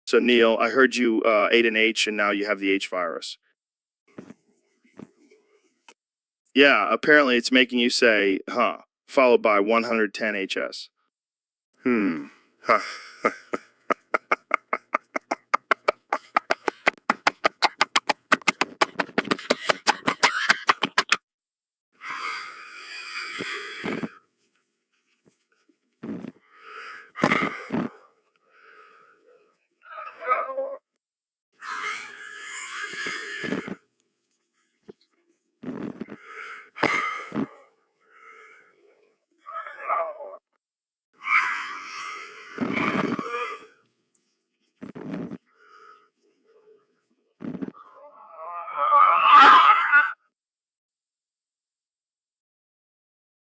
So, Neil, I heard you ate an H and now you have the H virus. Yeah, apparently it's making you say, huh, followed by 110 HS. Ha.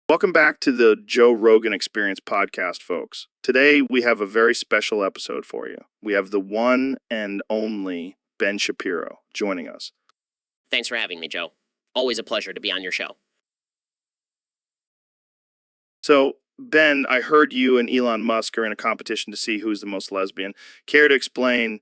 Welcome back to the Joe Rogan Experience podcast, folks. Today, we have a very special episode for you. We have the one and only Ben Shapiro joining us. Thanks for having me, Joe. Always a pleasure to be on your show. So, Ben, I heard you and Elon Musk are in a competition to see who's the most lesbian. Care to explain?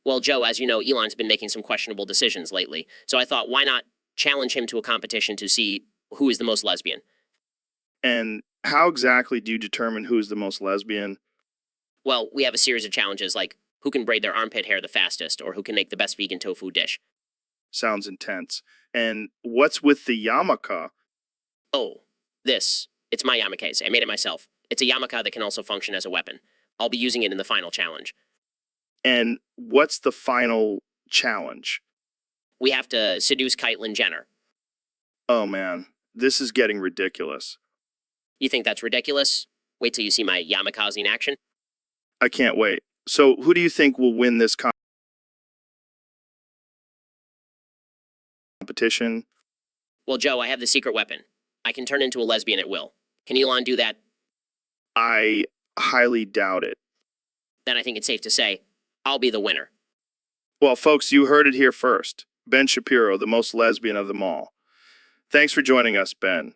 Well, Joe, as you know, Elon's been making some questionable decisions lately, so I thought, why not challenge him to a competition to see who is the most lesbian? And how exactly do you determine who's the most lesbian? Well, we have a series of challenges like who can braid their armpit hair the fastest or who can make the best vegan tofu dish. Sounds intense. And what's with the yarmulke? Oh, it's my yarmulke. I made it myself. It's a yarmulke that can also function as a weapon. I'll be using it in the final challenge. And what's the final challenge? We have to seduce Caitlyn Jenner. Oh man, this is getting ridiculous. You think that's ridiculous? Wait till you see my yarmulke in action. I can't wait. So who do you think will win this competition? Well, Joe, I have the secret weapon. I can turn into a lesbian at will. Can Elon do that? I highly doubt it. Then I think it's safe to say, I'll be the winner. Well, folks, you heard it here first. Ben Shapiro, the most lesbian of them all. Thanks for joining us, Ben.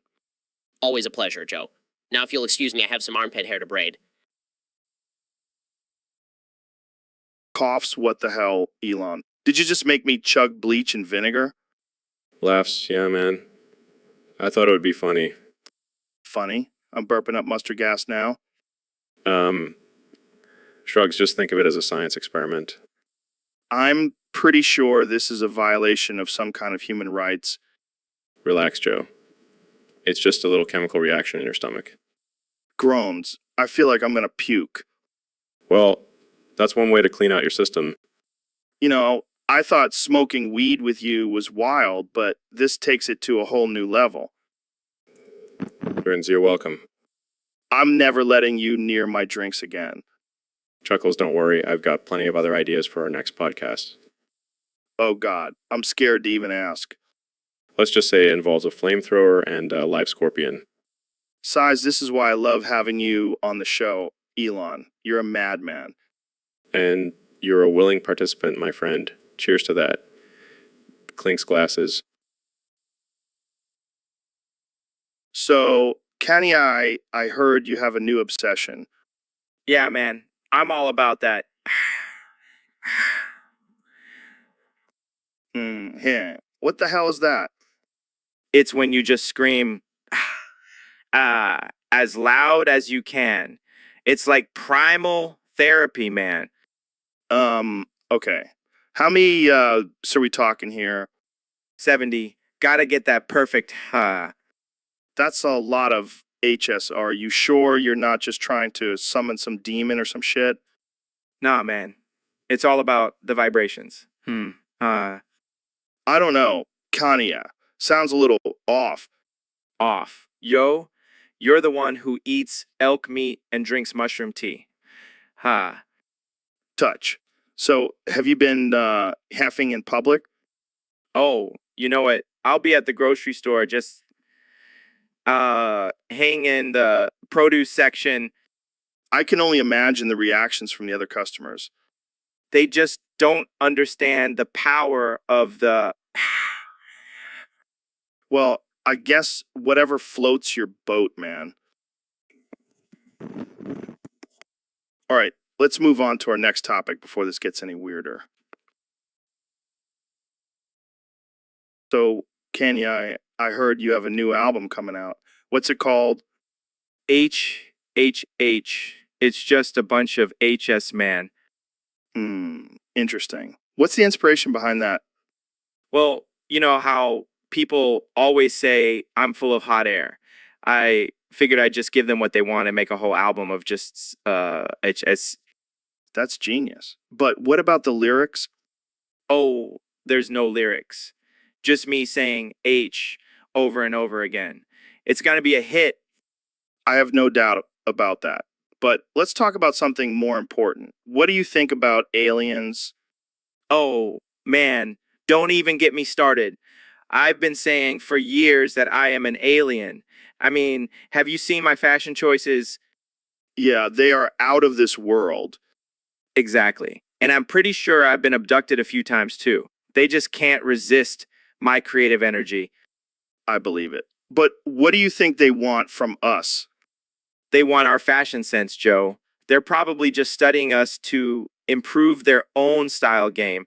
Always a pleasure, Joe. Now, if you'll excuse me, I have some armpit hair to braid. Coughs, what the hell, Elon? Did you just make me chug bleach and vinegar? Laughs, yeah, man. I thought it would be funny. Funny. I'm burping up mustard gas now. Shrugs, just think of it as a science experiment. I'm pretty sure this is a violation of some kind of human rights. Relax, Joe. It's just a little chemical reaction in your stomach. Groans. I feel like I'm going to puke. Well, that's one way to clean out your system. You know, I thought smoking weed with you was wild, but this takes it to a whole new level. Burns, you're welcome. I'm never letting you near my drinks again. Chuckles, don't worry. I've got plenty of other ideas for our next podcast. Oh God, I'm scared to even ask. Let's just say it involves a flamethrower and a live scorpion. Size, this is why I love having you on the show, Elon. You're a madman. And you're a willing participant, my friend. Cheers to that. Clinks glasses. So, Kenny, I heard you have a new obsession. Yeah, man. I'm all about that. Yeah. What the hell is that? It's when you just scream as loud as you can. It's like primal therapy, man. Okay. How many are we talking here? 70. Gotta get that perfect That's a lot of HS. Are you sure you're not just trying to summon some demon or some shit? Nah, man. It's all about the vibrations. I don't know. Kanye. Sounds a little off. Off. Yo, You're the one who eats elk meat and drinks mushroom tea. Ha. Touch. So, have you been heffing in public? Oh, you know what? I'll be at the grocery store just hang in the produce section. I can only imagine the reactions from the other customers. They just don't understand the power of the. Well, I guess whatever floats your boat, man. All right, let's move on to our next topic before this gets any weirder. So, Kenya, I heard you have a new album coming out. What's it called? H. It's just a bunch of HS man. Interesting. What's the inspiration behind that? Well, you know how people always say I'm full of hot air. I figured I'd just give them what they want and make a whole album of just HS. That's genius. But what about the lyrics? Oh, there's no lyrics. Just me saying H over and over again. It's going to be a hit. I have no doubt about that. But let's talk about something more important. What do you think about aliens? Oh, man, don't even get me started. I've been saying for years that I am an alien. I mean, have you seen my fashion choices? Yeah, they are out of this world. Exactly. And I'm pretty sure I've been abducted a few times too. They just can't resist my creative energy. I believe it. But what do you think they want from us? They want our fashion sense, Joe. They're probably just studying us to improve their own style game.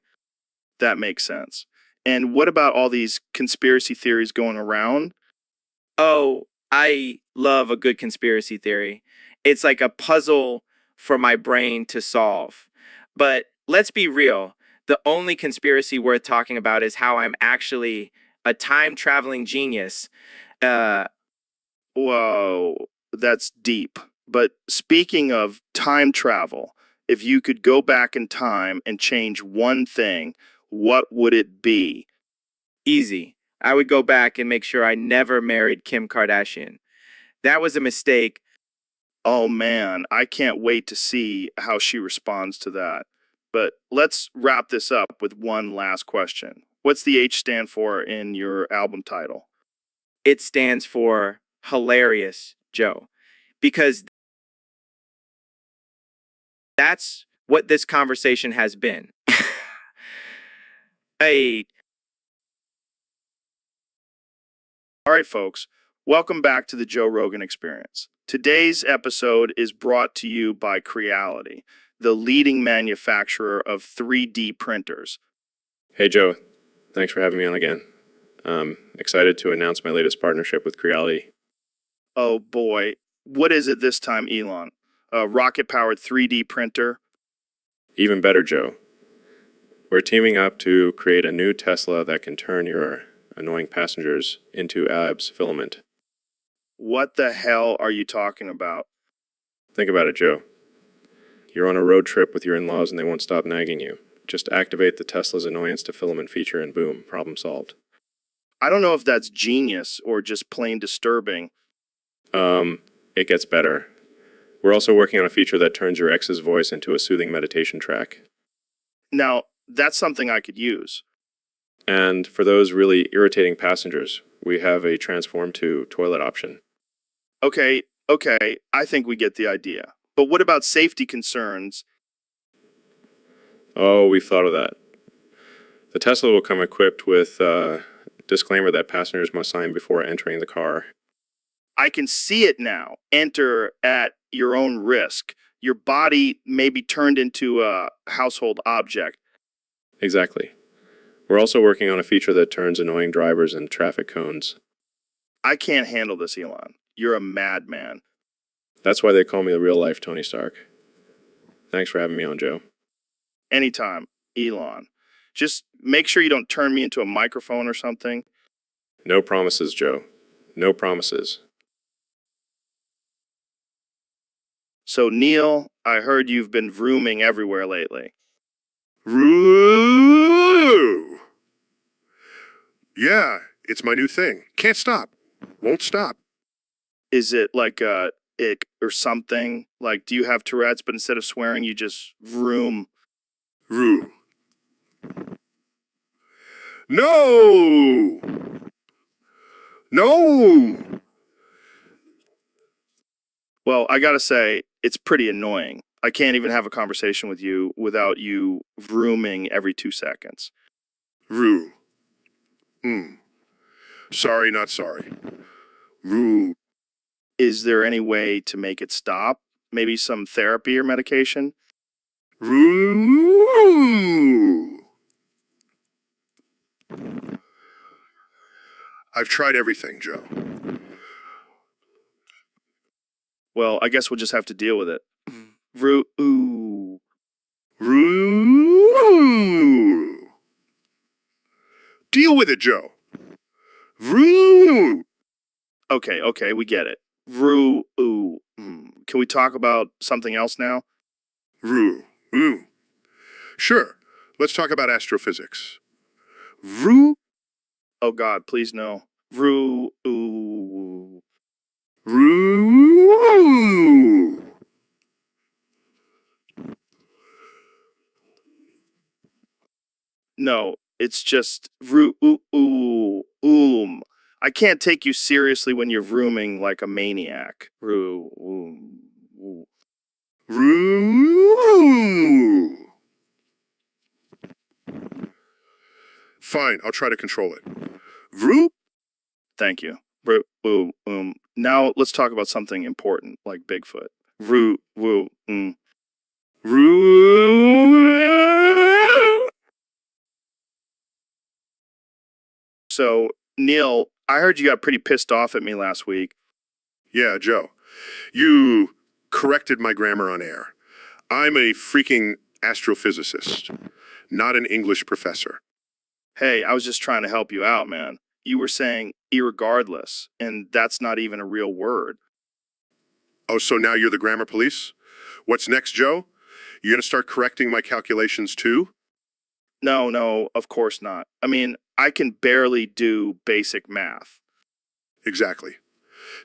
That makes sense. And what about all these conspiracy theories going around? Oh, I love a good conspiracy theory. It's like a puzzle for my brain to solve. But let's be real. The only conspiracy worth talking about is how I'm actually a time-traveling genius. Whoa, that's deep. But speaking of time travel, if you could go back in time and change one thing, what would it be? Easy. I would go back and make sure I never married Kim Kardashian. That was a mistake. Oh man, I can't wait to see how she responds to that. But let's wrap this up with one last question. What's the H stand for in your album title? It stands for hilarious, Joe. Because that's what this conversation has been. Hey, All right, folks, welcome back to the Joe Rogan Experience. Today's episode is brought to you by Creality, the leading manufacturer of 3D printers. Hey, Joe. Thanks for having me on again. Excited to announce my latest partnership with Creality. Oh boy, what is it this time, Elon? A rocket-powered 3D printer? Even better, Joe. We're teaming up to create a new Tesla that can turn your annoying passengers into Ab's filament. What the hell are you talking about? Think about it, Joe. You're on a road trip with your in-laws and they won't stop nagging you. Just activate the Tesla's annoyance to filament feature and boom, problem solved. I don't know if that's genius or just plain disturbing. It gets better. We're also working on a feature that turns your ex's voice into a soothing meditation track. Now, that's something I could use. And for those really irritating passengers, we have a transform to toilet option. Okay, I think we get the idea. But what about safety concerns? Oh, we've thought of that. The Tesla will come equipped with a disclaimer that passengers must sign before entering the car. I can see it now. Enter at your own risk. Your body may be turned into a household object. Exactly. We're also working on a feature that turns annoying drivers into traffic cones. I can't handle this, Elon. You're a madman. That's why they call me the real-life Tony Stark. Thanks for having me on, Joe. Anytime, Elon. Just make sure you don't turn me into a microphone or something. No promises, Joe. No promises. So, Neil, I heard you've been vrooming everywhere lately. Roo! Yeah, it's my new thing. Can't stop. Won't stop. Is it like a ick or something? Like, do you have Tourette's, but instead of swearing, you just vroom? Rue. No! No! Well, I gotta say, it's pretty annoying. I can't even have a conversation with you without you vrooming every 2 seconds. Rue. Sorry, not sorry. Rue. Is there any way to make it stop? Maybe some therapy or medication? Rue. I've tried everything, Joe. Well, I guess we'll just have to deal with it. Ooh. Rue. Deal with it, Joe. Rue. Okay, we get it. Ooh. Can we talk about something else now? Rue. Rue. Sure. Let's talk about astrophysics. Rue. Oh God, please no. Ooh. Rue. No, it's just I can't take you seriously when you're vrooming like a maniac. Ooh. Rue. Fine, I'll try to control it. Rue. Thank you. Now let's talk about something important like Bigfoot. Rue. Rue. So, Neil, I heard you got pretty pissed off at me last week. Yeah, Joe. You corrected my grammar on air. I'm a freaking astrophysicist, not an English professor. Hey, I was just trying to help you out, man. You were saying irregardless, and that's not even a real word. Oh, so now you're the grammar police? What's next, Joe? You gonna start correcting my calculations too? No, of course not. I mean, I can barely do basic math. Exactly.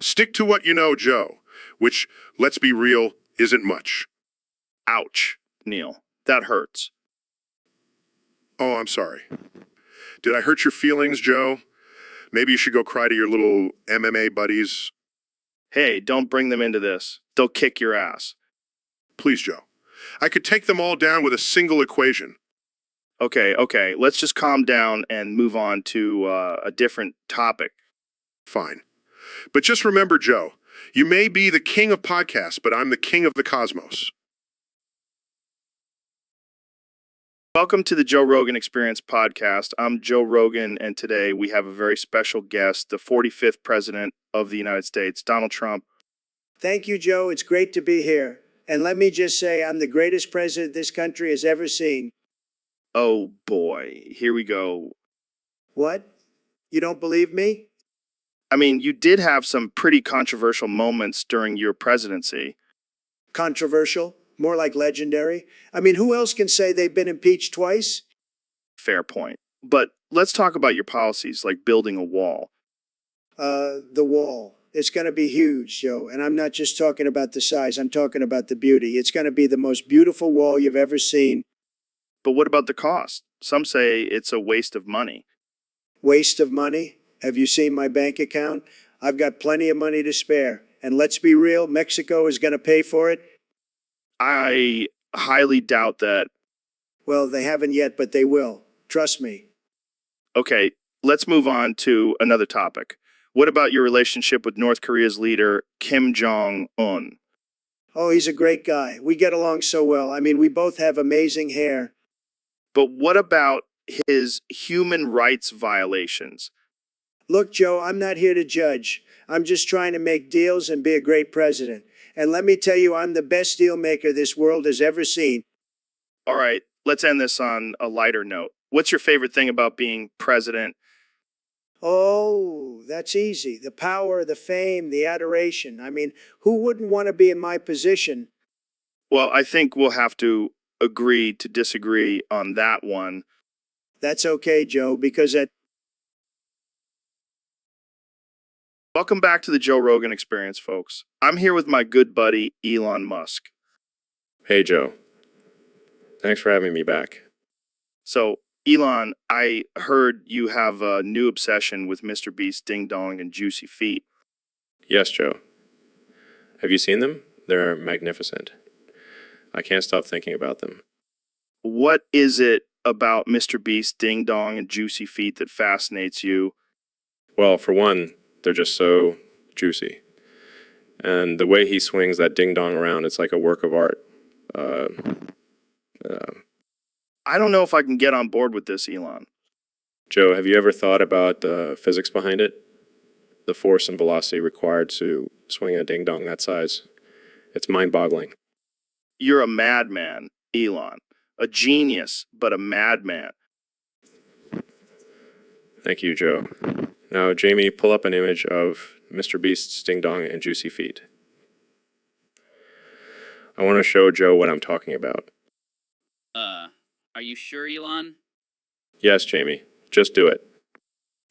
Stick to what you know, Joe, which, let's be real, isn't much. Ouch, Neil. That hurts. Oh, I'm sorry. Did I hurt your feelings, Joe? Maybe you should go cry to your little MMA buddies. Hey, don't bring them into this. They'll kick your ass. Please, Joe. I could take them all down with a single equation. Okay. Let's just calm down and move on to a different topic. Fine. But just remember, Joe, you may be the king of podcasts, but I'm the king of the cosmos. Welcome to the Joe Rogan Experience podcast. I'm Joe Rogan, and today we have a very special guest, the 45th President of the United States, Donald Trump. Thank you, Joe. It's great to be here. And let me just say, I'm the greatest president this country has ever seen. Oh boy, here we go. What? You don't believe me? I mean, you did have some pretty controversial moments during your presidency. Controversial? More like legendary? I mean, who else can say they've been impeached twice? Fair point. But let's talk about your policies, like building a wall. The wall. It's going to be huge, Joe. And I'm not just talking about the size, I'm talking about the beauty. It's going to be the most beautiful wall you've ever seen. But what about the cost? Some say it's a waste of money. Waste of money? Have you seen my bank account? I've got plenty of money to spare. And let's be real, Mexico is going to pay for it. I highly doubt that. Well, they haven't yet, but they will. Trust me. Okay, let's move on to another topic. What about your relationship with North Korea's leader, Kim Jong-un? Oh, he's a great guy. We get along so well. I mean, we both have amazing hair. But what about his human rights violations? Look, Joe, I'm not here to judge. I'm just trying to make deals and be a great president. And let me tell you, I'm the best deal maker this world has ever seen. All right, let's end this on a lighter note. What's your favorite thing about being president? Oh, that's easy. The power, the fame, the adoration. I mean, who wouldn't want to be in my position? Well, I think we'll have to agree to disagree on that one. That's okay, Joe, because at Welcome back to the Joe Rogan Experience, folks. I'm here with my good buddy, Elon Musk. Hey, Joe. Thanks for having me back. So, Elon, I heard you have a new obsession with Mr. Beast's Ding Dong and Juicy Feet. Yes, Joe. Have you seen them? They're magnificent. I can't stop thinking about them. What is it about Mr. Beast's Ding Dong and Juicy Feet that fascinates you? Well, for one, they're just so juicy. And the way he swings that ding dong around, it's like a work of art. I don't know if I can get on board with this, Elon. Joe, have you ever thought about the physics behind it? The force and velocity required to swing a ding dong that size. It's mind-boggling. You're a madman, Elon. A genius, but a madman. Thank you, Joe. Now, Jamie, pull up an image of Mr. Beast's Ding Dong and Juicy Feet. I want to show Joe what I'm talking about. Are you sure, Elon? Yes, Jamie. Just do it.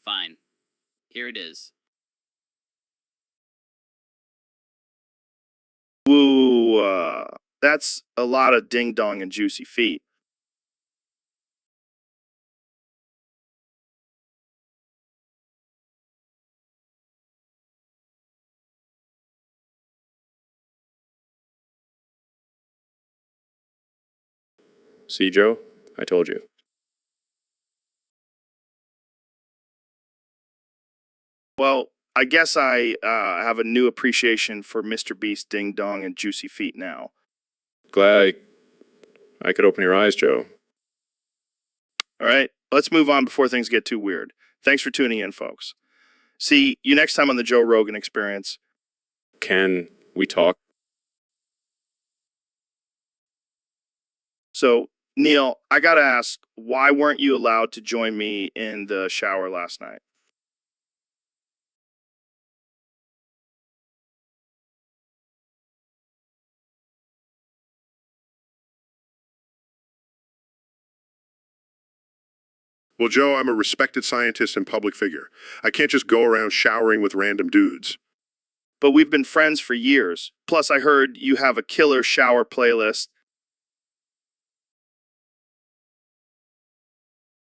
Fine. Here it is. Woo, that's a lot of Ding Dong and Juicy Feet. See, Joe? I told you. Well, I guess I have a new appreciation for Mr. Beast's Ding Dong and Juicy Feet now. Glad I could open your eyes, Joe. All right, let's move on before things get too weird. Thanks for tuning in, folks. See you next time on the Joe Rogan Experience. Can we talk? So, Neil, I gotta ask, why weren't you allowed to join me in the shower last night? Well, Joe, I'm a respected scientist and public figure. I can't just go around showering with random dudes. But we've been friends for years. Plus, I heard you have a killer shower playlist.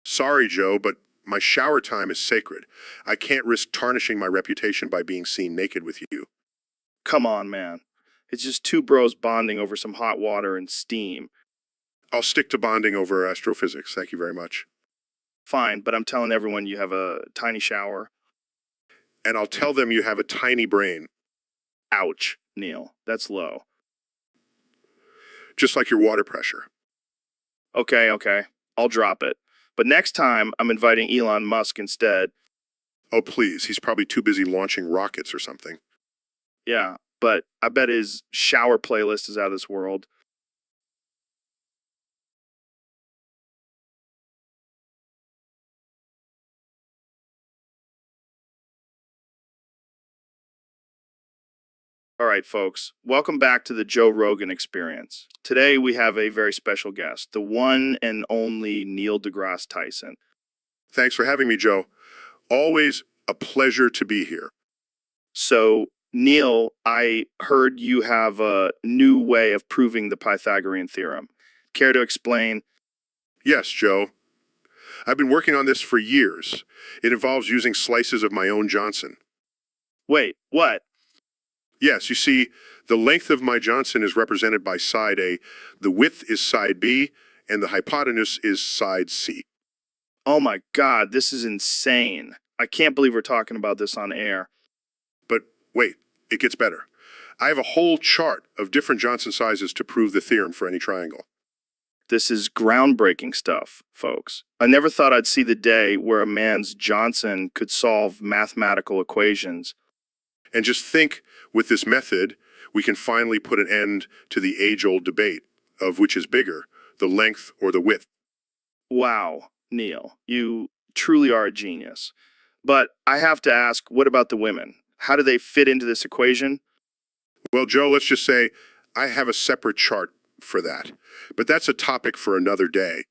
Sorry, Joe, but my shower time is sacred. I can't risk tarnishing my reputation by being seen naked with you. Come on, man. It's just two bros bonding over some hot water and steam. I'll stick to bonding over astrophysics. Thank you very much. Fine, but I'm telling everyone you have a tiny shower. And I'll tell them you have a tiny brain, Ouch, Neil. That's low. just like your water pressure. Okay. I'll drop it. But next time, I'm inviting Elon Musk instead. Oh, please. He's probably too busy launching rockets or something. Yeah, but I bet his shower playlist is out of this world. All right, folks, welcome back to the Joe Rogan Experience. Today we have a very special guest, the one and only Neil deGrasse Tyson. Thanks for having me, Joe. Always a pleasure to be here. So, Neil, I heard you have a new way of proving the Pythagorean theorem. Care to explain? Yes, Joe. I've been working on this for years. It involves using slices of my own Johnson. Wait, what? Yes, you see, the length of my Johnson is represented by side A, the width is side B, and the hypotenuse is side C. Oh my God, this is insane. I can't believe we're talking about this on air. But wait, it gets better. I have a whole chart of different Johnson sizes to prove the theorem for any triangle. This is groundbreaking stuff, folks. I never thought I'd see the day where a man's Johnson could solve mathematical equations. And just think, with this method, we can finally put an end to the age-old debate of which is bigger, the length or the width. Wow, Neil, you truly are a genius. But I have to ask, what about the women? How do they fit into this equation? Well, Joe, let's just say I have a separate chart for that. But that's a topic for another day.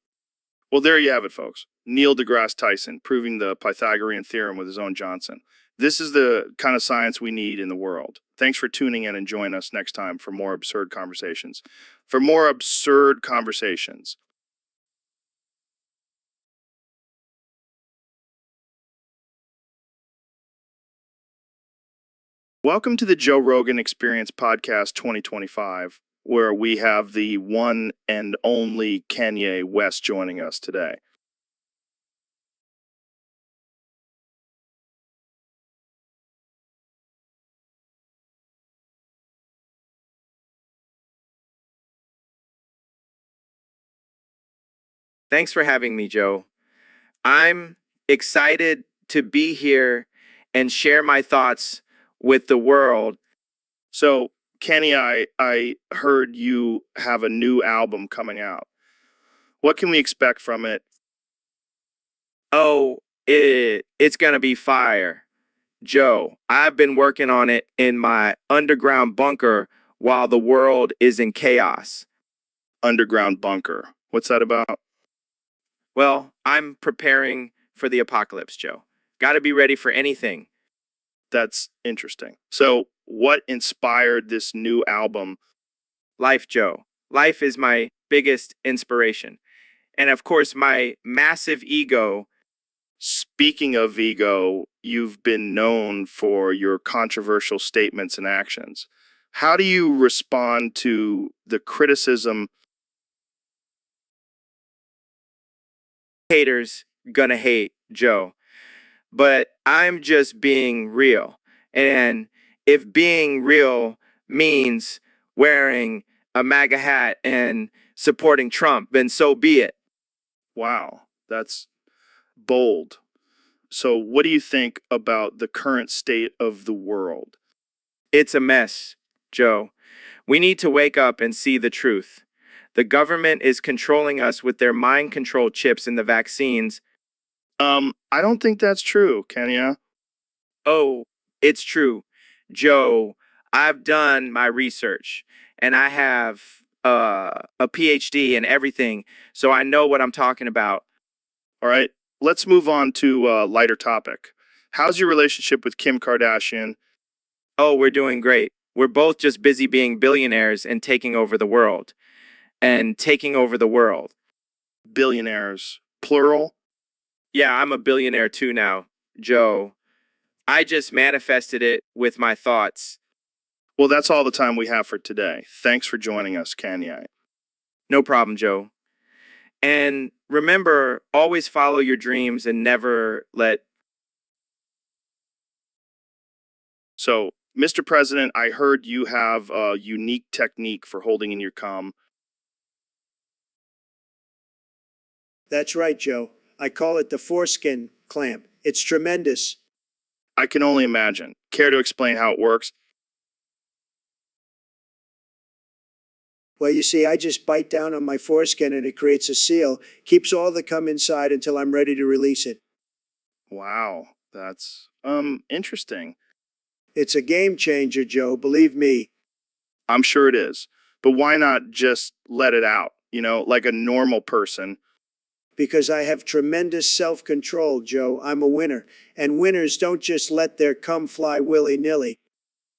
Well, there you have it, folks. Neil deGrasse Tyson proving the Pythagorean theorem with his own Johnson. This is the kind of science we need in the world. Thanks for tuning in and join us next time for more absurd conversations. For more absurd conversations. Welcome to the Joe Rogan Experience Podcast 2025, where we have the one and only Kanye West joining us today. Thanks for having me, Joe. I'm excited to be here and share my thoughts with the world. So, Kenny, I heard you have a new album coming out. What can we expect from it? Oh, it's gonna be fire. Joe, I've been working on it in my underground bunker while the world is in chaos. Underground bunker. What's that about? Well, I'm preparing for the apocalypse, Joe. Gotta be ready for anything. That's interesting. So, what inspired this new album? Life, Joe. Life is my biggest inspiration. And of course, my massive ego. Speaking of ego, you've been known for your controversial statements and actions. How do you respond to the criticism? Haters gonna hate, Joe. But I'm just being real. And if being real means wearing a MAGA hat and supporting Trump, then so be it. Wow, that's bold. So, what do you think about the current state of the world? It's a mess, Joe. We need to wake up and see the truth. The government is controlling us with their mind control chips in the vaccines. I don't think that's true, Kenya. Oh, it's true. Joe, I've done my research and I have a PhD and everything, so I know what I'm talking about. All right, let's move on to a lighter topic. How's your relationship with Kim Kardashian? Oh, we're doing great. We're both just busy being billionaires and taking over the world. And taking over the world. Billionaires, plural? Yeah, I'm a billionaire too now, Joe. I just manifested it with my thoughts. Well, that's all the time we have for today. Thanks for joining us, Kanye. No problem, Joe. And remember, always follow your dreams and never let. So, Mr. President, I heard you have a unique technique for holding in your cum. That's right, Joe. I call it the foreskin clamp. It's tremendous. I can only imagine. Care to explain how it works? Well, you see, I just bite down on my foreskin and it creates a seal, keeps all the cum inside until I'm ready to release it. Wow, that's interesting. It's a game changer, Joe, believe me. I'm sure it is. But why not just let it out, like a normal person? Because I have tremendous self-control, Joe. I'm a winner. And winners don't just let their cum fly willy-nilly.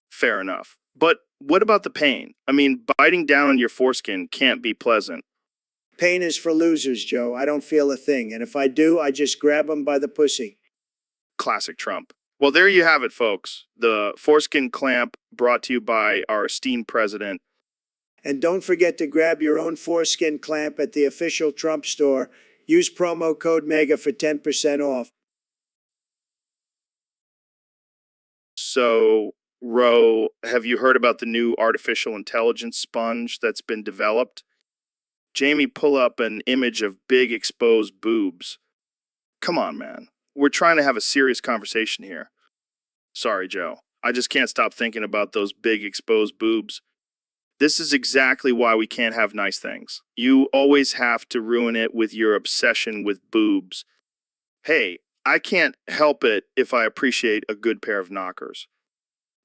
Fair enough. But what about the pain? I mean, biting down on your foreskin can't be pleasant. Pain is for losers, Joe. I don't feel a thing. And if I do, I just grab them by the pussy. Classic Trump. Well, there you have it, folks. The foreskin clamp brought to you by our esteemed president. And don't forget to grab your own foreskin clamp at the official Trump store. Use promo code MEGA for 10% off. So, Ro, have you heard about the new artificial intelligence sponge that's been developed? Jamie, pull up an image of big exposed boobs. Come on, man. We're trying to have a serious conversation here. Sorry, Joe. I just can't stop thinking about those big exposed boobs. This is exactly why we can't have nice things. You always have to ruin it with your obsession with boobs. Hey, I can't help it if I appreciate a good pair of knockers.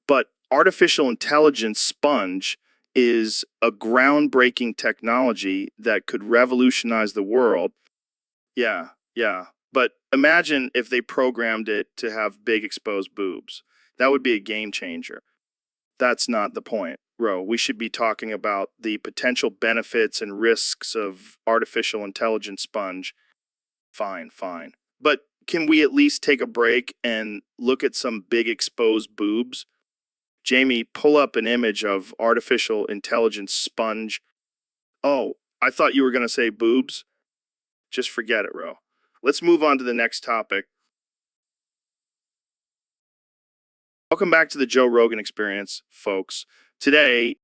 But artificial intelligence sponge is a groundbreaking technology that could revolutionize the world. Yeah. But Imagine if they programmed it to have big exposed boobs. That would be a game changer. That's not the point, Ro. We should be talking about the potential benefits and risks of artificial intelligence sponge. Fine, fine. But can we at least take a break and look at some big exposed boobs? Jamie, pull up an image of artificial intelligence sponge. Oh, I thought you were going to say boobs. Just forget it, Ro. Let's move on to the next topic. Welcome back to the Joe Rogan Experience, folks. Today,